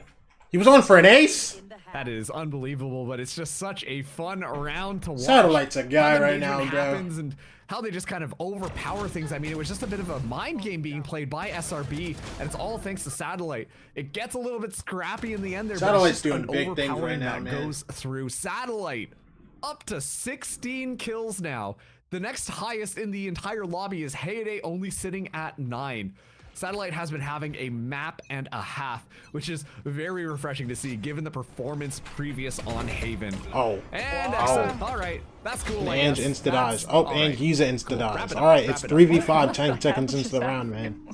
he was on for an ace? That is unbelievable, but it's just such a fun round to watch. Satellite's a guy How the right now, engagement bro. happens and how they just kind of overpower things. I mean, it was just a bit of a mind game being played by SRB, and it's all thanks to Satellite. It gets a little bit scrappy in the end there, Satellite's but it's just doing an big things overpowering right now, that man. goes through. Satellite up to 16 kills now. The next highest in the entire lobby is Hayday, only sitting at 9. Satellite has been having a map and a half, which is very refreshing to see given the performance previous on Haven. Oh. And all right, that's cool. I And guess. insta That's- dies. Oh, all and right. he's an insta Cool. Wrap dies. it up, Alright, wrap it's it up. 3v5, 10 seconds into the round, man.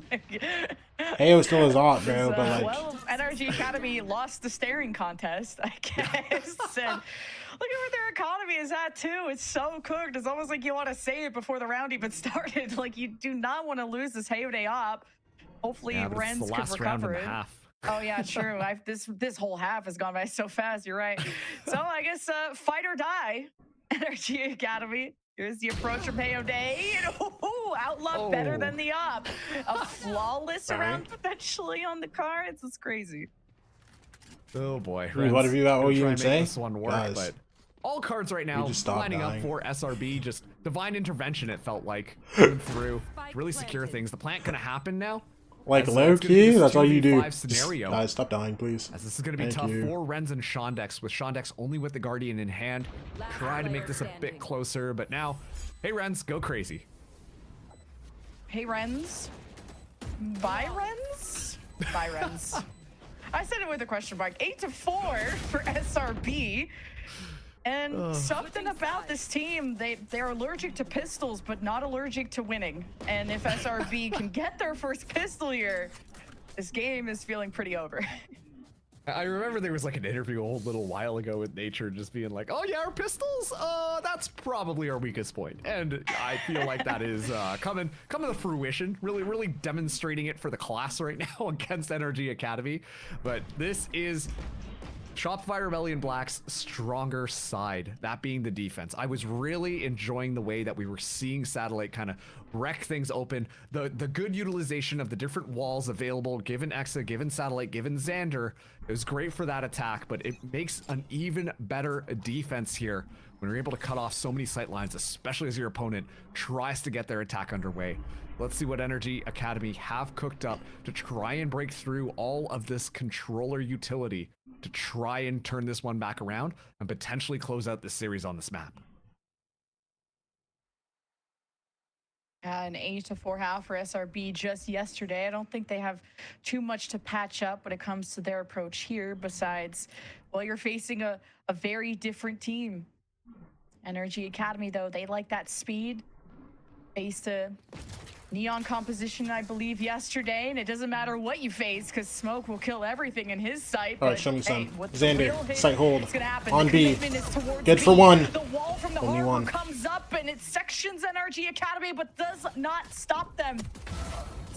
Heyo still is off, bro, but like... Well, Energy Academy lost the staring contest, I guess. And look at where their economy is at, too. It's so cooked. It's almost like you want to say it before the round even started. Like, you do not want to lose this Hayday op. Hopefully, Yeah, but it's Renz the could last round recover and a it. half. Oh, yeah, true. This whole half has gone by so fast. You're right. So, I guess fight or die, Energy Academy. Here's the approach from Hayday. Outluck better than the op. A flawless round potentially on the cards. It's crazy. Oh boy. What have you got? What Gonna you try even and say? make this one work, Guys. but all cards right now just stop lining dying. up for SRB. Just divine intervention. It felt like coming through, really secure things. The plant gonna happen now. Like As, low it's gonna be key, this that's all you do. 2v5 Just, scenario. guys, stop dying, please. As this is going to be Thank tough you. for Renz and Shondex, with Shondex only with the Guardian in hand. Try to make this a bit closer, but now, hey Renz, go crazy. Hey, Renz. Bye, Renz? Bye, Renz. I said it with a question mark. 8-4 for SRB. And something about this team, they're allergic to pistols, but not allergic to winning. And if SRB can get their first pistol here, this game is feeling pretty over. I remember there was like an interview a whole little while ago with Nature just being like, oh yeah, our pistols, that's probably our weakest point. And I feel like that is coming to fruition, really demonstrating it for the class right now against Energy Academy. But this is Shopify Rebellion Black's stronger side, that being the defense. I was really enjoying the way that we were seeing Satellite kind of wreck things open. The good utilization of the different walls available, given Exa, given Satellite, given Xander, it was great for that attack, but it makes an even better defense here when you're able to cut off so many sight lines, especially as your opponent tries to get their attack underway. Let's see what Energy Academy have cooked up to try and break through all of this controller utility to try and turn this one back around and potentially close out this series on this map. An 8-4 half for SRB just yesterday. I don't think they have too much to patch up when it comes to their approach here, besides, well, you're facing a very different team. Energy Academy, though, they like that speed. Faced a Neon composition, I believe, yesterday, and it doesn't matter what you face because Smoke will kill everything in his sight. All right, show me some. What's the real Xander, hit? sight hold It's gonna happen. on The B. commitment is towards Good for B. one. The wall from the Only harbor one. comes up and it sections Energy Academy, but does not stop them.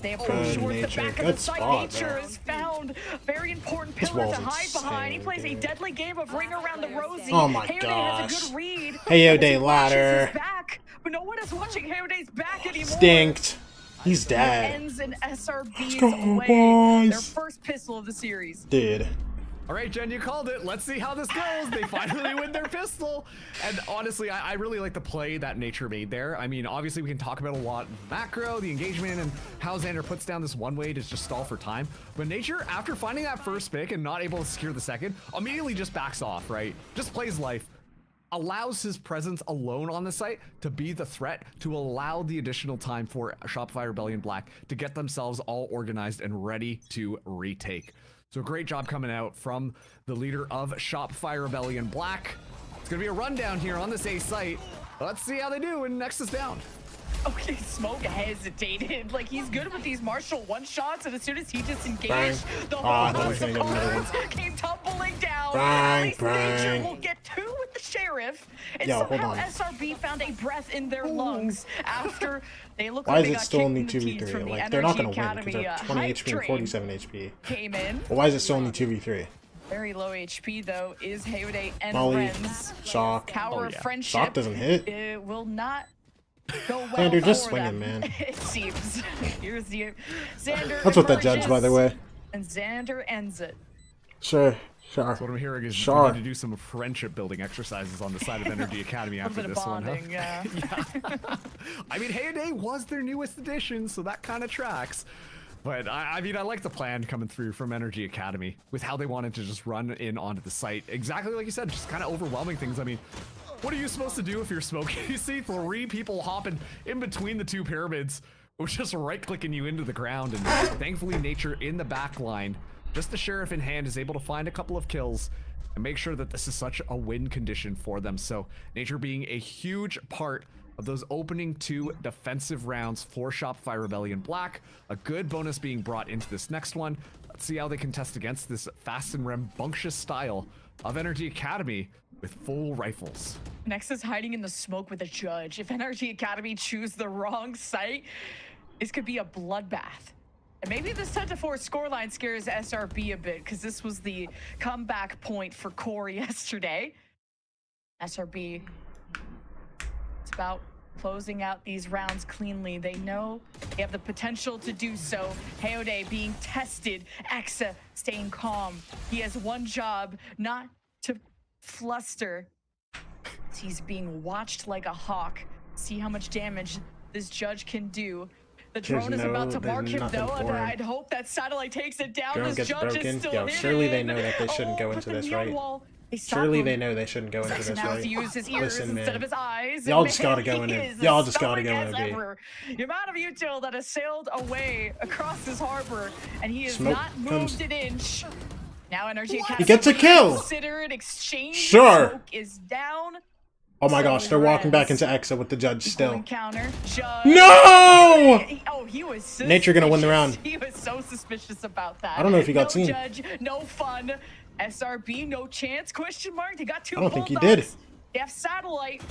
They approach towards the back of the site. Nature has found a very important pillar to hide behind. He plays a deadly game of Ring Around the Rosie. Oh my Hayode gosh. has a good read. Hayode ladder. Back, but no one is watching Hayode's back anymore. Stinked. He's dead. Ends in SRB's go, way. boys. Their first pistol of the series. Dude. All right, Jen, you called it. Let's see how this goes. They finally win their pistol. And honestly, I really like the play that Nature made there. I mean, obviously, we can talk about a lot macro, the engagement, and how Xander puts down this one way to just stall for time. But Nature, after finding that first pick and not able to secure the second, immediately just backs off, right? Just plays life. Allows his presence alone on the site to be the threat to allow the additional time for Shopify Rebellion Black to get themselves all organized and ready to retake. So great job coming out from the leader of Shopify Rebellion Black. It's gonna be a rundown here on this A site. Let's see how they do when Next is down. Okay, Smoke hesitated. Like, he's good with these Marshall one-shots, and as soon as he disengaged, Bang. the I whole thought he was house gonna of get another one. cards came tumbling down. Bang, At least Nature bang. will get 2 with the Sheriff, and Yo, hold somehow on. SRB found a breath in their lungs after they look Why like is they it got still kicked only in the teeth 2v3? from the Like, they're not Energy going to win because Academy, they're 20 hype HP and train 47 HP. came in. But why is it still only 2v3? Very low HP, though, is Hayode and Molly, Renz. shock. Power of friendship. Shock doesn't hit. It will not go well Xander, just for swing them, him, man. it seems. Here's the Xander. That's what that judge, emerges, by the way. And Xander ends it. Sure. Sure. So what I'm hearing is Sure. we need to do some friendship building exercises on the side of Energy Academy A after little bit this of one. Huh? bonding, yeah. I mean, Hayday was their newest addition, so that kind of tracks. But I mean, I like the plan coming through from Energy Academy with how they wanted to just run in onto the site. Exactly like you said, just kind of overwhelming things. I mean, what are you supposed to do if you're smoking? You see 3 people hopping in between the 2 pyramids, or just right-clicking you into the ground. And thankfully, Nature in the back line, just the Sheriff in hand, is able to find a couple of kills and make sure that this is such a win condition for them. So Nature being a huge part of those opening 2 defensive rounds for Shopify Rebellion Black. A good bonus being brought into this next one. Let's see how they can test against this fast and rambunctious style of Energy Academy with full rifles. Next is hiding in the smoke with a judge. If Energy Academy choose the wrong site, this could be a bloodbath. And maybe this 10-4 scoreline scares SRB a bit, because this was the comeback point for Core yesterday. SRB, it's about closing out these rounds cleanly. They know they have the potential to do so. Hayode being tested, Exa staying calm. He has one job, not to fluster. He's being watched like a hawk. See how much damage this judge can do. The drone is about to mark him, though, and I'd hope that Satellite takes it down. Drone This gets judge broken. is still Yo, hidden. surely they know that they shouldn't go into this, right? Surely they know they shouldn't go into this, Now right? to use his ears Listen, instead man. of his eyes. Y'all and just man, gotta go in he there. is Y'all as just gotta stoic go in as there, B. ever. The amount of util that has sailed away across this harbor, and he has Smoke not comes- moved an inch. Now Energy Academy He gets a kill. consider it exchange. Sure. Smoke is down. Oh my gosh, they're walking back Rez. into Exa with the judge still. Encounter. Judge. No! Oh, he was suspicious. Nature gonna win the round. He was so suspicious about that. I don't know if he got seen. No judge, no fun. SRB, no chance? Question mark. They got two. I don't think he Bulldogs. did. They have Satellite.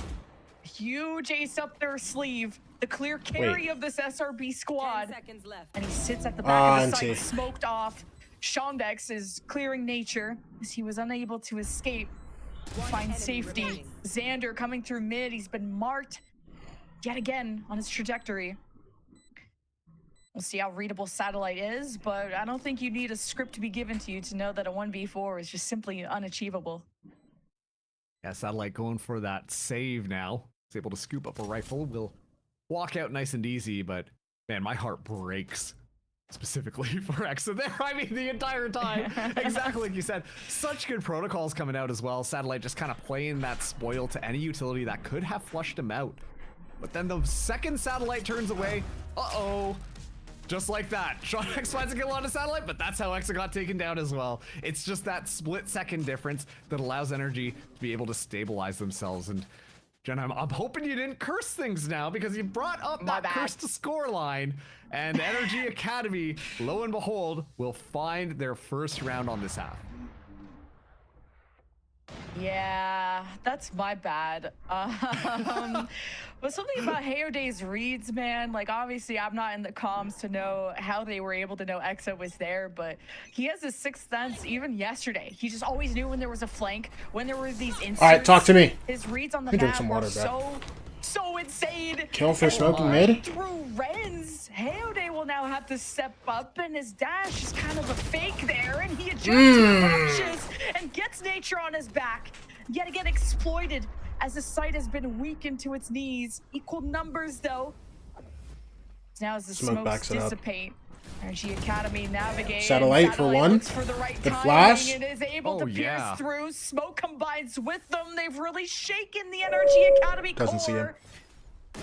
Huge ace up their sleeve. The clear carry of this SRB squad. 10 seconds left. And he sits at the back of the auntie. site, smoked off. Shondex is clearing Nature as he was unable to escape. Find safety. remaining. Xander coming through mid. He's been marked yet again on his trajectory. We'll see how readable Satellite is, but I don't think you need a script to be given to you to know that a 1v4 is just simply unachievable. Yeah, Satellite going for that save now. He's able to scoop up a rifle. Will walk out nice and easy, but man, my heart breaks. Specifically for Exa there. I mean, the entire time. Exactly like you said. Such good protocols coming out as well. Satellite just kind of playing that spoil to any utility that could have flushed him out. But then the second Satellite turns away, uh-oh. Just like that. Shondex finds a kill on a Satellite, but that's how Exa got taken down as well. It's just that split second difference that allows Energy to be able to stabilize themselves. And Jen, I'm hoping you didn't curse things now because you brought up that curse to score line. And Energy Academy, lo and behold, will find their first round on this half. Yeah, that's my bad. But something about Hayoday's reads, man, like obviously I'm not in the comms to know how they were able to know Exa was there, but he has a sixth sense even yesterday. He just always knew when there was a flank, when there were these inserts. All right, talk to me. His reads on the Drink map some were water, bro. so insane. Kill for smoking mid? Through Renz, Hayode will now have to step up, and his dash is kind of a fake there, and he adjusts to the matches and gets Nature on his back. Yet again exploited as the site has been weakened to its knees. Equal numbers though. Now as the Smoke backs smokes it up. dissipate, Energy Academy navigating. Satellite for one. Looks for the right Good timing flash. and is able to pierce yeah. through. Smoke combines with them. They've really shaken the Energy Academy Doesn't see him. core.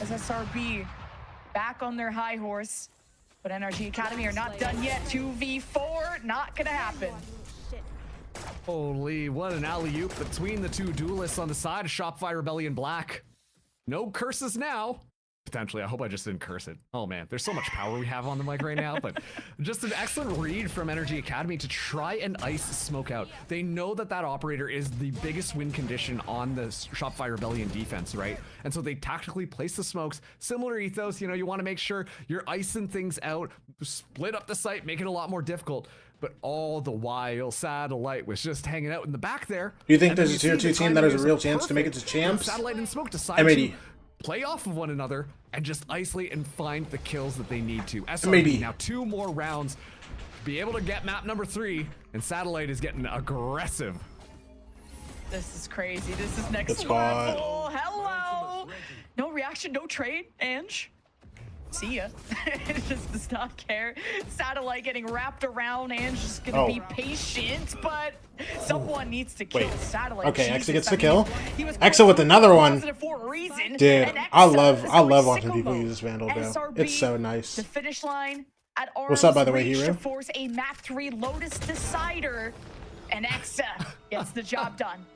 As SRB back on their high horse. But Energy Academy are not done yet. 2v4, not gonna happen. Holy, what an alley-oop between the two duelists on the side of Shopify Rebellion Black. No curses now. Potentially, I hope I just didn't curse it. Oh man, there's so much power we have on the mic right now, but just an excellent read from Energy Academy to try and ice Smoke out. They know that that operator is the biggest win condition on the Shopify Rebellion defense, right? And so they tactically place the smokes. Similar ethos, you know, you want to make sure you're icing things out, split up the site, make it a lot more difficult. But all the while, Satellite was just hanging out in the back there. Do you think And there's then a tier see 2 the team that has a timing real is chance to make it to perfect. champs? Satellite and Smoke decide M80. to play off of one another and just isolate and find the kills that they need to. SRB Maybe. now 2 more rounds to be able to get map number 3, and Satellite is getting aggressive. This is crazy. This is next Good spot. level. Hello. No reaction, no trade, Ange. See ya. It just does not care. Satellite getting wrapped around. Ange just gonna be patient, but someone needs to kill Satellite. Okay, Jesus, Exa gets the I mean, kill. he was Exa with another one. positive for a reason, Dude, and I Exa love is watching sicko people mode. use this Vandal, bro. SRB, It's so nice. The finish line at arm's What's up, by the way, reach Hero? to force a map 3 Lotus decider, and Exa gets the job done.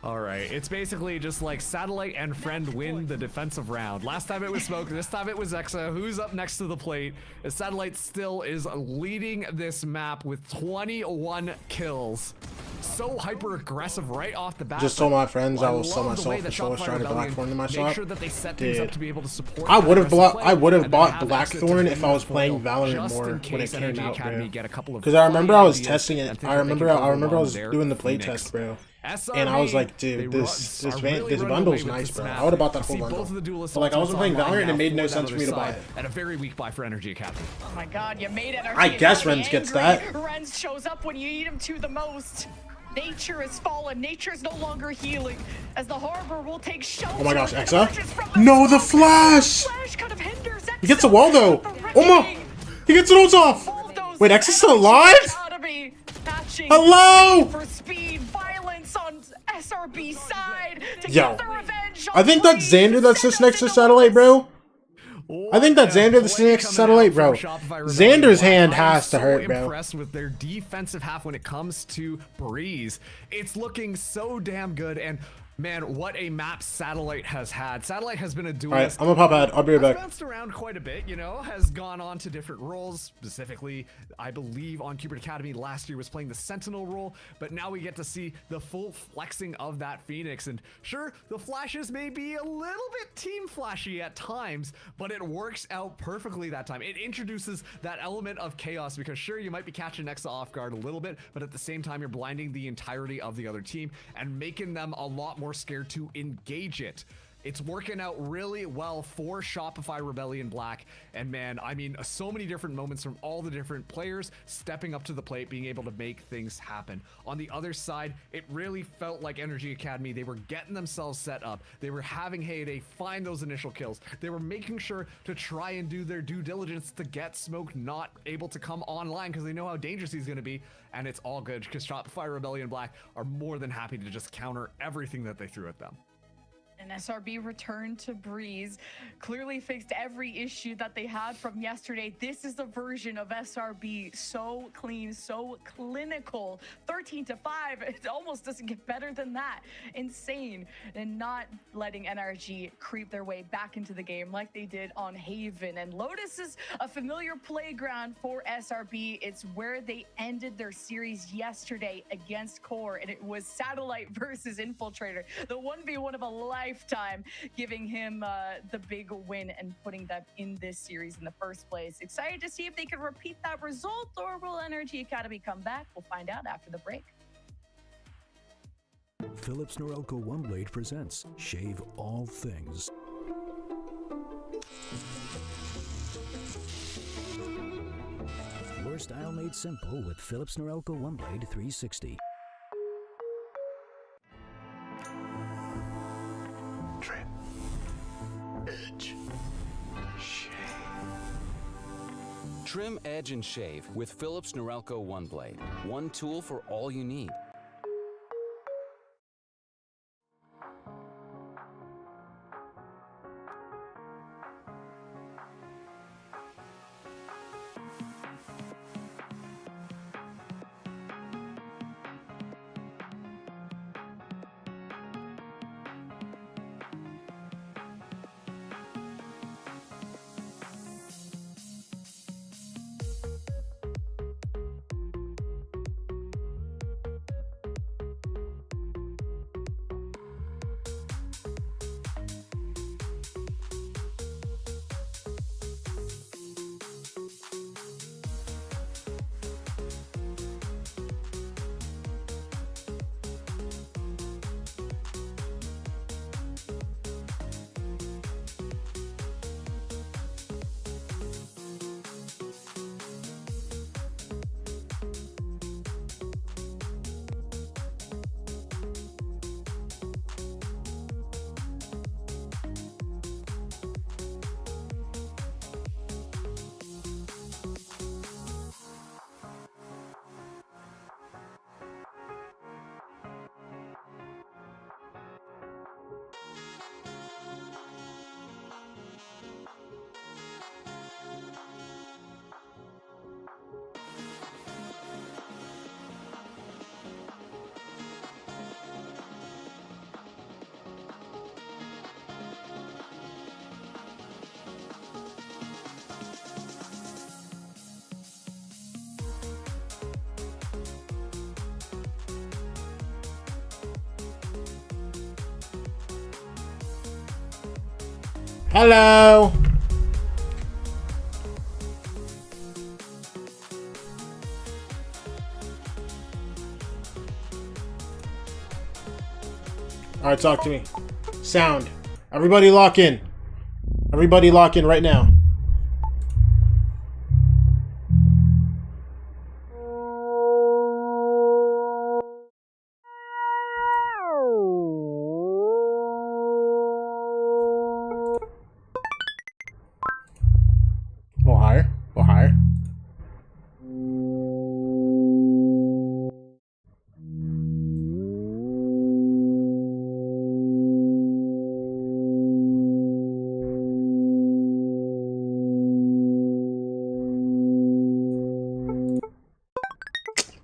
All right, it's basically just like Satellite and Friend win the defensive round. Last time it was Smoke, this time it was Exa. Who's up next to the plate? As Satellite still is leading this map with 21 kills. So hyper aggressive right off the bat. Just told my friends I will sell love the way myself that for Soul Shopify trying to Rebellion Blackthorn in my make shop. sure that they set things up Dude. to be able to support I that would have aggressive play, I would have and then bought have exit to Blackthorn defend if I was the playing foil, Valorant just more in when it case came Energy out, Academy bro. get a couple of Because I remember I was funny testing ideas it. and think I that they remember can I remember I overwhelm was their doing the Phoenix. playtest, bro. SRB, And I was like, they dude, this are really this running bundle's away with nice, this bro. map. I would have bought that You whole see both bundle. of the duelists But like I wasn't playing online Valorant and now it made no for that sense for me to other buy side, it. And a very weak buy for Energy Academy. Oh my god, you made Energy I guess Academy Renz gets angry. that. Renz shows up when you need him to the most. Nature has fallen. Nature is no longer healing. As the Harbor will take shelter. Oh my gosh, and Exa? emerges from the No, the smoke. flash! Flash kind of hinders Exa. He gets a wall though. with the Oh my! ripping. He gets it all off. Bulldoze Wait, X's still alive? Academy matching Hello? for speed, violence on SRB side to Yo, get the revenge I think that's Xander that sits next to Satellite, bro. I think that's Xander that sits next to Satellite, bro. Xander's hand has to hurt, bro. Impressed with their defensive half when it comes to Breeze. It's looking so damn good, and Man, what a map Satellite has had. Satellite has been a duelist. Alright, I'm gonna pop out. I'll be right back. Has bounced around quite a bit, you know, has gone on to different roles. Specifically, I believe on Cupid Academy last year was playing the Sentinel role, but now we get to see the full flexing of that Phoenix. And sure, the flashes may be a little bit team flashy at times, but it works out perfectly that time. It introduces that element of chaos because sure, you might be catching Nexa off guard a little bit, but at the same time, you're blinding the entirety of the other team and making them a lot more scared to engage it. It's working out really well for Shopify Rebellion Black, and man, I mean, so many different moments from all the different players stepping up to the plate, being able to make things happen. On the other side, it really felt like Energy Academy, they were getting themselves set up, they were having Heyday find those initial kills, they were making sure to try and do their due diligence to get Smoke not able to come online because they know how dangerous he's going to be, and it's all good because Shopify Rebellion Black are more than happy to just counter everything that they threw at them. And SRB returned to Breeze, clearly fixed every issue that they had from yesterday. This is the version of SRB, so clean, so clinical. 13-5, it almost doesn't get better than that. Insane. And not letting NRG creep their way back into the game like they did on Haven. And Lotus is a familiar playground for SRB. It's where they ended their series yesterday against Core, and it was Satellite versus Infiltrator. The 1v1 of a lifetime, giving him the big win and putting them in this series in the first place. Excited to see if they can repeat that result, or will Energy Academy come back? We'll find out after the break. Philips Norelco OneBlade presents Shave All Things. Your style made simple with Philips Norelco OneBlade 360. Trim, edge, shave. Trim, edge, and shave with Philips Norelco OneBlade. One tool for all you need. Hello. All right, talk to me. Sound. Everybody lock in. Everybody lock in right now. A little higher. A little higher.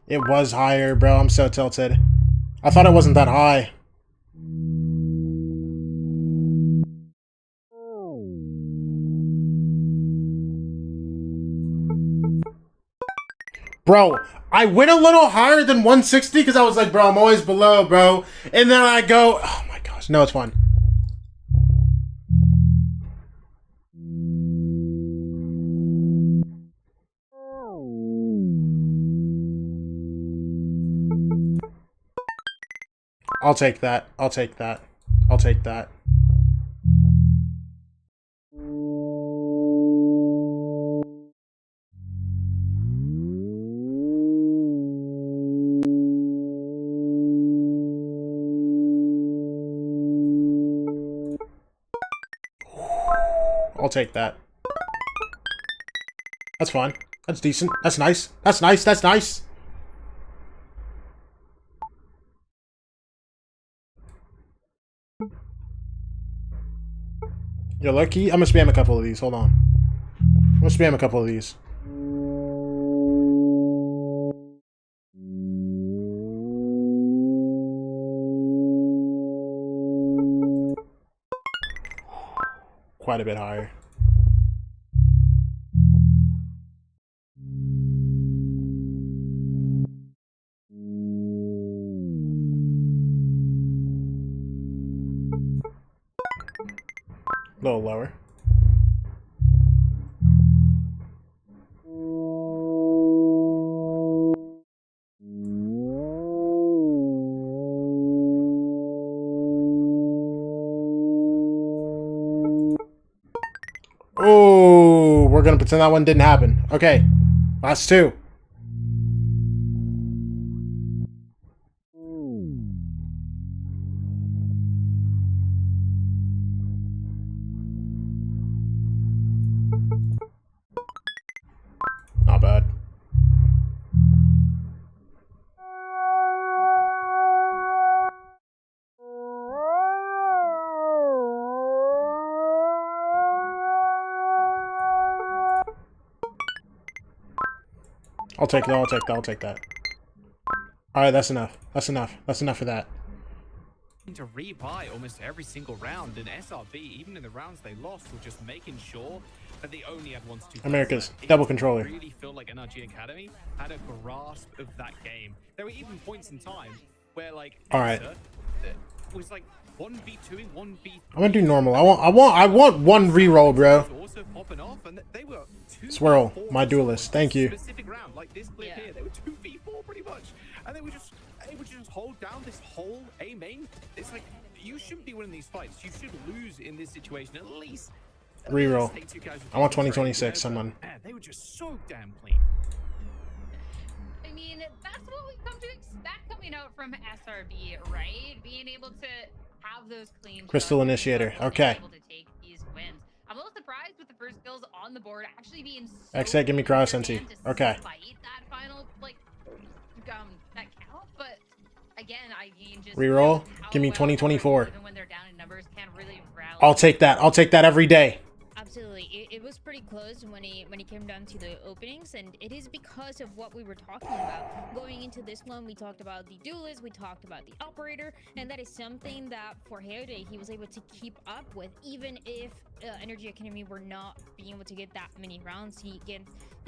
It was higher, bro. I'm so tilted. I thought it wasn't that high. Bro, I went a little higher than 160 because I was like, bro, I'm always below, bro. And then I go, oh my gosh. No, it's fine. I'll take that. I'll take that. I'll take that. I'll take that. That's fine. That's decent. That's nice. That's nice. That's nice. You're lucky. I'm gonna spam a couple of these. Hold on. I'm gonna spam a couple of these. Quite a bit higher. A little lower. Oh, we're gonna pretend that one didn't happen. Okay, last two. Not bad. I'll take that, I'll take that, I'll take that. Alright, that's enough. That's enough. That's enough for that. To rebuy almost every single round, and SRB, even in the rounds they lost, were just making sure that they only had 1-2. America's double controller. I really feel like NRG Academy had a grasp of that game. There were even points in time where, like, alright, it was like 1v2, 1v3. I'm gonna do normal. I want one reroll, bro. Also popping off, and they were Swirl, my duelist. Thank you. Specific round, like this clip here, they were 2v4 pretty much, and they were just able to just hold down this whole A main. It's like, you shouldn't be winning these fights. You should lose in this situation at least. Reroll. I want 2026. Someone. Man, they were just so damn clean. I mean, that's what we've come to expect coming out from SRB, right? Being able to have those clean Crystal shots, Initiator. being Okay. able to take these wins. I'm a little surprised with the first kills on the board actually being so Exit, give me cross eager NT. to Okay. fight that final, like, that count, but again, I mean, just Reroll. how Give me well 2024. even when they're down in numbers, can really rally. I'll take that. I'll take that every day. Absolutely, it was pretty close when he came down to the openings, and it is because of what we were talking about going into this one. We talked about the duelist, we talked about the operator, and that is something that for Heode he was able to keep up with, even if Energy Academy were not being able to get that many rounds. He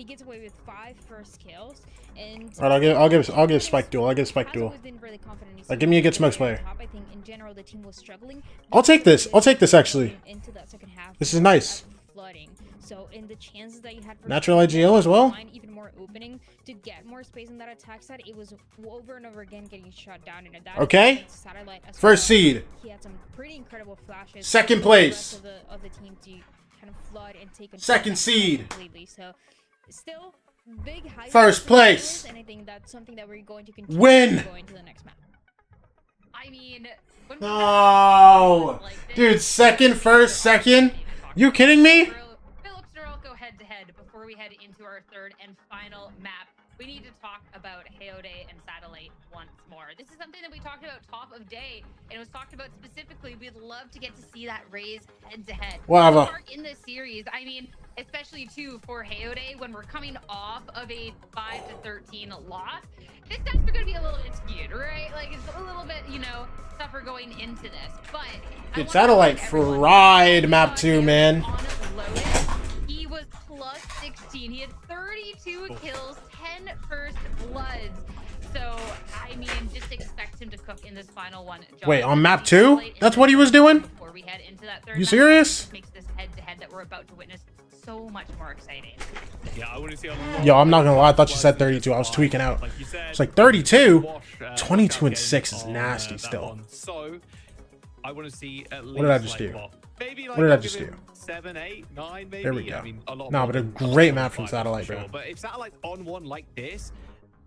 gets away with 5 first kills, and Alright, I'll give Spike Duel. I'll give Spike Duel. really confident Like, give me a good smokes player. I think in general the team was struggling. I'll take this. I'll take this actually. Into that second half. This is nice. Flooding. So in the chances that you had for Natural IGL as well. find even more opening to get more space in that attack side, it was over and over again getting shot down. And that Okay. Satellite as First well. seed. He had some pretty incredible flashes. Second for place. The rest of the team to kind of flood and take control Second of that seed. completely. So still big high. First place. And I think that's something that we're going to continue Win. going to the next map. I mean, when No, dude. Second, first, second. You kidding me? Phillips Norelco head to head before we head into our third and final map. We need to talk about Heode and Satellite once more. This is something that we talked about top of day, and it was talked about specifically. We'd love to get to see that Raze head to head. Whatever. In this series, I mean, especially too for Heode when we're coming off of a 5-13 loss. This times are gonna be a little bit skewed, right? Like it's a little bit, you know, tougher going into this. But Dude, Satellite fried map 2, man. he was plus 16. He had 32 kills, 10 first bloods. So, I mean, just expect him to cook in this final one. Wait, on map 2? That's what he was doing? Before we head into that third You map, serious? it makes this head-to-head that we're about to witness so much more exciting. Yeah, I want to see a lot. Yo, I'm not gonna lie. I thought you said 32. I was tweaking out. It's like 32? 22 and 6 is nasty still. So, I want to see at least. What did I just do? Maybe What did I just do? 7, 8, 9, maybe. There we go. I mean, a lot Nah, more but a than great map 5, from for Satellite, sure. bro. But if Satellite's on one like this,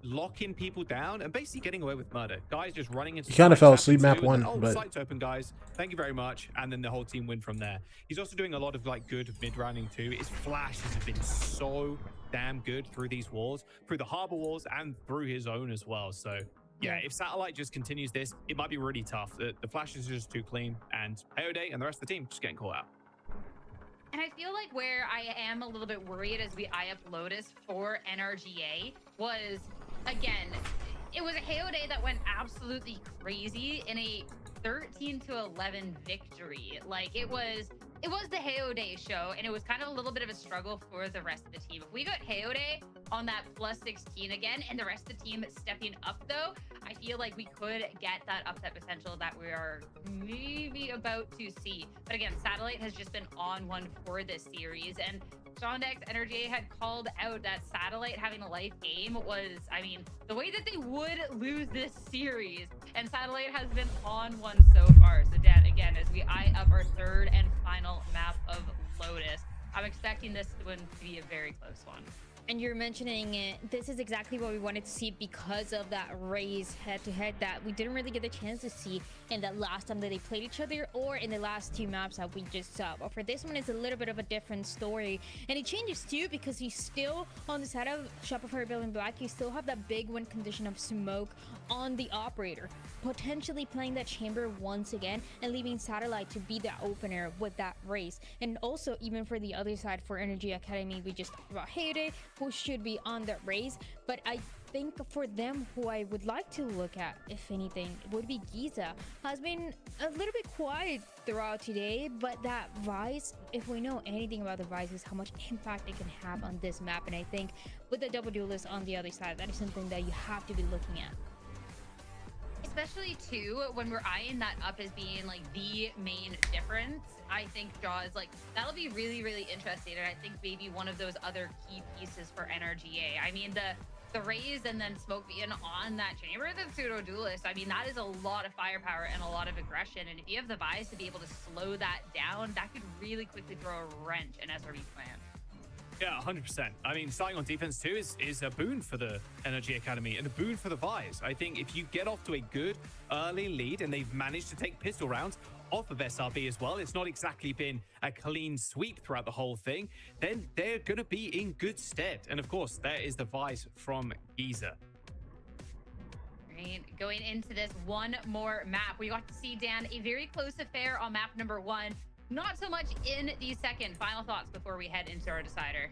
locking people down and basically getting away with murder. Guys just running into. He kind of sites, fell asleep tapping map two, one, and then, but site's open, guys. Thank you very much, and then the whole team win from there. He's also doing a lot of like good mid rounding too. His flashes have been so damn good through these walls, through the harbor walls, and through his own as well. So. Yeah, if Satellite just continues this, it might be really tough. The flashes are just too clean, and Heode and the rest of the team just getting caught out. And I feel like where I am a little bit worried as we eye up Lotus for NRGA was, again, it was a Heode that went absolutely crazy in a 13-11 victory. Like, it was the Heode show, and it was kind of a little bit of a struggle for the rest of the team. If we got Heode on that plus 16 again, and the rest of the team stepping up, though, I feel like we could get that upset potential that we are maybe about to see. But again, Satellite has just been on one for this series, and Shondex NRGA had called out that Satellite having a life game was, I mean, the way that they would lose this series, and Satellite has been on one so far. So Dan, again, as we eye up our third and final map of Lotus, I'm expecting this one to be a very close one. And you're mentioning it, this is exactly what we wanted to see because of that race head-to-head that we didn't really get the chance to see in that last time that they played each other or in the last two maps that we just saw. But for this one, it's a little bit of a different story. And it changes too because you still, on the side of Shopify Rebellion Black, you still have that big win condition of smoke on the operator, potentially playing that chamber once again and leaving Satellite to be the opener with that race. And also, even for the other side, for Energy Academy, we just talked about Heode, who should be on that race. But I think for them, who I would like to look at, if anything, would be Giza. Has been a little bit quiet throughout today, but that Vice, if we know anything about the Vice, is how much impact it can have on this map. And I think with the double duelist on the other side, that is something that you have to be looking at. Especially too, when we're eyeing that up as being like the main difference, I think Jaws, like, that'll be really, really interesting. And I think maybe one of those other key pieces for NRGA. I mean, the raise and then smoke being on that chamber, the pseudo duelist, I mean, that is a lot of firepower and a lot of aggression. And if you have the bias to be able to slow that down, that could really quickly throw a wrench in SRB plan. Yeah, 100%. I mean, starting on defense too is a boon for the Energy Academy and a boon for the Vice. I think if you get off to a good early lead and they've managed to take pistol rounds off of SRB as well, it's not exactly been a clean sweep throughout the whole thing, then they're going to be in good stead. And of course, there is the Vice from Giza. Right, going into this one more map, we got to see, Dan, a very close affair on map number 1. Not so much in the second. Final thoughts before we head into our decider.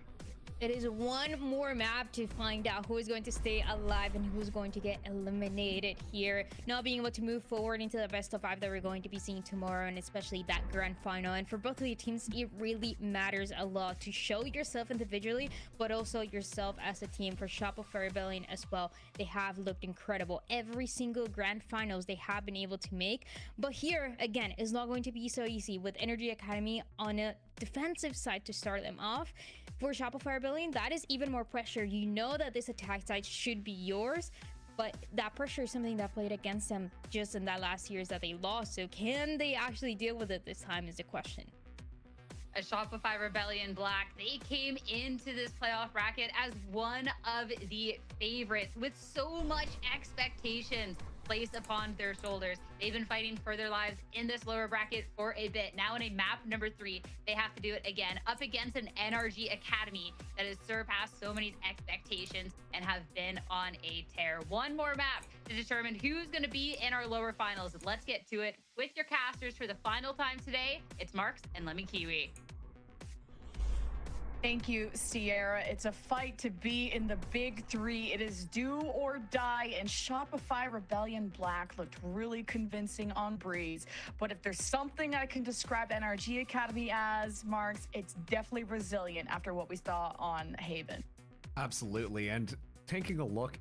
It is one more map to find out who is going to stay alive and who's going to get eliminated here. Not being able to move forward into the best of 5 that we're going to be seeing tomorrow, and especially that grand final. And for both of the teams, it really matters a lot to show yourself individually, but also yourself as a team. For Shopify Rebellion as well, they have looked incredible. Every single grand finals they have been able to make. But here, again, it's not going to be so easy with Energy Academy on a defensive side to start them off. For Shopify Rebellion, that is even more pressure. You know that this attack side should be yours, but that pressure is something that played against them just in that last years that they lost. So can they actually deal with it this time is the question. A Shopify Rebellion Black, they came into this playoff bracket as one of the favorites with so much expectations placed upon their shoulders. They've been fighting for their lives in this lower bracket for a bit. Now in a map number 3, they have to do it again up against an NRG Academy that has surpassed so many expectations and have been on a tear. One more map to determine who's going to be in our lower finals. Let's get to it with your casters for the final time today. It's Marks and Lemmy Kiwi. Thank you, Sierra. It's a fight to be in the big three. It is do or die, and Shopify Rebellion Black looked really convincing on Breeze. But if there's something I can describe NRG Academy as, Marks, it's definitely resilient after what we saw on Haven. Absolutely, and taking a look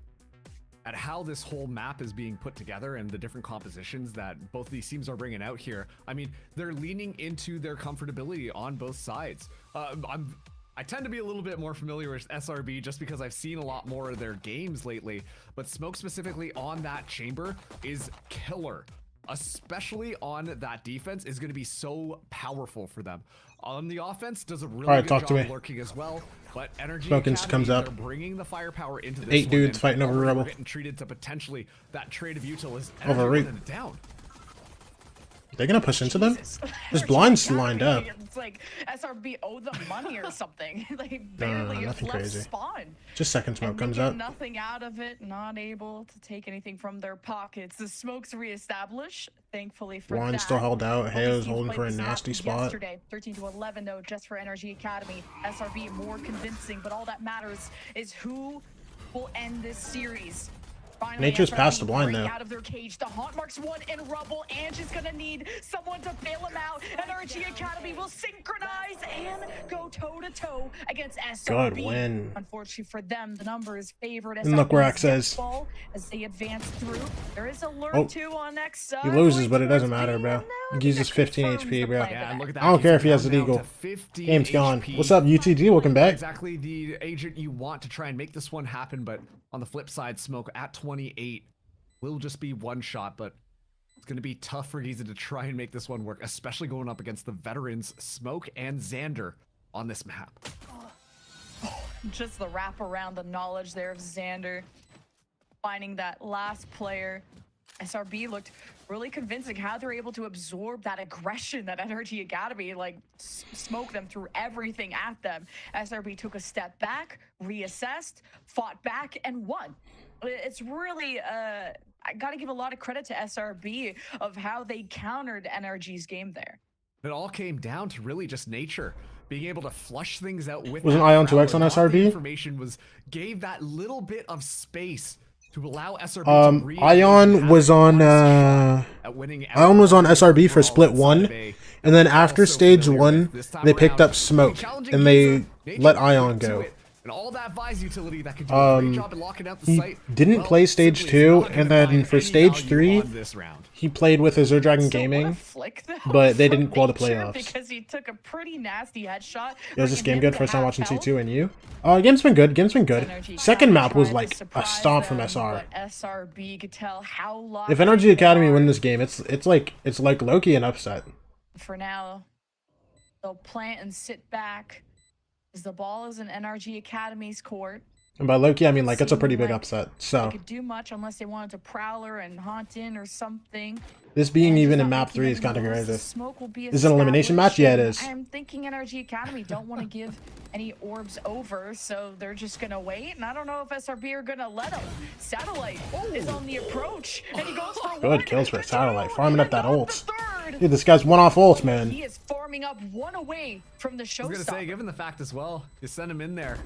at how this whole map is being put together and the different compositions that both of these teams are bringing out here, I mean, they're leaning into their comfortability on both sides. I tend to be a little bit more familiar with SRB just because I've seen a lot more of their games lately, but Smoke specifically on that chamber is killer. Especially on that defense is going to be so powerful for them. On the offense, does a really good job lurking as well. But Energy Smoking Academy, comes up. they're bringing the firepower into this 8 dudes fighting over Rebel. Getting treated to potentially that trade of util is over Reap. down. They're gonna push into them? There's blinds lined up. It's like SRB owe them money or something. They barely nothing left crazy. spawn. Just second smoke And comes they get up. nothing out of it, not able to take anything from their pockets. The smoke's reestablished, thankfully for Juan that. still held out. Both Hayo's these teams holding played for a this map nasty spot. Yesterday, 13-11 though, just for Energy Academy. SRB more convincing, but all that matters is who will end this series. Finally, Nature's SRB past the blind break though. out of their cage. The Haunt Marks one in rubble. Ange is gonna need someone to bail him out. Energy Academy will synchronize and go toe-to-toe against SRB. Good win. Unfortunately for them, the number is favored. And look where Axe SRB's says. ball as they advance through. There is a lure Oh. too on next side. He loses, going but it doesn't towards matter, B, bro. and now He uses that 15 confirms HP, the bro. play Yeah, back. look at that. I don't care if he has He's an down eagle. to 15 Game's gone. HP. What's up, UTG? Welcome back. Exactly the agent you want to try and make this one happen, but on the flip side, Smoke at 28 will just be one shot, but it's going to be tough for Giza to try and make this one work, especially going up against the veterans Smoke and Xander on this map. Just the wrap around the knowledge there of Xander finding that last player. SRB looked really convincing how they're able to absorb that aggression that Energy Academy like smoke them through everything at them. SRB took a step back, reassessed, fought back, and won. It's really I gotta give a lot of credit to SRB of how they countered NRG's game there. It all came down to really just nature being able to flush things out with Wasn't that Ion 2X Prowler. on A lot of the SRB? information gave that little bit of space to allow SRB to re-engage Ion and was have on one shot at winning Ion was on out SRB for overall split inside 1, of A. and then after Also stage familiar 1, with this time they picked around. up Smoke, Challenging and they Giza, Nature let put Ion to go. it, and all that Vise utility that could do a great job at locking out the He site. didn't Well, play stage simply 2, not gonna and then find for any stage value 3, on this round. he played with Azure Dragon So what a Gaming, flick, though, but they from didn't qualify the Nature playoffs. because he took a pretty nasty headshot. Is this bringing game him good? to First time half watching health. C2 and you? Game's been good. Game's been good. Energy Second map was tried like to a surprise stomp from them, SR. but SRB could tell how locked If Energy they Academy are. win this game, it's like Loki an upset. For now, they'll plant and sit back as the ball is in NRG Academy's court. And by Loki, I mean like it's a pretty big Seemed like upset. They So could do much unless they wanted to Prowler and Haunt in or something. this being And even just in not map making 3 is any kind of moves. The crazy. smoke will be Is it an elimination match? Yeah, it is. I'm thinking NRG Academy don't want to give any orbs over, so they're just gonna wait. And I don't know if SRB are gonna let them. Satellite is on the approach, and he goes for one. Good kills for Satellite, farming up that ult. Third. Dude, this guy's one off ult, man. He is farming up one away from the I was gonna say, showstopper. given the fact as well, you send him in there.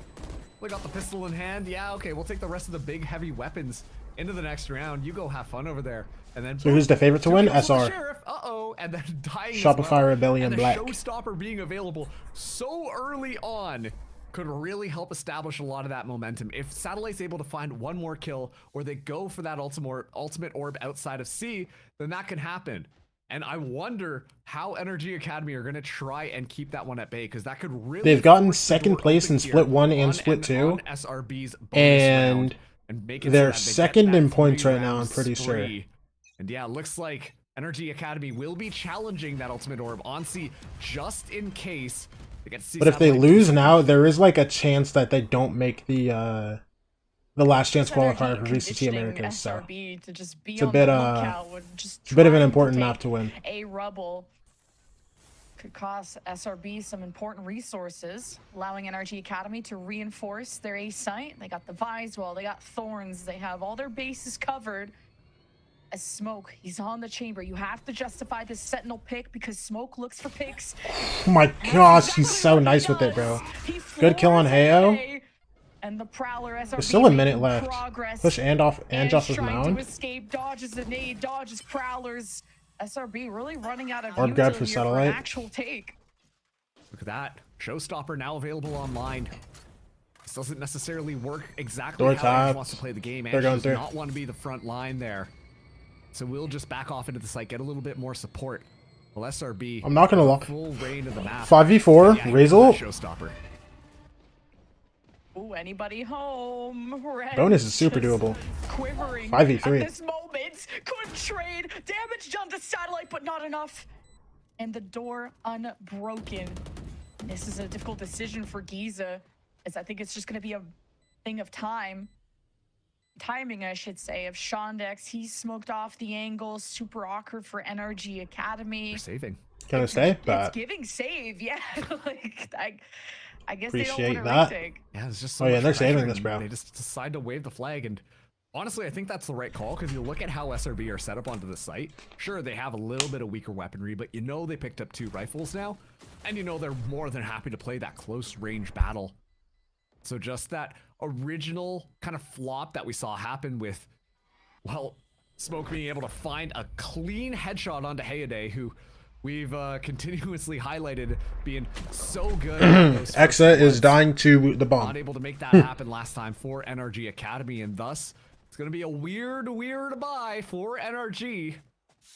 We got the pistol in hand. Yeah, okay, we'll take the rest of the big heavy weapons into the next round. You go have fun over there. And then So who's the favorite to win? kills with the SR. Sheriff. Uh-oh, and then dying as Shopify well. Rebellion and the Black. showstopper being available so early on could really help establish a lot of that momentum. If Satellite's able to find one more kill, or they go for that ultimate orb outside of C, then that can happen. And I wonder how Energy Academy are going to try and keep that one at bay, because that could really... They've gotten force the second door place open in here split 1 and on split 2. on SRB's bonus And round, and make it they're so that they get second that in points right now, three-round I'm pretty sure. spree. And yeah, it looks like Energy Academy will be challenging that ultimate orb on C just in case they get to see But if they Satellite lose do now, there is like a chance that they don't make the last chance qualifier for VCT Americas. So SRB to just be it's a on bit the lookout would just it's a bit of an trying to important take map to win. A rubble could cost SRB some important resources, allowing NRG Academy to reinforce their A site. They got the Visewall, they got Thorns, they have all their bases covered. as Smoke, he's on the chamber. You have to justify this Sentinel pick because Smoke looks for picks. Oh my gosh, he's so nice with it, bro. Good kill on Heo. And the Prowler SRB There's still a minute making left. progress. Push and off and Is off his trying mound. to escape, dodges a nade, dodges Prowlers. SRB really running out of Orb grab util for here satellite. an actual take. Look at that. Showstopper now available online. This doesn't necessarily work exactly Door how tap. he wants to play the game. They're And going does through. not want to be the front line there. So we'll just back off into the site, get a little bit more support. Well, SRB. I'm not gonna lie. Full reign of the map. 5v4, Yeah, Razel. Showstopper. Ooh, anybody home? Red Bonus is super just doable. Quivering 5v3. at this moment. Good trade. Damage done to Satellite, but not enough. And the door unbroken. This is a difficult decision for Giza, as I think it's just going to be a thing of time. Timing, I should say, of Shondex. He smoked off the angle. Super awkward for NRG Academy. They're saving. Gonna stay, It's but giving save, yeah. Like, I guess appreciate they don't that. want to retake. Yeah, it's just so Oh yeah, much they're saving pressure, this, and bro. They just decide to wave the flag, and honestly, I think that's the right call because you look at how SRB are set up onto the site. Sure, they have a little bit of weaker weaponry, but you know they picked up 2 rifles now, and you know they're more than happy to play that close range battle. So just that original kind of flop that we saw happen with, well, Smoke being able to find a clean headshot onto Hayade, who we've continuously highlighted being so good. Exa is dying to the bomb. Not able to make that happen last time for NRG Academy, and thus it's going to be a weird buy for NRG.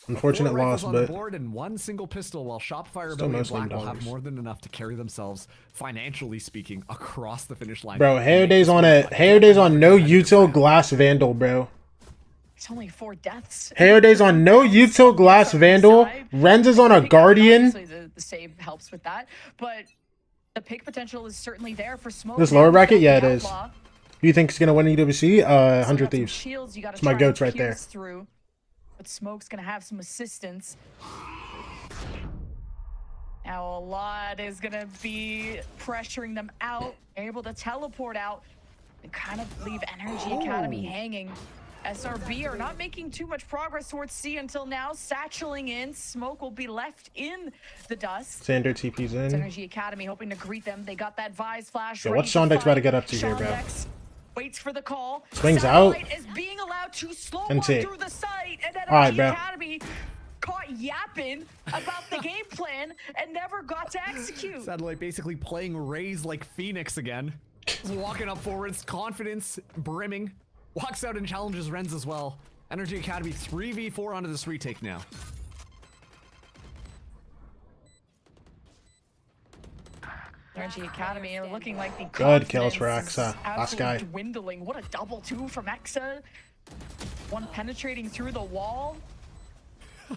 Unfortunate 4 loss, rifles on the but board and 1 single pistol, while Shopify Still Rebellion mostly Black will have dollars. more than enough to carry themselves, financially speaking, across the finish line. bro, Hayoday's on no util glass vandal, bro. It's only 4 deaths. Hayoday's on no util glass vandal. Renz is on a guardian. Obviously, the save helps with that, but the pick potential is certainly there for Smoke. This now. lower He's bracket, got yeah, it the is. Outlaw. Who you think is gonna win EWC? 100 Thieves. Shields, you gotta It's my try goats and right there. pierce through, but Smoke's gonna have some assistance. Now a lot is gonna be pressuring them out, able to teleport out, and kind of leave Energy Academy hanging. SRB are not making too much progress towards C until now. Satcheling in, Smoke will be left in the dust. Sander TP's It's in. Energy Academy hoping to greet them. They got that Vise flash. Yo, ready what's to Shondex about to fight. get up to here, bro? Shondex waits for the call. Swings Satellite out. is being allowed to slow And on take. through the site, and Energy Alright, bro. Academy caught yapping about the game plan and never got to execute. Satellite basically playing Raze like Phoenix again. Just walking up forwards, confidence brimming. Walks out and challenges Renz as well. Energy Academy 3v4 onto this retake now. Energy Academy are looking like the Good kills for confidence is Exa. Last absolutely guy. dwindling. What a double 2 from Exa. One penetrating through the wall.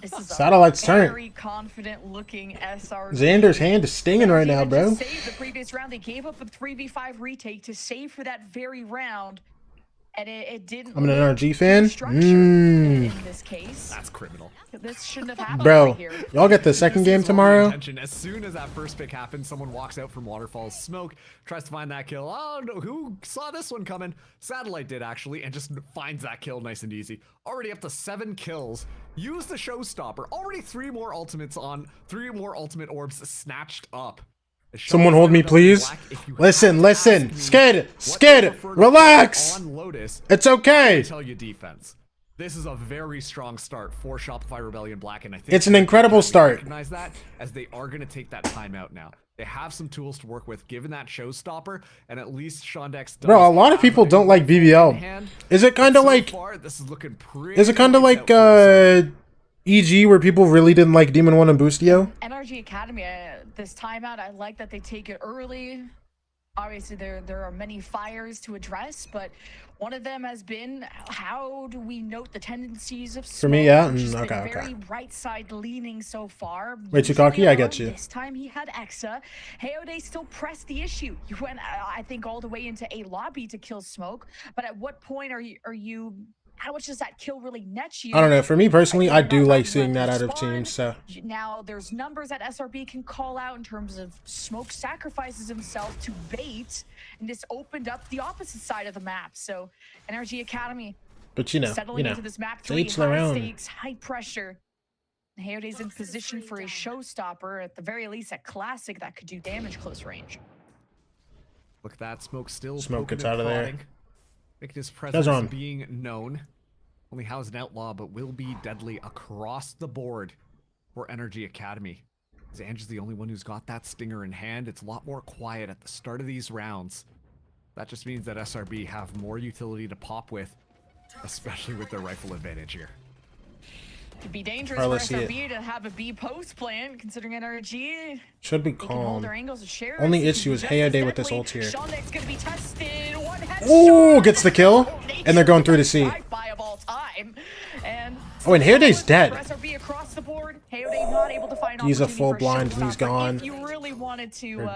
This is Satellite's a turn. very confident looking SR. Xander's hand is stinging right now, bro. Saved the previous round. They gave up a 3v5 retake to save for that very round. And it didn't. I'm an look NRG fan. structured in this case. That's criminal. This shouldn't have happened Bro, right here. y'all get the second game tomorrow. As soon as that first pick happens, someone walks out from Waterfall's smoke, tries to find that kill. Oh no, who saw this one coming? Satellite did actually, and just finds that kill nice and easy. Already up to 7 kills. Use the showstopper. Already 3 more ultimate orbs snatched up. Someone hold me, please. Listen, Skid, relax. On Lotus, It's okay. I tell you, defense. This is a very strong start for Shopify Rebellion Black, and I think It's an incredible start. Recognize that as they are going to take that time out now. They have some tools to work with, given that showstopper, and at least Shondex does. Bro, a lot of people don't like BBL. Is it kind of like? This is looking pretty. Is it kind of like EG, where people really didn't like Demon 1 and Boostio? NRG Academy, this timeout, I like that they take it early. Obviously, there are many fires to address, but one of them has been, how do we note the tendencies of Smoke? For me, yeah? Which has been Okay. very right side leaning so far. Wait, Usually Chukaki, I get alone, you. This time he had Exa. Hayode still pressed the issue. You went, I think, all the way into a lobby to kill Smoke, but at what point are you how much does that kill really net you? I don't know. For me personally, I think do you're not like gonna seeing let that out them of spawn. teams. So Now, there's numbers that SRB can call out in terms of Smoke sacrifices himself to bait, and this opened up the opposite side of the map. So, NRG Academy But you know, Settling into this map to 3, each their high own. stakes, high pressure. Hayode's in position for a showstopper, at the very least a classic that could do damage close range. Look at that, Smoke still Smoke poking gets and out of there. prodding, making his Guys presence on. being known. Only how is an outlaw, but will be deadly across the board for Energy Academy. Zange is the only one who's got that stinger in hand. It's a lot more quiet at the start of these rounds. That just means that SRB have more utility to pop with, especially with their rifle advantage here. It'd be dangerous Alright, for let's see SRB to have a B post plan, considering NRG. Should be They can hold calm. their angles and share Only it. issue is Just Hayade as with this deadly. ult here. Shondek's gonna be tested. One Ooh, headshot. gets the kill, and they're going through to C. Drive-by of all time. And Oh, and Hayade's dead. for SRB across the board, Hayade not able to find He's a opportunity full for blind and showstopper. he's gone. If you really wanted to,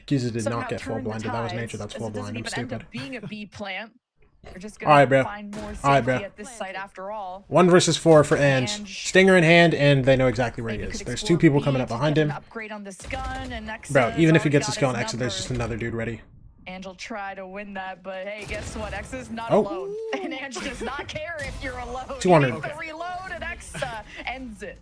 Giza did somehow not get full turn the blinded. That was tides, nature. That's as full it doesn't blind. I'm even end stupid. up being a B plant. They're just All right, gonna bro. find more All right, safety bro. at this site after all. 1 versus 4 for Ange. Stinger in hand, and they know exactly where he Maybe is. could There's explore 2 people B coming up to behind get him. an upgrade on this gun, and Bro, Nexa even if he has gets already a skill on got his exit, there's just number. another dude ready. Ange will try to win that, but hey, guess what? X is not Oh. alone. And Ange does not care if you're alone. 200. He needs to reload, and X ends it.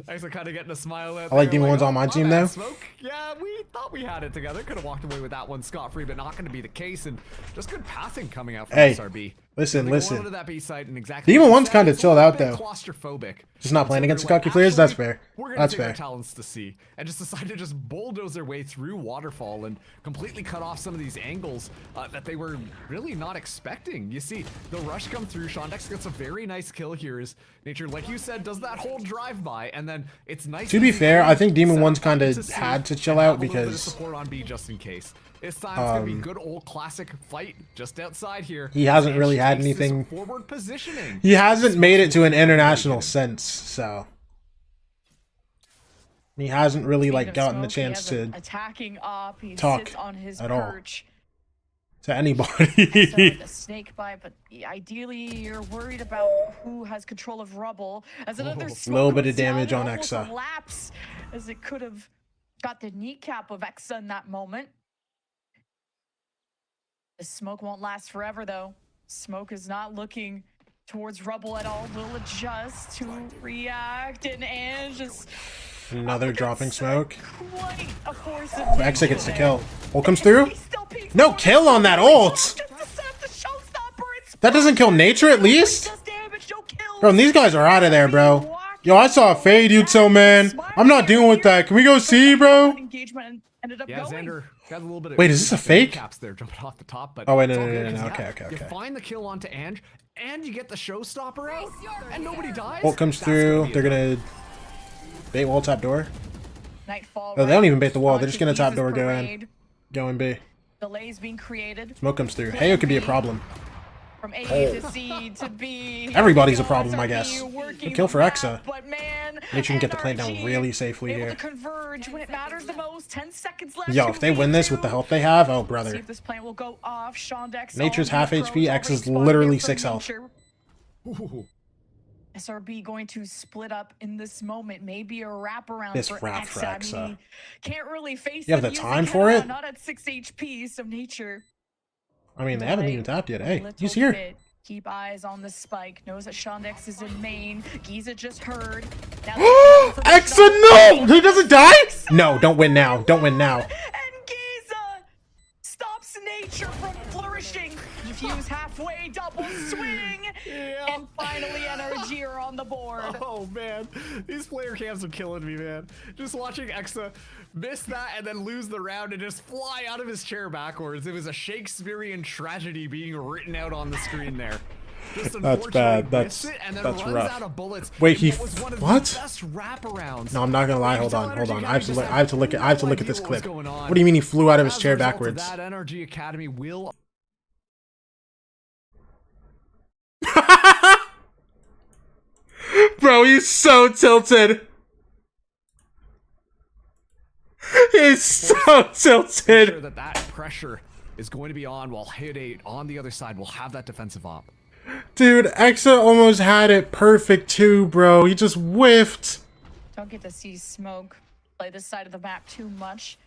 Actually kind of getting a smile out I like there, Demon One's on "Oh, my my team, bad, though." Smoke. Yeah, we thought we had it together. Could have walked away with that one scot-free, but not going to be the case. And just good passing coming out from Hey, SRB. listen, They go listen. onto that B site and exactly Demon like you One's said, kinda it's a chilled little out, bit though. claustrophobic. Just not And playing so against the they're cocky players? That's actually, fair. We're gonna That's take our fair. talents to see, and just decide to just bulldoze their way through Waterfall and completely cut off some of these angles that they were really not expecting. You see, the rush come through. Shondex gets a very nice kill here. As Nature, like you said, does that whole drive-by, and then it's nice. To be fair, I think Demon set One's up kind of to C had to and chill have out a little bit of because support on B just in case. This time it's gonna be good old classic fight just outside here. he hasn't And really she had takes this anything. forward positioning. He hasn't made it to an international sense, so he hasn't really like Speaking of gotten the Smoke, he chance has to an attacking op. He talk sits on his at all. perch. to So anybody. the snake bite, but ideally you're worried about who has control of rubble. As another Little bit of goes down, damage it on almost Exa. Lapse, as it could have got the kneecap of Exa in that moment. The smoke won't last forever, though. Smoke is not looking towards rubble at all. Will adjust to react, and Ange just Another dropping smoke. quite a force of Exa gets the nature kill. Ult comes through. He still peeks No forward. kill on that ult. That doesn't kill nature at least. Bro, and these guys are out of there, bro. Yo, I saw a fade, you so man. I'm not dealing with that. Can we go see, bro? Engagement ended up Yeah, going. Xander got a little bit of Wait, is this a fake? caps there jumping off the top, but Oh, wait, no, it's all no, good no, 'cause, no, yeah, okay, You okay. find the kill onto Ange, and you get the showstopper out, and nobody dies. Ult comes That's through. be They're a- gonna bait wall top door. Nightfall. Oh, they don't right even bait the wall. onto They're just gonna top Giza's door go in. parade. Go in B. Delays being created Smoke comes through. Heyo could be a problem. from A Oh. to C to B. Everybody's a Here we go, problem, I SRB guess. working A kill for the map, Exa. But man, Nature can get the play down NRG really safely able here. to converge when it matters the most. 10 seconds left. Yo, if they win this with the help they have, oh See brother. if this plant will go off. Shondex. Nature's all half the HP, pros X is already spotted literally here from 6 health. Nature. Ooh. SRB going to split up in this moment. Maybe a wraparound This for wrap for Exa. I mean, Exa. can't really face You have them the using time for Hera, it? Not at 6 HP, so Nature. I mean, they haven't even tapped yet. Hey, Little he's here. bit. Keep eyes on the spike. Knows that Shondex is in main. Giza just heard. Now Exa, no! He doesn't die? No, don't win now. Don't win now. And Giza stops Nature from flourishing. Defuse halfway, double swing. And finally, NRG are on the board. Oh man, these player cams are killing me, man. Just watching Exa miss that and then lose the round and just fly out of his chair backwards. It was a Shakespearean tragedy being written out on the screen there. Just That's bad. unfortunately That's missed it and then that's runs rough. out of bullets Wait, in he what was one of the what? best wraparounds. No, I'm not gonna lie. You Hold tell on, Energy hold on. I have to Academy look. I have to look at. I have to look at no this idea what was clip. going on. What do you mean he flew out of his As a chair result of backwards? That Energy Academy will. Bro, he's so tilted. He's so Make sure tilted. that that pressure is going to be on, while Hit on the other side will have that defensive op. Dude, Exa almost had it perfect too, bro. He just whiffed. Don't get to see Smoke play this side of the map too much.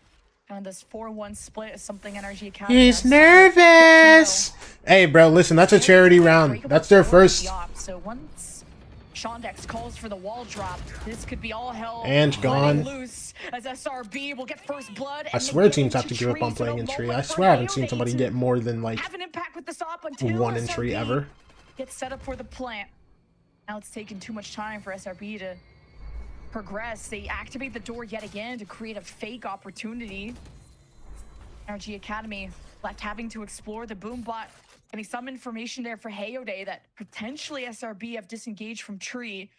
And this 4-1 split is something Energy Academy. He's nervous. Hey, bro, listen, that's a charity round. That's their first. So once Shondex calls for the wall drop, this could be all hell. Ange gone. Loose as SRB will get first blood. I swear teams have to give up on playing in tree. I swear I haven't seen somebody get more than like have an impact with this op until 1 in tree SRB ever. gets set up for the plant. Now it's taken too much time for SRB to progress. They activate the door yet again to create a fake opportunity. Energy Academy left having to explore the boom bot. Getting some information there for Hayode that potentially SRB have disengaged from tree,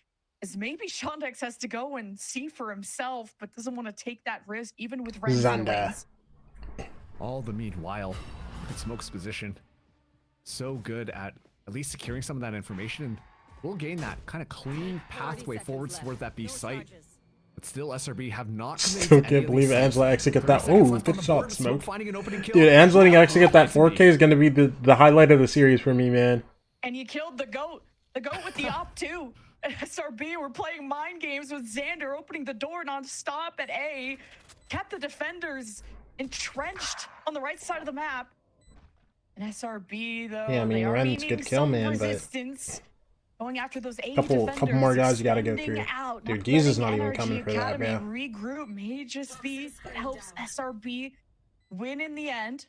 as maybe Shondex has to go and see for himself, but doesn't want to take that risk even with Ren's. All the meanwhile, look at Smoke's position. So good at least securing some of that information, and we'll gain that kind of clean pathway forward towards that B site. But still, SRB have not. Still can't believe Angela actually get that. Oh, good shot, Smoke. Dude, Angela actually get that 4K is gonna be the highlight of the series for me, man. And you killed the goat with the op too. SRB were playing mind games with Xander, opening the door non-stop at A, kept the defenders entrenched on the right side of the map. And SRB though, yeah, I mean, Ren's good kill, man, but going after those couple more guys you gotta go through. Dude, Giza's not even coming for that, bro. Regroup may just be helps SRB win in the end.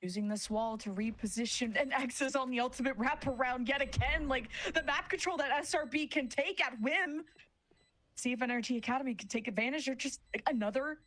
Using this wall to reposition and access on the ultimate wraparound yet again. Like the map control that SRB can take at whim. See if Energy Academy can take advantage or just another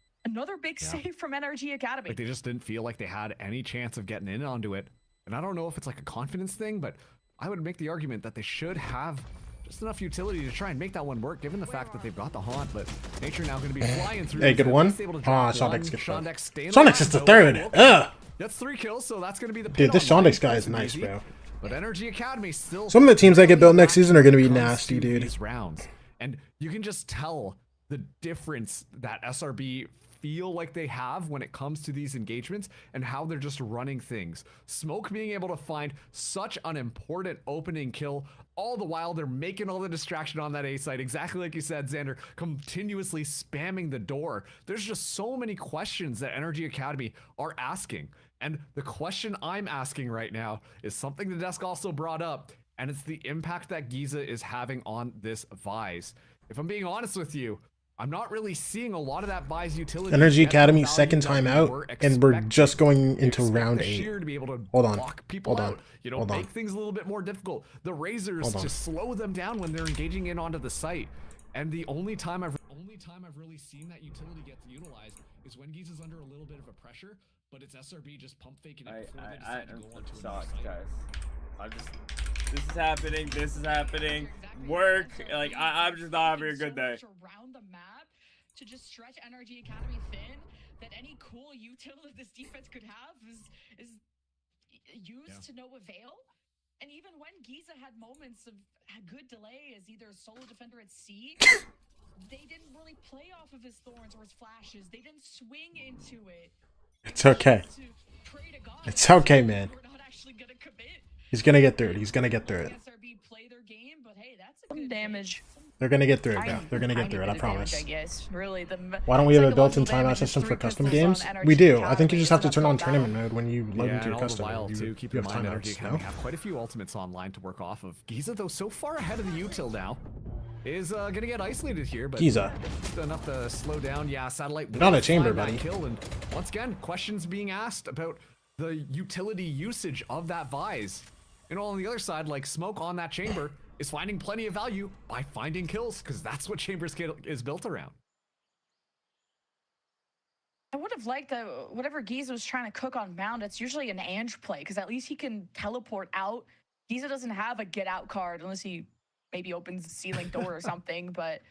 big save from Energy Academy. Like they just didn't feel like they had any chance of getting in onto it. And I don't know if it's like a confidence thing, but I would make the argument that they should have just enough utility to try and make that one work, given the fact that they've got the haunt, but Nature now going to be flying through. Hey, good one. Ah, Shondex gets one. Shondex is the third. Ugh. That's 3 kills, so that's going to be the. Dude, this Shondex guy is nice, bro. But Energy Academy still. Some of the teams that get built next season are going to be nasty, dude. These rounds, and you can just tell the difference that SRB feel like they have when it comes to these engagements and how they're just running things. Smoke being able to find such an important opening kill, all the while they're making all the distraction on that A site, exactly like you said, Xander, continuously spamming the door. There's just so many questions that Energy Academy are asking. And the question I'm asking right now is something the desk also brought up, and it's the impact that Giza is having on this Vise. If I'm being honest with you, I'm not really seeing a lot of that Vise utility. Energy Academy second time out, and we're just going into round 8. Hold on. Hold on. You know, make things a little bit more difficult. The Razors to slow them down when they're engaging in onto the site. And the only time I've really seen that utility get utilized is when Giza's under a little bit of a pressure, but it's SRB just pump faking it before they decide to go onto a site. Guys. This is happening. Work. Like I'm just not having a good day. Around the map to just stretch Energy Academy thin, that any cool util that this defense could have is used to no avail. And even when Giza had moments of a good delay as either a solo defender at C, they didn't really play off of his thorns or his flashes. They didn't swing into it. It's okay. It's okay, man. He's gonna get through it. He's gonna get through it. Some damage. They're gonna get through it, bro. They're gonna get through it, I promise. I guess. Really, Why don't we have a built-in timeout system for custom games? We do. I think you just have to turn on tournament mode when you load into your custom. Keep in mind, Energy Academy have quite a few ultimates online to work off of. Giza, though, so far ahead of the util now, is gonna get isolated here, but Giza enough to slow down. Yeah, Satellite. Not a chamber, buddy. Kill, and once again, questions being asked about the utility usage of that Vise. And on the other side, like Smoke on that chamber is finding plenty of value by finding kills, because that's what Chamber's is built around. I would have liked that whatever Giza was trying to cook on Mound, it's usually an Ange play, because at least he can teleport out. Giza doesn't have a get out card unless he maybe opens the ceiling door or something, but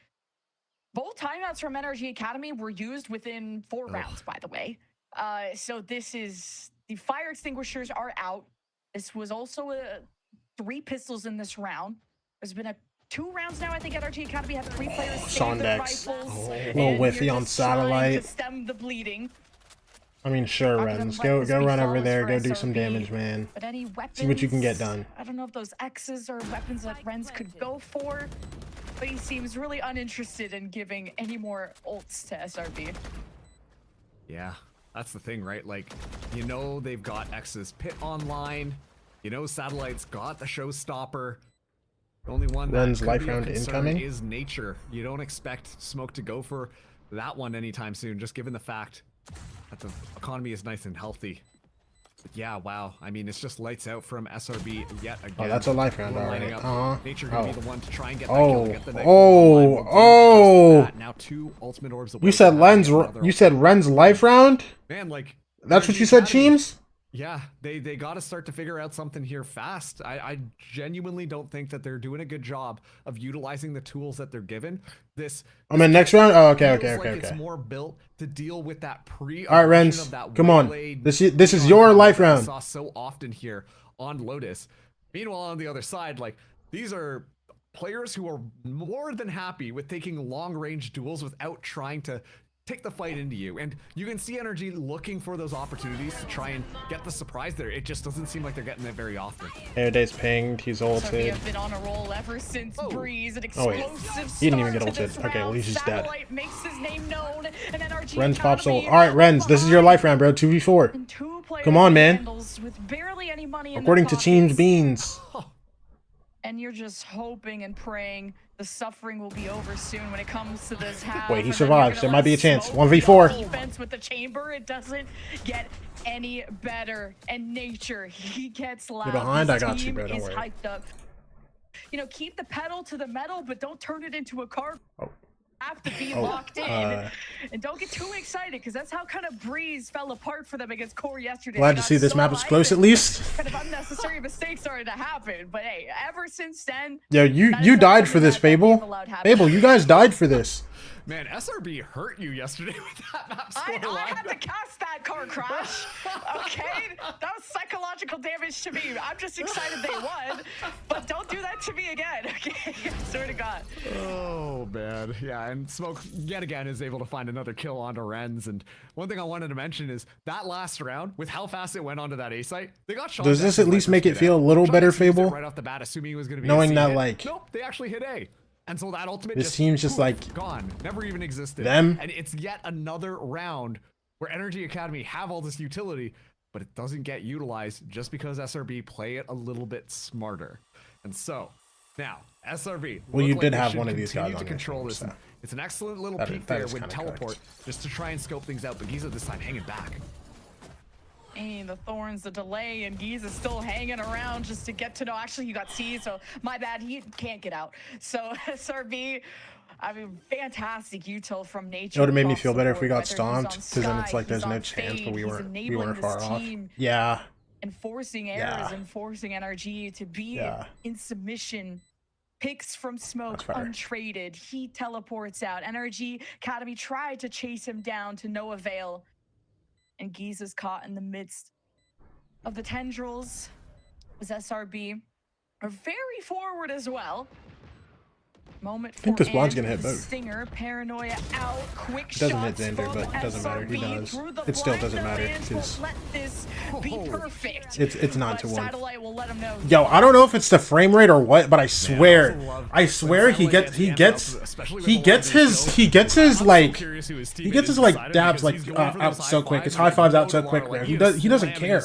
both timeouts from Energy Academy were used within 4 rounds, by the way. So this is, the fire extinguishers are out. This was also 3 pistols in this round. There's been 2 rounds now. I think Energy Academy have 3 players save their rifles. Little whiffy on Satellite. To stem the bleeding. I mean, sure, Rens. Go run over there. Go do some damage, man. But any weapons, see what you can get done. I don't know if those X's are weapons that Rens could go for, but he seems really uninterested in giving any more ults to SRB. Yeah, That's the thing, right? Like, you know they've got X's pit online. You know Satellite's got the showstopper. The only one Ren's that life could be round a concern incoming. is Nature. You don't expect Smoke to go for that one anytime soon, just given the fact that the economy is nice and healthy. But yeah, wow. I mean, it's just lights out from SRB yet again. Oh, that's a life round, We're alright. lining up. Nature gonna be the one to try and get that Oh. kill to get the next Oh. one. Oh. Now 2 ultimate orbs away You said from having Len's. another You said Ren's life round. Man, like, That's what you said, Cheems. yeah, they got to start to figure out something here fast. I genuinely don't think that they're doing a good job of utilizing the tools that they're given. I'm in next round. Oh, okay, feels okay, like okay, It's okay. more built to deal with that All right, Renz, come on. This is your life I round. saw so often here on Lotus. Meanwhile, on the other side, like, these are players who are more than happy with taking long-range duels without trying to take the fight into you, and you can see Energy looking for those opportunities to try and get the surprise there. It just doesn't seem like they're getting it very often. Airdays pinged. He's So we ulted. have been on a roll ever since Breeze. An Oh, wait. explosive He didn't even get start to ulted. this Okay, well, round. he's just dead. Satellite makes his name known, and NRG Ren's pops ult. Academy All right, Renz, this is your life round, bro. 2v4. Come on, man. handles with barely any money in According their to Cheems pockets. Beans. And you're just hoping and praying the suffering will be over soon when it comes to this half. Wait, he and then you're survives. gonna There let might be a chance. Smoke 1v4. be on defense with the chamber. It doesn't get any better. And Nature, he gets loud. You're behind? His I got you, team bro. Don't is worry. hyped up. You know, keep the pedal to the metal, but don't turn it into a car. Have to be locked in, and don't get too excited, because that's how kind of Breeze fell apart for them against Core yesterday. Glad They to see got this so map was hyped close at and least. kind of unnecessary mistakes started to happen. But hey, ever since then, Yo, you died for this, Fable. Fable, you guys died for this. Man, SRB hurt you yesterday with that map I scoreline. had to cast that car crash. Okay, that was psychological damage to me. I'm just excited they won, but don't do that to me again. Okay, I swear to God. Oh man, yeah, and Smoke yet again is able to find another kill onto Renz. And one thing I wanted to mention is that last round, with how fast it went onto that A site, they got shot. Does this at least make it feel a little better, Fable? Right off the bat, assuming it was going to be Knowing a C that, hit. like, nope, they actually hit A. And so that ultimate this team's just poof, like gone, never even existed. them. And it's yet another round where Energy Academy have all this utility, but it doesn't get utilized just because SRB play it a little bit smarter. And so now SRB. Well, look you like did they have should one of these continue guys to on your control team, this. so And it's an excellent little that peek is there with kinda teleport, correct. just to try and scope things out. But Giza this time hanging back. And the thorns, the delay, and Giz is still hanging around just to get to know. Actually, he got seized, so my bad. He can't get out. So SRB, I mean, fantastic util from Nature. It would have made me across feel the better if we board, got whether he's stomped, on because then it's Sky, like there's he's no on chance, but Fade, we he's weren't enabling far this off. team Yeah. and forcing errors and forcing NRG to be in submission. Picks from Smoke, untraded. He teleports out. NRG Academy tried to chase him down to no avail. And Giz is caught in the midst of the tendrils. As SRB are very forward as well. Moment I think for this blonde's Ant gonna hit with both. Stinger, Paranoia out, quick It doesn't hit shots Xander, from but it doesn't matter. He SRB knows. through the It still blind. doesn't matter, Ant won't 'cause let this be perfect. It's 9 but to 1. Satellite will let him know. Yo, I don't know if it's the frame rate or what, but I swear he gets his dabs like out so quick. His high fives out so quick there. He doesn't care.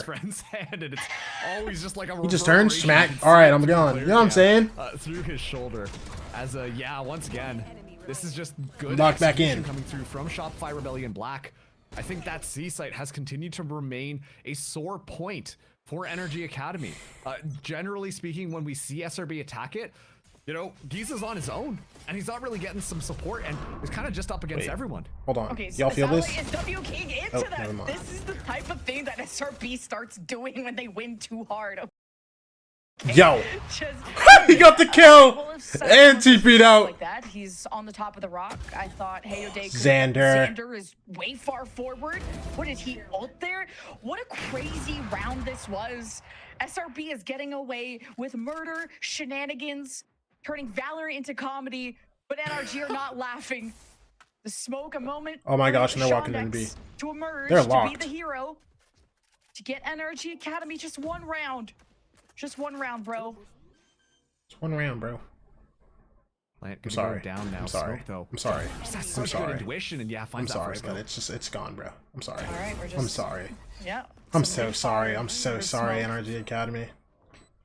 He just turns, smack. All right, I'm gone. You know what I'm saying? Through his shoulder, as a once again, this is just good Locked back execution in. coming through from Shopify Rebellion Black. I think that C site has continued to remain a sore point for Energy Academy. Generally speaking, when we see SRB attack it, you know, Giza's on his own, and he's not really getting some support, and he's kind of just up against everyone. Hold on. Okay, Y'all feel this? Satellite is W King into Oh, them. never mind. This is the type of thing that SRB starts doing when they win too hard. Yo, Just, he got the kill well, if and TP'd out. like that. He's on the top of the rock. I thought Hey O'Day Xander. Xander is way far forward. What did he ult there? What a crazy round this was. SRB is getting away with murder, shenanigans, turning Valorant into comedy, but NRG are not laughing. The Smoke a moment. Oh my gosh, and they're Sean walking in B. X to emerge, They're to be locked. the hero, to get NRG Academy just one round. Just one round, bro. It's one round, bro. Plant I'm gonna sorry. go down now. I'm sorry. Smoke, though. I'm sorry. Just has I'm such sorry. good intuition, and yeah, I'm finds that sorry, first but kill. it's gone, bro. I'm sorry. All right, we're just, I'm sorry. Yeah. I'm some so good sorry. fire I'm so for sorry, Smoke. NRG Academy.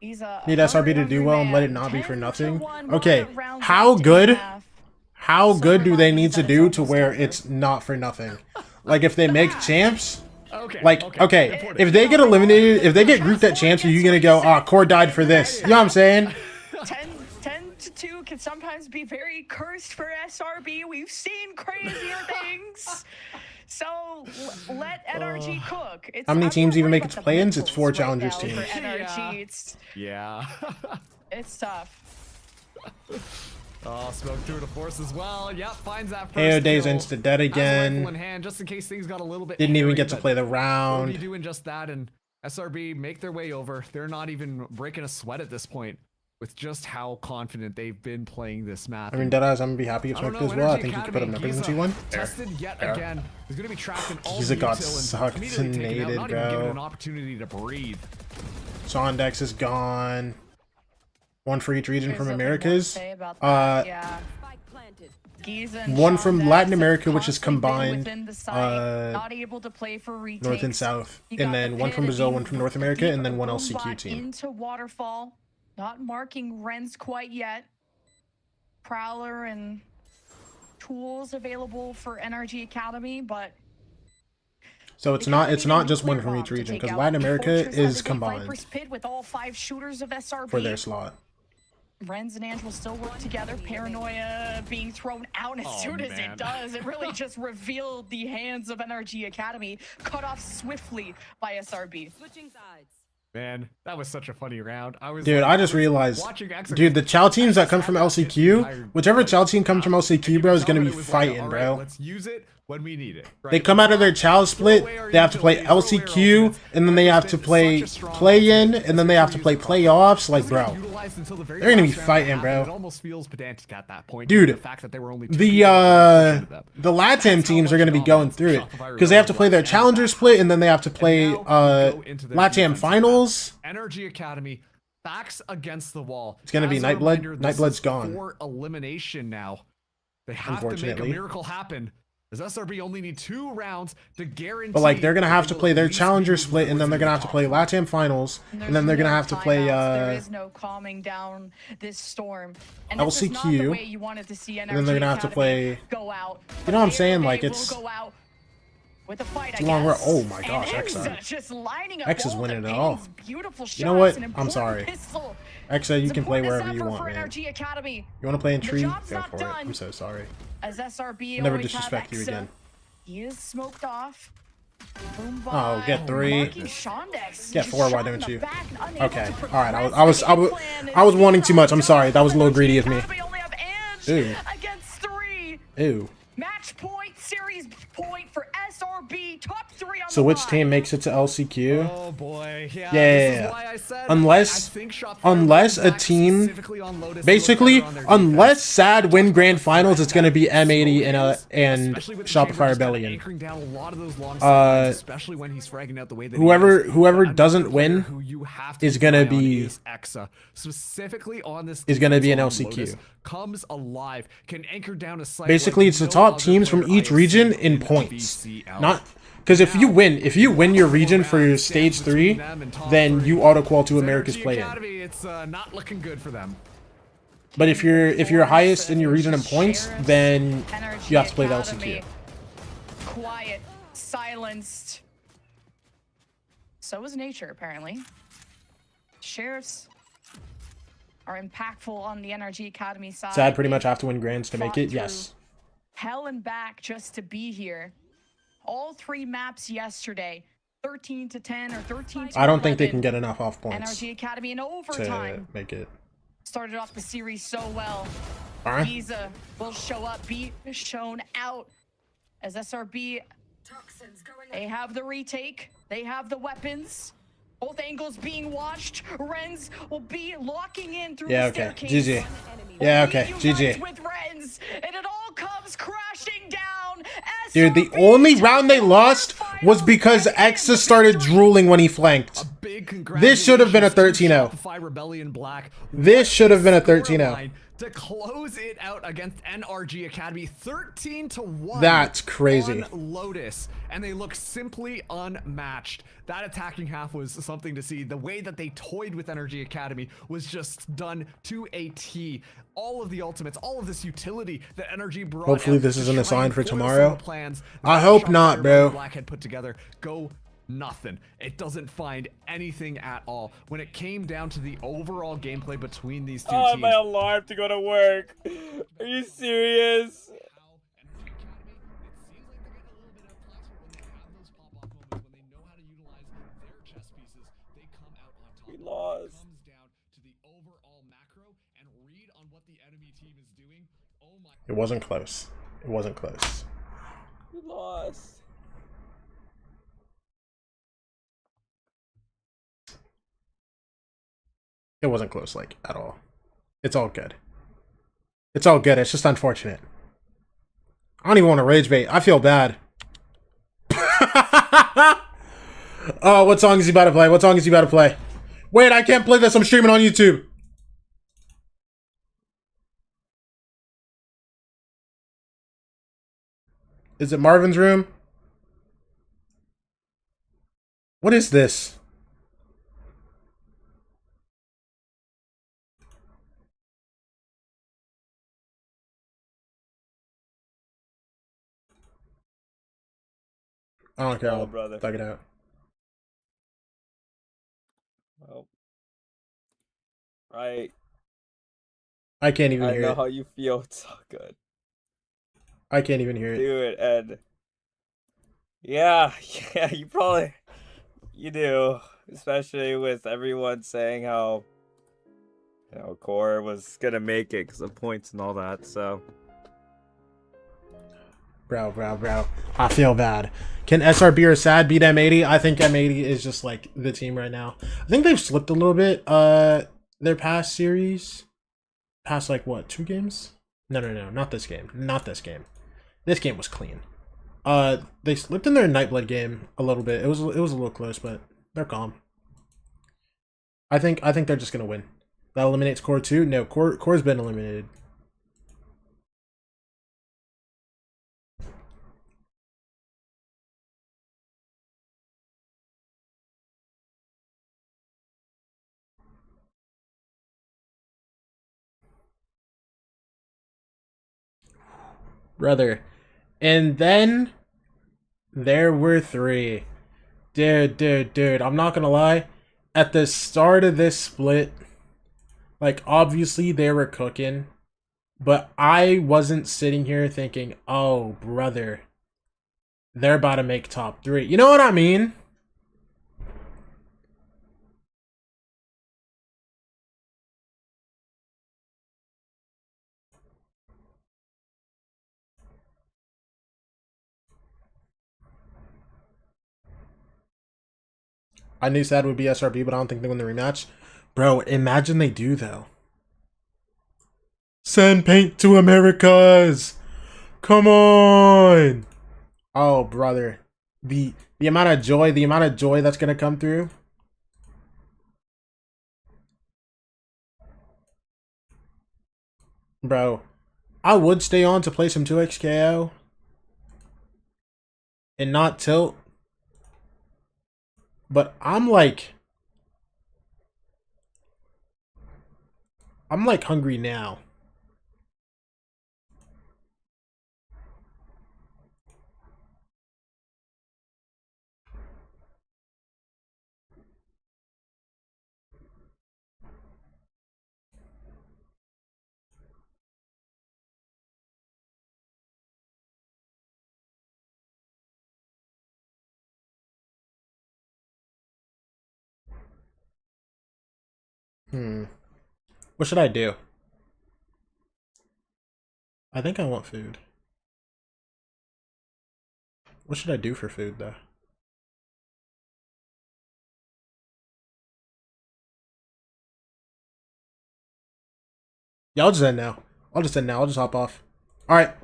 He's a Need SRB to do well and let it not be for nothing. Okay, how good do they need to do to where it's not for nothing? Like if they make champs, like okay, if they get eliminated, if they get grouped at champs, are you gonna go, oh, Core died for this? You know what I'm saying? 10-2 can sometimes be very cursed for SRB. We've seen crazier things. So let NRG cook. How many teams even make it to play-ins? It's 4 challengers teams. For NRG. Yeah. It's tough. Oh, Smoke through to force as well. Yep, finds that first AO Days kill. insta dead Has a rifle in again. hand, just in case things got a little bit Didn't even hairy, get to but play the They'll be round. doing just that, and SRB make their way over. They're not even breaking a sweat at this point with just how confident they've been playing this map. I mean, Deadaeyes, I'm gonna be happy if I don't Smoke does know, well. I Energy think you could put him Academy, numbers in Giza T1. tested yet again. He's gonna be trapped in all Giza got util and immediately taken out, succeeded, not even given bro. an opportunity to breathe. Sondex is gone. 1 for each region from There's nothing more to Americas. say about that, yeah. Giza and 1 from Sean Latin Dex America, have which is constantly been combined within the site, not able to play for retakes. North and South. You got And then the 1 from pit Brazil, being 1 from North America, deep and then 1 boom LCQ bot team. into Waterfall. Not marking Ren's quite yet. Prowler and tools available for NRG Academy, but So it's not just 1 from each region, because Latin America is combined Viper's Pit with all 5 shooters of SRB. for their slot. Renz and Ange will still work together. Paranoia being thrown out as soon as it does. It really just revealed the hands of NRG Academy, cut off swiftly by SRB. Switching sides. Man, that was such a funny round. Dude, I just realized, dude, the Chow teams that come from LCQ, whichever Chow team comes from LCQ, bro, is gonna be fighting, bro. Let's use it when we need it. They come out of their Chow split, they have to play LCQ, and then they have to play play-in, and then they have to play playoffs. Like, bro, they're gonna be fighting, It bro. almost feels pedantic at that point. Dude, the fact that they were only the LATAM teams are gonna be going through it because they have to play their Challenger split, and then they have to play LATAM finals. Energy Academy backs against the wall. It's gonna be As a Nightblood. reminder, this Nightblood's is gone. for elimination now. They have to make a Unfortunately. miracle happen. As SRB only need 2 rounds to guarantee. But like, they're gonna have to play their at least Challenger be split, and then they're gonna have to play LATAM finals, and then they're gonna have to play There is no calming down this storm. And this is not the LCQ, way you wanted to see and then they're gonna have to Academy play. go out. You know what I'm saying? They Like, will it's go out with a fight, it's a long road. guess. Oh my gosh, And Exa. Exa just lining up X is all winning the it all. pins, beautiful You know shots, what? an I'm important sorry. pistol. Exa, you It's can play important as wherever you ever want, for man. NRG Academy. You want to play in The Tree? job's Go not for it. done. I'm so sorry. As SRB I'll never already disrespect have you Exa. again. He is smoked off. Boom Oh, get 3. Marking Shondex. Get Just 4. Why shot in don't the you? back and unable Okay. to All right. progress the game plan. I was wanting too much. I'm sorry. That was a little greedy of me. Academy only have Ange Ew. against 3. Ew. Match point, series point for SRB. Top 3 on So the which line. team makes it to LCQ? Oh boy, yeah. Yeah. This is why I said Unless a team, basically, unless SAD win grand finals, it's gonna be M80 and Shopify Rebellion. Anchoring down a lot of those long sidelines, especially when he's fragging out the way that he Whoever is. doesn't win Who you have to is gonna rely on be is Exa. Specifically on this is gonna be an defense on LCQ. Lotus, comes alive, can anchor down a site Basically, like it's the no top other teams from player each I have region seen in the points. VCL. Not because if you win your region for stage 3, then you auto qual to America's play-in. Academy, it's not looking good for them. But if you're highest in your region in points, then you have to play the LCQ. Quiet, silenced. So is nature, apparently. Sheriffs are impactful on the NRG Academy side. SAD pretty much have to win grands to make it. Fought Yes. hell and back just to be here. All 3 maps yesterday, 13 to 10 or 13 to I don't think they 11. can get enough off points NRG Academy in to overtime make it. started off the series so well. Alright. Giza will show up, be shown out as SRB. They have the retake. They have the weapons. Both angles being watched. Renz will be locking in through Yeah, the okay. staircase. GG. Yeah, okay. GG. With Renz, and it all comes crashing down. Dude, the only round they lost was because Exa started drooling when he flanked. This should have been a 13-0. Shopify Rebellion Black. This should have been a 13-0. To close it out against NRG Academy 13-1. That's crazy. On Lotus, and they look simply unmatched. That attacking half was something to see. The way that they toyed with NRG Academy was just done to a T. All of the ultimates, all of this utility that NRG brought. Hopefully out this to isn't a try sign and for foil tomorrow. some of the plans I that hope Shopify not, bro. Black had put together. Go nothing. It doesn't find anything at all. When it came down to the overall gameplay between these two teams. My alarm to go to work. Are you serious? We lost. It wasn't close. It wasn't close. We lost. It wasn't close, like, at all. It's all good. It's all good. It's just unfortunate. I don't even want to rage bait. I feel bad. Oh, what song is he about to play? What song is he about to play? Wait, I can't play this. I'm streaming on YouTube. Is it Marvin's Room? What is this? I don't care. Oh, I'll brother. thug it out. Well, I can't even hear I know it. how you feel. It's so good. I can't even hear it. Do it, Ed. Yeah, you do. Especially with everyone saying how, Core was gonna make it because of points and all that, so. Bro. I feel bad. Can SRB or SAD beat M80? I think M80 is just like the team right now. I think they've slipped a little bit. Their past series, past like what, 2 games? No, not this game. Not this game. This game was clean. They slipped in their Nightblood game a little bit. It was a little close, but they're calm. I think they're just gonna win. That eliminates Core 2. No, Core's been eliminated. Brother. And then there were 3. Dude, I'm not gonna lie. At the start of this split, like, obviously they were cooking, but I wasn't sitting here thinking, oh, brother, they're about to make top 3. You know what I mean? I knew SAD would be SRB, but I don't think they win the rematch. Bro, imagine they do, though. Send paint to Americas! Come on! Oh, brother. The amount of joy that's gonna come through. Bro, I would stay on to play some 2xKO and not tilt. But I'm like hungry now. What should I do? I think I want food. What should I do for food, though? Yeah, I'll just end now. I'll just hop off. Alright.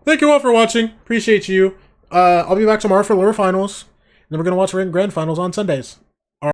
Thank you all for watching. Appreciate you. I'll be back tomorrow for lower finals. And then we're going to watch grand finals on Sundays.